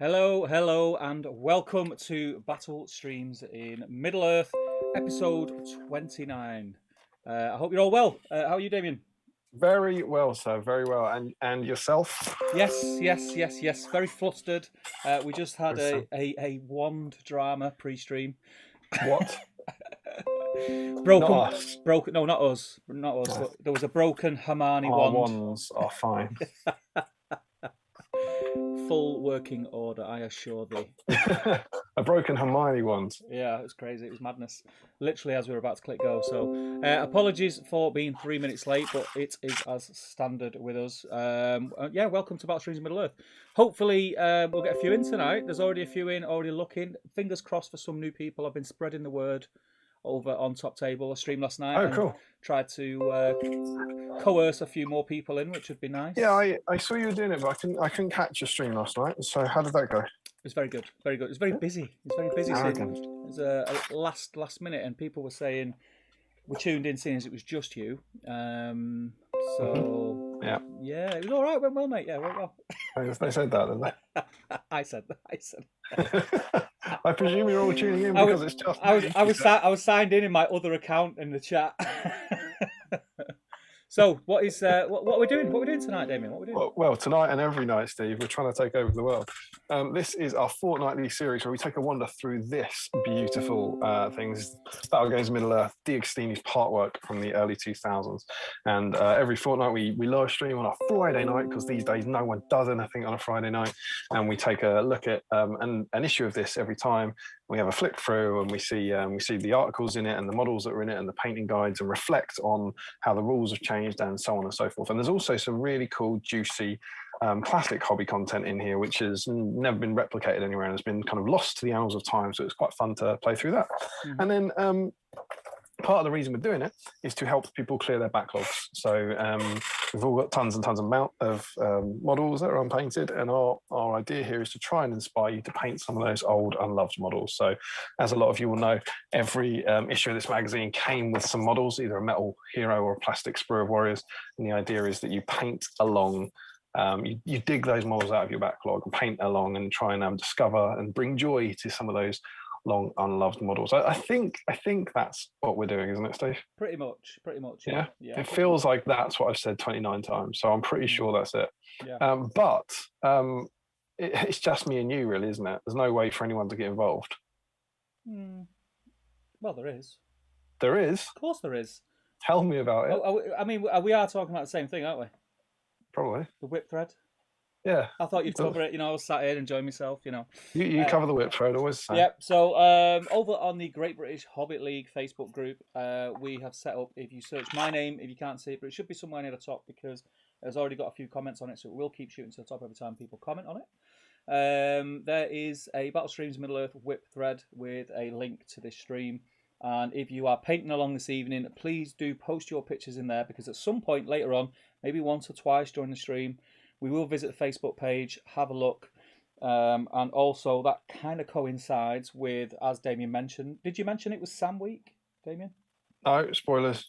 Hello, hello, and welcome to Battle Streams in Middle Earth, episode 29. I hope you're all well. How are you, Damian? Very well, sir. Very well. And yourself? Yes. Very flustered. We just had a wand drama pre-stream. What? Broken, Not us. broken. No, not us. But there was a broken Hermione Our wand. wands are fine. Full working order, I assure thee. A broken Hermione wand. Yeah, it was crazy. It was madness. Literally as we were about to click go. So apologies for being 3 minutes late, but it is as standard with us. Yeah, welcome to Battle Streams in Middle Earth. Hopefully we'll get a few in tonight. There's already a few in, already looking. Fingers crossed for some new people. I've been spreading the word over on Top Table. I streamed last night. Oh, cool. Tried to coerce a few more people in, which would be nice. Yeah, I saw you were doing it, but I couldn't catch your stream last night. So how did that go? It's very good, very good. It's very busy. It's very busy. Arrogant. It was a last minute, and people were saying we tuned in, seeing as it was just you. So yeah, it was all right. Went well, mate. Yeah, went well. They said that, didn't they? I said. I presume you're all tuning in because it's just. I was signed in my other account in the chat. So what are we doing? What are we doing tonight, Damian? What are we doing? Well, tonight and every night, Steve, we're trying to take over the world. This is our fortnightly series where we take a wander through this beautiful things. Battle Games Middle Earth, D'Agostini's part work from the early 2000s. And every fortnight we live stream on a Friday night because these days no one does anything on a Friday night. And we take a look at an issue of this every time. We have a flick through and we see the articles in it and the models that are in it and the painting guides and reflect on how the rules have changed and so on and so forth. And there's also some really cool, juicy classic hobby content in here, which has never been replicated anywhere and has been kind of lost to the annals of time. So it's quite fun to play through that. Mm-hmm. And then part of the reason we're doing it is to help people clear their backlogs. So we've all got tons and tons of models that are unpainted, and our idea here is to try and inspire you to paint some of those old unloved models. So as a lot of you will know, every issue of this magazine came with some models, either a metal hero or a plastic sprue of warriors, and the idea is that you paint along. You dig those models out of your backlog and paint along and try and discover and bring joy to some of those long unloved models. I think that's what we're doing, isn't it, Steve? Pretty much. Yeah. It feels like that's what I've said 29 times, so I'm pretty sure that's it. Yeah. But it's just me and you, really, isn't it? There's no way for anyone to get involved. Well, there is. There is? Of course there is. Tell me about it. I mean, we are talking about the same thing, aren't we? Probably. The whip thread. Yeah. I thought you'd cover it. I was sat here enjoying myself. You cover the whip thread always. Yep. So over on the Great British Hobbit League Facebook group, we have set up. If you search my name, if you can't see it, but it should be somewhere near the top because there's already got a few comments on it, so it will keep shooting to the top every time people comment on it. There is a Battle Streams Middle Earth whip thread with a link to this stream. And if you are painting along this evening, please do post your pictures in there because at some point later on, maybe once or twice during the stream, we will visit the Facebook page, have a look, and also that kind of coincides with, as Damian mentioned. Did you mention it was Sam Week, Damian? No, spoilers.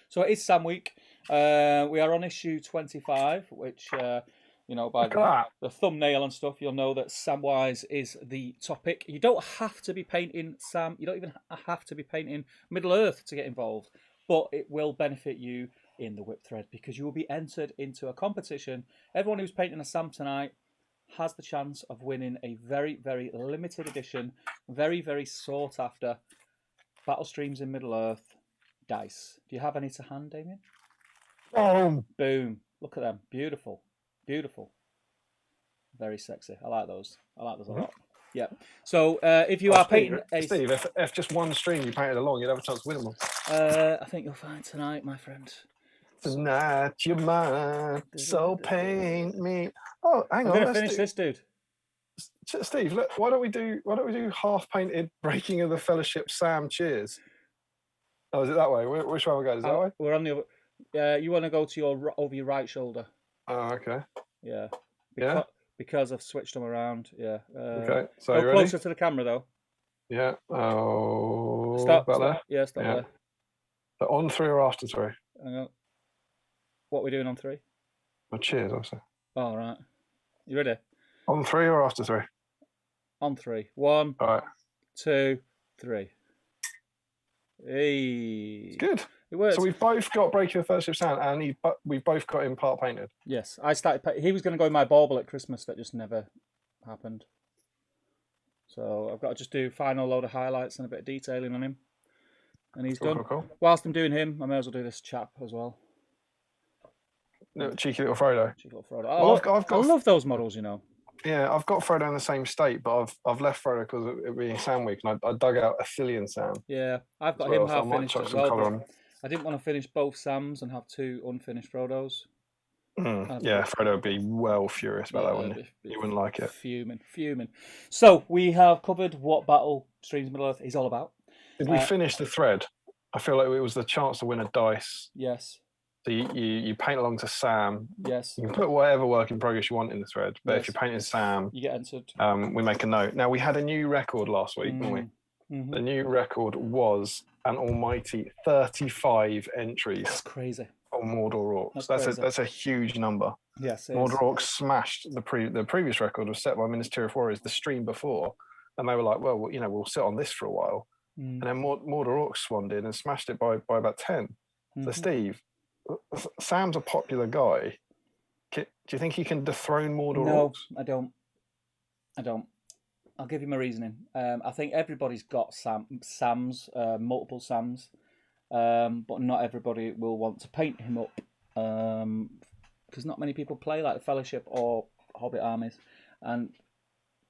So it is Sam Week. We are on issue 25, which, by the thumbnail and stuff, you'll know that SAMWISE is the topic. You don't have to be painting Sam. You don't even have to be painting Middle Earth to get involved, but it will benefit you in the whip thread because you will be entered into a competition. Everyone who's painting a Sam tonight has the chance of winning a very, very limited edition, very, very sought after Battle Streams in Middle Earth dice. Do you have any to hand, Damian? Boom. Look at them. Beautiful. Very sexy. I like those a lot. Yeah. So if you are painting Steve, if just one string you painted along, you'd have a chance to win them all. I think you'll find tonight, my friend. Tonight you're mine, so paint me. Oh, hang on. I'm gonna finish this, dude. Steve, look, why don't we do half painted Breaking of the Fellowship Sam cheers? Oh, is it that way? Which way we go? Is that way? We're on the other. You want to go to over your right shoulder. Oh, okay. Yeah. Yeah. Because I've switched them around. Yeah. Okay. So go closer to the camera though. Yeah. Oh. Stop. There. Yeah. Stop there. So on 3 or after 3? Hang on. What are we doing on 3? Oh, cheers, obviously. All right. You ready? On 3 or after 3? On 3. 1, All right. 2, 3. Hey. Good. It works. So we've both got Breaking the First Ship Sound, and we've both got him part painted. Yes, I started. He was going to go in my bauble at Christmas. That just never happened. So I've got to just do final load of highlights and a bit of detailing on him, and he's done. Cool. Whilst I'm doing him, I may as well do this chap as well. Cheeky little Frodo. Cheeky little Frodo. I love those models, you know. Yeah, I've got Frodo in the same state, but I've left Frodo because of it being Sam week, and I dug out Athelian Sam. Yeah, I've got him half finished as well. I didn't want to finish both Sams and have 2 unfinished Frodos. Yeah, Frodo would be well furious about that, wouldn't he? He wouldn't like it. Fuming. So we have covered what Battle Streams Middle Earth is all about. Did we finish the thread? I feel like it was the chance to win a dice. Yes. So you paint along to Sam. Yes. You can put whatever work in progress you want in the thread, but if you're painting Sam, you get entered. We make a note. Now we had a new record last week, didn't we? Mm-hmm. The new record was an almighty 35 entries. That's crazy. On Mordor Orcs. That's a huge number. Yes. Mordor Orcs smashed the previous record was set by Ministry of Warriors the stream before, and they were like, well, we'll sit on this for a while, and then Mordor Orcs swanned in and smashed it by about 10. So Steve, Sam's a popular guy. Do you think he can dethrone Mordor Orcs? No, I don't. I'll give you my reasoning. I think everybody's got Sams, multiple Sams, but not everybody will want to paint him up because not many people play like the Fellowship or Hobbit armies, and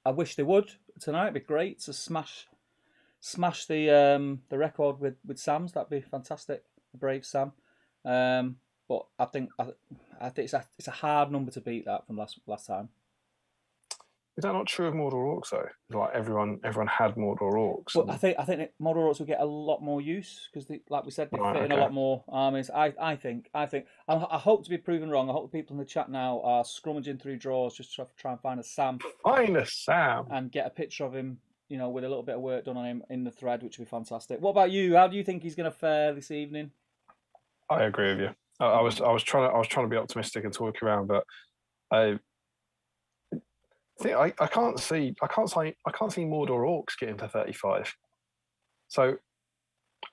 I wish they would tonight. It'd be great to smash the record with Sams. That'd be fantastic. The Brave Sam. But I think it's a hard number to beat that from last time. Is that not true of Mordor Orcs though? Like everyone had Mordor Orcs. Well, I think Mordor Orcs will get a lot more use because, like we said, they fit in a lot more armies. I think. I hope to be proven wrong. I hope the people in the chat now are scrummaging through drawers just to try and find a Sam. Find a Sam and get a picture of him. You know, with a little bit of work done on him in the thread, which would be fantastic. What about you? How do you think he's going to fare this evening? I agree with you. I was trying to be optimistic and talk around, but I can't see Mordor Orcs getting to 35. So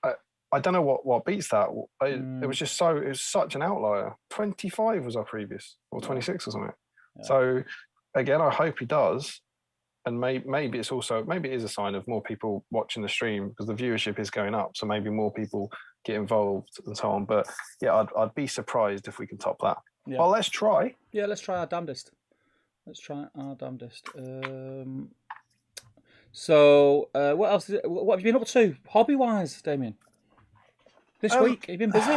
I don't know what beats that. It was such an outlier. 25 was our previous, or 26 or something. Yeah. So again, I hope he does, and maybe it is a sign of more people watching the stream because the viewership is going up. So maybe more people get involved and so on. But yeah, I'd be surprised if we can top that. Yeah. Well, let's try. Yeah, let's try our damnedest. So, what else? What have you been up to, hobby-wise, Damian? This week, have you been busy?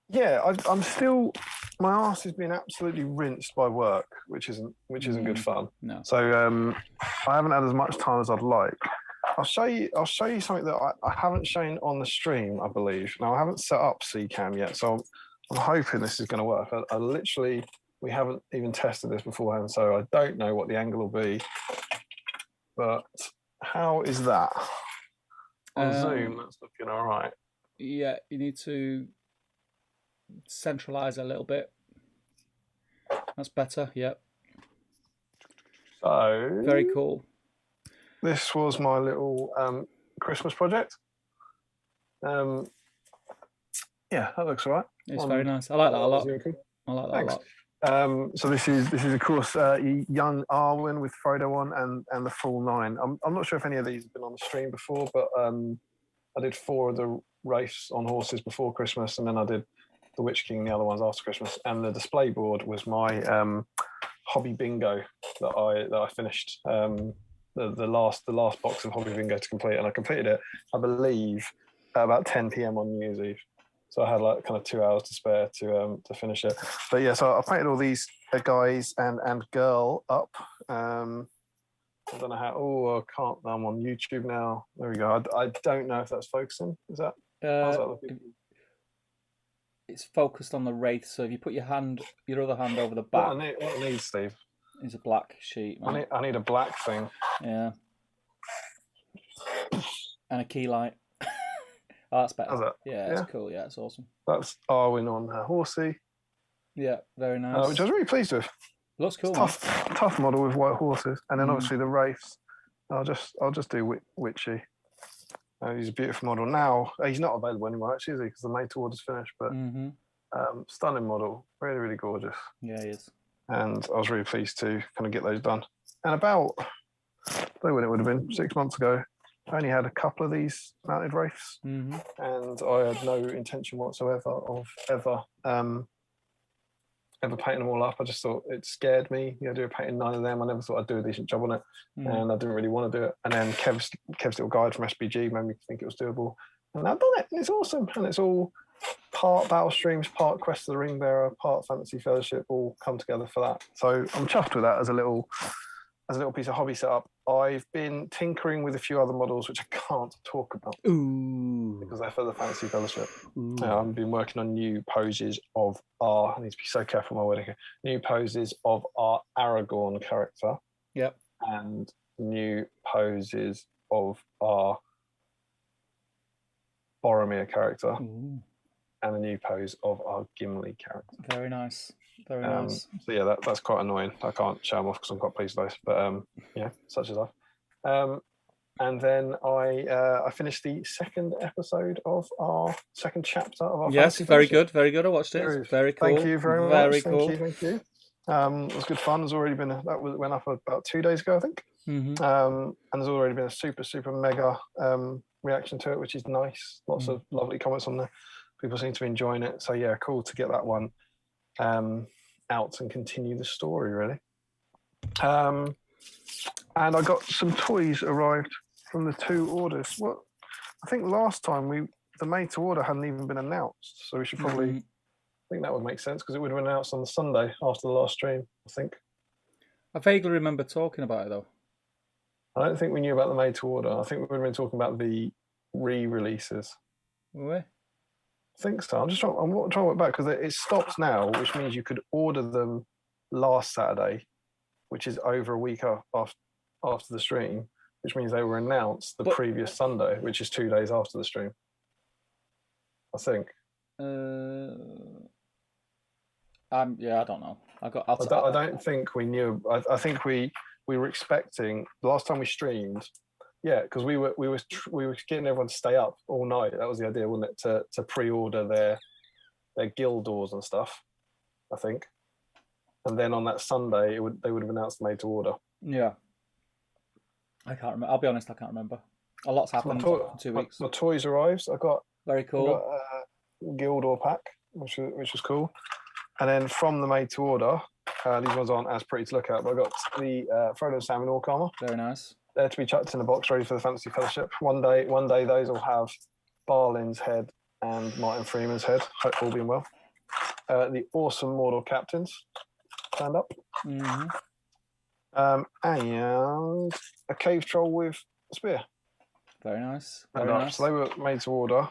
Yeah, I'm still. My arse has been absolutely rinsed by work, which isn't good fun. No. So I haven't had as much time as I'd like. I'll show you something that I haven't shown on the stream, I believe. Now I haven't set up CCAM yet, so I'm hoping this is going to work. We haven't even tested this beforehand, so I don't know what the angle will be. But how is that? On Zoom, that's looking all right. Yeah, you need to centralize a little bit. That's better, yep. So very cool. This was my little Christmas project. Yeah, that looks all right. It's very nice. I like that a lot. I like that a lot. So this is of course young Arwen with Frodo on and the full 9. I'm not sure if any of these have been on the stream before, but I did 4 of the race on horses before Christmas, and then I did the Witch King, the other ones after Christmas. And the display board was my hobby bingo that I finished. The last box of hobby bingo to complete, and I completed it, I believe, at about 10 p.m. on New Year's Eve. So I had like kind of 2 hours to spare to finish it. But yeah, so I painted all these guys and girl up. I don't know how. Oh, I can't. I'm on YouTube now. There we go. I don't know if that's focusing. Is that? How's that looking? It's focused on the wraith. So if you put your other hand over the back. What I need, Steve, is a black sheet. Man. I need a black thing. Yeah. And a key light. Oh, that's better. That? Yeah, that's cool. Yeah, it's awesome. That's Arwen on her horsey. Yeah, very nice. Which I was really pleased with. Looks cool. Tough model with white horses, and then obviously the wraiths. I'll just do Witchy. He's a beautiful model. Now he's not available anymore actually, is he? Because the made to order's finished. But stunning model, really really gorgeous. Yeah, he is. And I was really pleased to kind of get those done. And about, I don't know when it would have been, 6 months ago, I only had a couple of these mounted wraiths, and I had no intention whatsoever of ever painting them all up. I just thought it scared me, the idea of painting 9 of them. I never thought I'd do a decent job on it, and I didn't really want to do it. And then Kev's little guide from SBG made me think it was doable, and I've done it. And it's awesome, and it's all part Battle Streams, part Quest of the Ring Bearer, part Fantasy Fellowship, all come together for that. So I'm chuffed with that as a little piece of hobby setup. I've been tinkering with a few other models which I can't talk about because they're for the Fantasy Fellowship. I've been working on new poses of I need to be so careful with my wording here. New poses of our Aragorn character. Yep. And new poses of our Boromir character. And a new pose of our Gimli character. Very nice. Very nice. So yeah, that's quite annoying. I can't show them off because I'm quite pleased with those. But yeah, such is life. And then I finished the second episode of our second chapter of our. Yes, very good, very good. I watched it. Very cool. Thank you very much. Very cool. Thank you. It was good fun. There's already been went up about 2 days ago, I think. And there's already been a super mega reaction to it, which is nice. Lots of lovely comments on there. People seem to be enjoying it. So yeah, cool to get that one out and continue the story, really. And I got some toys arrived from the 2 orders. Well, I think last time the made to order hadn't even been announced, so we should probably. I think that would make sense because it would have been announced on the Sunday after the last stream, I think. I vaguely remember talking about it though. I don't think we knew about the made to order. I think we would have been talking about the re-releases. Were we? I think so. I'm trying to work back because it stops now, which means you could order them last Saturday, which is over a week after the stream, which means they were announced the previous Sunday, which is 2 days after the stream. I think. Yeah, I don't know. I don't think we knew. I think we were expecting the last time we streamed. Yeah, because we were getting everyone to stay up all night. That was the idea, wasn't it? To pre-order their guild doors and stuff, I think. And then on that Sunday, they would have announced made to order. Yeah. I can't remember. I'll be honest, I can't remember. A lot's happened in 2 weeks. My toys arrived. I got very cool. I got a guild door pack, which was cool. And then from the made to order, these ones aren't as pretty to look at, but I got the Frodo and Sam in orc armor. Very nice. They're to be chucked in the box, ready for the Fantasy Fellowship. One day those will have Barlin's head and Martin Freeman's head, all being well. The awesome Mordor captains stand up. And a cave troll with a spear. Very nice. Very nice. So they were made to order.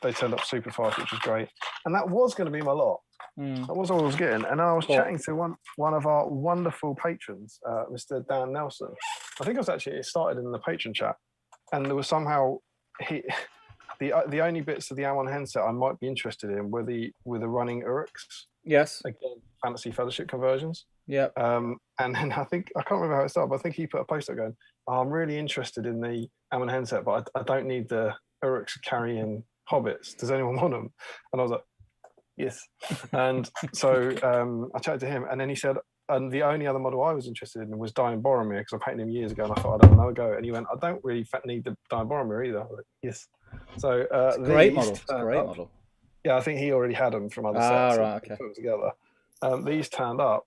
They turned up super fast, which was great. And that was going to be my lot. That was all I was getting. And I was chatting to one of our wonderful patrons, Mr. Dan Nelson. I think it started in the patron chat. And there was somehow, the only bits of the Amon Hen set I might be interested in were the running Uruks. Yes. Again, Fantasy Fellowship conversions. Yeah. And then I can't remember how it started, but I think he put a post up going, I'm really interested in the Amon Hen set, but I don't need the Uruks carrying hobbits. Does anyone want them? And I was like, yes. And so I chatted to him, and then he said, and the only other model I was interested in was Damian Boromir, because I painted him years ago, and I thought I'd have another go. And he went, I don't really need the Damian Boromir either. I was like, yes. So it's a great model. It's a great model. Yeah, I think he already had them from other sets. Right, okay. Put them together. These turned up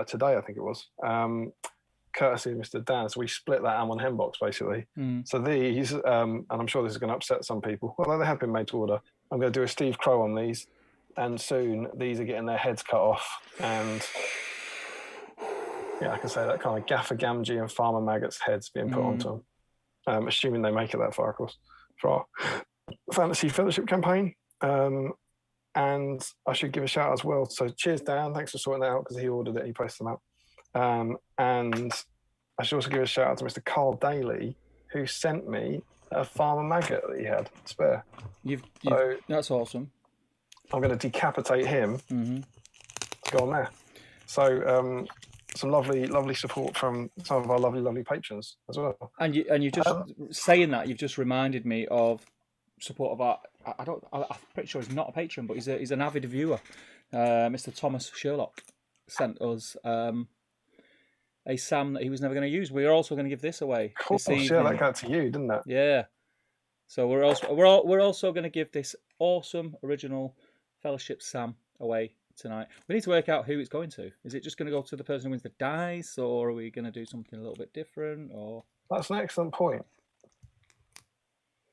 today, I think it was, courtesy of Mr. Dan. So we split that Amon Hen box basically. So these, and I'm sure this is going to upset some people, although they have been made to order. I'm going to do a Steve Crow on these, and soon these are getting their heads cut off, and yeah, I can say that kind of Gaffer Gamgee and Farmer Maggot's heads being put onto them, assuming they make it that far, of course, for our Fantasy Fellowship campaign. And I should give a shout out as well. So cheers, Dan. Thanks for sorting that out, because he ordered it. He posted them out. And I should also give a shout out to Mr. Carl Daly, who sent me a Farmer Maggot that he had spare. That's awesome. I'm going to decapitate him to go on there. So some lovely support from some of our lovely patrons as well. And you just saying that, you've just reminded me of support of our. I'm pretty sure he's not a patron, but he's an avid viewer. Mr. Thomas Sherlock sent us a Sam that he was never going to use. We are also going to give this away this evening. Yeah, that got to you, didn't it? Yeah. So we're also going to give this awesome original Fellowship Sam away tonight. We need to work out who it's going to. Is it just going to go to the person who wins the dice, or are we going to do something a little bit different? Or that's an excellent point.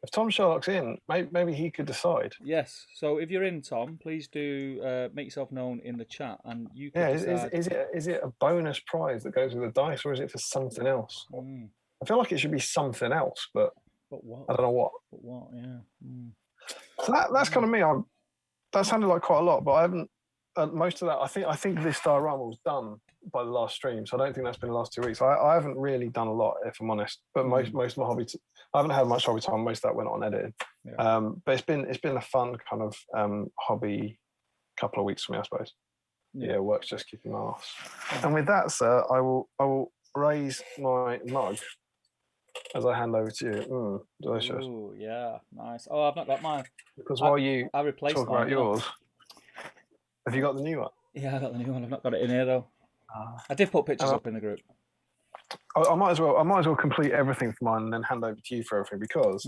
If Tom Sherlock's in, maybe he could decide. Yes. So if you're in, Tom, please do make yourself known in the chat, and you can decide. Is it a bonus prize that goes with the dice, or is it for something else? I feel like it should be something else, but what? I don't know what. But what? Yeah. So that's kind of me. That sounded like quite a lot, but I haven't. Most of that, I think this diorama was done by the last stream, so I don't think that's been the last 2 weeks. I haven't really done a lot, if I'm honest. But most of my hobby, I haven't had much hobby time. Most of that went on editing. Yeah. But it's been a fun kind of hobby couple of weeks for me, I suppose. Yeah, work's just keeping my arse. And with that, sir, I will raise my mug as I hand over to you. Delicious. Oh yeah, nice. Oh, I've not got mine. Because while I replaced talk about yours, have you got the new one? Yeah, I got the new one. I've not got it in here though. I did put pictures up in the group. I might as well complete everything for mine and then hand over to you for everything because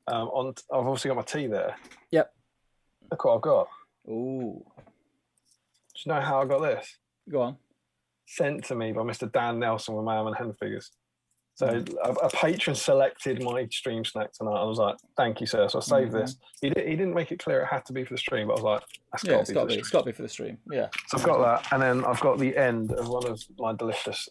I've obviously got my tea there. Yep. Look what I've got. Ooh. Do you know how I got this? Go on. Sent to me by Mr. Dan Nelson with Mam and Hen Figures. So a patron selected my stream snack tonight. I was like, "Thank you, sir." So I saved this. He didn't make it clear it had to be for the stream, but I was like, "That's got to be. It's got to be for the stream." Yeah. So I've got that, and then I've got the end of one of my delicious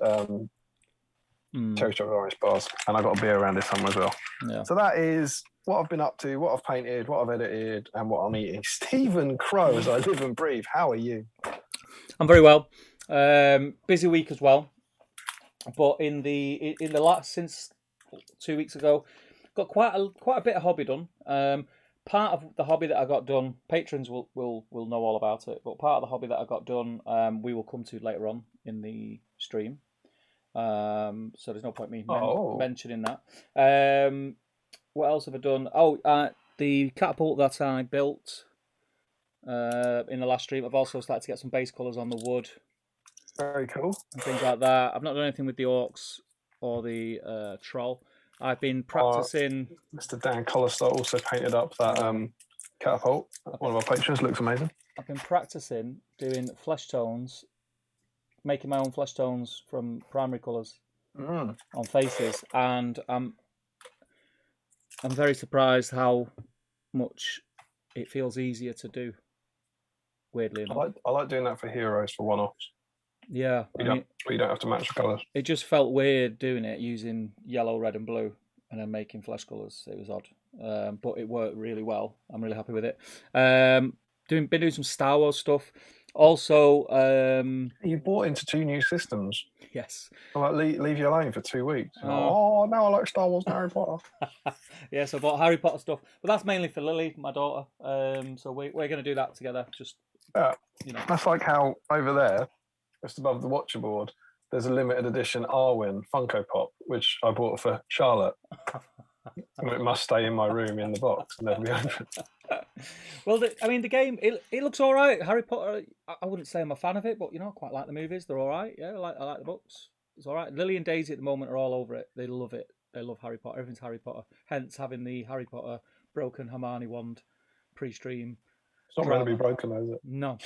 cherry chocolate orange bars, and I got a beer around it somewhere as well. Yeah. So that is what I've been up to, what I've painted, what I've edited, and what I'm eating. Stephen Crow, as I live and breathe. How are you? I'm very well. Busy week as well. But in the last since 2 weeks ago, got quite a bit of hobby done. Part of the hobby that I got done, patrons will know all about it. But part of the hobby that I got done, we will come to later on in the stream. So there's no point me mentioning that. What else have I done? The catapult that I built in the last stream. I've also started to get some base colours on the wood. Very cool. And things like that. I've not done anything with the orcs or the troll. I've been practicing. Mr. Dan Collister also painted up that catapult. One of our patrons. Looks amazing. I've been practicing doing flesh tones, making my own flesh tones from primary colours on faces, and I'm very surprised how much it feels easier to do. Weirdly enough, I like doing that for heroes for one-offs. Yeah, you don't have to match the colours. It just felt weird doing it using yellow, red, and blue, and then making flesh colours. It was odd, but it worked really well. I'm really happy with it. Been doing some Star Wars stuff. Also, you bought into 2 new systems. Yes. I'm like, leave you alone for 2 weeks. Now I like Star Wars and Harry Potter. Yes, I bought Harry Potter stuff, but that's mainly for Lily, my daughter. So we're going to do that together. Just that's like how over there, just above the watcher board, there's a limited edition Arwen Funko Pop, which I bought for Charlotte. And it must stay in my room in the box and never be opened. Well, the game, it looks all right. Harry Potter, I wouldn't say I'm a fan of it, but, I quite like the movies. They're all right. Yeah, I like the books. It's all right. Lily and Daisy at the moment are all over it. They love it. They love Harry Potter. Everything's Harry Potter. Hence having the Harry Potter broken Hermione wand pre-stream. It's not going to be broken, is it? No.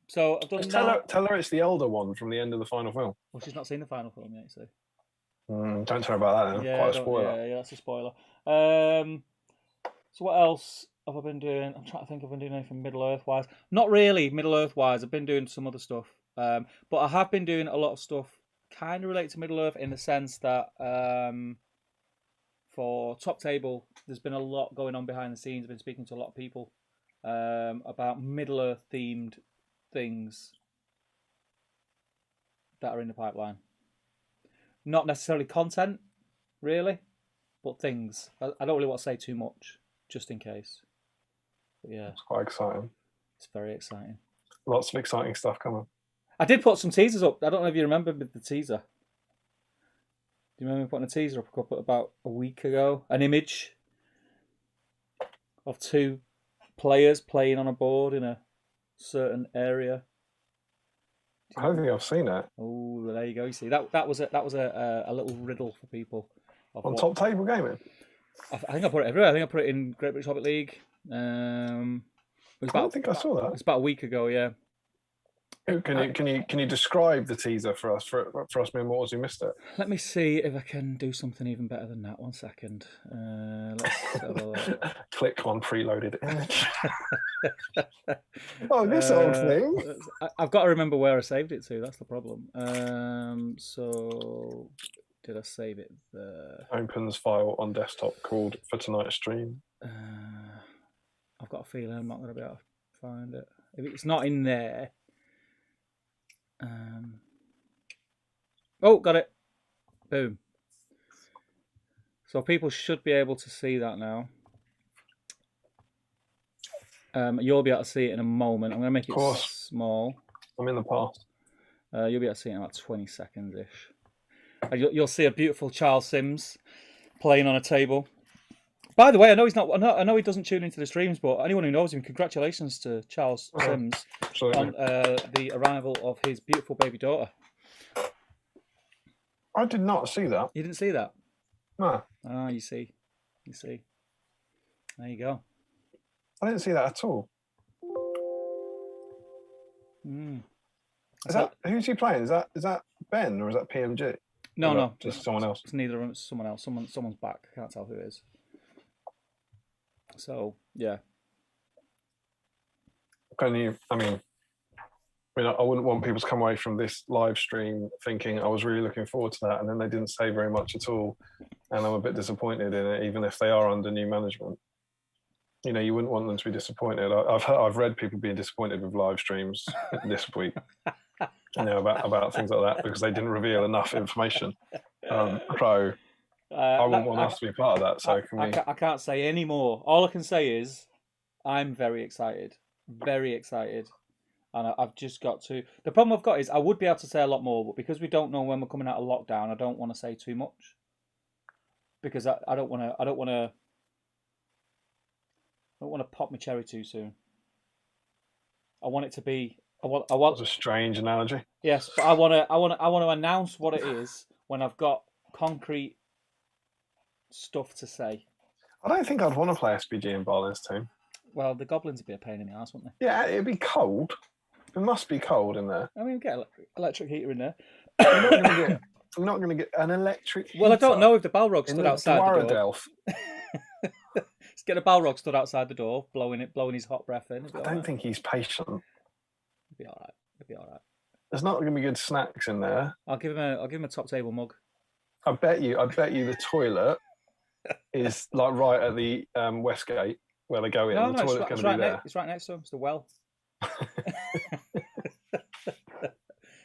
So I've done tell her it's the elder one from the end of the final film. Well, she's not seen the final film yet, so. Don't tell her about that then. Yeah, quite a spoiler. Yeah, that's a spoiler. So what else have I been doing? I'm trying to think if I've been doing anything Middle-earth wise. Not really Middle-earth wise. I've been doing some other stuff. But I have been doing a lot of stuff kind of related to Middle-earth in the sense that for Top Table, there's been a lot going on behind the scenes. I've been speaking to a lot of people about Middle-earth themed things that are in the pipeline. Not necessarily content, really, but things. I don't really want to say too much, just in case. But yeah. It's quite exciting. It's very exciting. Lots of exciting stuff coming. I did put some teasers up. I don't know if you remember the teaser. Do you remember putting a teaser up about a week ago? An image of 2 players playing on a board in a certain area. I don't think I've seen it. Oh, there you go. You see, that was a little riddle for people. On Top Table Gaming? I think I put it everywhere. I think I put it in Great British Hobbit League. I don't think I saw that. It's about a week ago, yeah. Can you describe the teaser for us mere mortals who missed it? Let me see if I can do something even better than that. 1 second. Let's have a look. Click on preloaded image. Oh, this old thing. I've got to remember where I saved it to. That's the problem. So did I save it there? Opens file on desktop called For Tonight's Stream. I've got a feeling I'm not going to be able to find it. If it's not in there. Oh, got it. Boom. So people should be able to see that now. You'll be able to see it in a moment. I'm going to make it small. I'm in the past. You'll be able to see it in about 20 seconds-ish. You'll see a beautiful Charles Sims playing on a table. By the way, I know he's not. I know he doesn't tune into the streams, but anyone who knows him, congratulations to Charles Sims on the arrival of his beautiful baby daughter. I did not see that. You didn't see that? No. Ah, you see. There you go. I didn't see that at all. Who's he playing? Is that Ben or is that PMG? No, just someone else. It's neither of them. It's someone else. Someone's back. I can't tell who it is. So yeah. I wouldn't want people to come away from this live stream thinking I was really looking forward to that, and then they didn't say very much at all, and I'm a bit disappointed in it, even if they are under new management. You know, you wouldn't want them to be disappointed. I've read people being disappointed with live streams this week. About things like that because they didn't reveal enough information. So I wouldn't want us to be part of that. So I can't say any more. All I can say is I'm very excited, and I've just got to. The problem I've got is I would be able to say a lot more, but because we don't know when we're coming out of lockdown, I don't want to say too much because I don't want to pop my cherry too soon. I want it to be. I want. That's a strange analogy. Yes, but I want to announce what it is when I've got concrete stuff to say. I don't think I'd want to play SPG in Barlin's team. Well, the goblins would be a pain in the ass, wouldn't they? Yeah, it'd be cold. It must be cold in there. I mean, get an electric heater in there. You're not going to get an electric heater. Well, I don't know if the Balrog stood outside the door. Let's get a Balrog stood outside the door, blowing his hot breath in. I don't think he's patient. It'll be all right. There's not going to be good snacks in there. I'll give him a top table mug. I bet you the toilet is like right at the west gate where they go in. No, the toilet's going to be there. It's right next to him. It's the well.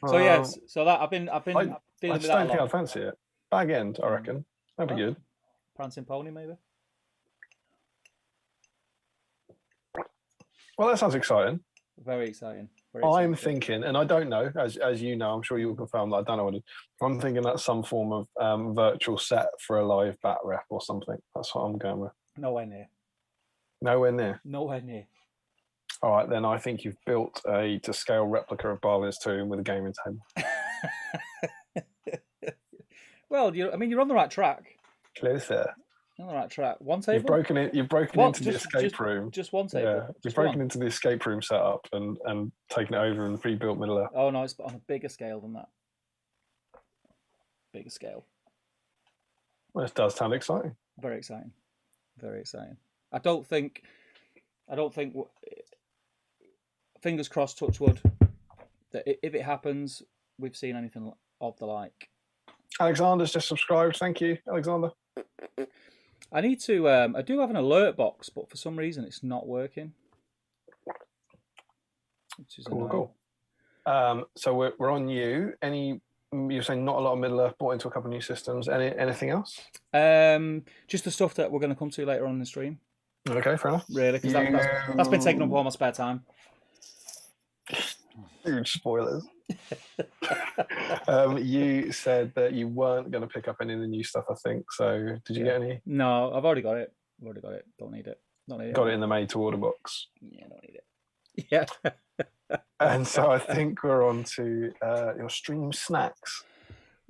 So yes, so that I've been dealing with that. I just don't think I'd fancy it. Bag end, I reckon. That'd be good. Prancing pony, maybe. Well, that sounds exciting. Very exciting. I'm thinking, and I don't know, as you know, I'm sure you'll confirm that I don't know what it is. I'm thinking that's some form of virtual set for a live bat rep or something. That's what I'm going with. Nowhere near. Nowhere near? Nowhere near. All right, then I think you've built a to-scale replica of Barlin's tomb with a gaming table. Well, you're on the right track. Closer. You're on the right track. One table? You've broken into the escape room. Just one table? Yeah, you've broken into the escape room setup and taken it over and rebuilt Middle-earth. Oh, no, it's on a bigger scale than that. Bigger scale. Well, it does sound exciting. Very exciting. Very exciting. I don't think, fingers crossed, touch wood, that if it happens, we've seen anything of the like. Alexander's just subscribed. Thank you, Alexander. I need to. I do have an alert box, but for some reason it's not working. Which is cool. So we're on you. You're saying not a lot of Middle-earth, bought into a couple of new systems. Anything else? Just the stuff that we're going to come to later on in the stream. Okay, fair enough. Really, because that's been taking up all my spare time. Huge spoilers. You said that you weren't going to pick up any of the new stuff, I think. So did you get any? No, I've already got it. Don't need it. Got it in the made to order box. Yeah, don't need it. Yeah. And so I think we're on to your stream snacks.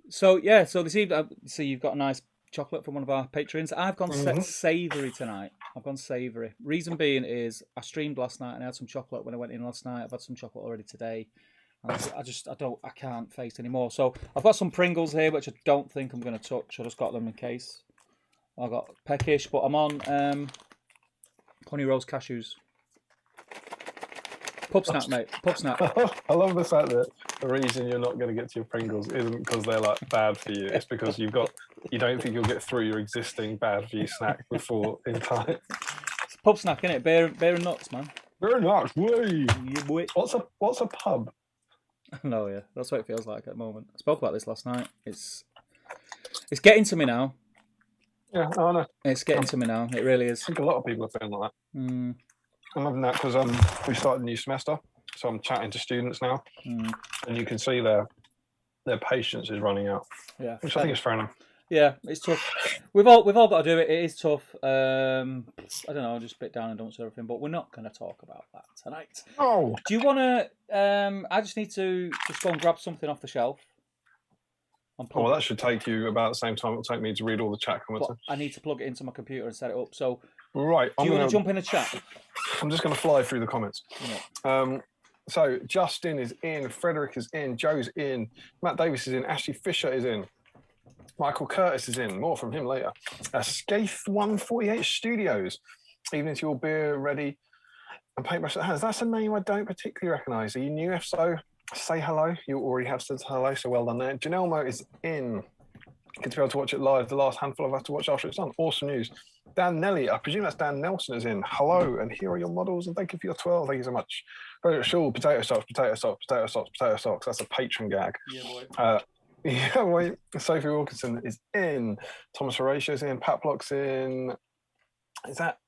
So this evening, so you've got a nice chocolate from one of our patrons. I've gone savoury tonight. I've gone savoury. Reason being is I streamed last night and I had some chocolate when I went in last night. I've had some chocolate already today. And I can't face anymore. So I've got some Pringles here, which I don't think I'm going to touch. I just got them in case. I got peckish, but I'm on honey roast cashews. Pub snack, mate. Pub snack. I love the fact that the reason you're not going to get to your Pringles isn't because they're like bad for you. It's because you don't think you'll get through your existing bad for you snack before in time. It's a pub snack, isn't it? Beer and nuts, man. Beer and nuts, boy. Yeah, boy. What's a pub? No, yeah, that's what it feels like at the moment. I spoke about this last night. It's getting to me now. Yeah, I know. It's getting to me now. It really is. I think a lot of people are feeling like that. Mm. I'm having that because we started a new semester, so I'm chatting to students now, and you can see their patience is running out. Yeah, which I think is fair enough. Yeah, it's tough. We've all got to do it. It is tough. I don't know, just spit down and don't say everything. But we're not going to talk about that tonight. Oh, do you want to? I just need to just go and grab something off the shelf. Well, that should take you about the same time it'll take me to read all the chat comments. But I need to plug it into my computer and set it up. So, right, do you want to jump in the chat? I'm just going to fly through the comments. Yeah. So Justin is in, Frederick is in, Joe's in, Matt Davis is in, Ashley Fisher is in, Michael Curtis is in. More from him later. Skaith 148 Studios. Evening's your beer ready and paintbrush at hands. That's a name I don't particularly recognise. Are you new? If so, say hello. You already have said hello, so well done there. Janelmo is in. Good to be able to watch it live. The last handful I've had to watch after it's done. Awesome news. Dan Nelly, I presume that's Dan Nelson, is in. Hello, and here are your models, and thank you for your 12. Thank you so much. Frederick Shaw, potato socks, potato socks, potato socks, potato socks. That's a patron gag. Yeah, boy. Yeah, wait. Sophie Wilkinson is in. Thomas Horatio's in. Pat Block's in. Is that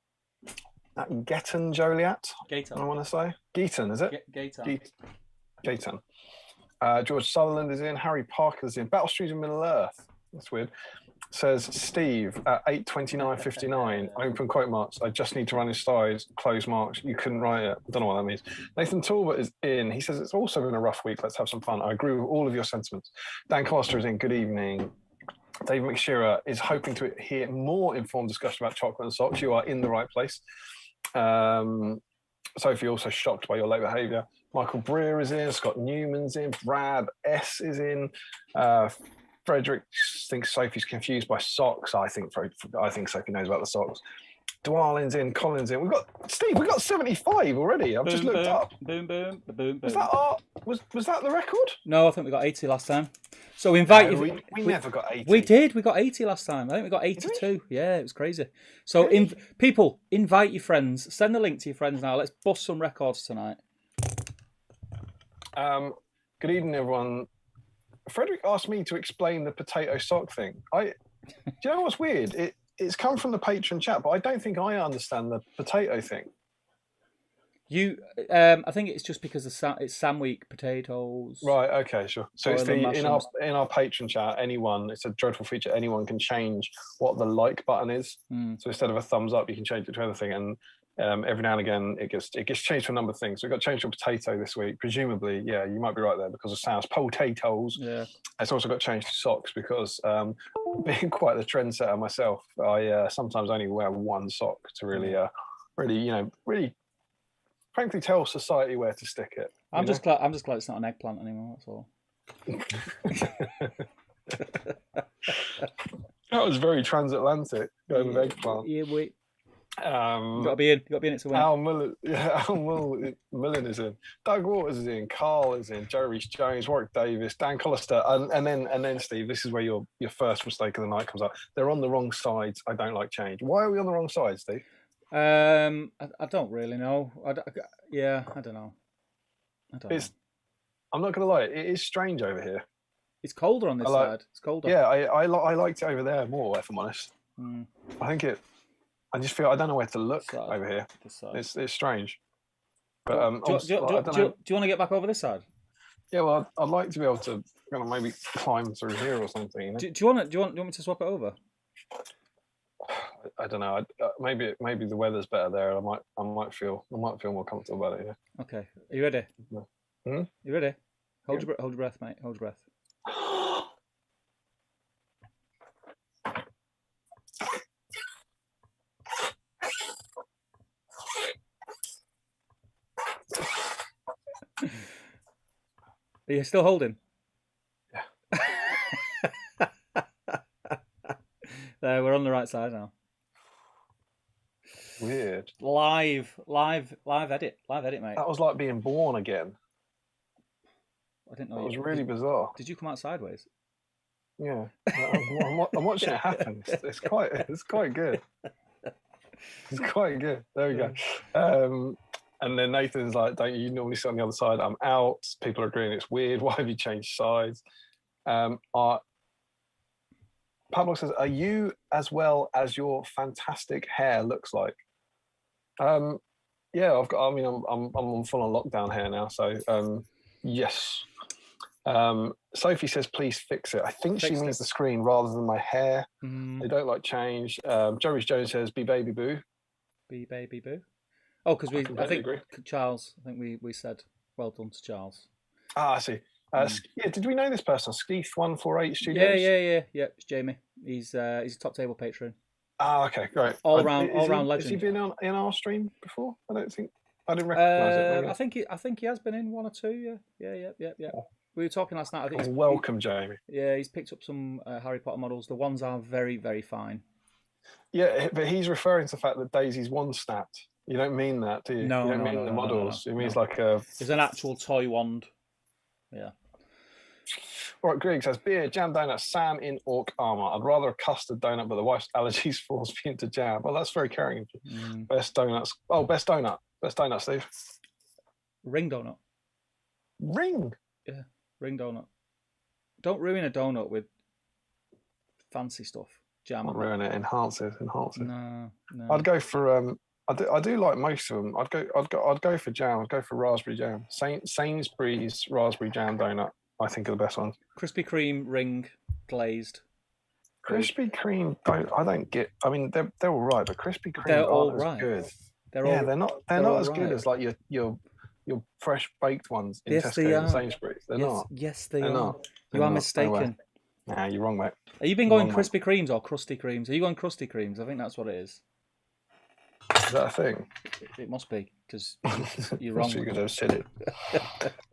Geton Joliat? Gaetan. I want to say. Geeton, is it? Gaetan. Gaetan. George Sutherland is in. Harry Parker's in. Battle Street in Middle Earth. That's weird. Says Steve at 8:29:59. Open quote marks. I just need to run his slides. Close marks. You couldn't write it. I don't know what that means. Nathan Talbot is in. He says it's also been a rough week. Let's have some fun. I agree with all of your sentiments. Dan Costa is in. Good evening. Dave McShearer is hoping to hear more informed discussion about chocolate and socks. You are in the right place. Sophie also shocked by your late behaviour. Michael Breer is in. Scott Newman's in. Brad S is in. Frederick thinks Sophie's confused by socks. I think Sophie knows about the socks. Dwalin's in. Colin's in. We've got 75 already. I've just looked up. Boom, boom, boom, boom. Was that the record? No, I think we got 80 last time. So we invite you. We never got 80. We did. We got 80 last time. I think we got 82. Yeah, it was crazy. So people, invite your friends. Send the link to your friends now. Let's bust some records tonight. Good evening, everyone. Frederick asked me to explain the potato sock thing. Do you know what's weird? It's come from the patron chat, but I don't think I understand the potato thing. I think it's just because it's Sam Week potatoes. Right. Okay. Sure. So it's in our patron chat. It's a dreadful feature. Anyone can change what the like button is. So instead of a thumbs up, you can change it to anything. And every now and again, it gets changed to a number of things. So it got changed to a potato this week. Presumably, yeah, you might be right there because of Sam's potatoes. Yeah. It's also got changed to socks because being quite the trendsetter myself, I sometimes only wear one sock to really frankly tell society where to stick it. I'm just glad it's not an eggplant anymore. That's all. That was very transatlantic. Going with eggplant. Yeah, wait. You got to be in it to win. Al Millen is in. Doug Waters is in. Carl is in. Joe Reese Jones, Warwick Davis, Dan Collister, and then Steve. This is where your first mistake of the night comes up. They're on the wrong sides. I don't like change. Why are we on the wrong side, Steve? I don't really know. I don't know. I'm not going to lie. It is strange over here. It's colder on this side. It's colder. Yeah, I liked it over there more, if I'm honest. I think it. I just feel I don't know where to look over here. It's strange. But do you want to get back over this side? Yeah, well, I'd like to be able to kind of maybe climb through here or something. You know? Do you want me to swap it over? I don't know. Maybe the weather's better there. I might feel more comfortable about it. Yeah. Okay. Are you ready? Hmm? You ready? Hold your breath, mate. Hold your breath. Are you still holding? Yeah. There, we're on the right side now. Weird. Live edit, mate. That was like being born again. I didn't know. That was really bizarre. Did you come out sideways? Yeah, I'm watching it happen. It's quite good. It's quite good. There we go. And then Nathan's like, "Don't you normally sit on the other side?" I'm out. People are agreeing it's weird. Why have you changed sides? Pablo says, "Are you as well as your fantastic hair looks like?" Yeah, I've got. I mean, I'm on full on lockdown hair now, so yes. Sophie says, "Please fix it." I think she means the screen rather than my hair. They don't like change. Joey Jones says, "Be baby boo." Be baby boo. Oh, because I think agree. Charles. I think we said well done to Charles. Ah, I see. Yeah, did we know this person? Skeeth148 Studios. Yeah. It's Jamie. He's a top table patron. Ah, okay, great. All round legend. Has he been in our stream before? I didn't recognise it. Maybe. I think he has been in one or two. Yeah. Oh. We were talking last night. I think welcome, Jamie. Yeah, he's picked up some Harry Potter models. The ones are very, very fine. Yeah, but he's referring to the fact that Daisy's wand snapped. You don't mean that, do you? No, you don't mean the models. It means like a. It's an actual toy wand. Yeah. All right, Greg says, "Beer, jam donut, Sam in orc armor. I'd rather a custard donut, but the wife's allergies force me into jam." Well, that's very caring. Best donuts. Oh, best donut, Steve. Ring donut. Ring. Yeah, ring donut. Don't ruin a donut with fancy stuff. Jam. Not ruin it. Enhance it. No. I'd go for I do like most of them. I'd go for jam. I'd go for raspberry jam. Sainsbury's raspberry jam donut, I think, are the best ones. Krispy Kreme ring glazed. Krispy Kreme, I don't get. I mean, they're all right, but Krispy Kreme they're all aren't right. as good. They're not as good as like your fresh baked ones in Tesco and Sainsbury's. They're not. Yes, they are. Not. You are mistaken. Nah, you're wrong, mate. Have you been going Krispy Kremes or Krusty Kremes? Are you going Krusty Kremes? I think that's what it is. Is that a thing? It must be, because you're wrong. You could have said it.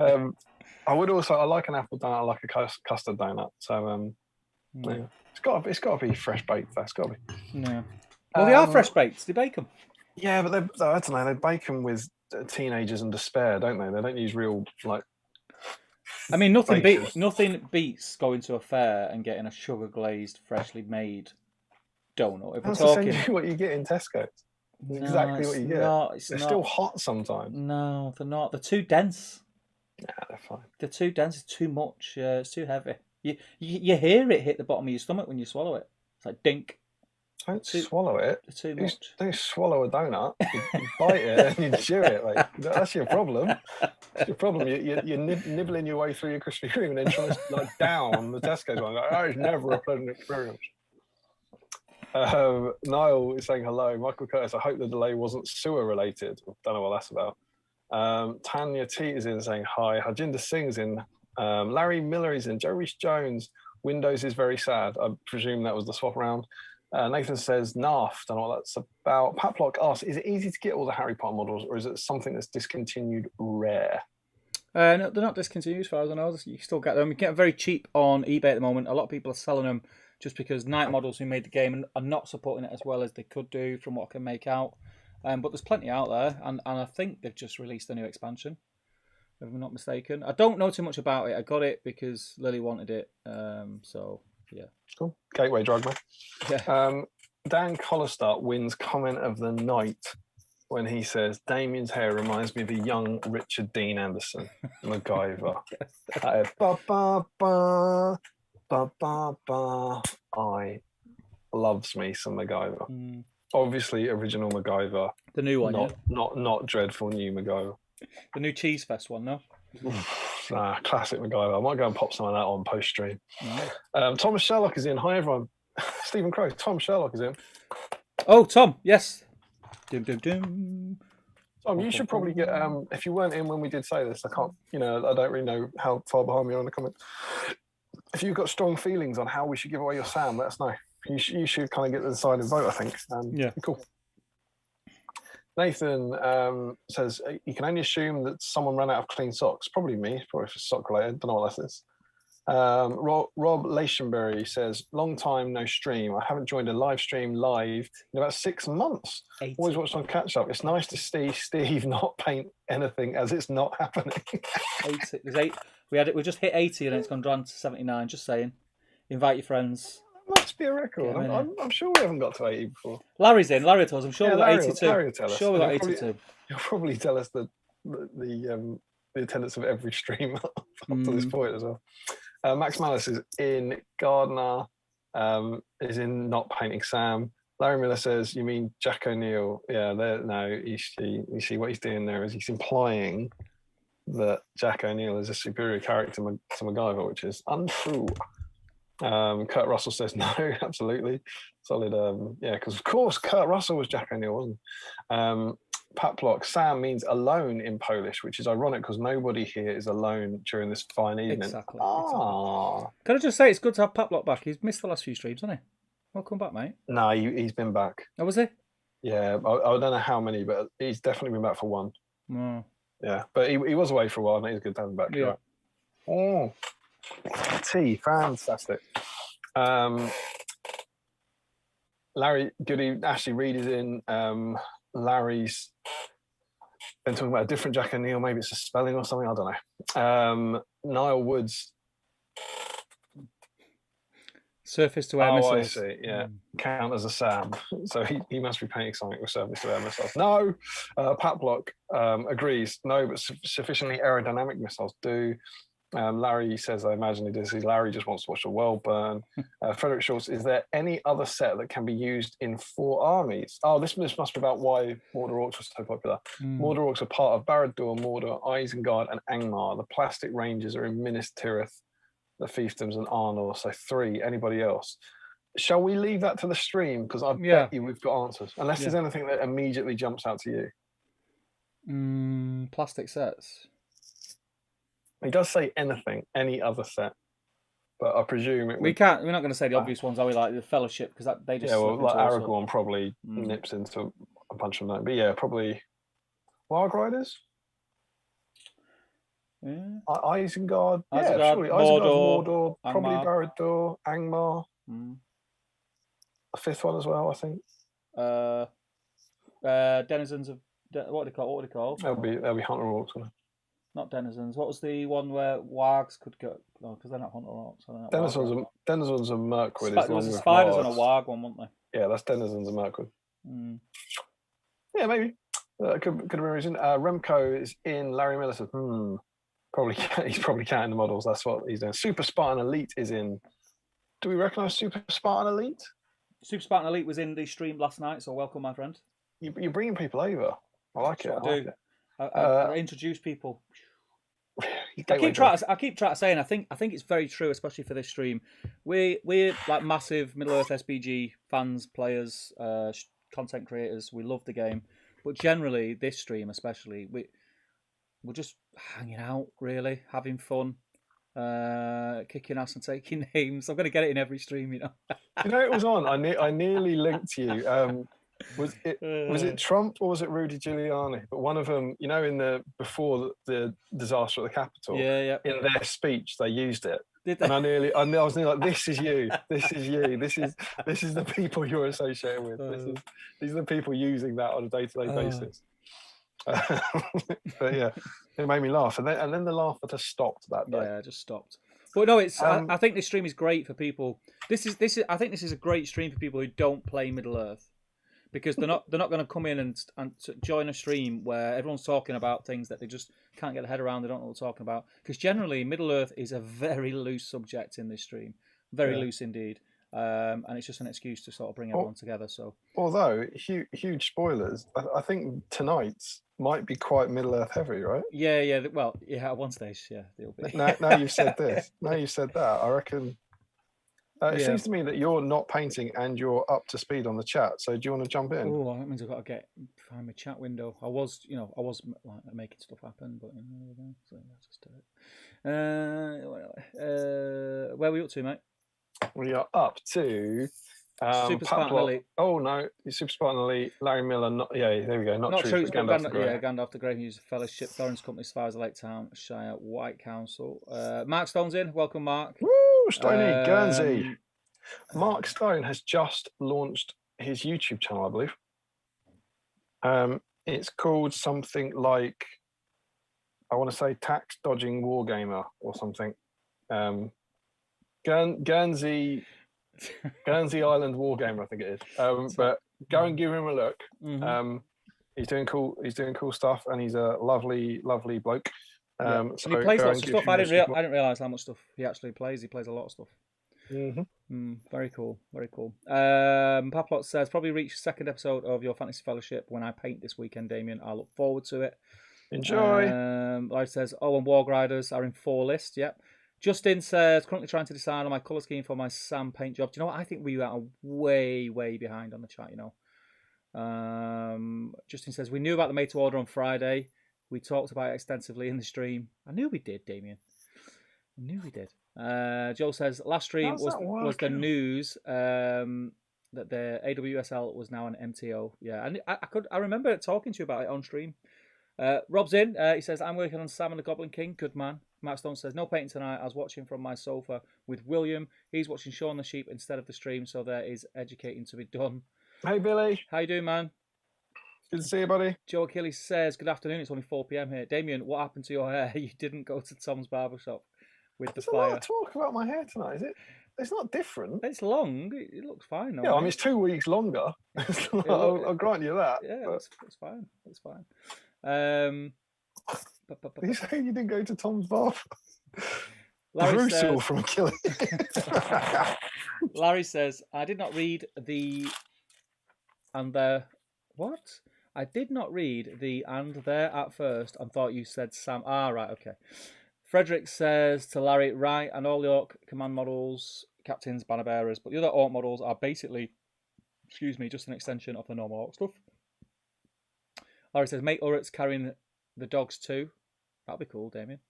I like an apple donut. I like a custard donut. So yeah. It's got to be fresh baked. That's got to be. No. Well, they are fresh baked. They bake them. Yeah, but I don't know. They bake them with teenagers and despair, don't they? They don't use real like. I mean, nothing beats going to a fair and getting a sugar glazed, freshly made donut. If we're talking, essentially what you get in Tesco. Exactly what you get. They're still hot sometimes. No, they're not. They're too dense. Nah, they're fine. They're too dense. It's too much. It's too heavy. You hear it hit the bottom of your stomach when you swallow it. It's like dink. Don't swallow it. It's too much. Don't swallow a donut. You bite it and you chew it. Like, that's your problem. That's your problem. You're nibbling your way through your Krispy Kreme and then trying to down the Tesco's one. Like, it's never a pleasant experience. Niall is saying hello. Michael Curtis, I hope the delay wasn't sewer related. Don't know what that's about. Tanya T is in saying hi. Harjinder Singh's in. Larry Miller is in. Joe Reese Jones. Windows is very sad. I presume that was the swap around. Nathan says Narf. Don't know what that's about. Paplock asks, is it easy to get all the Harry Potter models, or is it something that's discontinued rare? No, they're not discontinued as far as I know. You can still get them. You can get them very cheap on eBay at the moment. A lot of people are selling them just because Night Models, who made the game, are not supporting it as well as they could do from what I can make out. But there's plenty out there, and I think they've just released a new expansion, if I'm not mistaken. I don't know too much about it. I got it because Lily wanted it. So, yeah. Cool. Gateway drug, man. Yeah. Dan Collistar wins comment of the night when he says, Damien's hair reminds me of a young Richard Dean Anderson, MacGyver. Ba, ba, ba. Ba, ba, ba. I loves me some MacGyver. Obviously, original MacGyver. The new one, not dreadful new MacGyver. The new Cheese Fest one, no? Classic MacGyver. I might go and pop some of that on post stream. Nice. Thomas Sherlock is in. Hi everyone. Stephen Crow. Tom Sherlock is in. Oh, Tom. Yes. Doom, doom, doom. Tom, you should probably get. If you weren't in when we did say this, I can't. I don't really know how far behind we are in the comments. If you've got strong feelings on how we should give away your Sam, let us know. You should kind of get the deciding vote, I think. Yeah. Cool. Nathan says you can only assume that someone ran out of clean socks. Probably me. Probably for sock related. Don't know what that is. Rob Leichenberry says, long time no stream. I haven't joined a live stream live in about 6 months. 80. Always watched on catch up. It's nice to see Steve not paint anything as it's not happening. 80. There's 8. We just hit 80 and it's gone down to 79. Just saying. Invite your friends. That must be a record. I'm sure we haven't got to 80 before. Larry's in. Larry tells us. I'm sure we got 82. Larry will tell us. Sure we got 82. He'll probably tell us the attendance of every stream up to this point as well. Max Malice is in. Gardner is in not painting Sam. Larry Miller says, you mean Jack O'Neill? Yeah, no, you see what he's doing there is he's implying that Jack O'Neill is a superior character to MacGyver, which is untrue. Kurt Russell says no, absolutely. Solid, yeah, because of course Kurt Russell was Jack O'Neill, wasn't Pat Block, Sam means alone in Polish, which is ironic because nobody here is alone during this fine evening. Exactly. Can I just say it's good to have Pat Block back? He's missed the last few streams, hasn't he? Welcome back, mate. No, he's been back. Oh, was he? Yeah, I don't know how many, but he's definitely been back for one. Oh. Yeah, but he was away for a while, and he's good to have him back. Yeah. Right. Oh, tea, fantastic. Larry Goody, Ashley Reed is in. Larry's been talking about a different Jack O'Neill. Maybe it's a spelling or something. I don't know. Niall Woods. Surface to air missiles. I see. Yeah, count as a Sam. So he must be painting something with surface to air missiles. No, Pat Block agrees. No, but sufficiently aerodynamic missiles do. Larry says, I imagine he does. Larry just wants to watch the world burn. Frederick Schultz, is there any other set that can be used in 4 armies? Oh, this must be about why Mordor Orcs was so popular. Mordor Orcs are part of Barad-dûr, Mordor, Isengard, and Angmar. The plastic rangers are in Minas Tirith, the Fiefdoms, and Arnor. So 3. Anybody else? Shall we leave that to the stream? Because I bet you we've got answers. Unless there's anything that immediately jumps out to you. Plastic sets. He does say anything, any other set, but I presume we're not going to say the obvious ones, are we? Like the Fellowship, because they just like Aragorn probably nips into a bunch of them. But yeah, probably Warg Riders. Yeah. Isengard. Yeah, Isengard, surely Mordor, probably Angmar. Barad-dûr, Angmar. A 5th one as well, I think. Denizens of what do they call? They'll be Hunter Orcs, won't they? Not denizens. What was the one where wargs could go? No, because they're not hunter orcs. Denizens of Mirkwood. There was spiders on a warg one, weren't they? Yeah, that's denizens of Mirkwood. Yeah, maybe. Could have been a reason. Remco is in. Larry Miller says, probably he's probably counting the models. That's what he's doing. Super Spartan Elite is in. Do we recognise Super Spartan Elite? Super Spartan Elite was in the stream last night, so welcome, my friend. You're bringing people over. I like it. I introduce people. I keep trying to say, and I think it's very true, especially for this stream. We're like massive Middle-earth SBG fans, players, content creators. We love the game, but generally this stream, especially, we're just hanging out, really having fun, kicking ass and taking names. I'm going to get it in every stream, you know. It was on. I nearly linked you. Was it Trump or was it Rudy Giuliani? But one of them, before the disaster at the Capitol, in their speech they used it. And I was nearly like, this is you, this is you, this is the people you're associated with. These are the people using that on a day-to-day basis. But yeah, it made me laugh, and then the laughter just stopped that day. Yeah, it just stopped. But no, it's. I think this stream is great for people. This is. I think this is a great stream for people who don't play Middle Earth. Because they're not going to come in and join a stream where everyone's talking about things that they just can't get their head around. They don't know what they're talking about. Because generally, Middle Earth is a very loose subject in this stream, very loose indeed. and it's just an excuse to sort of bring everyone together. So, although huge spoilers, I think tonight's might be quite Middle Earth heavy, right? yeah. Well, yeah, at one stage, yeah, it'll be. Now you've said this. Now you've said that. I reckon. It seems to me that you're not painting and you're up to speed on the chat. So do you want to jump in? Oh, that means I've got to find my chat window. I was like making stuff happen, but there we go. So let's just do it. Where are we up to, mate? We are up to Super Spartan Elite. Oh no, Super Spartan Elite. Larry Miller. There we go. Not Troops, but Gandalf the Grey. Yeah, Gandalf the Grey uses Fellowship, Thorns Company, Spires of Lake Town, Shire, White Council. Mark Stone's in. Welcome, Mark. Woo, Stoney, Guernsey. Mark Stone has just launched his YouTube channel, I believe. It's called something like, I want to say, Tax Dodging Wargamer or something. Guernsey Island Wargamer, I think it is. But go and give him a look. Mm-hmm. He's doing cool stuff, and he's a lovely bloke. So he plays lots of stuff. I didn't realize how much stuff he actually plays. He plays a lot of stuff. Mm-hmm. Very cool. Paplot says, probably reach second episode of your Fantasy Fellowship when I paint this weekend, Damien. I look forward to it. Enjoy. Larry says, and Warg Riders are in 4 list. Yep. Justin says, currently trying to decide on my colour scheme for my Sam paint job. Do you know what? I think we are way behind on the chat, you know. Justin says, we knew about the made to order on Friday. We talked about it extensively in the stream. I knew we did, Damien. I knew we did. Joe says, last stream was the news that the AWSL was now an MTO. Yeah, and I remember talking to you about it on stream. Rob's in. He says, I'm working on Sam and the Goblin King. Good man. Matt Stone says, no painting tonight. I was watching from my sofa with William. He's watching Shaun the Sheep instead of the stream, so there is educating to be done. Hey, Billy. How you doing, man? Good to see you, buddy. Joe Achilles says, good afternoon. It's only 4 p.m. here. Damien, what happened to your hair? You didn't go to Tom's barbershop with the fire. There's a lot of talk about my hair tonight, is it? It's not different. It's long. It looks fine. Yeah, I mean, it's 2 weeks longer. I'll grant you that. Yeah, but... it's fine. It's fine. You say you didn't go to Tom's barber? Larry says, from Achilles. Larry says, I did not read the and there. What? I did not read the and there at first and thought you said Sam. Ah, right, okay. Frederick says to Larry, right, and all the Orc command models, captains, banner bearers, but the other Orc models are basically, just an extension of the normal Orc stuff. Larry says, make Urets carrying the dogs too. That'd be cool, Damien.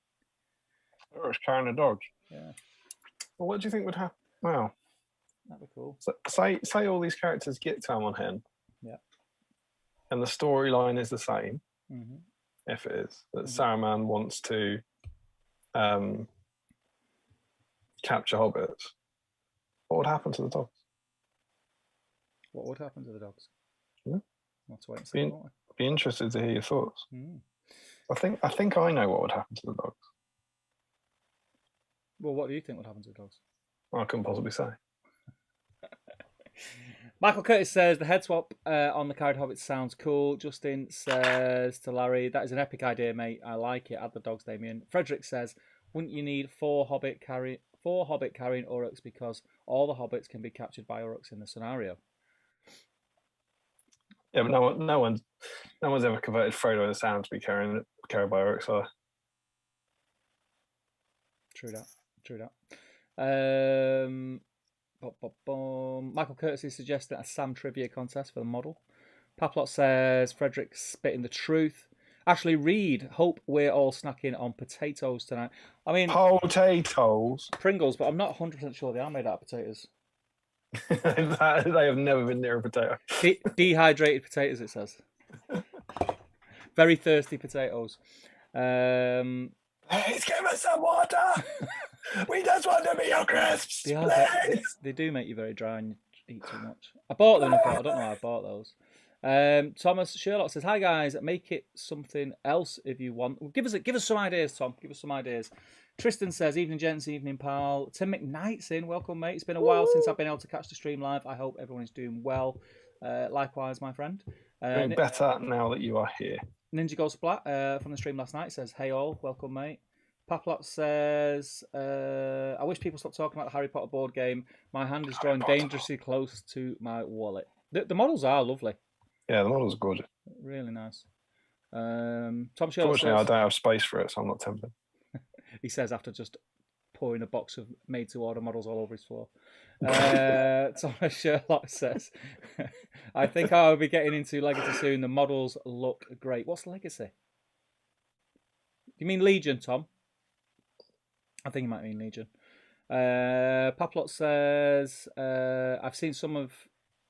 Urets carrying the dogs? Yeah. Well, what do you think would happen? Wow. That'd be cool. So, say all these characters get to Amon-Hen. Yeah. And the storyline is the same, if it is, that Saruman wants to capture hobbits. What would happen to the dogs? What would happen to the dogs? Yeah. Let's wait and see. Be interested to hear your thoughts. I think I know what would happen to the dogs. Well, what do you think would happen to the dogs? I couldn't possibly say. Michael Curtis says the head swap on the carried hobbits sounds cool. Justin says to Larry, that is an epic idea, mate. I like it. Add the dogs, Damien. Frederick says, wouldn't you need 4 hobbit carrying Uruks because all the hobbits can be captured by Uruks in the scenario? Yeah, but no one's ever converted Frodo and Sam to be carried by Uruks. So. True that. Michael Curtis is suggesting a Sam trivia contest for the model. Paplot says Frederick's spitting the truth. Ashley Reed, hope we're all snacking on potatoes tonight. I mean, potatoes, Pringles, but I'm not 100% sure they are made out of potatoes. They have never been near a potato. Dehydrated potatoes, it says. Very thirsty potatoes. Please give us some water. We just want to be your crisps. They do make you very dry and you eat too much. I bought them. I don't know how I bought those. Thomas Sherlock says, "Hi guys, make it something else if you want. Give us some ideas, Tom. Give us some ideas." Tristan says, "Evening gents, evening pal." Tim McKnight's in. Welcome, mate. It's been a while since I've been able to catch the stream live. I hope everyone is doing well. Likewise, my friend. Doing better now that you are here. Ninja Gold Splat from the stream last night says, "Hey all, welcome, mate." Paplot says, I wish people stopped talking about the Harry Potter board game. My hand is drawing dangerously close to my wallet. The models are lovely. Yeah, the models are gorgeous. Really nice. Tom Sherlock Fortunately, says, I don't have space for it, so I'm not tempted. he says after just pouring a box of made-to-order models all over his floor. Tom Sherlock says, I think I'll be getting into Legacy soon. The models look great. What's Legacy? You mean Legion, Tom? I think you might mean Legion. Paplot says, I've seen some of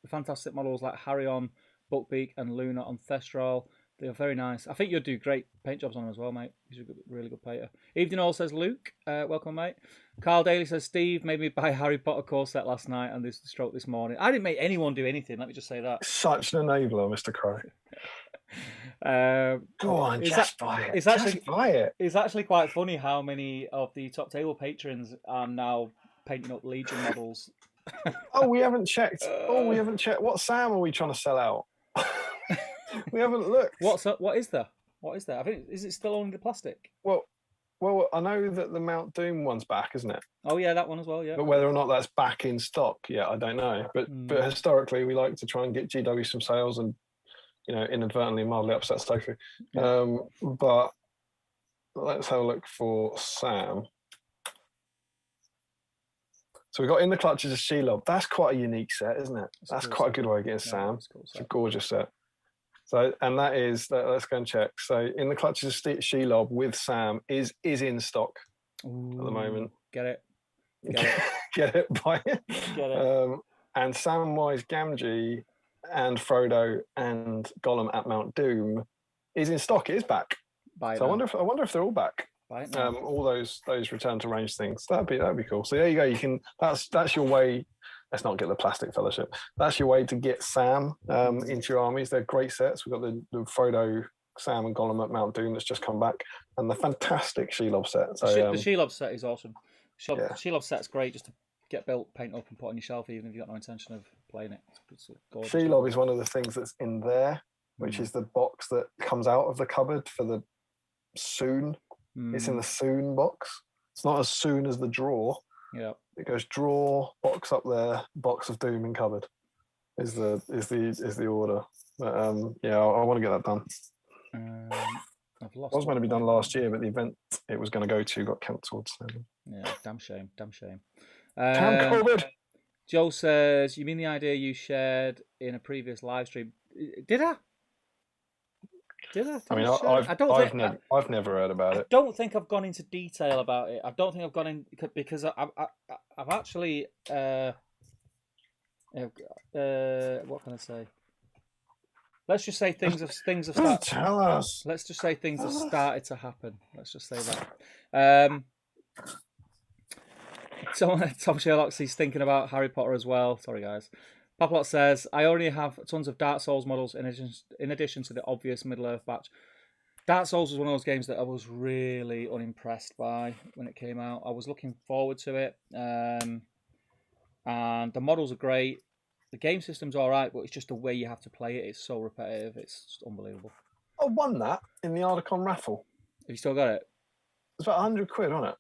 the fantastic models like Harrion, Buckbeak, and Luna on Thestral. They are very nice. I think you'll do great paint jobs on them as well, mate. He's a really good painter. Evening All says, Luke, welcome, mate. Carl Daly says, Steve made me buy Harry Potter core set last night and this stroke this morning. I didn't make anyone do anything. Let me just say that. Such an enabler, Mr. Crow. Go on, buy it. Just buy it. It's actually quite funny how many of the top table patrons are now painting up Legion models. Oh, we haven't checked. What Sam are we trying to sell out? We haven't looked. What is there? I think is it still only the plastic? Well, I know that the Mount Doom one's back, isn't it? Oh yeah, that one as well. Yeah. But whether or not that's back in stock, I don't know. But historically, we like to try and get GW some sales and inadvertently mildly upset Sophie. But let's have a look for Sam. So we got In the Clutches of Shelob. That's quite a unique set, isn't it? That's quite a good way of getting Sam. It's a gorgeous set. So, and that is, let's go and check. So In the Clutches of Shelob with Sam is in stock at the moment. Get it. Get it, buy it. Get it. And Samwise Gamgee and Frodo and Gollum at Mount Doom is in stock. It is back. So I wonder if they're all back. All those return to range things. That'd be cool. So there you go. You can. That's your way. Let's not get the plastic fellowship. That's your way to get Sam into your armies. They're great sets. We've got the Frodo, Sam, and Gollum at Mount Doom that's just come back, and the fantastic Shelob set. So the Shelob set is awesome. Shelob set's great just to get built, paint up, and put on your shelf, even if you've got no intention of playing it. It's Shelob is one of the things that's in there, which is the box that comes out of the cupboard for the soon. It's in the soon box. It's not as soon as the drawer. Yeah. It goes drawer, box up there, box of Doom in cupboard. Is the order. But, I want to get that done. I've lost. It was meant to be done last year, but the event it was going to go to got cancelled. So. Yeah, damn shame. COVID. Joe says, "You mean the idea you shared in a previous live stream? Did I? I mean, I've never heard about it. I don't think I've gone into detail about it. I don't think I've gone in because I've actually what can I say? Let's just say things have started. Tell us. Let's just say things have started to happen. Let's just say that. Tom Sherlock, he's thinking about Harry Potter as well. Sorry, guys. Paplot says, I already have tons of Dark Souls models in addition to the obvious Middle-earth batch. Dark Souls was one of those games that I was really unimpressed by when it came out. I was looking forward to it. And the models are great. The game system's all right, but it's just the way you have to play it. It's so repetitive. It's just unbelievable. I won that in the Ardacon raffle. Have you still got it? It's about 100 quid, wasn't it?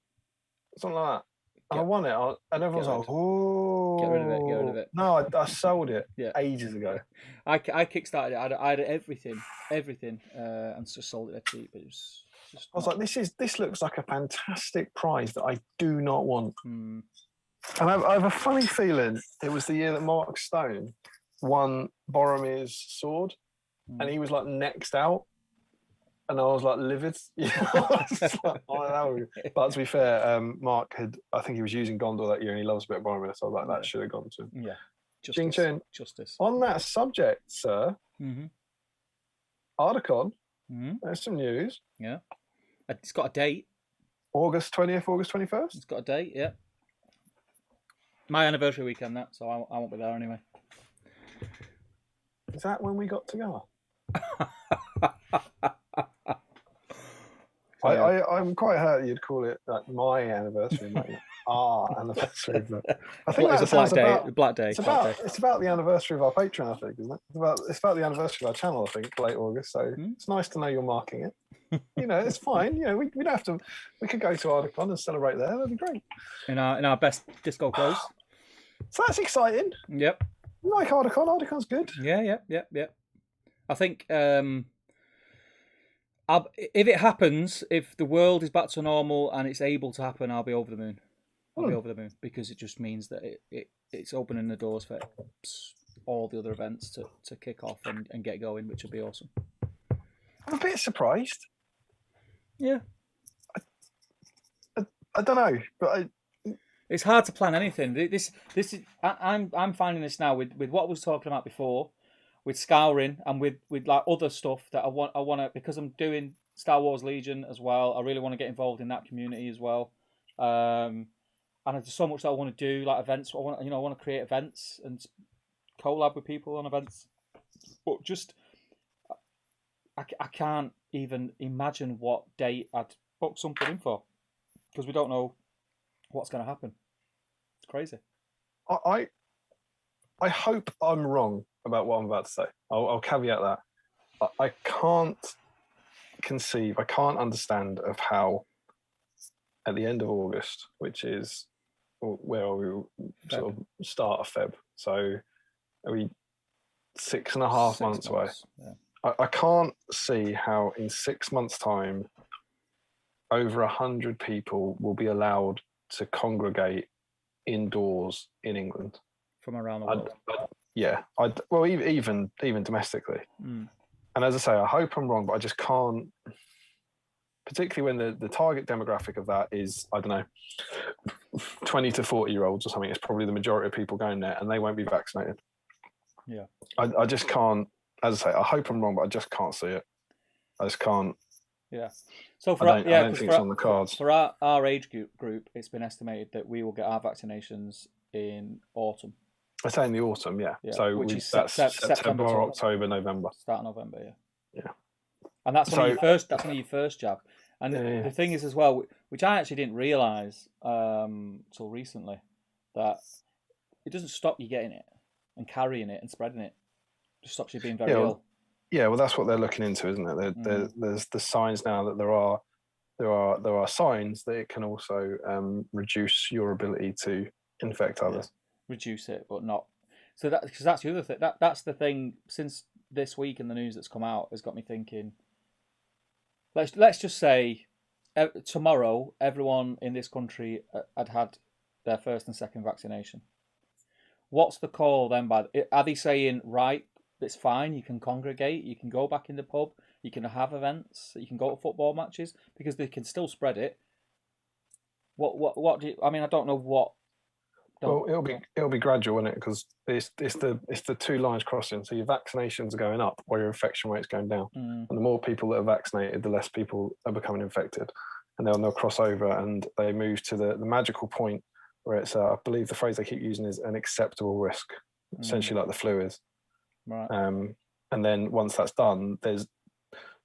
Something like that. I won it, and everyone's like, "Oh, get rid of it." No, I sold it ages ago. I kickstarted it. I had everything, and just sold it cheap. It was just. I was like, "This looks like a fantastic prize that I do not want." And I have a funny feeling it was the year that Mark Stone won Boromir's sword, and he was like next out. And I was like livid. But to be fair, Mark I think he was using Gondor that year and he loves a bit of Boromir, so I was like, that should have gone to him. Yeah. Justice. On that subject, sir, Ardacon, there's some news. Yeah. It's got a date. August 20th, August 21st? It's got a date, yeah. My anniversary weekend, that, so I won't be there anyway. Is that when we got to go? I'm quite hurt you'd call it like my anniversary, like our anniversary. I think it's a black day. It's about the anniversary of our Patreon, I think, isn't it? It's about the anniversary of our channel, I think, late August. So it's nice to know you're marking it. You know, it's fine. You know, we don't have to. We could go to Ardicon and celebrate there. That'd be great. In our best disco clothes. So that's exciting. Yep. You like Ardicon? Ardicon's good. Yeah. I think if it happens, if the world is back to normal and it's able to happen, I'll be over the moon. I'll be over the moon because it just means that it's opening the doors for all the other events to kick off and get going, which will be awesome. I'm a bit surprised. Yeah. I don't know, but it's hard to plan anything. This is I'm finding this now with what I was talking about before, with scouring and with like other stuff that I want to, because I'm doing Star Wars Legion as well. I really want to get involved in that community as well. And there's so much that I want to do, like events. I want to create events and collab with people on events. But just I can't even imagine what date I'd book something in for, because we don't know what's going to happen. It's crazy. I hope I'm wrong about what I'm about to say. I'll caveat that. I can't conceive, I can't understand of how at the end of August, which is where are we, sort of start of Feb. So are we 6.5 months away? Yeah. I can't see how in 6 months' time over 100 people will be allowed to congregate indoors in England from around the world. Well, even domestically. And as I say, I hope I'm wrong, but I just can't. Particularly when the target demographic of that is, I don't know, 20 to 40-year-olds or something. It's probably the majority of people going there, and they won't be vaccinated. Yeah, I just can't. As I say, I hope I'm wrong, but I just can't see it. I just can't. Yeah. So I don't think it's on the cards. For our age group, it's been estimated that we will get our vaccinations in autumn. I say in the autumn, yeah. So that's September, October, November. Start of November, yeah. And that's only your first jab. And the thing is as well, which I actually didn't realise till recently, that it doesn't stop you getting it and carrying it and spreading it. It just stops you being very ill. Yeah, well, that's what they're looking into, isn't it? There's the signs now that there are signs that it can also reduce your ability to infect others. Reduce it, but not. So because that's the other thing. That's the thing. Since this week and the news that's come out has got me thinking. Let's just say tomorrow everyone in this country had their first and second vaccination. What's the call then? Are they saying, right, it's fine, you can congregate, you can go back in the pub, you can have events, you can go to football matches, because they can still spread it? What do you, I mean, I don't know what. Well, it'll be gradual, isn't it? Because it's the two lines crossing. So your vaccinations are going up, while your infection rate's going down. And the more people that are vaccinated, the less people are becoming infected, and they'll cross over, and they move to the magical point where it's I believe the phrase they keep using is an acceptable risk, essentially like the flu is. Right. And then once that's done,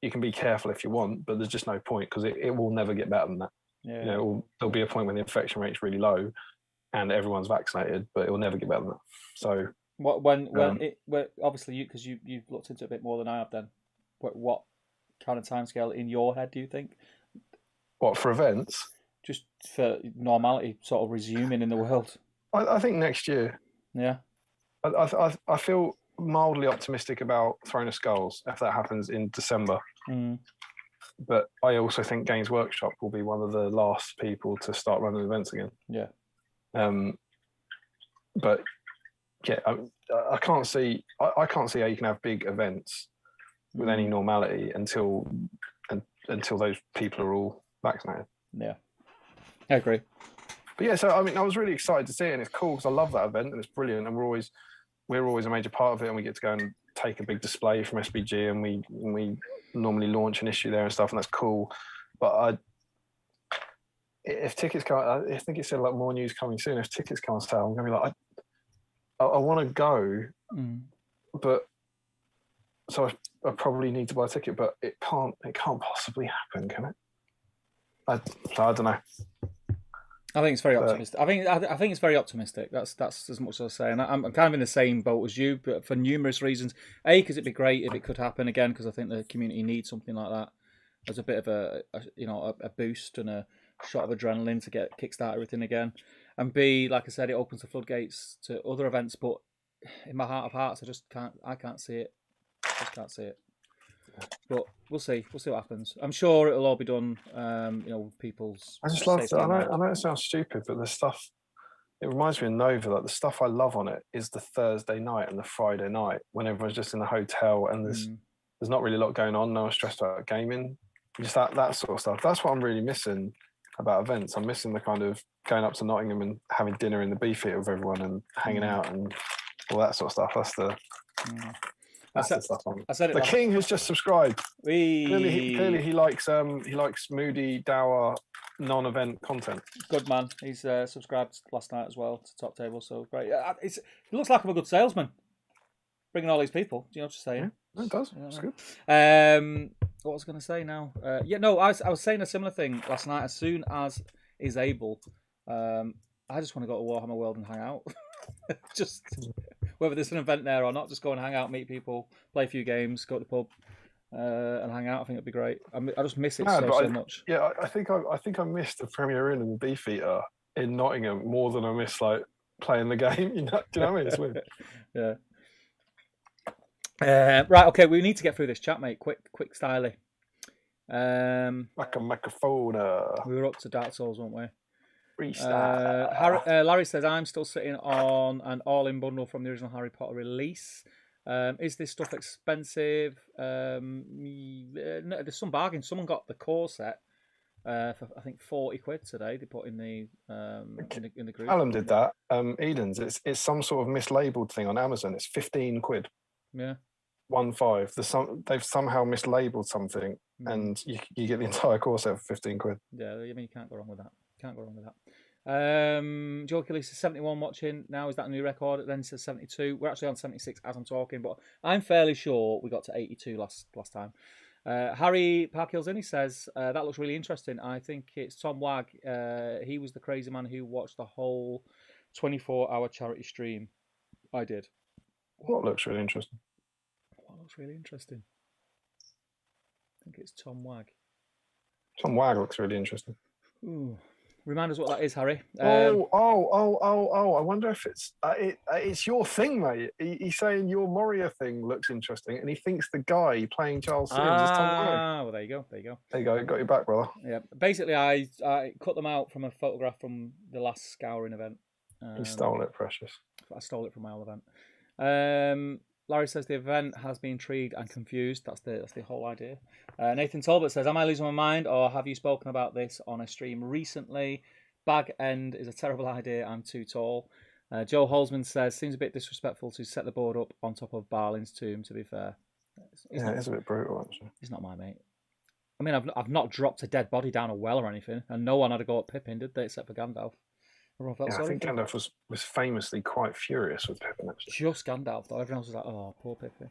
you can be careful if you want, but there's just no point, because it will never get better than that. Yeah. You know, there'll be a point when the infection rate's really low, and everyone's vaccinated, but it will never get better than that. So when obviously because you've looked into it a bit more than I have, then what kind of timescale in your head do you think? What, for events? Just for normality sort of resuming in the world. I think next year. Yeah. I feel mildly optimistic about Throne of Skulls if that happens in December. But I also think Games Workshop will be one of the last people to start running events again. Yeah. But yeah, I can't see how you can have big events with any normality until those people are all vaccinated. Yeah, I agree. But yeah, so I mean, I was really excited to see it, and it's cool because I love that event and it's brilliant, and we're always a major part of it, and we get to go and take a big display from SBG, and we normally launch an issue there and stuff, and that's cool. But if tickets come, I think it said like more news coming soon. If tickets come on sale, I'm gonna be like, I want to go, but so I probably need to buy a ticket, but it can't possibly happen, can it? I don't know. I think it's very optimistic. I think it's very optimistic. That's as much as I say, and I'm kind of in the same boat as you, but for numerous reasons. A, because it'd be great if it could happen again, because I think the community needs something like that. as a bit of a boost and a shot of adrenaline to get kickstart everything again. And B, like I said, it opens the floodgates to other events. But in my heart of hearts, I can't see it. Just can't see it. But we'll see. We'll see what happens. I'm sure it'll all be done. People's. I just love safety that. in mind. I know it sounds stupid, but the stuff. It reminds me of Nova. Like the stuff I love on it is the Thursday night and the Friday night when everyone's just in the hotel and there's not really a lot going on. No one's stressed about gaming. Just that sort of stuff. That's what I'm really missing about events. I'm missing the kind of going up to Nottingham and having dinner in the Beefeater with everyone and hanging out and all that sort of stuff. That's the stuff. I said it. The King has just subscribed. Clearly he likes moody, dour, non-event content. Good man. He's subscribed last night as well to Top Table. So great. It looks like I'm a good salesman. Bringing all these people. Do you know what I'm saying? Yeah, it does. It's good. What was I going to say now? I was saying a similar thing last night. As soon as is able, I just want to go to Warhammer World and hang out. Just whether there's an event there or not, just go and hang out, meet people, play a few games, go to the pub, and hang out. I think it'd be great. I just miss it so much. Yeah, I think I missed the Premier Inn and the Beefeater in Nottingham more than I miss like playing the game. Do you know what I mean? It's weird. Yeah. Right, okay, we need to get through this chat, mate. Quick, styly. Like a microphone. We were up to Dark Souls, weren't we? Larry Larry says, I'm still sitting on an all-in bundle from the original Harry Potter release. Is this stuff expensive? No, there's some bargain. Someone got the core set for I think £40 today. They put in the in the group. Callum did that. Eden's. It's some sort of mislabeled thing on Amazon. It's £15. Yeah. 15. They've somehow mislabeled something, and you get the entire core set for £15. Yeah, I mean you can't go wrong with that. Can't go wrong with that. Joe Kelly says 71 watching now. Is that a new record? Then he says 72. We're actually on 76 as I'm talking, but I'm fairly sure we got to 82 last time. Harry Parkhill's in. He says that looks really interesting. I think it's Tom Wag. He was the crazy man who watched the whole 24-hour charity stream. I did. What looks really interesting? What looks really interesting? I think it's Tom Wag. Tom Wag looks really interesting. Ooh. Remind us what that is, Harry. I wonder if it's your thing, mate. He's saying your Moria thing looks interesting, and he thinks the guy playing Charles Sims is Tom Wag. Well, there you go. There you go. Got your back, brother. Yeah. Basically, I cut them out from a photograph from the last Scouring event. You stole it, precious. I stole it from my old event. Larry says the event has been intrigued and confused. That's the whole idea. Nathan Talbot says, am I losing my mind or have you spoken about this on a stream recently? Bag end is a terrible idea. I'm too tall. Joe Holzman says, seems a bit disrespectful to set the board up on top of Barlin's tomb, to be fair. It's a bit brutal, actually. He's not my mate. I mean, I've not dropped a dead body down a well or anything, and no one had to go at Pippin, did they, except for Gandalf? I think Gandalf was famously quite furious with Pippin, actually. Just Gandalf, though. Everyone else was like, oh, poor Pippin.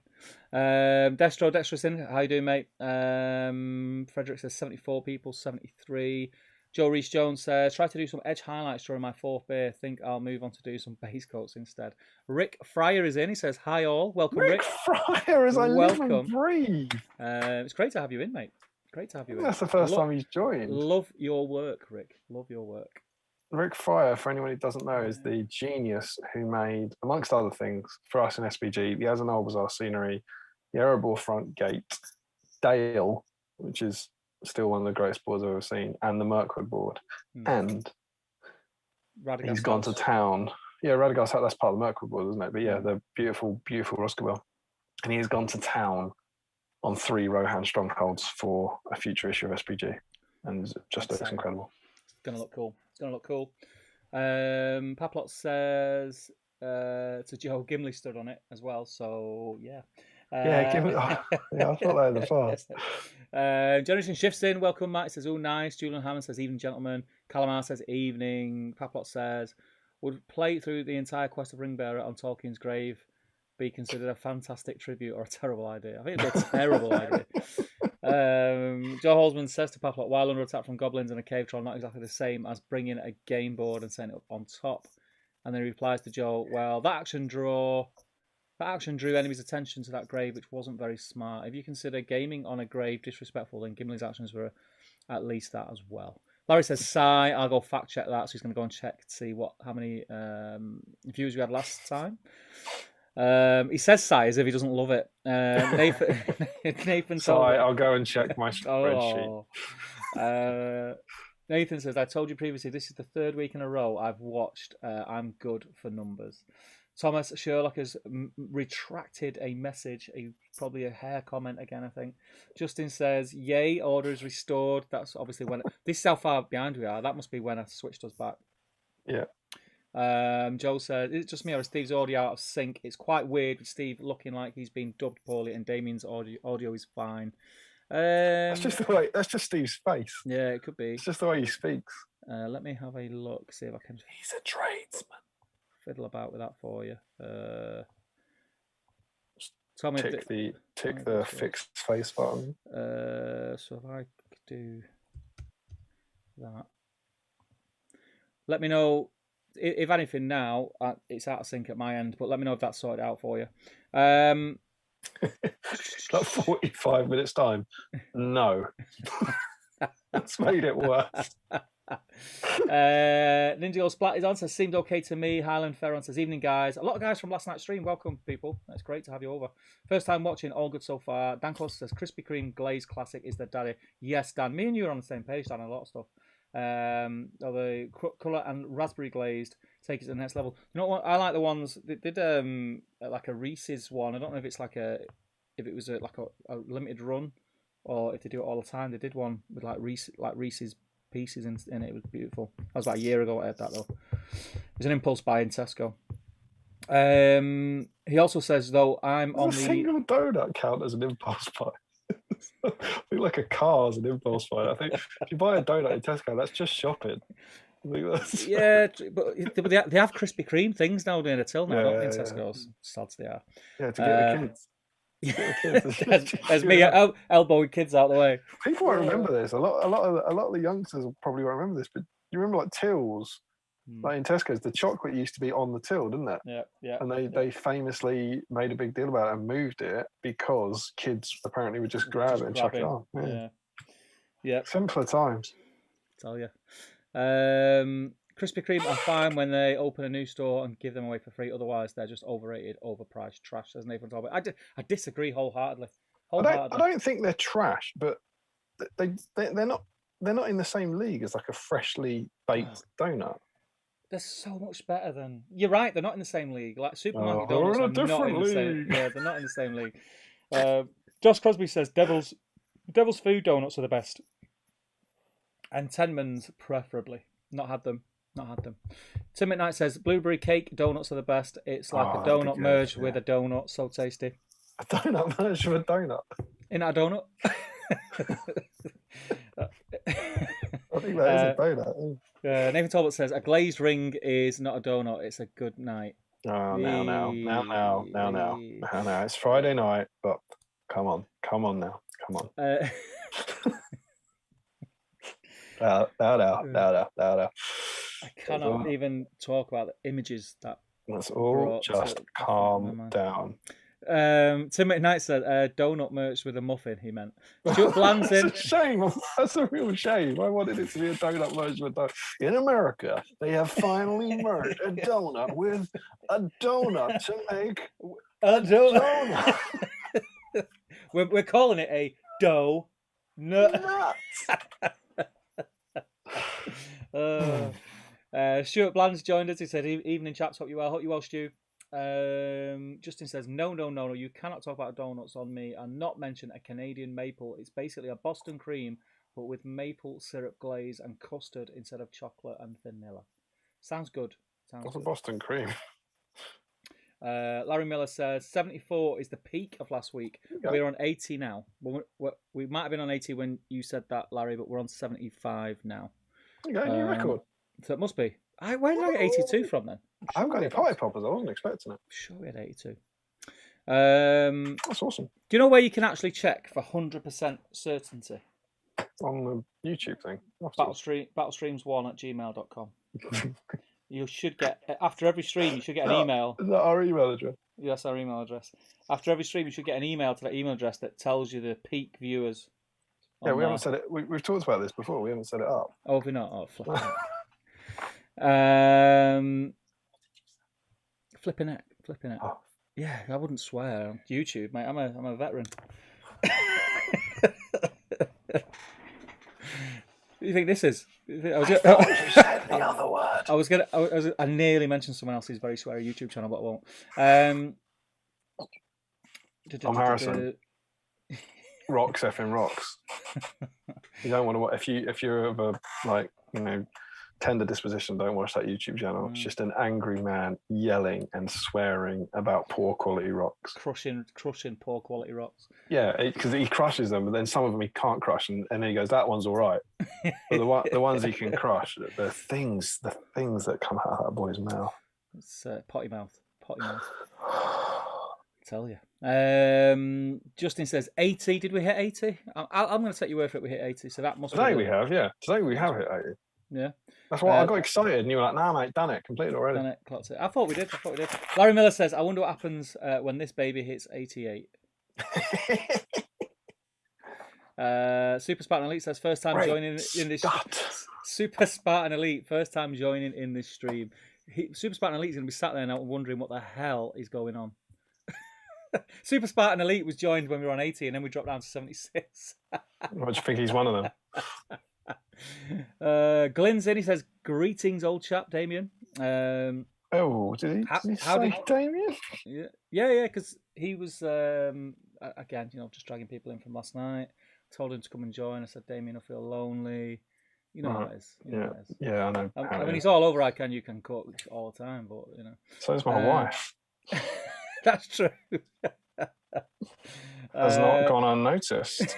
Dexterous in. How you doing, mate? Frederick says 74 people, 73. Joe Reese-Jones says, try to do some edge highlights during my fourth beer. Think I'll move on to do some base coats instead. Rick Fryer is in. He says, hi all. Welcome, Rick. Fryer, as I live and breathe. It's great to have you in, mate. Great to have you in. That's the first time he's joined. Love your work, Rick. Love your work. Rick Fryer, for anyone who doesn't know, is the genius who made, amongst other things, for us in SBG, the Azanol Bazaar scenery, the Erebor front gate, Dale, which is still one of the greatest boards I've ever seen, and the Mirkwood board. And Radagast he's gone to town. Yeah, Radagast, that's part of the Mirkwood board, isn't it? But yeah, the beautiful, beautiful Roscabel. And he has gone to town on 3 Rohan strongholds for a future issue of SBG. And it just looks incredible. It's going to look cool. Paplot says to Joe, Gimli stood on it as well, so yeah. Gimli. I thought that in the past. Generation Shifts in. Welcome, Matt. It says, oh, nice. Julian Hammond says, evening, gentlemen. Calamar says, evening. Paplot says, would play through the entire quest of Ringbearer on Tolkien's grave be considered a fantastic tribute or a terrible idea? I think it'd be a terrible idea. Joe Holzman says to Paplot, while under attack from goblins and a cave troll, not exactly the same as bringing a game board and setting it up on top. And then he replies to Joe, well, that action draw That action drew enemies' attention to that grave, which wasn't very smart. If you consider gaming on a grave disrespectful, then Gimli's actions were at least that as well. Larry says, sigh. I'll go fact check that. So he's going to go and check to see how many views we had last time. He says sigh as if he doesn't love it. Nathan Sorry, I'll go and check my spreadsheet. Nathan says, I told you previously, this is the third week in a row I've watched I'm good for numbers. Thomas Sherlock has retracted a message, probably a hair comment again, I think. Justin says, yay, order is restored. That's obviously when... This is how far behind we are. That must be when I switched us back. Yeah. Joe said, is it just me or is Steve's audio out of sync? It's quite weird with Steve looking like he's been dubbed poorly and Damien's audio is fine. That's just the way. That's just Steve's face. Yeah, it could be. It's just the way he speaks. Let me have a look, see if I can... He's a tradesman. Fiddle about with that for you. Tell me tick the fixed face button. So if I do that, let me know if anything. Now it's out of sync at my end, but let me know if that's sorted out for you. Like 45 minutes time. No, that's made it worse. Ninja Girl Splat is on, says seemed okay to me. Highland Ferron says evening guys. A lot of guys from last night's stream. Welcome people. That's great to have you over. First time watching, all good so far. Dan Costa says Krispy Kreme glaze classic is the daddy. Yes, Dan. Me and you are on the same page, Dan, a lot of stuff. The colour and raspberry glazed take it to the next level. You know what? I like the ones that did like a Reese's one. I don't know if it's like it was like a limited run or if they do it all the time. They did one with like Reese's pieces in it. It was beautiful. That was about a year ago I had that though. It was an impulse buy in Tesco. He also says though a single donut count as an impulse buy? I think like a car as an impulse buy. I think if you buy a donut in Tesco, that's just shopping. Yeah, but they have Krispy Kreme things now doing a till now, not in Tesco's. Sads they are. Yeah, to get the kids. As me elbowing kids out the way. People won't remember this. A lot of the youngsters probably won't remember this. But you remember like tills, like in Tesco's, the chocolate used to be on the till, didn't it? Yeah. And they famously made a big deal about it and moved it because kids apparently would just grab it and chuck it on. Yeah. Simpler times. Tell you. Krispy Kreme are fine when they open a new store and give them away for free. Otherwise, they're just overrated, overpriced trash. Says Nathan Talbot. I disagree wholeheartedly. I don't think they're trash, but they're not in the same league as like a freshly baked donut. They're so much better than. You're right. They're not in the same league. Like supermarket donuts are not in the same. Yeah, they're not in the same league. Josh Crosby says Devil's Food donuts are the best, and Tenman's preferably. Not had them. Tim McKnight says blueberry cake donuts are the best. It's like a donut merged with a donut. So tasty. A donut merged with a donut. Isn't that a donut? I think that is a donut. Nathan Talbot says a glazed ring is not a donut. It's a good night. Oh, now. It's Friday night, but come on now. Come on. Now. I cannot even talk about the images that. Let's all just calm down. Tim McKnight said donut merged with a muffin. He meant Stuart Bland's in. That's a shame. That's a real shame. I wanted it to be a donut merged with a donut. In America, they have finally merged a donut with a donut to make a donut. We're calling it a dough nut. Stuart Bland's joined us. He said, "Evening, chaps. Hope you well, Stu." Justin says, "No. You cannot talk about donuts on me and not mention a Canadian maple. It's basically a Boston cream, but with maple syrup glaze and custard instead of chocolate and vanilla. Sounds good. What's a Boston cream?" Larry Miller says 74 is the peak of last week. Okay. We're on 80 now. We might have been on 80 when you said that, Larry, but we're on 75 now. Okay, new record. So it must be. Where did I get 82 from then? I haven't got any pie poppers. I wasn't expecting it. I'm sure we had 82. That's awesome. Do you know where you can actually check for 100% certainty? On the YouTube thing. Battlestreams1@gmail.com. You should get, after every stream, you should get an email. Is that our email address? Yes, our email address. After every stream, you should get an email to that email address that tells you the peak viewers. Yeah, we haven't said it. We've talked about this before. We haven't set it up. Oh, have we not? Oh, flipping it. Oh. Yeah, I wouldn't swear on YouTube, mate. I'm a veteran. What do you think this is? I thought you said the other word. I nearly mentioned someone else's very sweary YouTube channel, but I won't. I'm Harrison. Rocks effing rocks. You don't want to. If you're of a tender disposition, don't watch that YouTube channel. It's just an angry man yelling and swearing about poor quality rocks. Crushing poor quality rocks. Yeah, because he crushes them, but then some of them he can't crush, and then he goes, "That one's all right." But the ones he can crush, the things that come out of that boy's mouth. It's potty mouth. Tell you. Justin says 80. Did we hit 80? I'm going to take your word for it. We hit 80. So that must. Today we have, yeah. Today we have hit 80. Yeah. That's why I got excited, and you were like, "Nah, mate, done it, completed already." Done it, clocked it. I thought we did. Larry Miller says, "I wonder what happens when this baby hits 88." Super Spartan Elite says, "First time joining in this." Super Spartan Elite, first time joining in this stream. Super Spartan Elite is going to be sat there now wondering what the hell is going on. Super Spartan Elite was joined when we were on 80, and then we dropped down to 76. What do you think? He's one of them. Glenn's in. He says, "Greetings, old chap, Damian." Did he say Damian? Yeah, because he was again, just dragging people in from last night. Told him to come and join. I said, "Damian, I feel lonely." You know how it is. Yeah, I know. I mean, he's all over. You can cook all the time, but So is my wife. That's true. Has not gone unnoticed.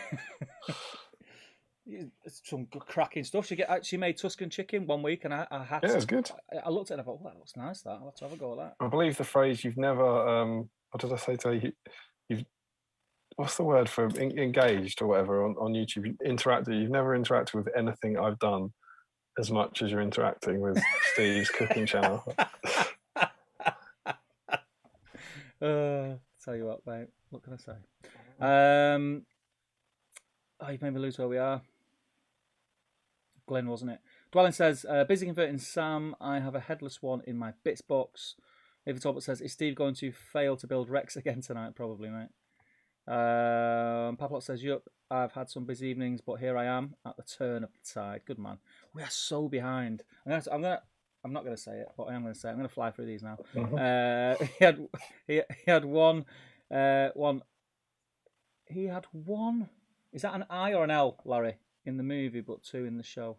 Some good cracking stuff. She made Tuscan chicken one week, and I had. Yeah, it's good. I looked at it and I thought, that looks nice. I'll have to have a go at that. I believe the phrase "you've never." What did I say to you? You've. What's the word for engaged or whatever on YouTube? Interacted. You've never interacted with anything I've done as much as you're interacting with Steve's cooking channel. Tell you what, mate. What can I say? You've made me lose where we are. Glenn, wasn't it? Dwelling says, busy converting Sam. I have a headless one in my bits box. David Talbot says, is Steve going to fail to build Rex again tonight? Probably, mate. Paplot says, yup, I've had some busy evenings, but here I am at the turn of the tide. Good man. We are so behind. I'm not going to say it, but I am going to say it. I'm going to fly through these now. Mm-hmm. He had one. He had one. Is that an I or an L, Larry, in the movie, but 2 in the show?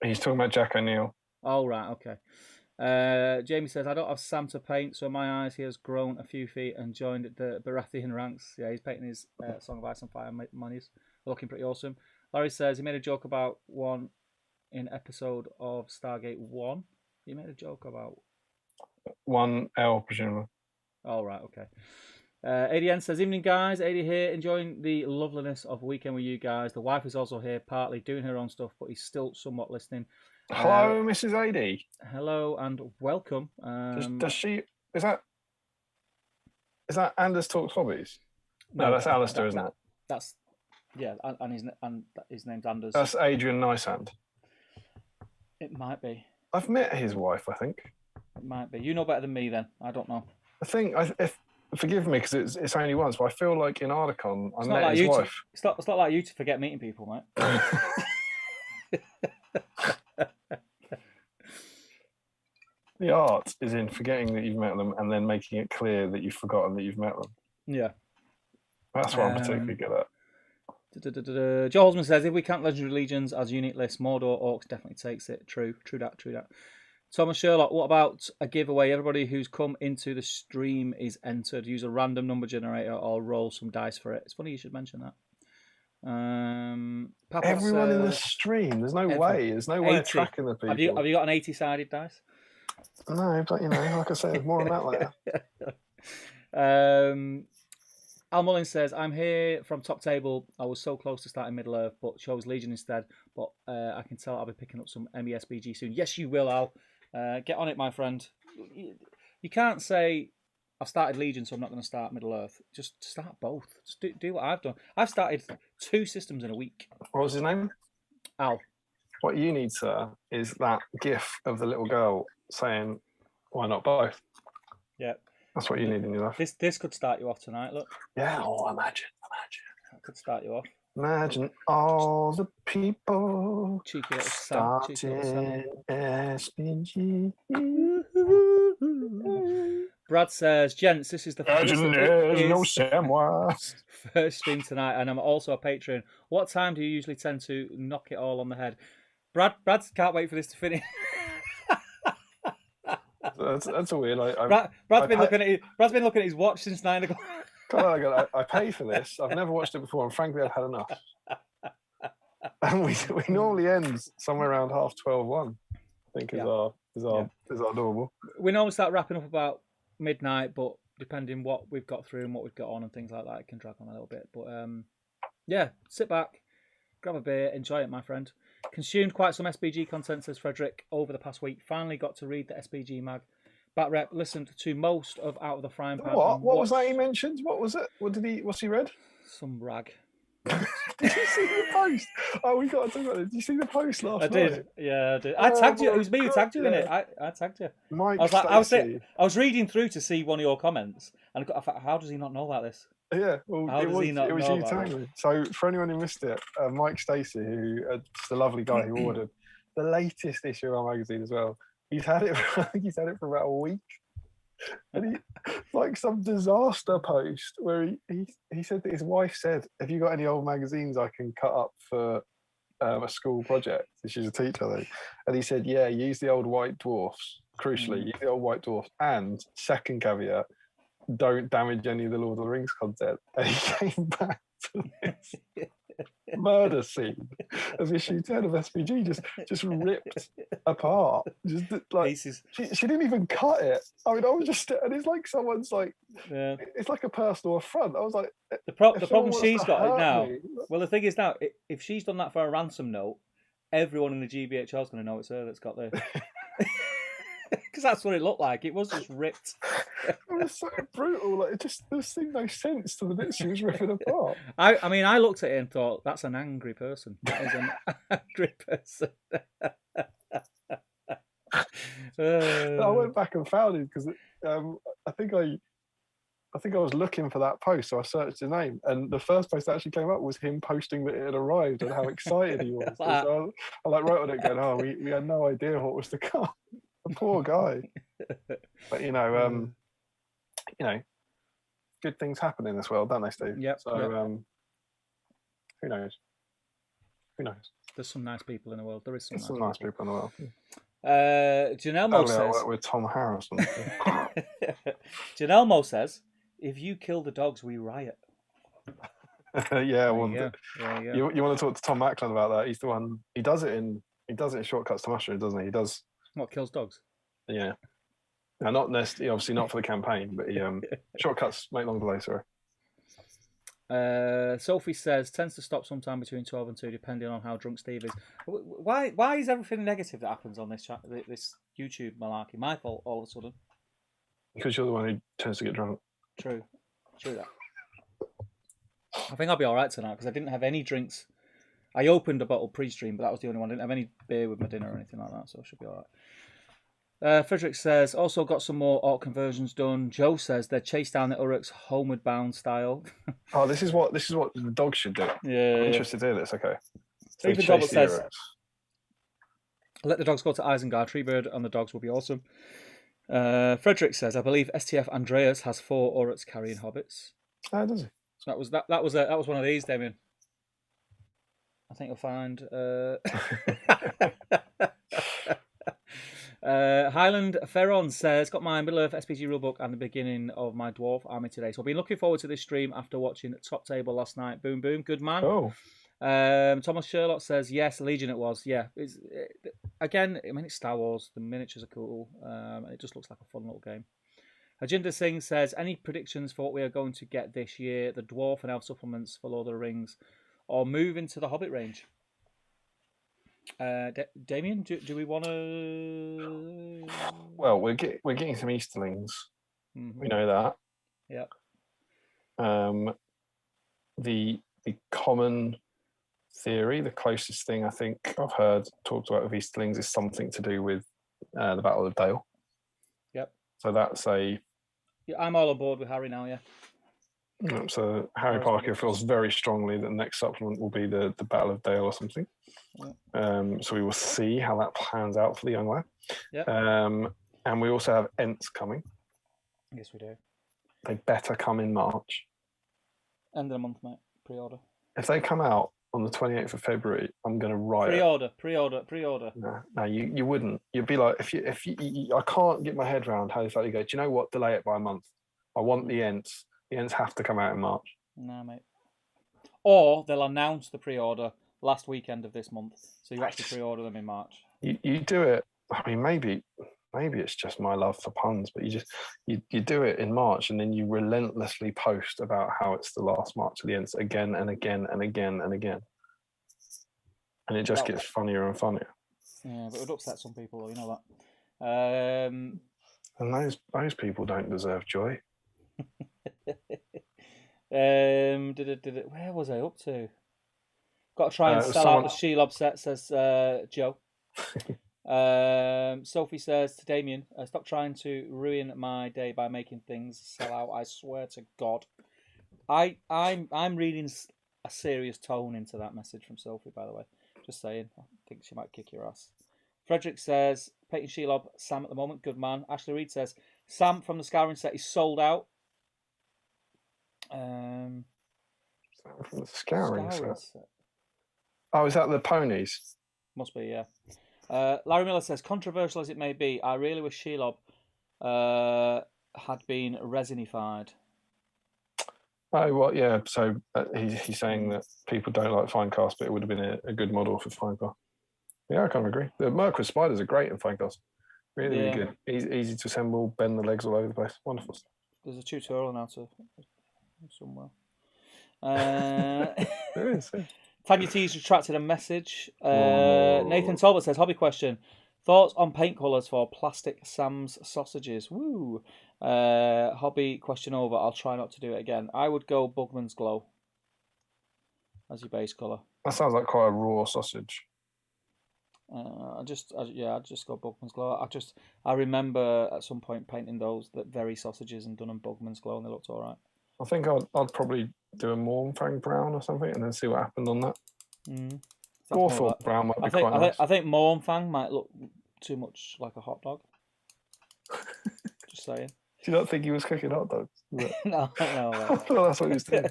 He's talking about Jack O'Neill. Oh, right, okay. Jamie says, I don't have Sam to paint, so in my eyes he has grown a few feet and joined the Baratheon ranks. Yeah, he's painting his Song of Ice and Fire monies. Looking pretty awesome. Larry says he made a joke about one in episode of Stargate 1. He made a joke about 1L, presumably. Oh, right, okay. ADN says, evening guys, AD here, enjoying the loveliness of a weekend with you guys. The wife is also here, partly doing her own stuff, but he's still somewhat listening. Hello, Mrs. AD. Hello and welcome. Does she? Is that Anders Talks Hobbies? No, that's Alistair, isn't it? That's and his name's Anders. That's Adrian Nysand. It might be. I've met his wife, I think. It might be. You know better than me, then. I don't know. I think forgive me because it's only once, but I feel like in Ardacon I met his wife. It's not like you to forget meeting people, mate. The art is in forgetting that you've met them and then making it clear that you've forgotten that you've met them. Yeah. That's what I'm particularly good at. Joe Holzman says, if we count Legendary Legions as unique lists, Mordor Orcs definitely takes it. True that. Thomas Sherlock, what about a giveaway? Everybody who's come into the stream is entered. Use a random number generator or roll some dice for it. It's funny you should mention that. Everyone in the stream. There's no way. There's no way of tracking the people. Have you got an 80-sided dice? No, but like I said, more on that later. Al Mullins says, I'm here from top table. I was so close to starting Middle Earth, but chose Legion instead. But I can tell I'll be picking up some MESBG soon. Yes, you will, Al. Get on it, my friend. You can't say I've started Legion, so I'm not going to start Middle Earth. Just start both. Just do what I've done. I've started 2 systems in a week. What was his name? Al. What you need, sir, is that gif of the little girl saying, "Why not both?" Yeah. That's what you need in your life. This could start you off tonight. Look. Yeah. Oh, imagine. That could start you off. Imagine all the people Cheeky little Sam. starting SPG. Brad says, gents, this is the There's no SAMWISE. first stream tonight, and I'm also a patron. What time do you usually tend to knock it all on the head? Brad can't wait for this to finish. That's a weird. Brad's been looking at his watch since 9 o'clock. I pay for this. I've never watched it before, and frankly, I've had enough. And we normally end somewhere around 12:30. I think is our normal. We normally start wrapping up about midnight, but depending what we've got through and what we've got on and things like that, it can drag on a little bit. But sit back, grab a beer, enjoy it, my friend. Consumed quite some SBG content, says Frederick, over the past week. Finally got to read the SBG mag. Bat Rep listened to most of Out of the Frying Pan. What was that he mentioned? What was it? What's he read? Some rag. Did you see the post? Oh, we got to talk about it. Did you see the post last night? I did. Yeah, I did. I tagged you. It was me who tagged you in it. I tagged you. Mike I was reading through to see one of your comments, and I thought, how does he not know about this? Yeah, well, it was you telling me. So, for anyone who missed it, Mike Stacey, just a lovely guy who ordered the latest issue of our magazine as well. He's had it. I think he's had it for about a week. And he, like some disaster post where he said that his wife said, "Have you got any old magazines I can cut up for a school project?" She's a teacher, though. And he said, "Yeah, use the old white dwarfs. Crucially, use the old white dwarfs. And second caveat, don't damage any of the Lord of the Rings content." And he came back to this murder scene of issue 10 of SPG, just ripped apart. Just like she didn't even cut it. I mean, I was just, and it's like someone's like, it's like a personal affront. I was like, the problem she's got now. Well, the thing is now, if she's done that for a ransom note, everyone in the GBHR is going to know it's her that's got the. Because that's what it looked like. It was just ripped. It was so brutal. Like it just seemed no sense to the bits she was ripping apart. I mean, I looked at it and thought, that's an angry person. That is an angry person. I went back and found it because I think I was looking for that post, so I searched his name, and the first post that actually came up was him posting that it had arrived and how excited he was. So I like wrote on it going, "Oh, we had no idea what was to come." The poor guy. But good things happen in this world, don't they, Steve? Yep. So who knows? Who knows? There's some nice people in the world. There is some nice people in the world. Janelmo says. I work with Tom Harrison. Janelmo says, "If you kill the dogs, we riot." Yeah, well, you want to talk to Tom Macklin about that? He's the one. He does it in Shortcuts to Mushroom, doesn't he? He does. What kills dogs? Yeah. Now, not necessarily, obviously not for the campaign, but he shortcuts make long delay. Sorry. Sophie says tends to stop sometime between 12 and 2, depending on how drunk Steve is. Why is everything negative that happens on this this YouTube malarkey my fault all of a sudden? Because you're the one who tends to get drunk. True that. I think I'll be all right tonight because I didn't have any drinks. I opened a bottle pre-stream, but that was the only one. I didn't have any beer with my dinner or anything like that, so I should be all right. Frederick says, also got some more orc conversions done. Joe says they're chased down the Uruks homeward bound style. Oh, this is what the dogs should do. Yeah. I'm interested to hear this. Okay. Stephen Dobbs says, let the dogs go to Isengard. Treebird and the dogs will be awesome. Frederick says, I believe STF Andreas has 4 Uruks carrying hobbits. Oh, does he? So that was one of these, Damian. I think you'll find. Highland Ferron says, got my Middle Earth SPG rulebook and the beginning of my Dwarf army today. So I've been looking forward to this stream after watching Top Table last night. Boom, boom. Good man. Oh. Thomas Sherlock says, yes, Legion it was. Yeah. Again, I mean, it's Star Wars. The miniatures are cool. It just looks like a fun little game. Ajinder Singh says, any predictions for what we are going to get this year? The Dwarf and Elf supplements for Lord of the Rings, or move into the Hobbit range? Damian, do we want to? Well, we're getting some Easterlings. Mm-hmm. We know that. Yep. The common theory, the closest thing I think I've heard talked about with Easterlings is something to do with the Battle of Dale. Yep. So that's a. Yeah, I'm all aboard with Harry now. Yeah. So Harry Parker feels very strongly that the next supplement will be the Battle of Dale or something. Yeah. So we will see how that plans out for the young lad. Yep. And we also have Ents coming. Yes, we do. They better come in March. End of the month, mate. Pre-order. If they come out on the 28th of February, I'm going to riot. Pre-order. No, you wouldn't. You'd be like, if you I can't get my head around how the fact you go, do you know what? Delay it by a month. I want the Ents. The Ents have to come out in March. No, mate. Or they'll announce the pre-order last weekend of this month, so you actually pre-order them in March. You do it. I mean, maybe it's just my love for puns, but you do it in March, and then you relentlessly post about how it's the last March of the Ents again and again and again and again, and it just gets funnier and funnier. Yeah, but it would upset some people, you know that. And those people don't deserve joy. Where was I up to? Got to try and sell out the Shelob set, says Joe. Sophie says to Damien, stop trying to ruin my day by making things sell out. I swear to God. I'm reading a serious tone into that message from Sophie, by the way. Just saying. I think she might kick your ass. Frederick says, Peyton Shelob, Sam at the moment, good man. Ashley Reed says, Sam from the Scouring set is sold out. From the Scouring set. Oh, is that the ponies? Must be, yeah. Larry Miller says, controversial as it may be, I really wish Shelob had been resinified. Oh, well, yeah. So he's saying that people don't like Finecast, but it would have been a good model for Finecast. Yeah, I kind of agree. The Mercury spiders are great in Finecast. Really good. Easy to assemble, bend the legs all over the place. Wonderful. There's a tutorial now somewhere. There is. Yeah. Tanya T's retracted a message. Nathan Talbot says, hobby question. Thoughts on paint colours for plastic Sam's sausages? Woo. Hobby question over. I'll try not to do it again. I would go Bugman's Glow as your base colour. That sounds like quite a raw sausage. I'd just go Bugman's Glow. I remember at some point painting those very sausages and done them Bugman's Glow, and they looked all right. I think I'd probably do a Mornfang brown or something, and then see what happened on that. Gawthorpe brown might be quite nice. I think Mornfang might look too much like a hot dog. Just saying. Do you not think he was cooking hot dogs? No. I thought that's what he was doing.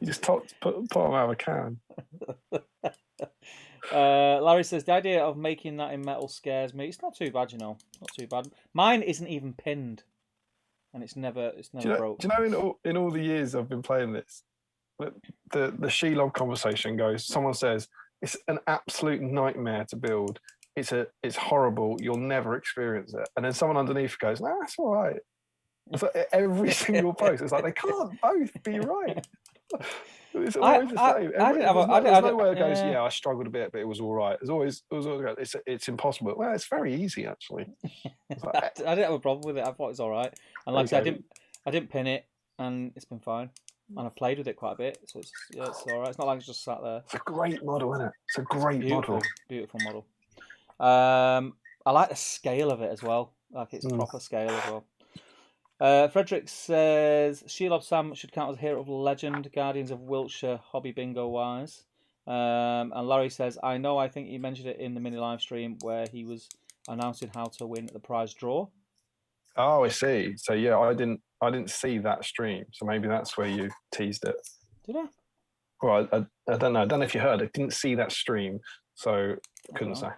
He just put them out of a can. Larry says, the idea of making that in metal scares me. It's not too bad, you know. Not too bad. Mine isn't even pinned. And it's never broke. Do you know in all the years I've been playing this, the Shelob conversation goes, someone says, it's an absolute nightmare to build. It's horrible. You'll never experience it. And then someone underneath goes, nah, that's all right. It's like every single post. It's like, they can't both be right. It's always the same. There's no way it goes, yeah, I struggled a bit, but it was all right. It's impossible. Well, it's very easy, actually. Like, I didn't have a problem with it. I thought it was all right. And like I said, I didn't pin it, and it's been fine. And I've played with it quite a bit, so it's all right. It's not like it's just sat there. It's a great model, isn't it? It's a great model. Beautiful model. I like the scale of it as well. Like it's proper scale as well. Frederick says Shelob Sam should count as a hero of legend, Guardians of Wiltshire, hobby bingo wise. And Larry says, I think he mentioned it in the mini live stream where he was announcing how to win the prize draw. Oh, I see. So yeah, I didn't see that stream. So maybe that's where you teased it. Did I? Well, I don't know. I don't know if you heard. I didn't see that stream, so couldn't say.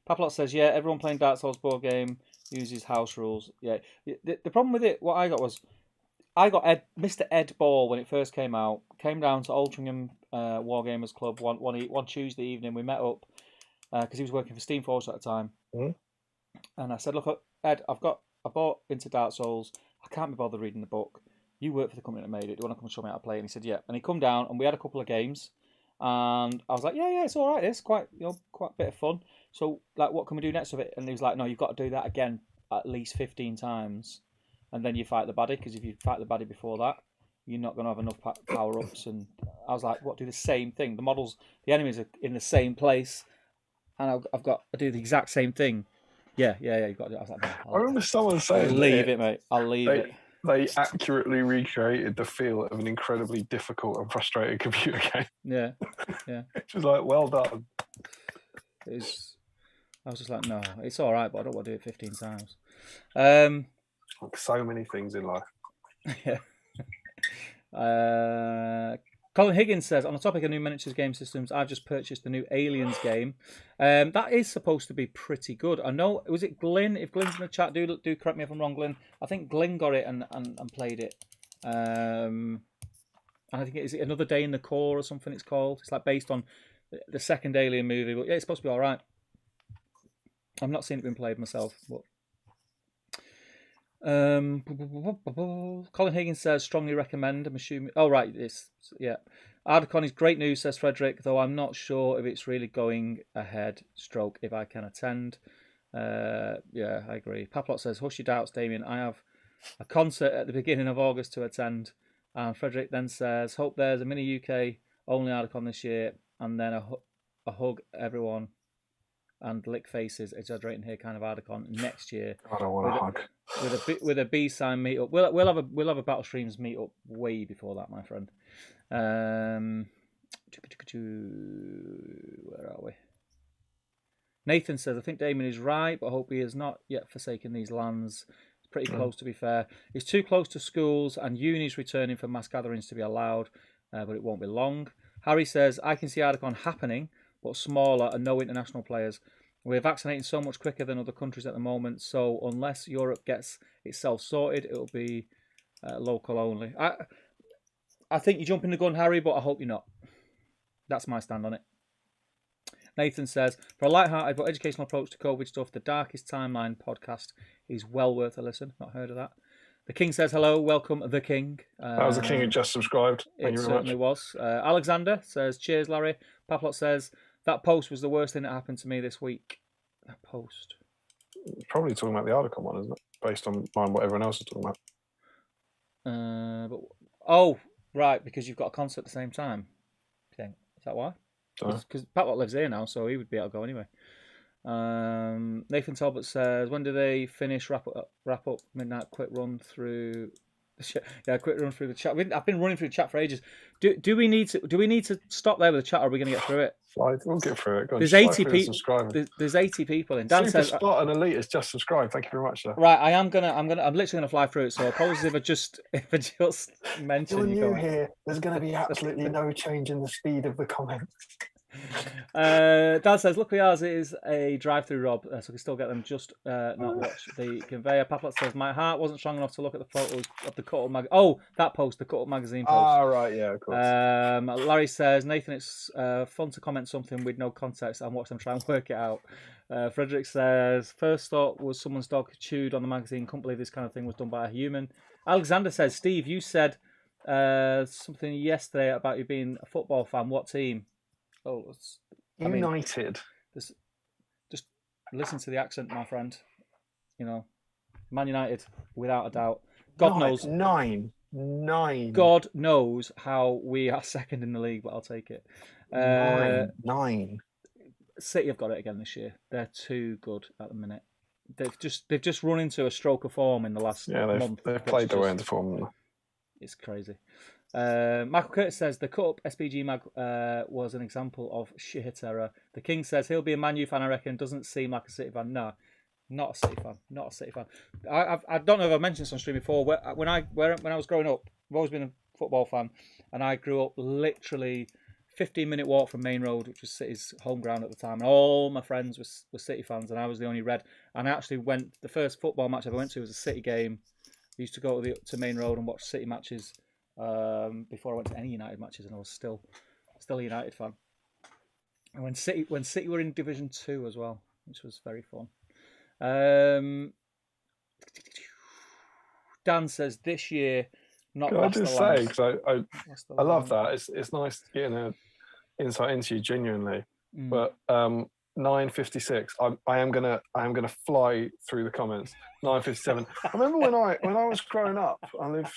Paplot says, yeah, everyone playing Dark Souls board game uses house rules. Yeah. The problem with it, what I got was, Mr. Ed Ball when it first came out. Came down to Altrincham Wargamers Club one Tuesday evening. We met up because he was working for Steamforge at the time. And I said, look, Ed, I bought into Dark Souls. I can't be bothered reading the book. You work for the company that made it. Do you want to come and show me how to play? And he said, yeah. And he come down and we had a couple of games. And I was like, yeah, it's all right. It's quite quite a bit of fun. So like, what can we do next with it? And he was like, no, you've got to do that again at least 15 times, and then you fight the baddie. Because if you fight the baddie before that, you're not going to have enough power ups. And I was like, what? Do the same thing. The enemies are in the same place, and I've got to do the exact same thing. Yeah. You've got to do it. I was like, no, I remember someone saying I'll leave it, mate. I'll leave it. They accurately recreated the feel of an incredibly difficult and frustrating computer game. Yeah. Which was like, well done. I was just like, no, it's all right, but I don't want to do it 15 times. Like so many things in life. Yeah. Colin Higgins says, on the topic of new miniatures game systems, I've just purchased the new Aliens game. That is supposed to be pretty good. I know, was it Glyn? If Glyn's in the chat, do correct me if I'm wrong, Glyn. I think Glyn got it and played it. And I think is it Another Day in the Core or something it's called. It's like based on the second Alien movie. But yeah, it's supposed to be all right. I've not seen it being played myself, but Colin Higgins says strongly recommend. I'm assuming. Oh right, Ardacon is great news, says Frederick. Though I'm not sure if it's really going ahead. Stroke if I can attend. Yeah, I agree. Paplot says hush your doubts, Damian. I have a concert at the beginning of August to attend. And Frederick then says hope there's a mini UK only Ardacon this year, and then a hug everyone. And lick faces, exaggerating here, kind of Ardacon next year. I don't want a hug. With a B-sign meetup. We'll have a Battle Streams meetup way before that, my friend. Where are we? Nathan says, I think Damien is right, but I hope he has not yet forsaken these lands. It's pretty close, to be fair. It's too close to schools and unis returning for mass gatherings to be allowed, but it won't be long. Harry says, I can see Ardacon happening, but smaller and no international players. We're vaccinating so much quicker than other countries at the moment, so unless Europe gets itself sorted, it'll be local only. I think you're jumping the gun, Harry, but I hope you're not. That's my stand on it. Nathan says, for a light-hearted but educational approach to COVID stuff, the Darkest Timeline podcast is well worth a listen. Not heard of that. The King says, hello, welcome, The King. That was The King who just subscribed. Thank you very certainly much. Was. Alexander says, cheers, Larry. Paplot says, that post was the worst thing that happened to me this week. That post. Probably talking about the Ardacon one, isn't it? Based on what everyone else is talking about. Oh, right, because you've got a concert at the same time. I think. Is that why? Because Paplot lives here now, so he would be able to go anyway. Nathan Talbot says, when do they finish wrap up midnight quick run through quick run through the chat. I've been running through the chat for ages. Do we need to stop there with the chat, or are we going to get through it? We'll get through it. Go on, there's 80 people. There's 80 people in. Dan Super says, Spot and Elite has just subscribed. Thank you very much, sir. Right, I'm literally gonna fly through it. So apologies if I just mention you're new here. There's going to be absolutely no change in the speed of the comments. Dan says, luckily ours is a drive-through, Rob, so we can still get them, just not watch the conveyor. Paplot says, my heart wasn't strong enough to look at the photos of the Cut Up magazine. Oh, that post, the Cut Up magazine post. Ah, right, yeah, of course. Larry says, Nathan, it's fun to comment something with no context and watch them try and work it out. Frederick says, first thought was someone's dog chewed on the magazine. Couldn't believe this kind of thing was done by a human. Alexander says, Steve, you said something yesterday about you being a football fan. What team? Oh, United. Just listen to the accent, my friend. You know, Man United, without a doubt. God knows. Nine. God knows how we are second in the league, but I'll take it. Nine. City have got it again this year. They're too good at the minute. They've just run into a stroke of form in the last month. They've played their way into form. It's crazy. Michael Curtis says the cut-up SPG mag was an example of sheer terror. The King says he'll be a Man U fan, I reckon. Doesn't seem like a City fan. No, not a City fan. Not a City fan. I don't know if I've mentioned this on stream before. When I was growing up, I've always been a football fan, and I grew up literally 15-minute walk from Main Road, which was City's home ground at the time. And all my friends were City fans, and I was the only Red. And I actually the first football match I ever went to was a City game. I used to go to Main Road and watch City matches. Before I went to any United matches, and I was still a United fan. And when City were in Division 2 as well, which was very fun. Dan says this year, not. Can I just say, because I love that. It's nice getting insight into you genuinely. Mm. But 9:56. I am gonna fly through the comments. 9:57. I remember when I was growing up. I lived.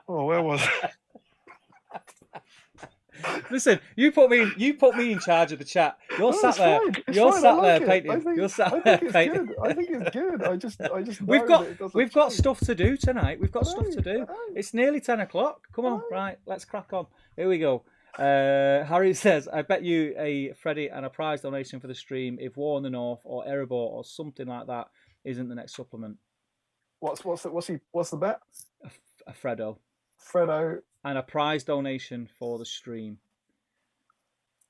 Oh, where was I? Listen, you put me in charge of the chat. You're No, sat it's there. fine. It's You're fine. sat I there like it. painting. You're sat there painting. Good. I think it's good. I just know We've that got it doesn't we've got change. stuff to do tonight. We've got I stuff to know, I do. know. It's nearly 10 o'clock. Come on, I know. right? Let's crack on. Here we go. Harry says, "I bet you a Freddie and a prize donation for the stream if War in the North or Erebor or something like that isn't the next supplement." What's the bet? A Freddo Fredo. and a prize donation for the stream.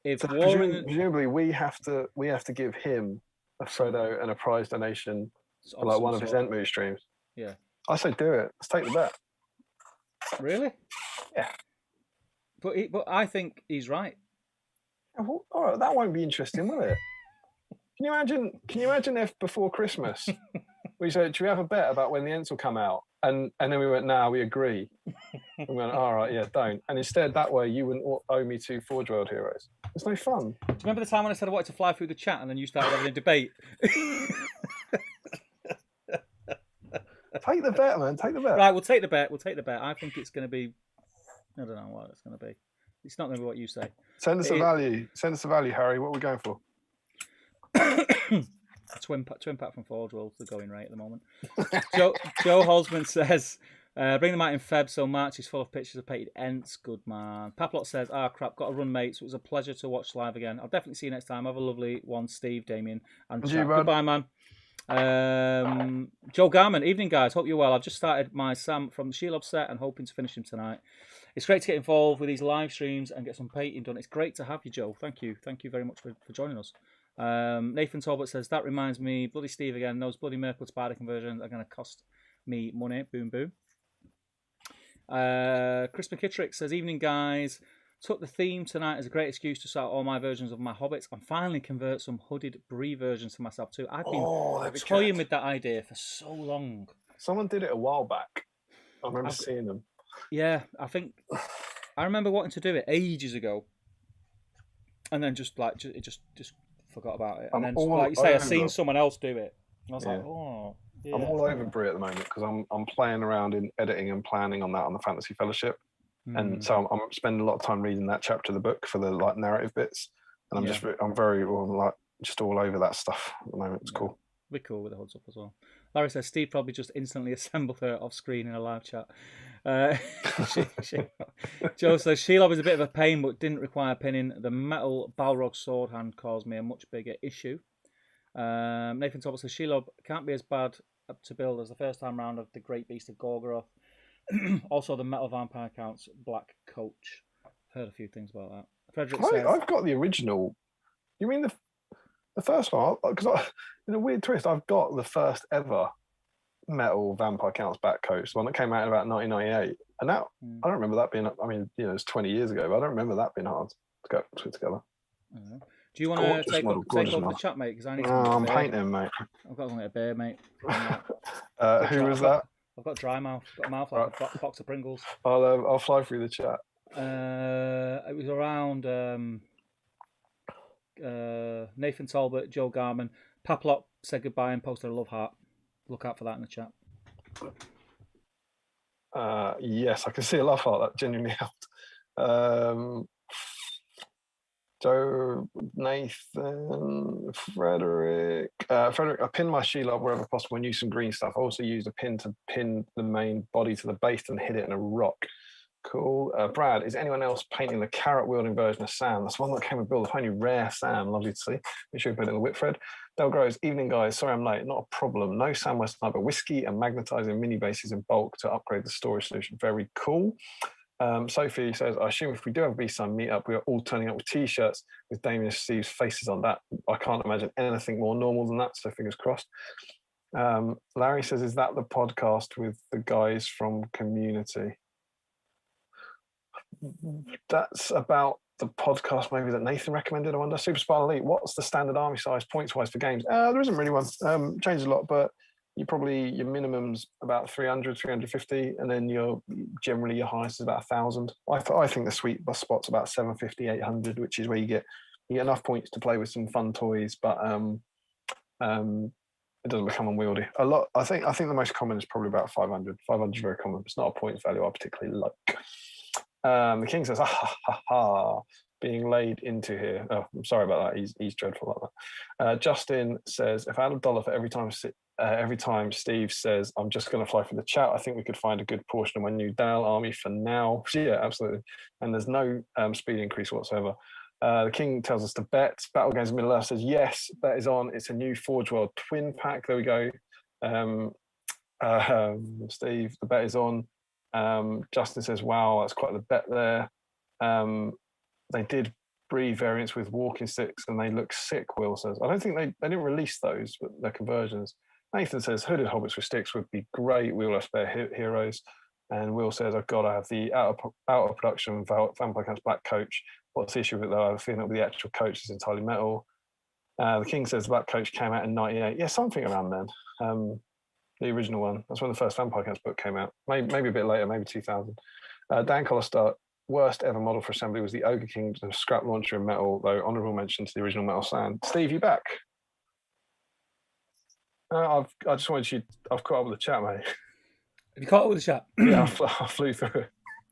If So War in the... presumably we have to give him a Fredo and a prize donation for like one of his Entmoot streams. Yeah. I say do it. Let's take the bet. Really? Yeah. But I think he's right. Well, all right, that won't be interesting, will it? Can you imagine if before Christmas we said, "Should we have a bet about when the Ents will come out?" And then we went, "Nah, we agree." We went, "All right, yeah, don't." And instead, that way, you wouldn't owe me 2 Forge World heroes. It's no fun. Do you remember the time when I said I wanted to fly through the chat and then you started having a debate? Take the bet, man. Take the bet. Right, we'll take the bet. I think it's going to be... I don't know what it's going to be. It's not going to be what you say. Send us a value. Send us a value, Harry. What are we going for? Twin pack from Forge World, the going rate at the moment. Joe Holzman says, bring them out in Feb so March is full of pictures of painted Ents. Good man. Paplot says, crap, got to run, mates. It was a pleasure to watch live again. I'll definitely see you next time. Have a lovely one, Steve, Damian, and chat. Goodbye, man. Joe Garman, evening guys, hope you're well. I've just started my Sam from the Shelob set and hoping to finish him tonight. It's great to get involved with these live streams and get some painting done. It's great to have you, Joe. Thank you very much for joining us. Nathan Talbot says, that reminds me, bloody Steve again, those bloody Mirkwood spider conversions are going to cost me money. Boom boom. Chris McKittrick says, evening guys, took the theme tonight as a great excuse to start all my versions of my Hobbits and finally convert some hooded Bree versions for myself too. I've been toying with that idea for so long. Someone did it a while back. I remember seeing them. Yeah, I remember wanting to do it ages ago, and then just forgot about it. And then, like you say, I've seen someone else do it, and I was like, oh. Yeah. I'm all over Bree at the moment because I'm playing around in editing and planning on that on the Fantasy Fellowship. And so I'm spending a lot of time reading that chapter of the book for the like narrative bits, and I'm very just all over that stuff at the moment. It's cool. We're cool with the hoods up as well. Larry says Steve probably just instantly assembled her off screen in a live chat. Joe says Shelob is a bit of a pain, but didn't require pinning. The metal Balrog sword hand caused me a much bigger issue. Nathan Talbot says Shelob can't be as bad to build as the first time round of the Great Beast of Gorgoroth. Also, the Metal Vampire counts Black Coach. I've heard a few things about that. Frederick says, I've got the original. You mean the first one? Because in a weird twist, I've got the first ever Metal Vampire Counts Black Coach, the one that came out in about 1998. And that I don't remember that being. I mean, it's 20 years ago, but I don't remember that being hard to put together. Do you want to take over the chat, mate? Because I need. I'm painting, mate. I've got something to bear, mate. Who was that? I've got dry mouth. Got a mouth like a box of Pringles. I'll fly through the chat. It was around Nathan Talbot, Joe Garman. Paplot said goodbye and posted a love heart. Look out for that in the chat. Yes, I can see a love heart. That genuinely helped. Joe, Nathan, Frederick. Frederick, I pinned my Shelob wherever possible and used some green stuff. I also used a pin to pin the main body to the base and hit it in a rock. Cool. Brad, is anyone else painting the carrot-wielding version of Sam? That's one that came with Bill. The only rare Sam. Lovely to see. Make sure you put it in the Whitfred. Del Groves, evening guys. Sorry I'm late. Not a problem. No SAMWISE but whiskey and magnetizing mini bases in bulk to upgrade the storage solution. Very cool. Sophie says, I assume if we do have a B-Sun meetup, we are all turning up with T-shirts with Damian and Steve's faces on that. I can't imagine anything more normal than that, so fingers crossed. Larry says, is that the podcast with the guys from Community? That's about the podcast maybe that Nathan recommended, I wonder. Super Spy Elite, what's the standard army size points-wise for games? There isn't really one. Changes a lot, but your minimum's about 300, 350, and then generally your highest is about 1,000. I think the sweet spot's about 750, 800, which is where you get enough points to play with some fun toys, but it doesn't become unwieldy. I think the most common is probably about 500. 500 is very common. It's not a points value I particularly like. The king says, being laid into here. Oh, I'm sorry about that. He's dreadful like that. Justin says, if I had $1 for every time Steve says, I'm just going to fly for the chat, I think we could find a good portion of my new Dal army for now. Yeah, absolutely. And there's no speed increase whatsoever. The king tells us to bet. Battle Games Middle Earth says, yes, bet is on. It's a new Forge World twin pack. There we go. Steve, the bet is on. Justin says, wow, that's quite the bet there. They did breed variants with walking sticks and they look sick, Will says. I don't think they didn't release those, but they're conversions. Nathan says hooded hobbits with sticks would be great. We will have spare heroes. And Will says, I've got to have the out of production Vampire Camp's black coach. What's the issue with it though? I have a feeling it'll be the actual coach is entirely metal. The king says the black coach came out in 98. Yeah, something around then. The original one. That's when the first Vampire Camp's book came out. Maybe a bit later, maybe 2000. Dan Collister, worst ever model for assembly was the Ogre King scrap launcher in metal, though honourable mention to the original metal sand. Steve, you back? I just wanted you. I've caught up with the chat, mate. Have you caught up with the chat? Yeah, I flew through it.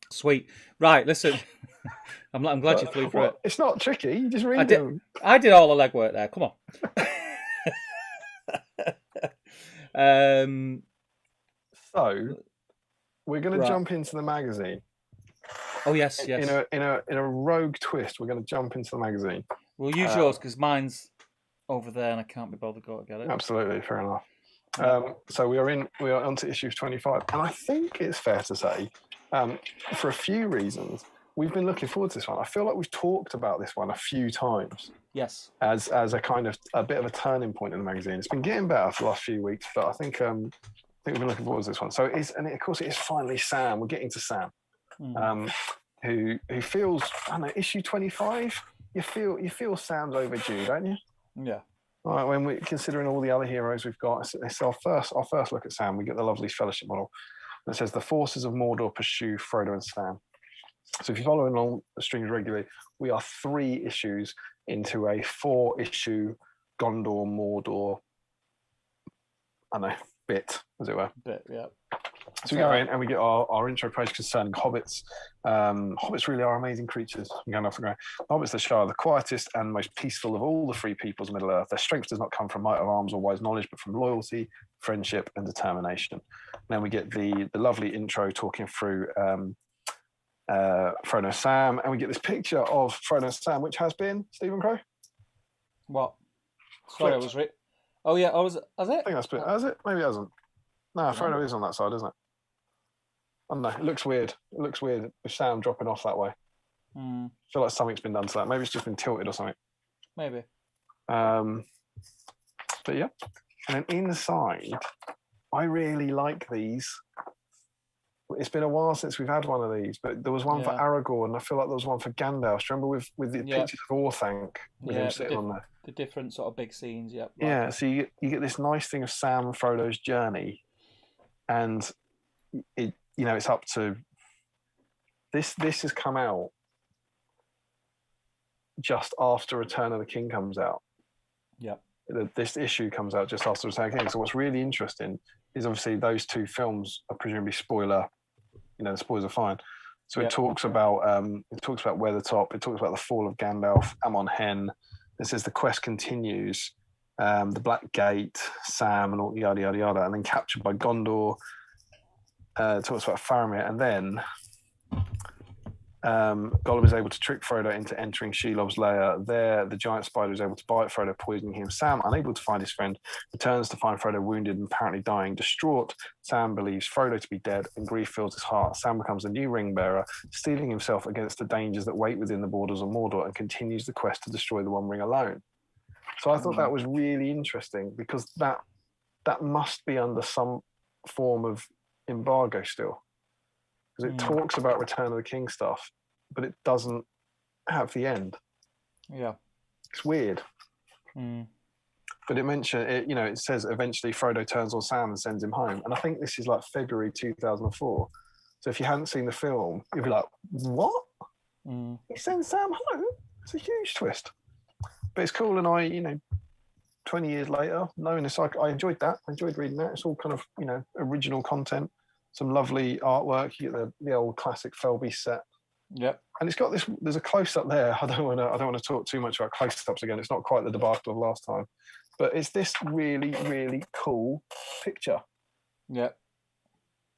Sweet. Right, listen. I'm glad you flew through it. It's not tricky. You just read them. I did all the legwork there. Come on. So we're going to jump into the magazine. Oh yes. In a rogue twist, we're going to jump into the magazine. We'll use yours because mine's over there and I can't be bothered to go to get it. Absolutely, fair enough. So we are on to issue 25, and I think it's fair to say, for a few reasons, we've been looking forward to this one. I feel like we've talked about this one a few times. Yes. As a kind of a bit of a turning point in the magazine. It's been getting better for the last few weeks, but I think we've been looking forward to this one. So it is finally Sam. We're getting to Sam, who feels, I don't know, issue 25. You feel Sam's overdue, don't you? Yeah. All right, when we're considering all the other heroes we've got, it's our first look at Sam. We get the lovely Fellowship model. And it says the forces of Mordor pursue Frodo and Sam. So if you're following along the streams regularly, we are 3 issues into a 4-issue Gondor, Mordor, I don't know, bit, as it were. Bit, yeah. So we go in and we get our intro page concerning hobbits. Hobbits really are amazing creatures. I'm going off the ground. Hobbits, the Shire, the quietest and most peaceful of all the free peoples of Middle Earth. Their strength does not come from might of arms or wise knowledge, but from loyalty, friendship, and determination. And then we get the lovely intro talking through Frodo and Sam, and we get this picture of Frodo and Sam, which has been Stephen Crow. What? Sorry, I was Oh yeah, has it? I think that's been. Has it? Maybe it hasn't. No, Frodo is on that side, isn't it? I don't know. It looks weird. It looks weird with Sam dropping off that way. I feel like something's been done to that. Maybe it's just been tilted or something. Maybe. But yeah. And then inside, I really like these. It's been a while since we've had one of these, but there was one for Aragorn, and I feel like there was one for Gandalf. Do you remember with the pictures of Orthanc with him sitting on there? The different sort of big scenes, yeah. Yeah, so you get this nice thing of Sam and Frodo's journey, and it's up to this has come out just after Return of the King comes out. Yeah. This issue comes out just after Return of the King. So what's really interesting is obviously those 2 films are presumably spoiler. The spoilers are fine. So it talks about Weathertop. It talks about the fall of Gandalf, Amon Hen. It says the quest continues. The Black Gate, Sam, and all yada yada yada, and then captured by Gondor. It talks about Faramir, and then Gollum is able to trick Frodo into entering Shelob's lair. There, the giant spider is able to bite Frodo, poisoning him. Sam, unable to find his friend, returns to find Frodo wounded and apparently dying. Distraught, Sam believes Frodo to be dead, and grief fills his heart. Sam becomes a new ring bearer, steeling himself against the dangers that wait within the borders of Mordor, and continues the quest to destroy the One Ring alone. So I thought that was really interesting, because that must be under some form of embargo still. Because it talks about Return of the King stuff, but it doesn't have the end. Yeah. It's weird. But it says eventually Frodo turns on Sam and sends him home. And I think this is like February 2004. So if you hadn't seen the film, you'd be like, what? He sends Sam home? It's a huge twist. But it's cool. And 20 years later, knowing this, I enjoyed that. I enjoyed reading that. It's all kind of, original content. Some lovely artwork. You get the old classic Felby set. Yep. And it's got this, there's a close-up there. I don't want to talk too much about close-ups again. It's not quite the debacle of last time. But it's this really, really cool picture. Yeah.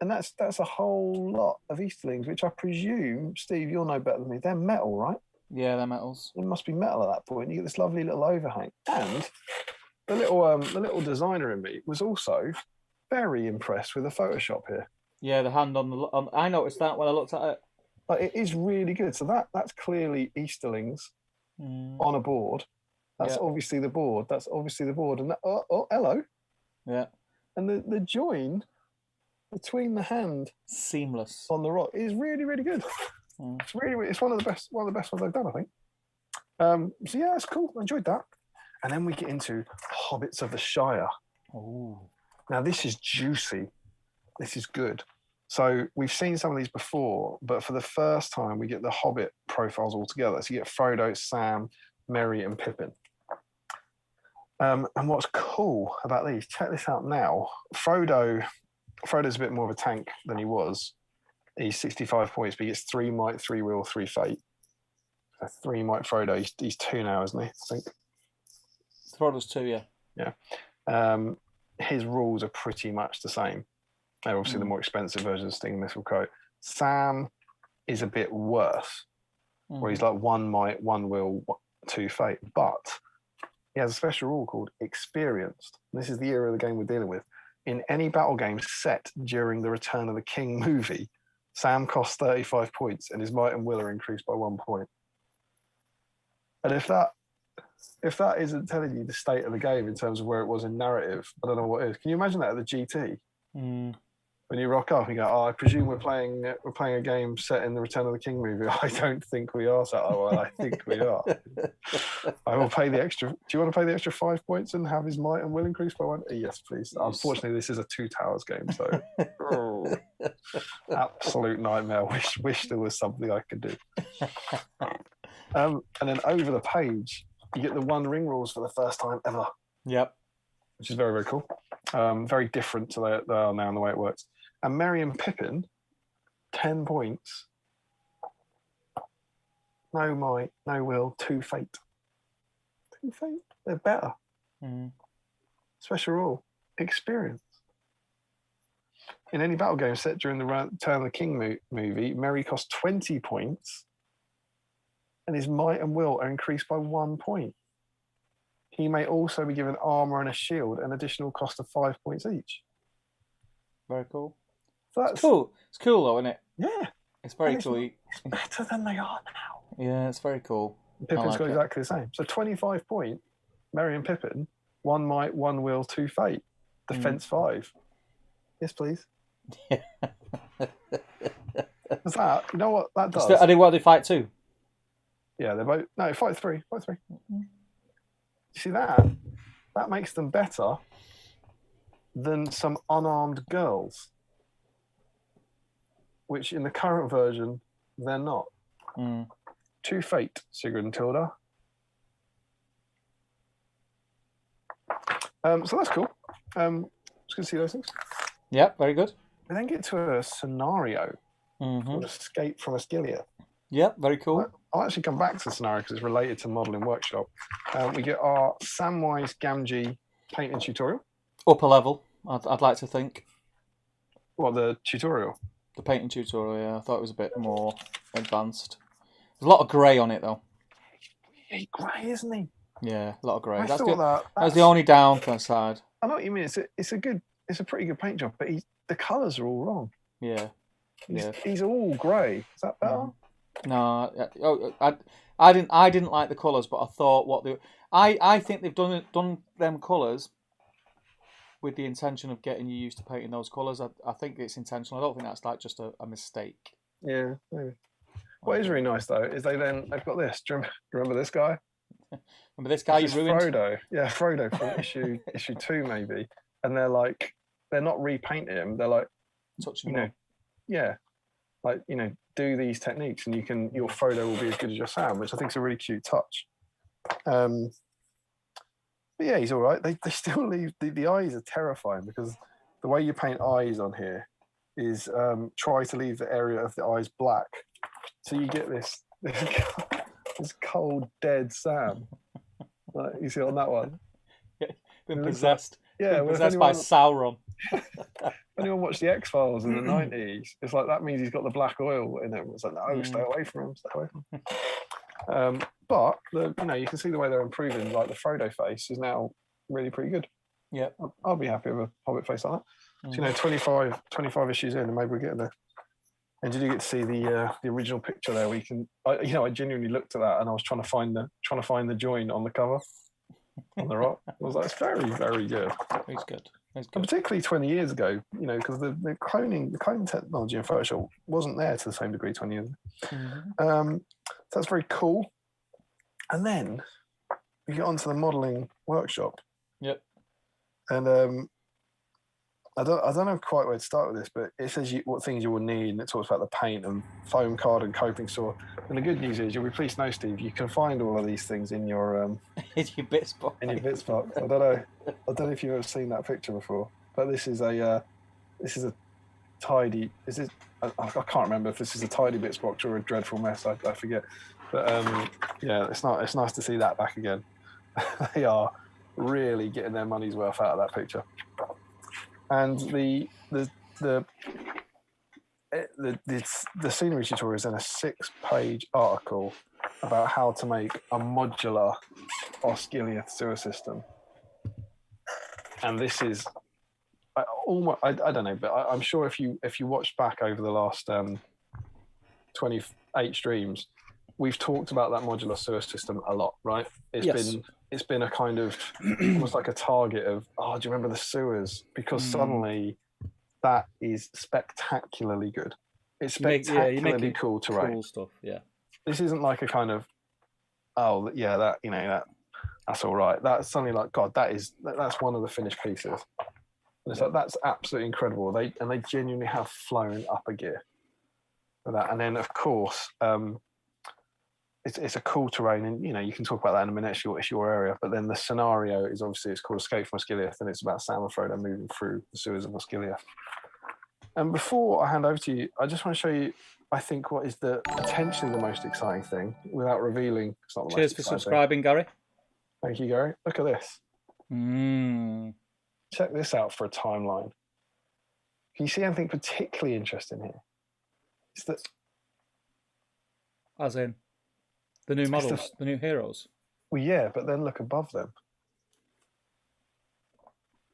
And that's a whole lot of Easterlings, which I presume, Steve, you'll know better than me, they're metal, right? Yeah, they're metals. It must be metal at that point. You get this lovely little overhang. And the little designer in me was also very impressed with the Photoshop here. Yeah, the hand on I noticed that when I looked at it. Like, it is really good. So that's clearly Easterlings on a board. That's obviously the board. And hello. Yeah. And the join between the hand seamless on the rock is really, really good. It's one of the best ones I've done, I think. So yeah, it's cool. I enjoyed that. And then we get into Hobbits of the Shire. Oh. Now this is juicy. This is good. So we've seen some of these before, but for the first time we get the Hobbit profiles all together. So you get Frodo, Sam, Merry, and Pippin. And what's cool about these, check this out now. Frodo's a bit more of a tank than he was. He's 65 points, but he gets 3 might, 3 will, 3 fate. So 3 might Frodo. He's 2 now, isn't he? I think. Frodo's 2, yeah. Yeah. His rules are pretty much the same. They're obviously the more expensive version of Sting and Mistletoe. Sam is a bit worse, where he's like 1 might, 1 will, 2 fate. But he has a special rule called experienced. This is the era of the game we're dealing with. In any battle game set during the Return of the King movie, Sam costs 35 points and his might and will are increased by 1 point. And if that isn't telling you the state of the game in terms of where it was in narrative, I don't know what is. Can you imagine that at the GT? When you rock up and you go, I presume we're playing a game set in the Return of the King movie. I don't think we are. So, well, I think we are. I will pay the extra. Do you want to pay the extra 5 points and have his might and will increase by 1? Yes, please. Unfortunately, this is a 2 towers game, so absolute nightmare. Wish there was something I could do. And then over the page, you get the One Ring rules for the first time ever. Yep. Which is very, very cool. Very different to they are now in the way it works. And Merry and Pippin, 10 points. No might, no will, 2 fate. 2 fate? They're better. Special rule, experience. In any battle game set during the Return of the King movie, Merry costs 20 points, and his might and will are increased by 1 point. He may also be given armor and a shield, an additional cost of 5 points each. Very cool. So it's cool. It's cool, though, isn't it? Yeah. It's very cool. It's better than they are now. Yeah, it's very cool. Pippin's got exactly the same. So 25 point, Merry and Pippin, 1 might, 1 will, 2 fate. Defense 5. Yes, please. Yeah. What's that? You know what that does? What do they fight 2? Yeah, they're both. No, fight 3. Fight 3. You see that? That makes them better than some unarmed girls, which in the current version, they're not. 2 fate, Sigrid and Tilda. So that's cool. Just going to see those things. Yeah, very good. We then get to a scenario called Escape from Asgilia. Yeah, very cool. I'll actually come back to the scenario because it's related to Modelling Workshop. We get our Samwise Gamgee painting tutorial. Upper level, I'd like to think. What, the tutorial? The painting tutorial, yeah. I thought it was a bit more advanced. There's a lot of grey on it, though. He's grey, isn't he? Yeah, a lot of grey. That's the only downside. I know what you mean. It's a pretty good paint job, but the colours are all wrong. Yeah. He's all grey. Is that better? No, I didn't like the colours, but I thought I think they've done them colours with the intention of getting you used to painting those colours. I think it's intentional. I don't think that's like just a mistake. Yeah, maybe. What is really nice though is they've got this. Do you remember this guy? Remember this guy This you is ruined? Frodo. Yeah, Frodo from issue 2 maybe. And they're not repainting him. They're like, Touch you him know, up. yeah, like do these techniques and your Frodo will be as good as your Sam, which I think is a really cute touch. But yeah, he's all right. They still leave the eyes are terrifying because the way you paint eyes on here is try to leave the area of the eyes black, so you get this cold dead Sam. Like you see on that one. Been possessed. Like, yeah, been possessed by Sauron. Anyone watched the X-Files in the 90s, it's like that means he's got the black oil in him. It's like, no, stay away from him, stay away from him. But you can see the way they're improving. Like the Frodo face is now really pretty good. Yeah, I'll be happy with a Hobbit face like that. So 25 issues in, and maybe we're getting there. And did you get to see the original picture there? I genuinely looked at that and I was trying to find the join on the cover on the rock. I was like, it's very, very good. It's good. And particularly 20 years ago, because the cloning technology in Photoshop wasn't there to the same degree 20 years ago. So that's very cool. And then you get onto the modelling workshop. Yep. And I don't know quite where to start with this, but it says what things you will need, and it talks about the paint and foam card and coping saw. And the good news is, you'll be pleased to know, Steve, you can find all of these things in your in your bits box. In your bits box. I don't know if you've ever seen that picture before, but this is a tidy. I can't remember if this is a tidy bits box or a dreadful mess. I forget. But yeah, it's nice to see that back again. They are really getting their money's worth out of that picture. And the scenery tutorial is in a 6-page article about how to make a modular Osgiliath sewer system. And this is I don't know, but I'm sure if you watched back over the last 28 streams, we've talked about that modular sewer system a lot, right? It's been a kind of almost like a target of, do you remember the sewers? Because suddenly that is spectacularly good. It's spectacularly cool terrain. Cool stuff, yeah. This isn't like a kind of, that's all right. That's suddenly like, God, that's one of the finished pieces. And it's like, that's absolutely incredible. They genuinely have flown up a gear for that. And then of course, it's a cool terrain, and you can talk about that in a minute. It's your area, but then the scenario is obviously it's called Escape from Osgiliath, and it's about Sam and Frodo moving through the sewers of Osgiliath. And before I hand over to you, I just want to show you, I think, what is potentially the most exciting thing, without revealing. It's not the Cheers for subscribing, Gary. Thank you, Gary. Look at this. Check this out for a timeline. Can you see anything particularly interesting here? It's that. As in? The new models, the new heroes. Well, yeah, but then look above them.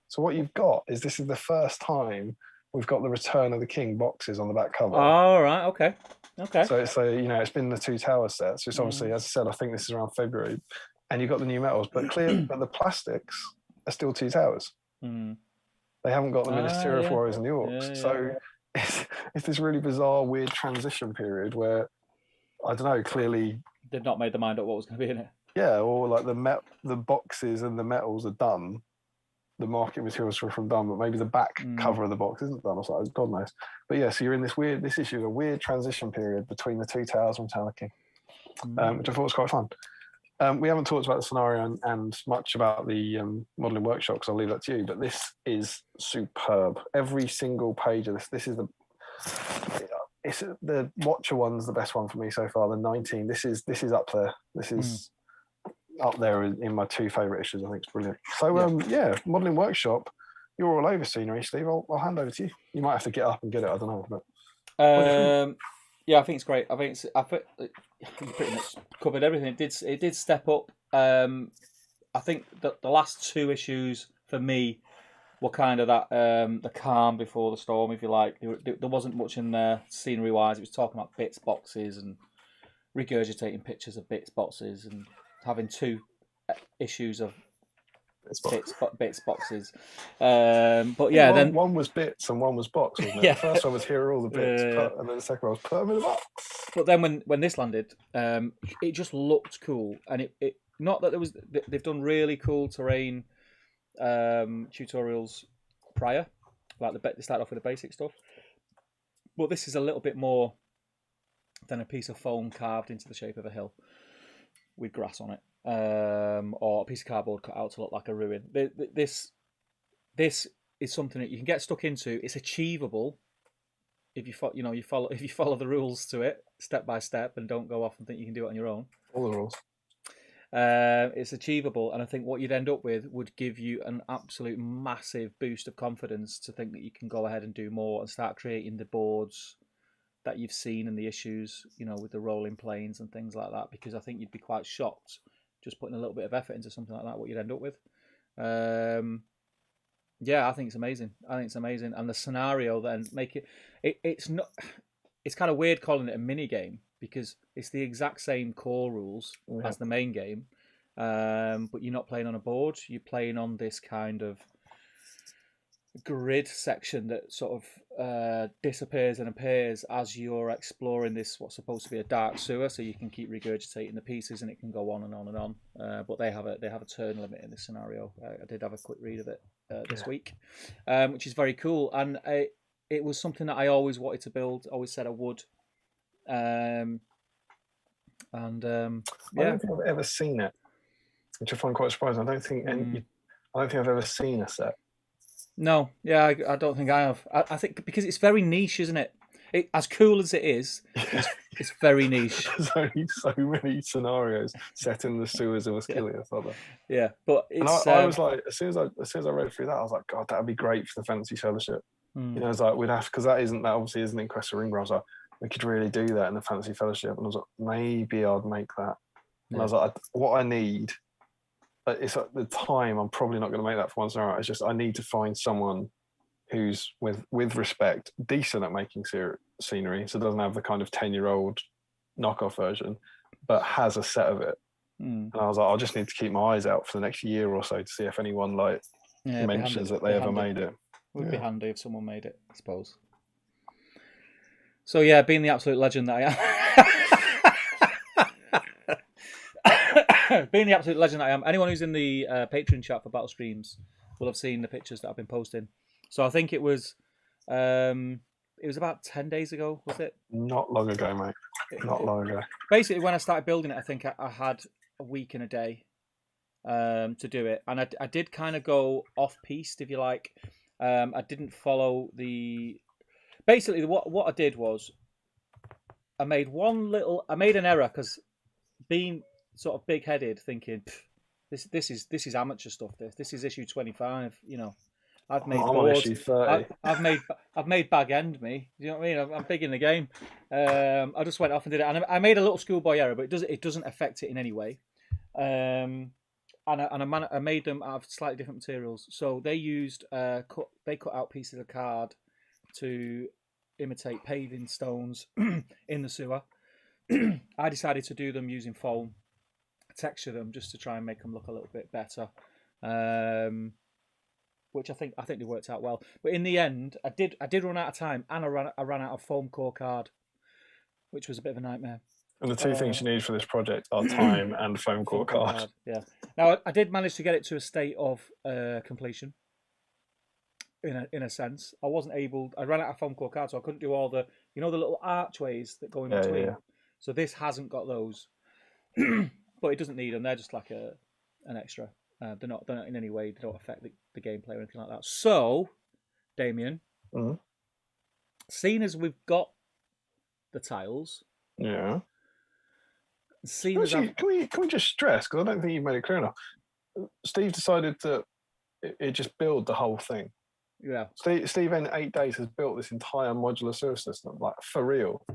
So what you've got is this is the first time we've got the Return of the King boxes on the back cover. Oh, right, okay. So it's been the Two Towers set. So it's obviously, as I said, I think this is around February, and you've got the new metals, but but the plastics are still Two Towers. They haven't got the Minas Tirith Warriors and the Orcs. So it's this really bizarre, weird transition period where, I don't know, clearly they've not made their mind up what was going to be in it. Yeah, or like the boxes and the metals are done. The market materials are from done, but maybe the back cover of the box isn't done or something. God knows. But yeah, so you're in this issue is a weird transition period between the Two Towers and Return of the King, which I thought was quite fun. We haven't talked about the scenario and much about the modelling workshop, because I'll leave that to you. But this is superb. Every single page of this is the Watcher one's the best one for me so far. The 19. This is up there. This is up there in my 2 favourite issues. I think it's brilliant. So modelling workshop. You're all over scenery, Steve. I'll hand over to you. You might have to get up and get it. I don't know. But yeah, I think it's great. I think you pretty much covered everything. It did step up. I think that the last 2 issues for me were kind of that the calm before the storm, if you like. There wasn't much in there scenery wise. It was talking about bits boxes and regurgitating pictures of bits boxes and having 2 issues of bits boxes. But yeah, then one was bits and one was box, wasn't it? The first one was here are all the bits, and then the second one was put them in the box. But then when this landed, it just looked cool, and not that there was. They've done really cool terrain tutorials prior, like they start off with the basic stuff. But this is a little bit more than a piece of foam carved into the shape of a hill with grass on it, or a piece of cardboard cut out to look like a ruin. This is something that you can get stuck into. It's achievable if you follow the rules to it step by step and don't go off and think you can do it on your own. All the rules. It's achievable, and I think what you'd end up with would give you an absolute massive boost of confidence to think that you can go ahead and do more and start creating the boards that you've seen and the issues, with the rolling planes and things like that. Because I think you'd be quite shocked just putting a little bit of effort into something like that, what you'd end up with. Yeah, I think it's amazing. And the scenario then it's not. It's kind of weird calling it a mini game because it's the exact same core rules as the main game, but you're not playing on a board. You're playing on this kind of grid section that sort of disappears and appears as you're exploring this what's supposed to be a dark sewer. So you can keep regurgitating the pieces, and it can go on and on and on. But they have a turn limit in this scenario. I did have a quick read of it this week, which is very cool. And it was something that I always wanted to build. Always said I would. I don't think I've ever seen it, which I find quite surprising. I don't think I've ever seen a set. No, yeah, I don't think I have. I think because it's very niche, isn't it? As cool as it is, it's very niche. There's only so many scenarios set in the sewers of Ascilius, are there? Yeah, but it's, and I was like, as soon as I read through that, I was like, God, that'd be great for the Fantasy Fellowship. I was like, we'd have, because that obviously isn't in Quest for Ring. I was like, we could really do that in the Fantasy Fellowship, and I was like, maybe I'd make that. And I was like, what I need. It's at the time I'm probably not going to make that for one scenario. It's just I need to find someone who's with respect decent at making scenery, so doesn't have the kind of 10-year-old knockoff version, but has a set of it. And I was like, I'll just need to keep my eyes out for the next year or so to see if anyone mentions that they ever made it. Would be handy if someone made it, I suppose. So yeah, being the absolute legend that I am. Being the absolute legend I am, anyone who's in the Patreon chat for Battle Streams will have seen the pictures that I've been posting. So I think it was about 10 days ago, was it? Not long ago, mate. Not long ago. Basically, when I started building it, I think I had a week and a day to do it. And I did kind of go off-piste, if you like. I didn't follow the... Basically, what I did was I made an error because being sort of big-headed, thinking this is amateur stuff. This is issue 25. I've made boards. Issue 30. I've made bag end me. You know what I mean? I'm big in the game. I just went off and did it, and I made a little schoolboy error, but it doesn't affect it in any way. And I made them out of slightly different materials. So they used they cut out pieces of card to imitate paving stones in the sewer. I decided to do them using foam, texture them just to try and make them look a little bit better, which I think they worked out well. But in the end, I did run out of time, and I ran out of foam core card, which was a bit of a nightmare. And the two things you need for this project are time and foam core card. Yeah. Now I did manage to get it to a state of completion. In a sense, I wasn't able. I ran out of foam core cards, so I couldn't do all the the little archways that go in between. Yeah. So this hasn't got those, but it doesn't need them. They're just like an extra. They're not in any way. They don't affect the gameplay or anything like that. So, Damian, seeing as we've got the tiles, yeah. Can we just stress, because I don't think you've made it clear enough. Steve decided to it just build the whole thing. Yeah. Steve in 8 days has built this entire modular sewer system, like for real.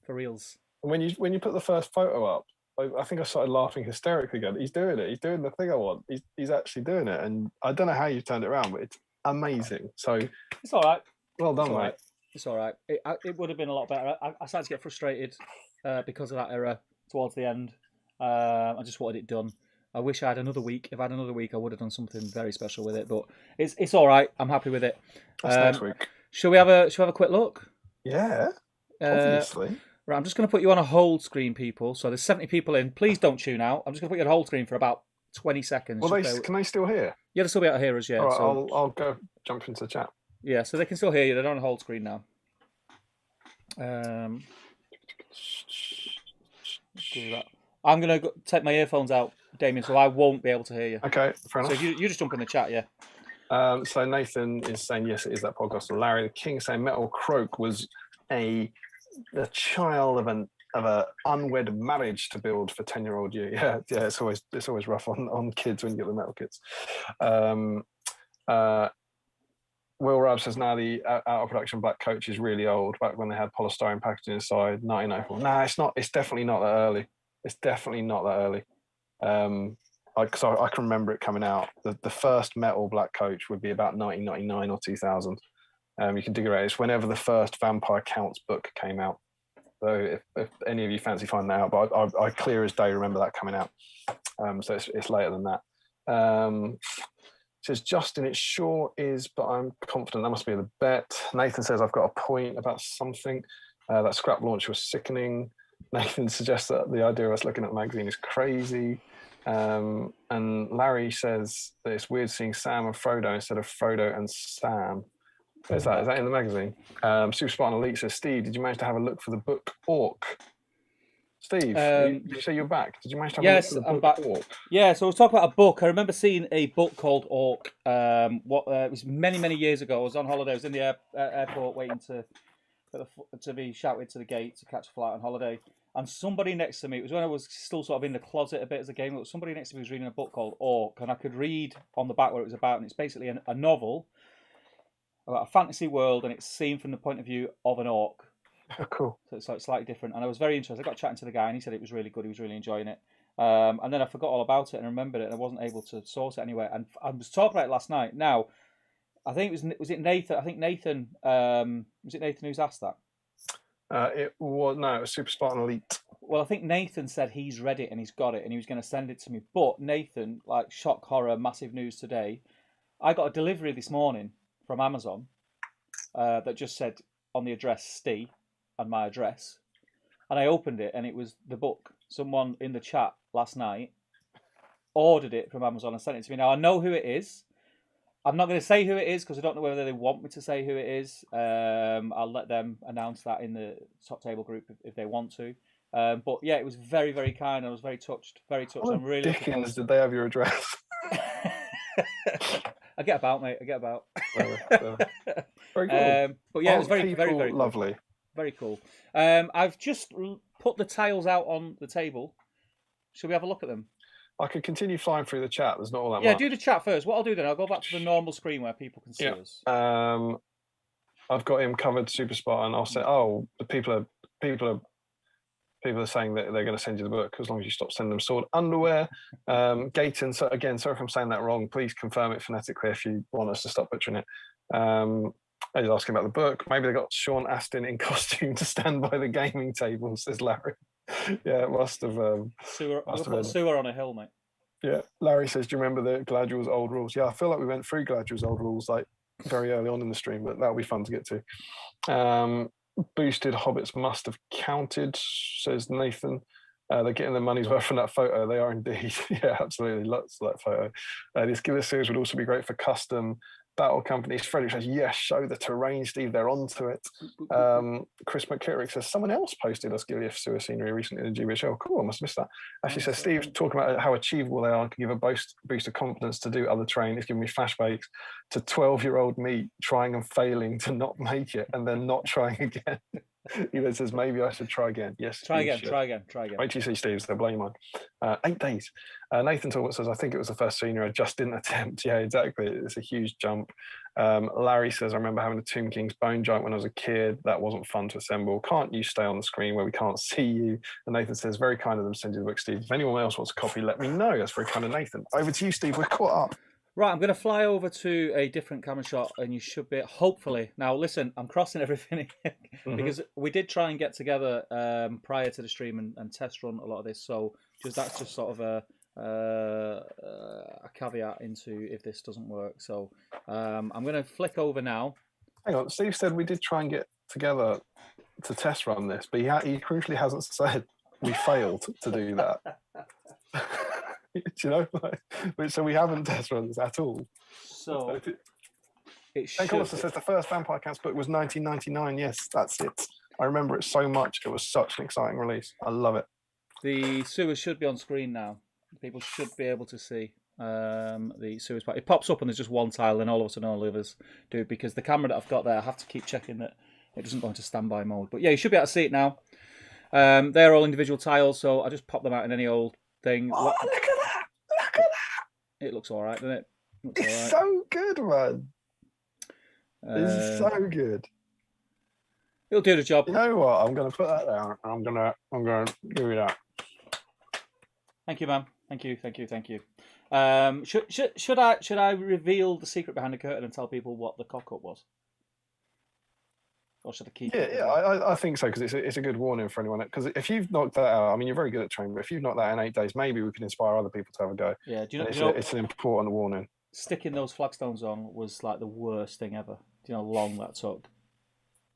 For reals. And when you put the first photo up, I think I started laughing hysterically again. He's doing it. He's doing the thing I want. He's actually doing it. And I don't know how you've turned it around, but it's amazing. So it's all right. Well done, mate. It's all right. It would have been a lot better. I started to get frustrated because of that error towards the end. I just wanted it done. I wish I had another week. If I had another week, I would have done something very special with it. But it's all right. I'm happy with it. That's next week. Shall we have a quick look? Yeah, obviously. Right, I'm just going to put you on a hold screen, people. So there's 70 people in. Please don't tune out. I'm just going to put you on a hold screen for about 20 seconds. Well, can they still hear? Yeah, they'll still be able to hear us, yeah. All right, So, I'll go jump into the chat. yeah, so they can still hear you. They're on a hold screen now. Do that. I'm going to take my earphones out, Damien, so I won't be able to hear you. Okay, fair enough. So if you just jump in the chat, yeah. So Nathan is saying, yes, it is that podcast. And Larry the King saying Metal Croak was a child of an unwed marriage to build for 10-year-old you. Yeah, it's always rough on kids when you get the metal kits. Will Rab says now the out of production black coach is really old. Back when they had polystyrene packaging inside, 1994. Nah, it's not. It's definitely not that early. It's definitely not that early. Because I can remember it coming out. The first metal black coach would be about 1999 or 2000. You can dig around. It's whenever the first Vampire Counts book came out. So if any of you fancy finding that out, but I clear as day remember that coming out. So it's later than that. Says Justin, it sure is, but I'm confident that must be the bet. Nathan says I've got a point about something. That scrap launch was sickening. Nathan suggests that the idea of us looking at the magazine is crazy. And Larry says that it's weird seeing Sam and Frodo instead of Frodo and Sam. Where's that? Is that in the magazine? Super Spartan Elite says, Steve, did you manage to have a look for the book Orc? Steve, did you say you're back? Did you manage to have a look for the book back. Orc? Yeah, so I was talking about a book. I remember seeing a book called Orc. It was many years ago. I was on holiday. I was in the airport waiting to be shouted to the gate to catch a flight on holiday. And somebody next to me, it was when I was still sort of in the closet a bit as a game, but somebody next to me was reading a book called Orc, and I could read on the back what it was about, and it's basically a novel about a fantasy world, and it's seen from the point of view of an orc. Oh, cool. So it's like slightly different, and I was very interested. I got chatting to the guy, and he said it was really good. He was really enjoying it. And then I forgot all about it and remembered it, and I wasn't able to source it anywhere. And I was talking about it last night. Now, I think was it Nathan? I think Nathan was it Nathan who's asked that? It was Super Spartan Elite. Well, I think Nathan said he's read it and he's got it and he was going to send it to me. But Nathan, like shock horror, massive news today. I got a delivery this morning from Amazon that just said on the address Steve and my address, and I opened it and it was the book. Someone in the chat last night ordered it from Amazon and sent it to me. Now I know who it is. I'm not going to say who it is because I don't know whether they want me to say who it is. I'll let them announce that in the top table group if they want to. But yeah, it was very kind. I was very touched. I'm really. Dickens, did they have your address? I get about, mate. I get about. Very cool. But yeah, it was very cool. Lovely. Very cool. I've just put the tiles out on the table. Shall we have a look at them? I could continue flying through the chat. There's not all that much. Yeah, do the chat first. What I'll do then, I'll go back to the normal screen where people can see us. I've got him covered, Super Spartan. I'll say, the people are saying that they're going to send you the book as long as you stop sending them sword underwear. Gayton, so again, sorry if I'm saying that wrong. Please confirm it phonetically if you want us to stop butchering it. He's asking about the book. Maybe they got Sean Astin in costume to stand by the gaming table, says Larry. Yeah, it must have. Sewer on a hill, mate. Yeah, Larry says, do you remember the Gladriel's old rules? Yeah, I feel like we went through Gladriel's old rules like very early on in the stream, but that'll be fun to get to. Boosted hobbits must have counted, says Nathan. They're getting their money's worth from that photo. They are indeed. Yeah, absolutely. Lots of that photo. This series would also be great for custom battle companies. Frederick says, yes, show the terrain, Steve. They're onto it. Chris McKittrick says, someone else posted us Gilead sewer scenery recently in the GBHL. Cool, I must have missed that. Ashley says, Steve, talking about how achievable they are and can give a boost of confidence to do other terrain. It's giving me flashbacks to 12-year-old me trying and failing to not make it and then not trying again. He then says, maybe I should try again. Yes, try again. Wait till you see Steve's, they'll blow your mind. 8 days. Nathan Talbot says, I think it was the first senior I just didn't attempt. Yeah, exactly. It's a huge jump. Larry says, I remember having a Tomb King's bone giant when I was a kid. That wasn't fun to assemble. Can't you stay on the screen where we can't see you? And Nathan says, very kind of them to send you the book, Steve. If anyone else wants a copy, let me know. That's very kind of Nathan. Over to you, Steve. We're caught up. Right, I'm going to fly over to a different camera shot and you should be, hopefully. Now, listen, I'm crossing everything because we did try and get together prior to the stream and test run a lot of this. So that's just sort of a caveat into if this doesn't work. So I'm going to flick over now. Hang on, Steve said we did try and get together to test run this, but he crucially hasn't said we failed to do that. Do you know? So we haven't test run this at all. So it Jake should. also says the first Vampire Cats book was 1999. Yes, that's it. I remember it so much. It was such an exciting release. I love it. The sewers should be on screen now. People should be able to see the sewers part. It pops up and there's just one tile, and all of a sudden all the others do, because the camera that I've got there, I have to keep checking that it doesn't go into standby mode. But yeah, you should be able to see it now. They're all individual tiles, so I just pop them out in any old thing. Oh, look at that! Look at that! It looks all right, doesn't it? It's so good, man. This is so good. It'll do the job. You know what? I'm going to put that down. I'm going to do that. Thank you, man. Thank you. Should I reveal the secret behind the curtain and tell people what the cock-up was? Or should I keep it? Yeah, I think so, because it's a good warning for anyone. Because if you've knocked that out, I mean, you're very good at training, but if you've knocked that in 8 days, maybe we can inspire other people to have a go. Yeah, do it's an important warning. Sticking those flagstones on was like the worst thing ever. Do you know how long that took?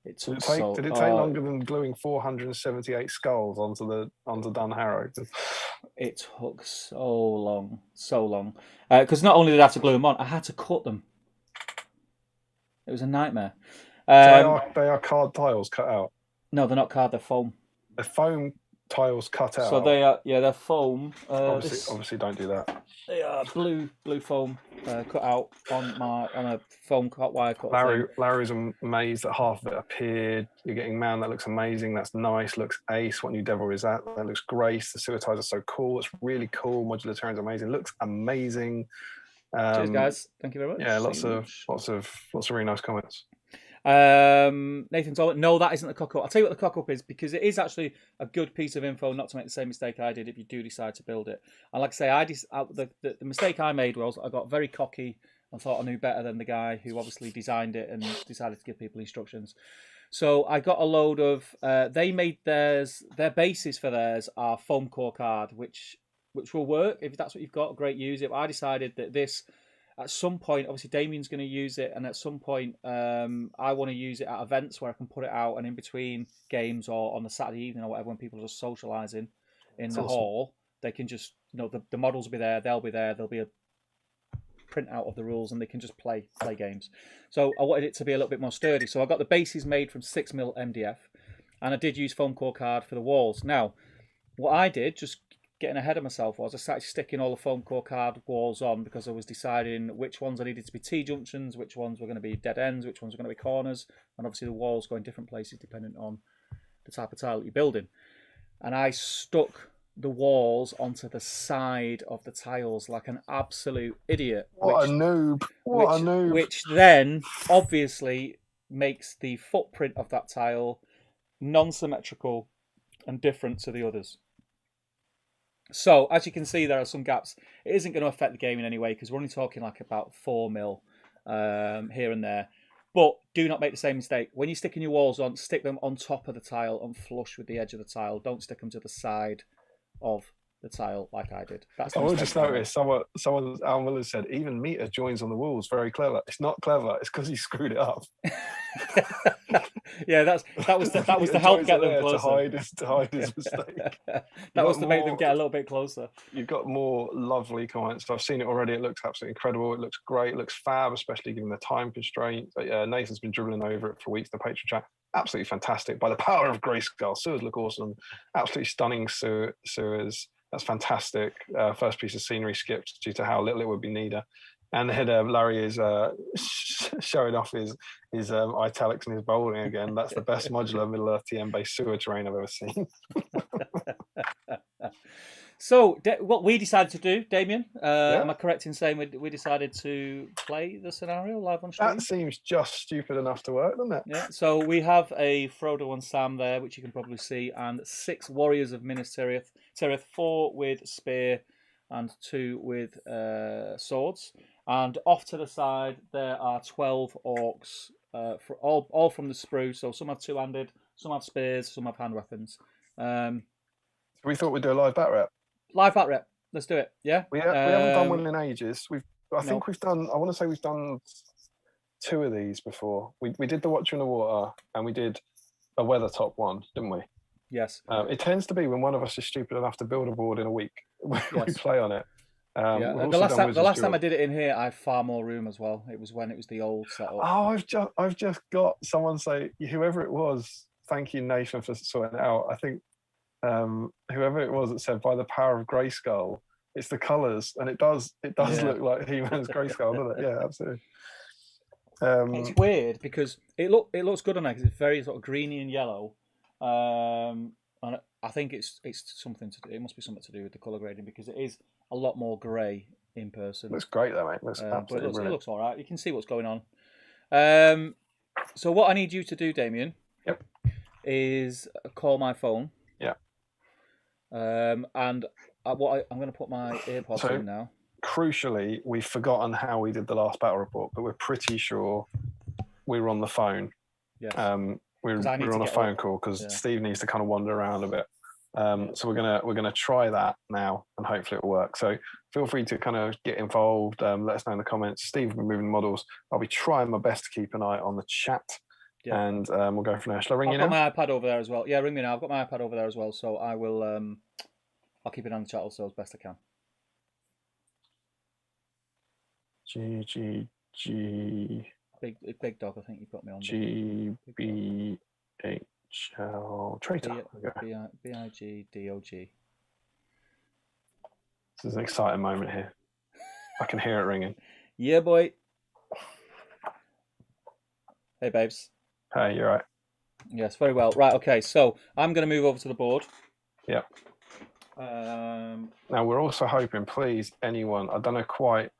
Did it take longer than gluing 478 skulls onto Dun Harrow? It took so long. Because not only did I have to glue them on, I had to cut them. It was a nightmare. So they are card tiles cut out. No, they're not card. They're foam. They're foam tiles cut out. So they are. Yeah, they're foam. Obviously, don't do that. They are blue foam cut out on a foam cut wire cut. Larry's amazed that half of it appeared. You're getting, man, that looks amazing. That's nice. Looks ace. What new devil is that? That looks great. The sewer tiles are so cool. It's really cool. Modular terrain's amazing. Looks amazing. Cheers, guys. Thank you very much. Yeah, lots of really nice comments. Nathan's all, no, that isn't the cock-up. I'll tell you what the cock-up is, because it is actually a good piece of info not to make the same mistake I did if you do decide to build it. And like I say, the mistake I made was I got very cocky and thought I knew better than the guy who obviously designed it and decided to give people instructions. So I got a load of they made their bases for theirs are foam core card, which will work if that's what you've got. Great, use it. But I decided that this, at some point, obviously Damian's going to use it, and at some point I want to use it at events where I can put it out, and in between games or on the Saturday evening or whatever, when people are just socialising in the hall, they can just, the models will be there, they'll be there, there'll be a printout of the rules, and they can just play games. So I wanted it to be a little bit more sturdy. So I got the bases made from 6mm MDF, and I did use foam core card for the walls. Now, what I did, just getting ahead of myself, was I started sticking all the foam core card walls on, because I was deciding which ones I needed to be T-junctions, which ones were going to be dead ends, which ones were going to be corners, and obviously the walls go in different places depending on the type of tile that you're building. And I stuck the walls onto the side of the tiles like an absolute idiot. What a noob. Which then obviously makes the footprint of that tile non-symmetrical and different to the others. So, as you can see, there are some gaps. It isn't going to affect the game in any way, because we're only talking like about 4mm here and there. But do not make the same mistake. When you're sticking your walls on, stick them on top of the tile and flush with the edge of the tile. Don't stick them to the side of the tile like I did. That's I will just notice someone Al Miller said, even Meter joins on the walls. Very clever. It's not clever. It's because he screwed it up. Yeah, that was to help get them closer. To hide his mistake. That was to make them get a little bit closer. You've got more lovely comments. I've seen it already. It looks absolutely incredible. It looks great. It looks fab, especially given the time constraint. Nathan's been dribbling over it for weeks. The Patreon chat, absolutely fantastic. By the power of Grayskull, sewers look awesome. Absolutely stunning sewers. That's fantastic. First piece of scenery skipped due to how little it would be needed. And then Larry is showing off his italics and his bowling again. That's the best modular Middle Earth TM-based sewer terrain I've ever seen. So, what we decided to do, Damian, am I correct in saying we decided to play the scenario live on stream? That seems just stupid enough to work, doesn't it? Yeah, so we have a Frodo and Sam there, which you can probably see, and 6 warriors of Minas Tirith, 4 with spear and 2 with swords. And off to the side, there are 12 orcs, for all from the sprue. So some have two-handed, some have spears, some have hand weapons. We thought we'd do a live bat rep. Live bat rep. Let's do it. Yeah. We haven't done one in ages. I think we've done 2 of these before. We did the Watcher in the Water, and we did a Weathertop one, didn't we? Yes. It tends to be when one of us is stupid enough to build a board in a week, we play on it. Yeah. The last time I did it in here, I had far more room as well. It was when it was the old setup. Oh, I've just got someone say, whoever it was, thank you, Nathan, for sorting it out. I think whoever it was that said, by the power of Grayskull, it's the colours, and it does look like He-Man's Grayskull, doesn't it? Yeah, absolutely. It's weird because it looks good on there because it's very sort of greeny and yellow, and I think it's something to do. It must be something to do with the colour grading because it is a lot more grey in person. Looks great though, mate. Looks absolutely but it looks all right. You can see what's going on. So what I need you to do, Damian, is call my phone. Yeah. And I'm going to put my AirPods in now. Crucially, we've forgotten how we did the last battle report, but we're pretty sure we were on the phone. Yes. We were on a phone call because Steve needs to kind of wander around a bit. So we're gonna try that now, and hopefully it'll work. So feel free to kind of get involved. Let us know in the comments. Steve will be moving models. I'll be trying my best to keep an eye on the chat, and we'll go from there. Shall I ring you now? I've got my iPad over there as well. Yeah, ring me now. I've got my iPad over there as well, so I will. I'll keep it on the chat also as best I can. G. Big dog. I think you've got me on. GBHL Traitor. BIGDOG. This is an exciting moment here. I can hear it ringing. Yeah, boy. Hey, babes. Hey, you're right. Yes, very well. Right, okay. So I'm going to move over to the board. Yeah. Now we're also hoping, please, anyone. I don't know quite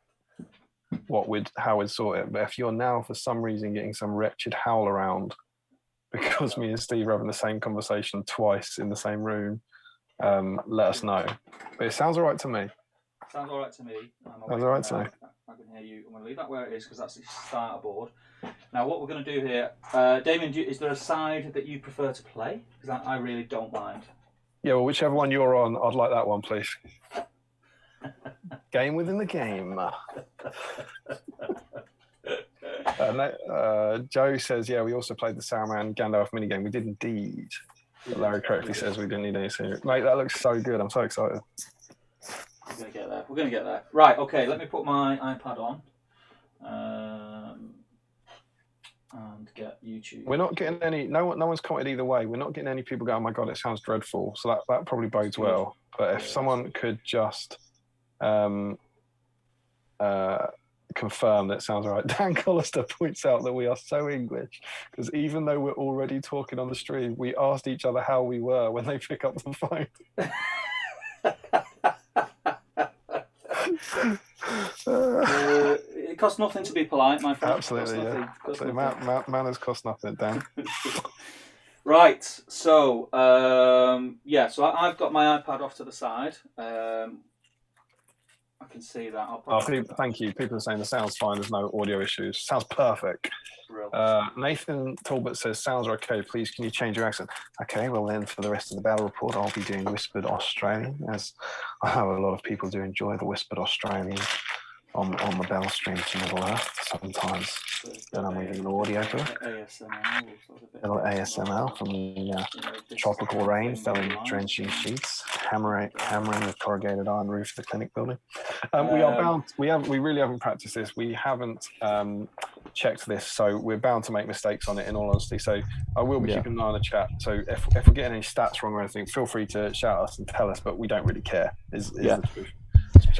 how we'd sort it, but if you're now for some reason getting some wretched howl around because me and Steve are having the same conversation twice in the same room, let us know. But it sounds all right to me. Sounds all right to me. Sounds all right to me. I can hear you. I'm going to leave that where it is because that's the starter board. Now, what we're going to do here, Damien, is there a side that you prefer to play? Because I really don't mind. Yeah, well, whichever one you're on, I'd like that one, please. Game within the game. Joe says, yeah, we also played the Saruman Gandalf minigame. We did indeed. But Larry correctly says we didn't need any series. Mate, that looks so good. I'm so excited. We're going to get there. We're going to get there. Right, okay, let me put my iPad on. And get YouTube. We're not getting any, no one's commented either way. We're not getting any people going, oh my God, it sounds dreadful. So that probably bodes well. But if someone could just confirm that it sounds all right. Dan Collister points out that we are so English because even though we're already talking on the stream, we asked each other how we were when they pick up the phone. It costs nothing to be polite, my friend. Absolutely, yeah. Manners cost nothing, Dan. Right, so so I've got my iPad off to the side. I can see that. Thank you. People are saying the sound's fine. There's no audio issues. Sounds perfect. Nathan Talbot says, sounds are okay. Please, can you change your accent? Okay, well then for the rest of the battle report, I'll be doing Whispered Australian, as I know a lot of people do enjoy the Whispered Australian on the Bell stream to Middle Earth sometimes. Then I'm reading an audio book. A little ASMR from the tropical rain felling drenching sheets, hammering the corrugated iron roof of the clinic building. We are bound. We really haven't practiced this. We haven't checked this, so we're bound to make mistakes on it. In all honesty, so I will be keeping an eye on the chat. So if we're getting any stats wrong or anything, feel free to shout us and tell us. But we don't really care. Is the truth.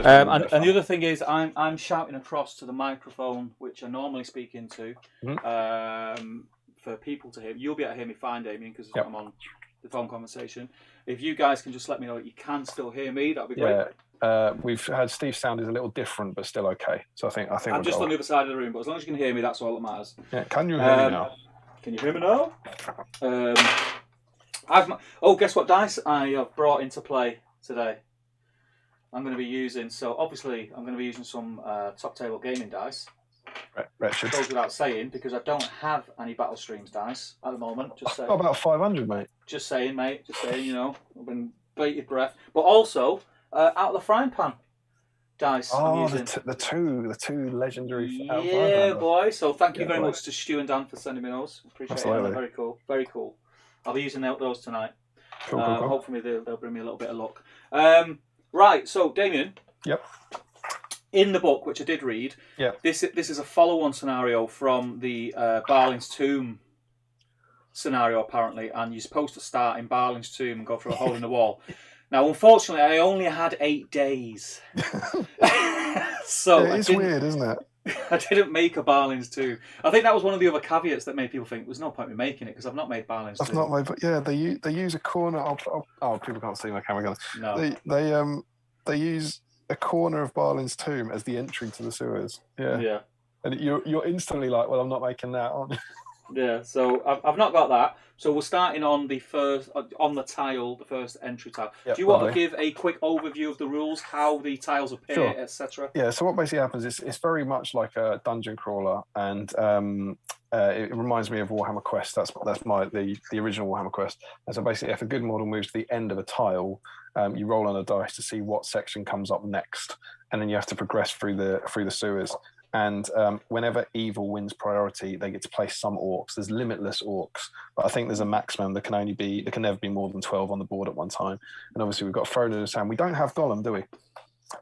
And the other thing is, I'm shouting across to the microphone, which I normally speak into, for people to hear. You'll be able to hear me fine, Damien, because I'm on the phone conversation. If you guys can just let me know that you can still hear me, that'd be great. We've had Steve's sound is a little different, but still okay. So I think I'm just on the other side of the room, but as long as you can hear me, that's all that matters. Yeah, can you hear me now? Can you hear me now? Guess what dice I have brought into play today? I'm going to be using, some top table gaming dice. Wretched. Goes without saying, because I don't have any Battle Streams dice at the moment. Just saying. About 500, mate. Just saying, mate. Just saying, I've been bated breath. But also, out of the frying pan dice. Oh, the two legendary. Yeah, boy. So thank you very much to Stu and Dan for sending me those. Appreciate it. Very cool. Very cool. I'll be using those tonight. Cool, cool, cool. Hopefully they'll bring me a little bit of luck. Right, so Damian. Yep. In the book, which I did read, this is a follow-on scenario from the Barlin's Tomb scenario, apparently, and you're supposed to start in Barlin's Tomb and go through a hole in the wall. Now, unfortunately, I only had 8 days. So it's weird, isn't it? I didn't make a Barlin's Tomb. I think that was one of the other caveats that made people think there's no point in making it because I've not made Barlin's Tomb. I've not made, but yeah, they use a corner. Oh, people can't see my camera gun. No. They use a corner of Barlin's Tomb as the entry to the sewers. Yeah. And you're instantly like, well, I'm not making that, aren't you? Yeah, so I've not got that. So we're starting on the first tile, the first entry tile. Yep, do you want to give a quick overview of the rules, how the tiles appear, etc.? Yeah. So what basically happens is it's very much like a dungeon crawler, and it reminds me of Warhammer Quest. That's the original Warhammer Quest. And so basically, if a good model moves to the end of a tile, you roll on a dice to see what section comes up next, and then you have to progress through the sewers. And whenever evil wins priority, they get to place some orcs. There's limitless orcs, but I think there's a maximum. There can never be more than 12 on the board at one time. And obviously we've got Frodo and Sam. We don't have Gollum, do we?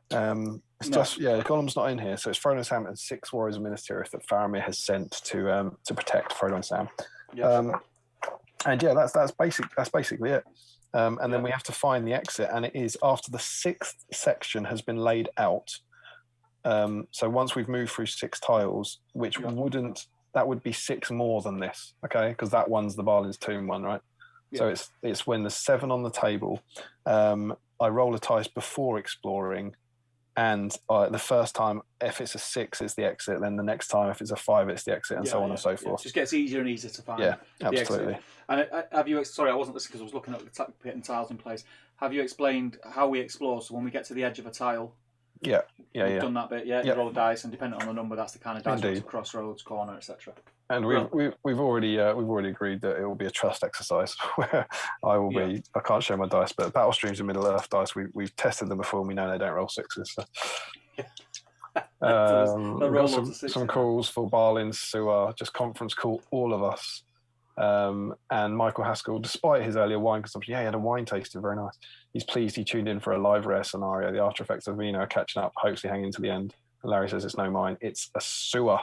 Gollum's not in here. So it's Frodo and Sam and 6 warriors of Minas Tirith that Faramir has sent to protect Frodo and Sam. Yes. And yeah, that's basically it. And then we have to find the exit, and it is after the 6th section has been laid out. So once we've moved through 6 tiles, that would be 6 more than this, okay? Because that one's the Barlin's Tomb one, right? Yeah. So it's when there's 7 on the table. I roll a dice before exploring, and the first time, if it's a 6, it's the exit. Then the next time, if it's a 5, it's the exit, and so on and so forth. It just gets easier and easier to find. Yeah, absolutely. And have you? Sorry, I wasn't listening because I was looking at the putting tiles in place. Have you explained how we explore? So when we get to the edge of a tile. Yeah. We've done that bit, You roll a dice, and depending on the number, that's the kind of dice. Indeed. Crossroads, corner, etc. And we've already agreed that it will be a trust exercise where I will be. I can't show my dice, but Battle Streams and Middle Earth dice, we've tested them before, and we know they don't roll 6s. So. We've got some calls for Barlin's Sewer, just conference call, all of us. And Michael Haskell, despite his earlier wine consumption, he had a wine tasting, very nice. He's pleased he tuned in for a live rare scenario. The after effects of Vino are catching up, hopefully hanging to the end. And Larry says it's no mine, it's a sewer.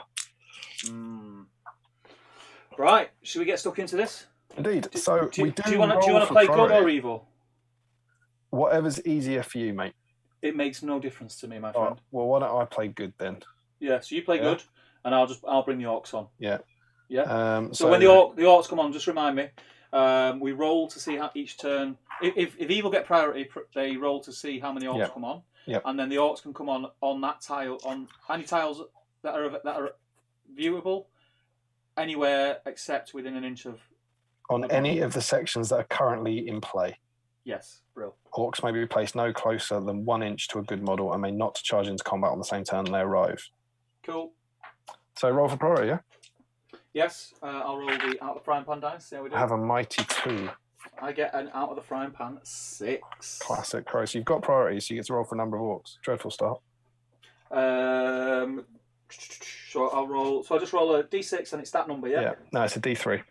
Right, should we get stuck into this? Indeed. Do you want to play good or evil? Whatever's easier for you, mate. It makes no difference to me, my friend. Well, why don't I play good then? Yeah, so you play good, and I'll bring the orcs on. Yeah. Yeah. So when the orcs come on, just remind me. We roll to see how each turn. If evil get priority, they roll to see how many orcs come on. Yeah. And then the orcs can come on that tile, on any tiles that are viewable anywhere except within an inch of. On any of the sections that are currently in play. Yes, brilliant. Orcs may be placed no closer than 1 inch to a good model and may not charge into combat on the same turn they arrive. Cool. So roll for priority, yeah? Yes, I'll roll the out of the frying pan dice. See how we do. I have a mighty 2. I get an out of the frying pan 6. Classic crow. So you've got priority, so you get to roll for a number of orcs. Dreadful start. So I'll roll. So I just roll a d6 and it's that number, yeah? Yeah. No, it's a d3.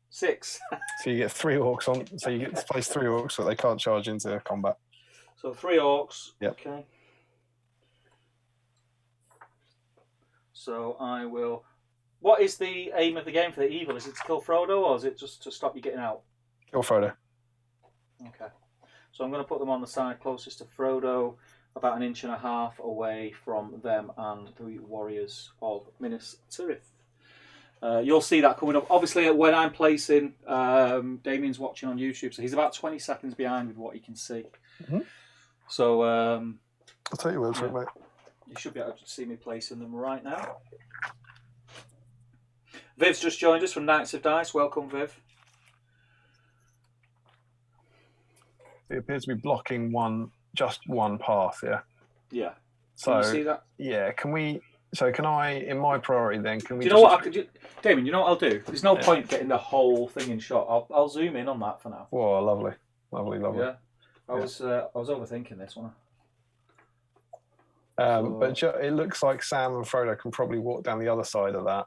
6. So you get 3 orcs on. So you get to place 3 orcs, so they can't charge into combat. So 3 orcs. Yeah. Okay. So I will. What is the aim of the game for the evil? Is it to kill Frodo, or is it just to stop you getting out? Kill Frodo. Okay. So I'm going to put them on the side closest to Frodo, about 1.5 inches away from them and the warriors of Minas Tirith. You'll see that coming up. Obviously, when I'm placing, Damian's watching on YouTube, so he's about 20 seconds behind with what he can see. Mm-hmm. So I'll tell you what, mate. You should be able to see me placing them right now. Viv's just joined us from Knights of Dice. Welcome, Viv. It appears to be blocking just one path, yeah? Yeah. So, can you see that? Yeah, can I, in my priority then, can we... Do you know what I could do? Damien, you know what I'll do? There's no point getting the whole thing in shot. I'll zoom in on that for now. Whoa, lovely. Lovely. Yeah. I was overthinking this one. But it looks like Sam and Frodo can probably walk down the other side of that.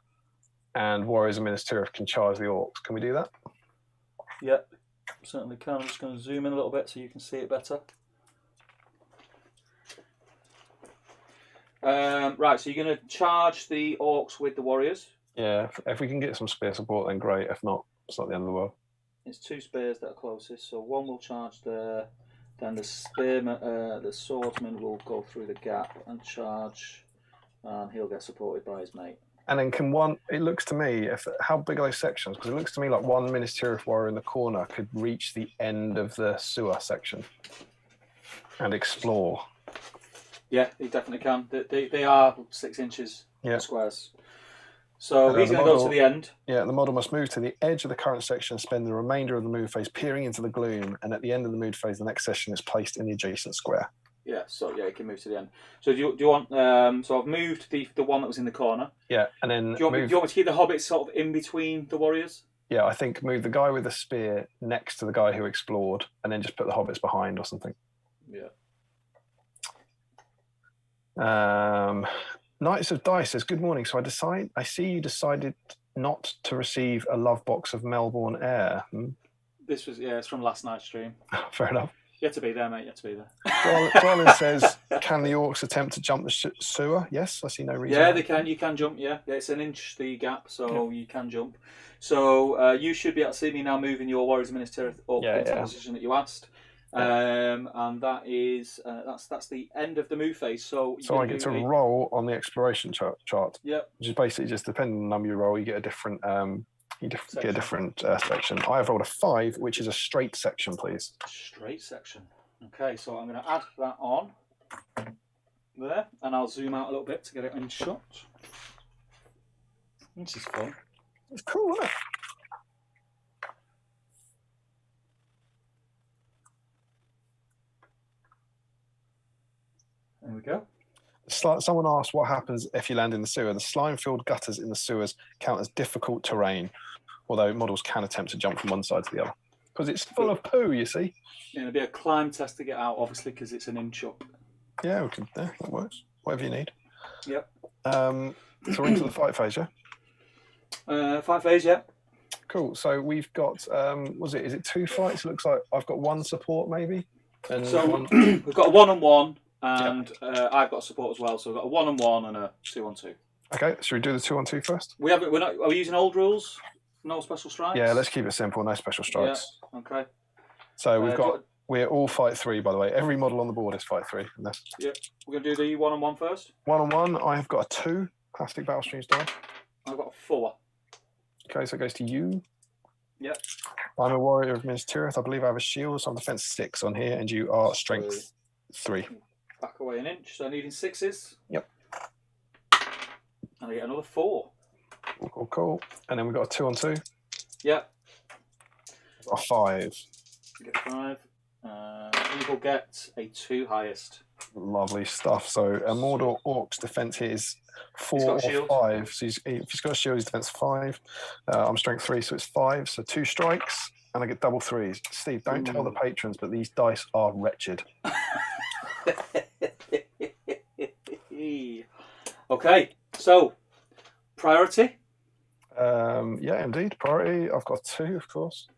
and warriors and Ministerial can charge the orcs. Can we do that? Yep, certainly can. I'm just going to zoom in a little bit so you can see it better. Right, so you're going to charge the orcs with the warriors. Yeah, if we can get some spear support, then great. If not, it's not the end of the world. It's 2 spears that are closest, so one will charge there. Then the spearman, the swordsman will go through the gap and charge, and he'll get supported by his mate. And then can one? It looks to me, how big are those sections? Because it looks to me like one Ministerial warrior in the corner could reach the end of the sewer section and explore. Yeah, he definitely can. They are 6 inches squares. So he's going to go to the end. Yeah, the model must move to the edge of the current section and spend the remainder of the move phase peering into the gloom. And at the end of the move phase, the next section is placed in the adjacent square. Yeah, so yeah, he can move to the end. So do you want? So I've moved the one that was in the corner. Yeah, and then do you want me to keep the hobbits sort of in between the warriors? Yeah, I think move the guy with the spear next to the guy who explored, and then just put the hobbits behind or something. Yeah. Knights of Dice says, good morning. So I see you decided not to receive a love box of Melbourne Air. This was, it's from last night's stream. Fair enough. You have to be there, mate. You have to be there. Darlin says, can the orcs attempt to jump the sewer? Yes, I see no reason. Yeah, they can. You can jump, yeah. It's an inch, the gap, so you can jump. So you should be able to see me now moving your Warriors Minister up into the position that you asked. And that is that's the end of the move phase. So I get to roll on the exploration chart. Yep. Which is basically just depending on the number you roll, you get a different section. I have rolled a 5, which is a straight section, please. Straight section. Okay, so I'm going to add that on there, and I'll zoom out a little bit to get it in shot. This is fun. It's cool, isn't it? There we go. Someone asked what happens if you land in the sewer. The slime-filled gutters in the sewers count as difficult terrain, although models can attempt to jump from one side to the other. Because it's full of poo, you see. Yeah, it'll be a climb test to get out, obviously, because it's an inch up. Yeah, we can. Yeah, that works. Whatever you need. Yep. So we're into the fight phase, yeah? Fight phase, yeah. Cool. So we've got, is it 2 fights? It looks like I've got 1 support, maybe. And so we've got a 1-on-1. And I've got support as well, so we've got a 1-on-1 and a 2-on-2. Okay, should we do the 2-on-2 first? Are we using old rules? No special strikes? Yeah, let's keep it simple. No special strikes. Yeah, okay. So we're all fight 3, by the way. Every model on the board is fight 3. Yeah, we're going to do the 1-on-1 first. 1-on-1, I have got a 2 plastic battle streams die. I've got a 4. Okay, so it goes to you. Yep. I'm a warrior of Minas Tirith. I believe I have a shield, so I'm defense 6 on here, and you are strength 3. Back away an inch, so needing 6s. Yep. And I get another 4. Cool. And then we've got a 2-on-2. Yep. A 5. You get 5. You will get a 2 highest. Lovely stuff. So a Mordor Orc's defense here is 4 or 5. So if he's got a shield, he's defense 5. I'm strength 3, so it's 5. So 2 strikes, and I get double 3s. Steve, don't tell the patrons, but these dice are wretched. Okay, so priority. Yeah, indeed, priority. I've got 2, of course.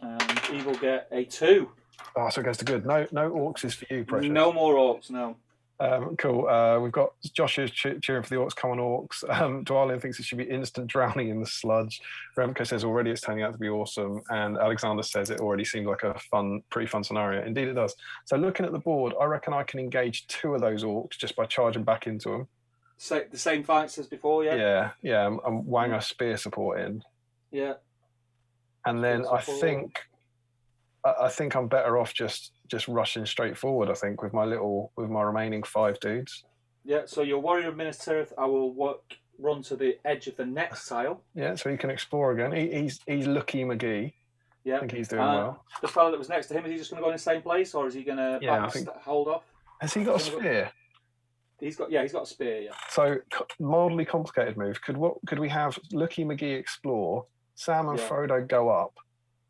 And he will get a 2. Oh, so it goes to good. No orcs is for you, Precious. No more orcs, no. Cool. We've got Josh is cheering for the orcs. Come on, orcs. Dwalin thinks it should be instant drowning in the sludge. Remco says already it's turning out to be awesome, and Alexander says it already seemed like a pretty fun scenario. Indeed, it does. So looking at the board, I reckon I can engage 2 of those orcs just by charging back into them. So the same fights as before, yeah. Yeah. And wang a spear support in. Yeah. And then I think I'm better off just rushing straight forward. I think with my remaining 5 dudes. Yeah. So your warrior of Minas Tirith, I will run to the edge of the next tile. Yeah. So he can explore again. He's Lucky McGee. Yeah. I think he's doing well. The fellow that was next to him, is he just going to go in the same place, or is he going to hold off? Has he got a spear? He's got a spear. Yeah. So mildly complicated move. Could we have Lucky McGee explore, Sam and Frodo go up,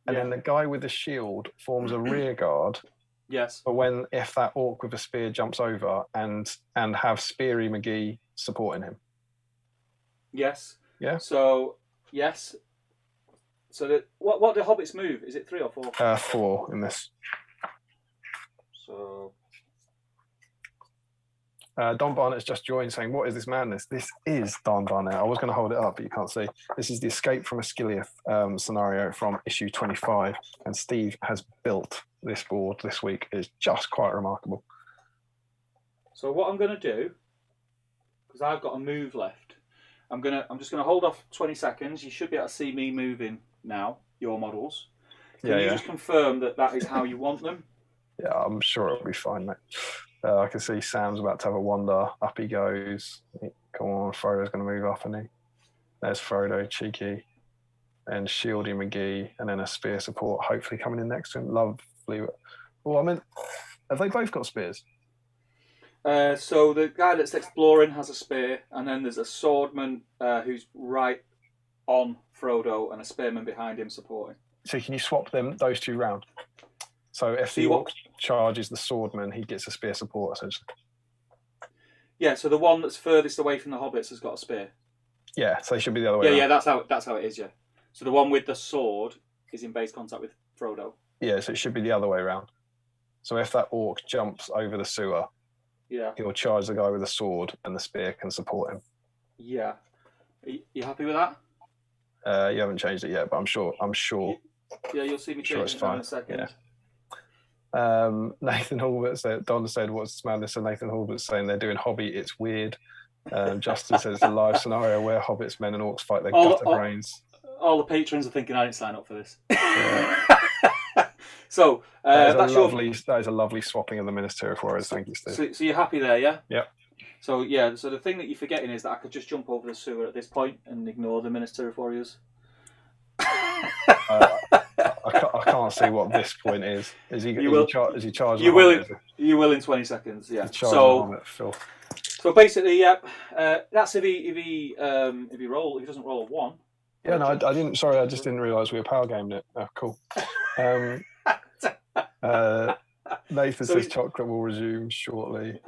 and then the guy with the shield forms a rear guard. Yes. But if that orc with a spear jumps over and have Speary McGee supporting him. Yes. Yeah. So yes. So what do hobbits move? Is it 3 or 4? 4 in this. So Don Barnett's just joined saying, "What is this madness?" This is Don Barnett. I was going to hold it up, but you can't see. This is the Escape from Asciliath scenario from issue 25, and Steve has built this board this week. It's just quite remarkable. So what I'm going to do, because I've got a move left, I'm just going to hold off 20 seconds. You should be able to see me moving now. Your models. Can you just confirm that is how you want them? Yeah, I'm sure it'll be fine, mate. I can see Sam's about to have a wander. Up he goes. Come on, Frodo's going to move up, isn't he? There's Frodo, cheeky. And Shieldy McGee, and then a spear support, hopefully coming in next to him. Lovely. Well, I mean, have they both got spears? So the guy that's exploring has a spear, and then there's a swordman who's right on Frodo, and a spearman behind him supporting. So can you swap those two round? So if the orc charges the swordman, he gets a spear support, essentially. Yeah, so the one that's furthest away from the hobbits has got a spear. Yeah, so they should be the other way around. Yeah, that's how it is, yeah. So the one with the sword is in base contact with Frodo. Yeah, so it should be the other way around. So if that orc jumps over the sewer, he'll charge the guy with the sword, and the spear can support him. Yeah. Are you happy with that? You haven't changed it yet, but I'm sure. Yeah, you'll see me change it in a second. Yeah. Nathan Hulbert said, Don said, "What's this madness?" And Nathan Hulbert's saying they're doing hobby. It's weird. Justin says it's a live scenario where hobbits, men, and orcs fight their gutter brains. All the patrons are thinking I didn't sign up for this. So that is a lovely swapping of the Ministerial Warriors. Thank you, Steve. So you're happy there, yeah? Yeah. So so the thing that you're forgetting is that I could just jump over the sewer at this point and ignore the Ministerial Warriors. I can't see what this point is. Is he charging? You will in 20 seconds. Yeah. So basically, yeah. That's if he doesn't roll a 1. Yeah, no, I didn't. Sorry, I just didn't realise we were power gaming it. Oh, cool. Nathan says chocolate will resume shortly.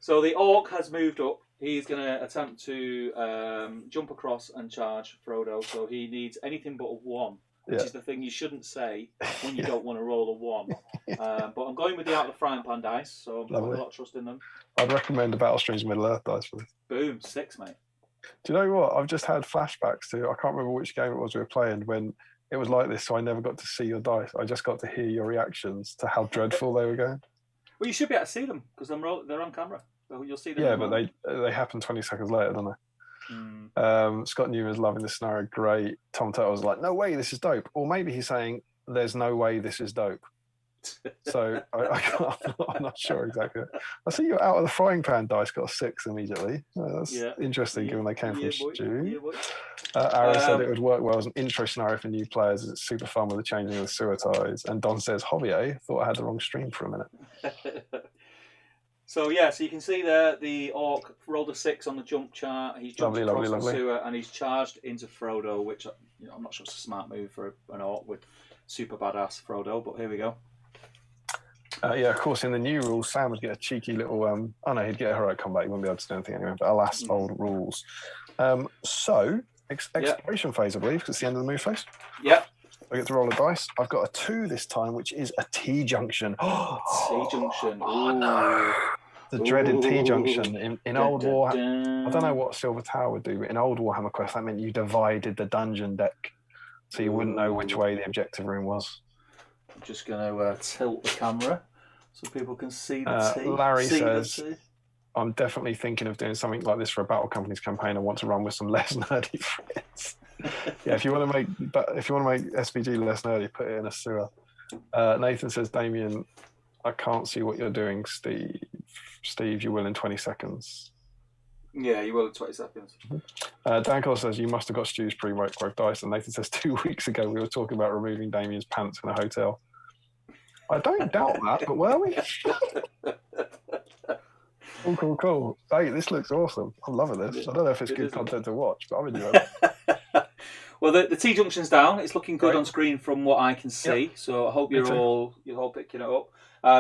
So the orc has moved up. He's going to attempt to jump across and charge Frodo. So he needs anything but a 1, which is the thing you shouldn't say when you don't want to roll a 1. But I'm going with the out of the frying pan dice, so I'm putting a lot of trust in them. I'd recommend the Battle Streams Middle Earth dice for this. Boom, 6, mate. Do you know what? I've just had flashbacks to, I can't remember which game it was we were playing when it was like this, so I never got to see your dice. I just got to hear your reactions to how dreadful they were going. Well, you should be able to see them because they're on camera. So you'll see them. Yeah, but they happen 20 seconds later, don't they? Scott Newman's loving this scenario. Great. Tom Turtle was like, "No way, this is dope." Or maybe he's saying, "There's no way this is dope." So I'm not sure exactly. I see you're out of the frying pan dice got a 6 immediately. That's interesting given they came from Stu. Aaron said it would work well as an intro scenario for new players. It's super fun with the changing of the sewer ties. And Don says, "Hobby, eh? Thought I had the wrong stream for a minute." So you can see there the orc rolled a 6 on the jump chart. He's jumped across the sewer and he's charged into Frodo, which I'm not sure it's a smart move for an orc with super badass Frodo, but here we go. Of course, in the new rules, Sam would get a cheeky little. He'd get a heroic combat. He wouldn't be able to do anything anyway. But alas, old rules. So exploration phase, I believe, because it's the end of the move phase. Yeah. I get to roll a dice. I've got a 2 this time, which is a T junction. T-junction. Oh no! The dreaded T junction in Old War. I don't know what Silver Tower would do, but in Old Warhammer Quest, that meant you divided the dungeon deck, so you wouldn't know which way the objective room was. I'm just going to tilt the camera so people can see the T. Larry says, "I'm definitely thinking of doing something like this for a Battle Companies campaign. I want to run with some less nerdy friends." Yeah, if you want to make SPG less nerdy, put it in a sewer. Nathan says, "Damian, I can't see what you're doing, Steve. Steve, you will in 20 seconds." Yeah, you will in 20 seconds. Dan Cole says, "You must have got Stu's pre-microwave dice." And Nathan says, 2 weeks ago we were talking about removing Damian's pants in a hotel. I don't doubt that, but were we? Cool. Hey, this looks awesome. I'm loving this. I don't know if it's good content to watch, but I'm enjoying it. Well, the T-junction's down. It's looking good Great. on screen from what I can see. Yep. So I hope Me you're too. all picking it up.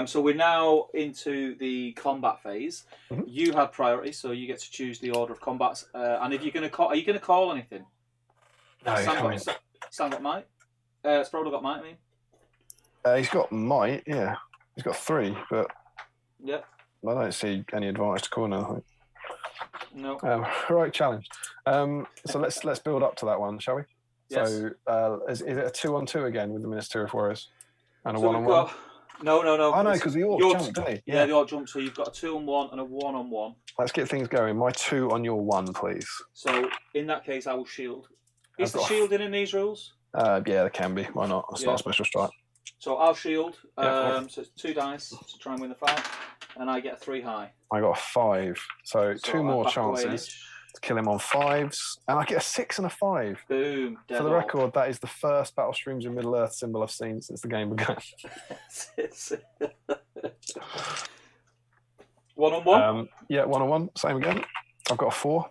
So we're now into the combat phase. Mhm. You have priority, so you get to choose the order of combats. And if you're going to call, are you going to call anything? No, Sam got might. Sproul got might. I mean, he's got might. Yeah, he's got 3, but yeah, I don't see any advantage to calling anything. no. Right, challenge. So let's build up to that one, shall we? Yes. So is it a 2-on-2 again with the Ministry of Warriors and a So 1-on-1? No. I know, because the orc jumped, didn't he? Yeah, the orc jumped. So you've got a 2-on-1 and a 1-on-1. Let's get things going. My 2 on your 1, please. So in that case, I will shield. Is the shielding in these rules? Yeah, there can be. Why not? It's not a special strike. So I'll shield. Yeah, so it's 2 dice to try and win the fight, and I get a 3 high. I got a 5, so 2 more chances to kill him on 5s, and I get a 6 and a 5. Boom! For the record, that is the first Battle Streams of Middle Earth symbol I've seen since the game began. 1-on-1. Yeah, 1-on-1. Same again. I've got a 4.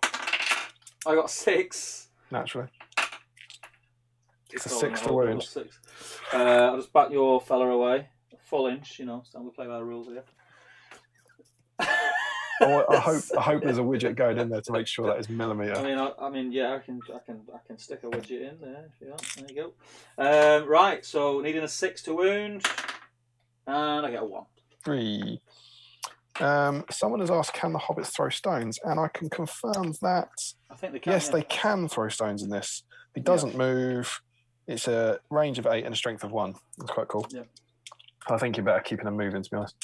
I got a 6. Naturally. It's a 6 to wound. I'll just back your fella away. A full inch, so we play by the rules here. I hope there's a widget going in there to make sure that is millimeter. I mean, yeah, I can stick a widget in there if you want. There you go. Right, so needing a 6 to wound, and I get a 1. 3. Someone has asked, can the hobbits throw stones? And I can confirm that. I think they can. Yes, they can throw stones in this. He doesn't move. It's a range of 8 and a strength of 1. That's quite cool. Yeah. I think you're better keeping them moving, to be honest.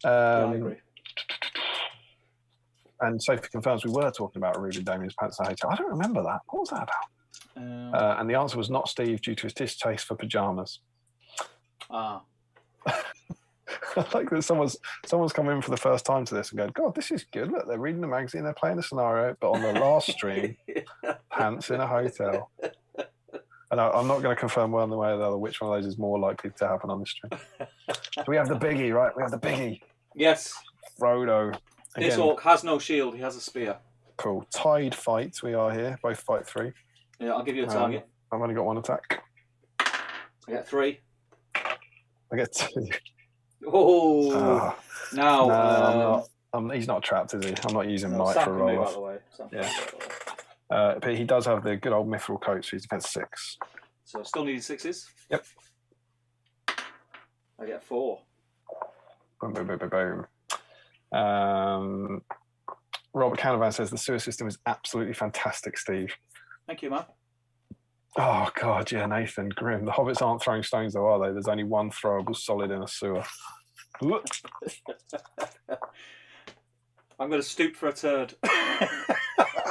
I agree. And Sophie confirms we were talking about removing Damian's pants in a hotel. I don't remember that. What was that about? And the answer was not Steve due to his distaste for pajamas. Ah. I like that someone's come in for the first time to this and go, God, this is good. Look, they're reading the magazine, they're playing a scenario, but on the last stream, pants in a hotel. And I'm not going to confirm one way or the other which one of those is more likely to happen on the stream. So we have the biggie, right? We have the biggie. Yes. Frodo. Again, this orc has no shield. He has a spear. Cool. Tied fights we are here. Both fight 3. Yeah, I'll give you a target. I've only got 1 attack. I get 3. I get 2. Oh. Now. No, I'm not. He's not trapped, is he? I'm not using might for a roll off. Yeah. But he does have the good old mithril coat, so he's defense 6. So still needing 6s. Yep. I get a 4. Boom, boom, boom, boom, boom. Robert Canavan says the sewer system is absolutely fantastic, Steve. Thank you, man. Oh God, yeah, Nathan, grim. The hobbits aren't throwing stones, though, are they? There's only one throwable solid in a sewer. I'm going to stoop for a turd. I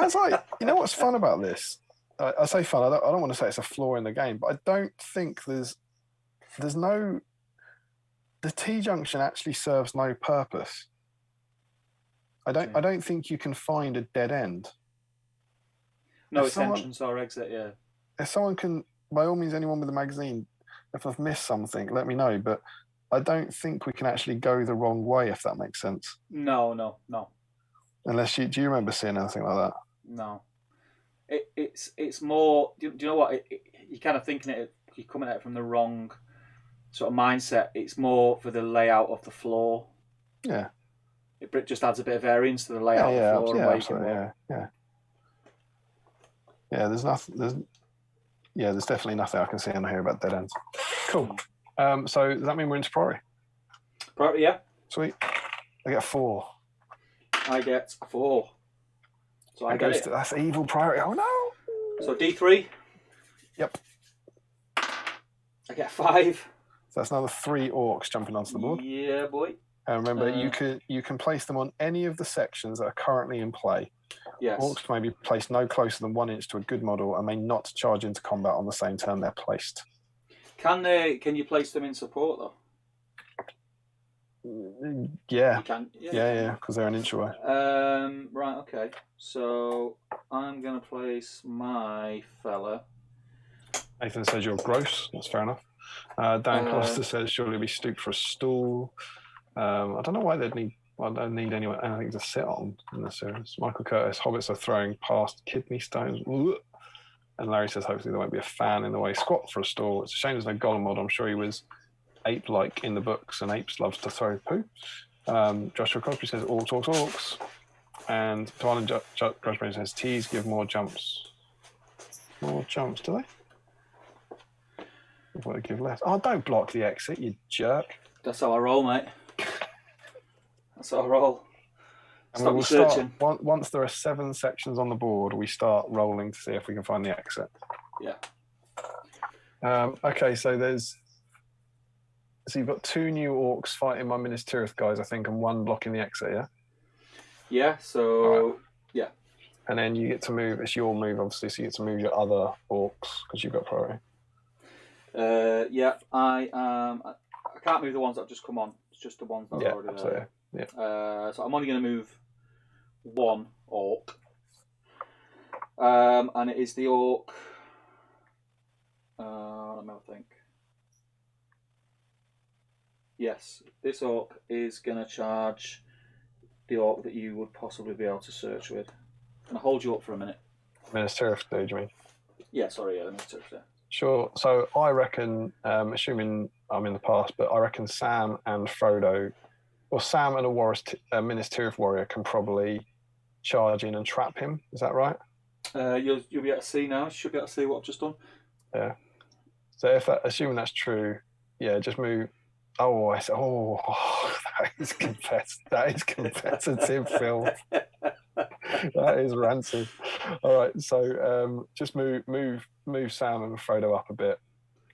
was like, you know what's fun about this? I say fun. I don't want to say it's a flaw in the game, but I don't think there's no. The T junction actually serves no purpose. I don't think you can find a dead end. No, it's entrance or exit. Yeah. If someone can, by all means, anyone with a magazine, if I've missed something, let me know. But I don't think we can actually go the wrong way, if that makes sense. No. Unless do you remember seeing anything like that? No. It's more. Do you know what? You're kind of thinking it. You're coming at it from the wrong sort of mindset. It's more for the layout of the floor. Yeah. It just adds a bit of variance to the layout of the floor and where you can walk. Yeah. There's nothing. There's definitely nothing I can see in here about dead ends. Cool. So does that mean we're into priority? Priority, yeah. Sweet. I get a 4. I get a 4. So I get it. That's evil priority. Oh no. So D3. Yep. I get a 5. So that's another 3 orcs jumping onto the board. Yeah, boy. And remember, you can place them on any of the sections that are currently in play. Yes. Orcs may be placed no closer than 1 inch to a good model and may not charge into combat on the same turn they're placed. Can you place them in support though? Yeah. You can. Yeah, because they're an inch away. Right. Okay. So I'm gonna place my fella. Nathan says you're gross. That's fair enough. Dan Costa says surely be stooped for a stool. I don't know why they'd need. I don't need anything to sit on in the series. Michael Curtis, hobbits are throwing past kidney stones. And Larry says, hopefully there won't be a fan in the way. Squat for a stall. It's a shame there's no Golem mod. I'm sure he was ape-like in the books, and apes loves to throw poo. Joshua Crosby says, all talks orcs. And Twan and Crosby says, teas give more jumps. More jumps, do they? What they give less? Oh, don't block the exit, you jerk. That's how I roll, mate. That's how I roll. And Stop we will searching. start, once there are 7 sections on the board, we start rolling to see if we can find the exit. Yeah. Okay, so you've got 2 new orcs fighting my Minas Tirith guys, I think, and 1 blocking the exit, yeah? Yeah, so, right. Yeah. And then you get to move, it's your move, obviously, so you get to move your other orcs, because you've got priority. Yeah, I can't move the ones that have just come on. It's just the ones that are already absolutely. there. Yeah. So I'm only going to move 1 orc. And it is the orc. Let me think. Yes, this orc is going to charge the orc that you would possibly be able to search with. Can I hold you up for a minute? Minas Tirith, do you mean? Yeah, sorry, Minas Tirith, yeah. Sure. So I reckon, assuming I'm in the past, but I reckon Sam and Frodo, or Sam and a Minas Tirith warrior can probably charge in and trap him. Is that right? You'll be able to see now. You should be able to see what I've just done. Yeah. So assuming that's true, yeah, just move. Oh, that is competitive, Phil. That is rancid. All right, so just move Sam and Frodo up a bit,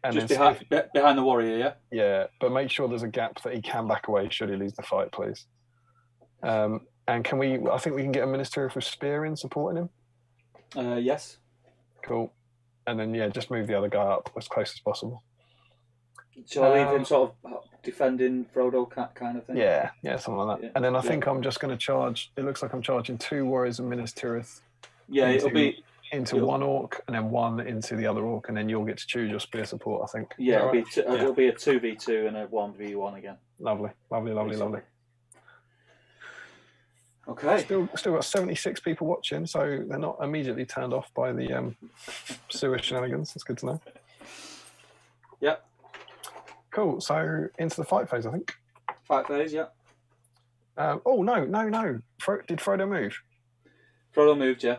and just then behind the warrior, yeah. Yeah, but make sure there's a gap that he can back away should he lose the fight, please. And can we? I think we can get a Minas Tirith with spear in supporting him. Yes. Cool. And then just move the other guy up as close as possible. Shall I leave him sort of defending Frodo kind of thing? Yeah, something like that. Yeah. And then I think I'm just going to charge. It looks like I'm charging 2 warriors of Minas Tirith. Yeah, it'll be into 1 orc and then 1 into the other orc, and then you'll get to choose your spear support, I think. Yeah, it'll be a 2v2 and a 1v1 again. Lovely. Okay. Still got 76 people watching, so they're not immediately turned off by the sewer shenanigans. That's good to know. Yep. Cool. So into the fight phase, I think. Fight phase, yeah. Oh no! Did Frodo move? Frodo moved, yeah.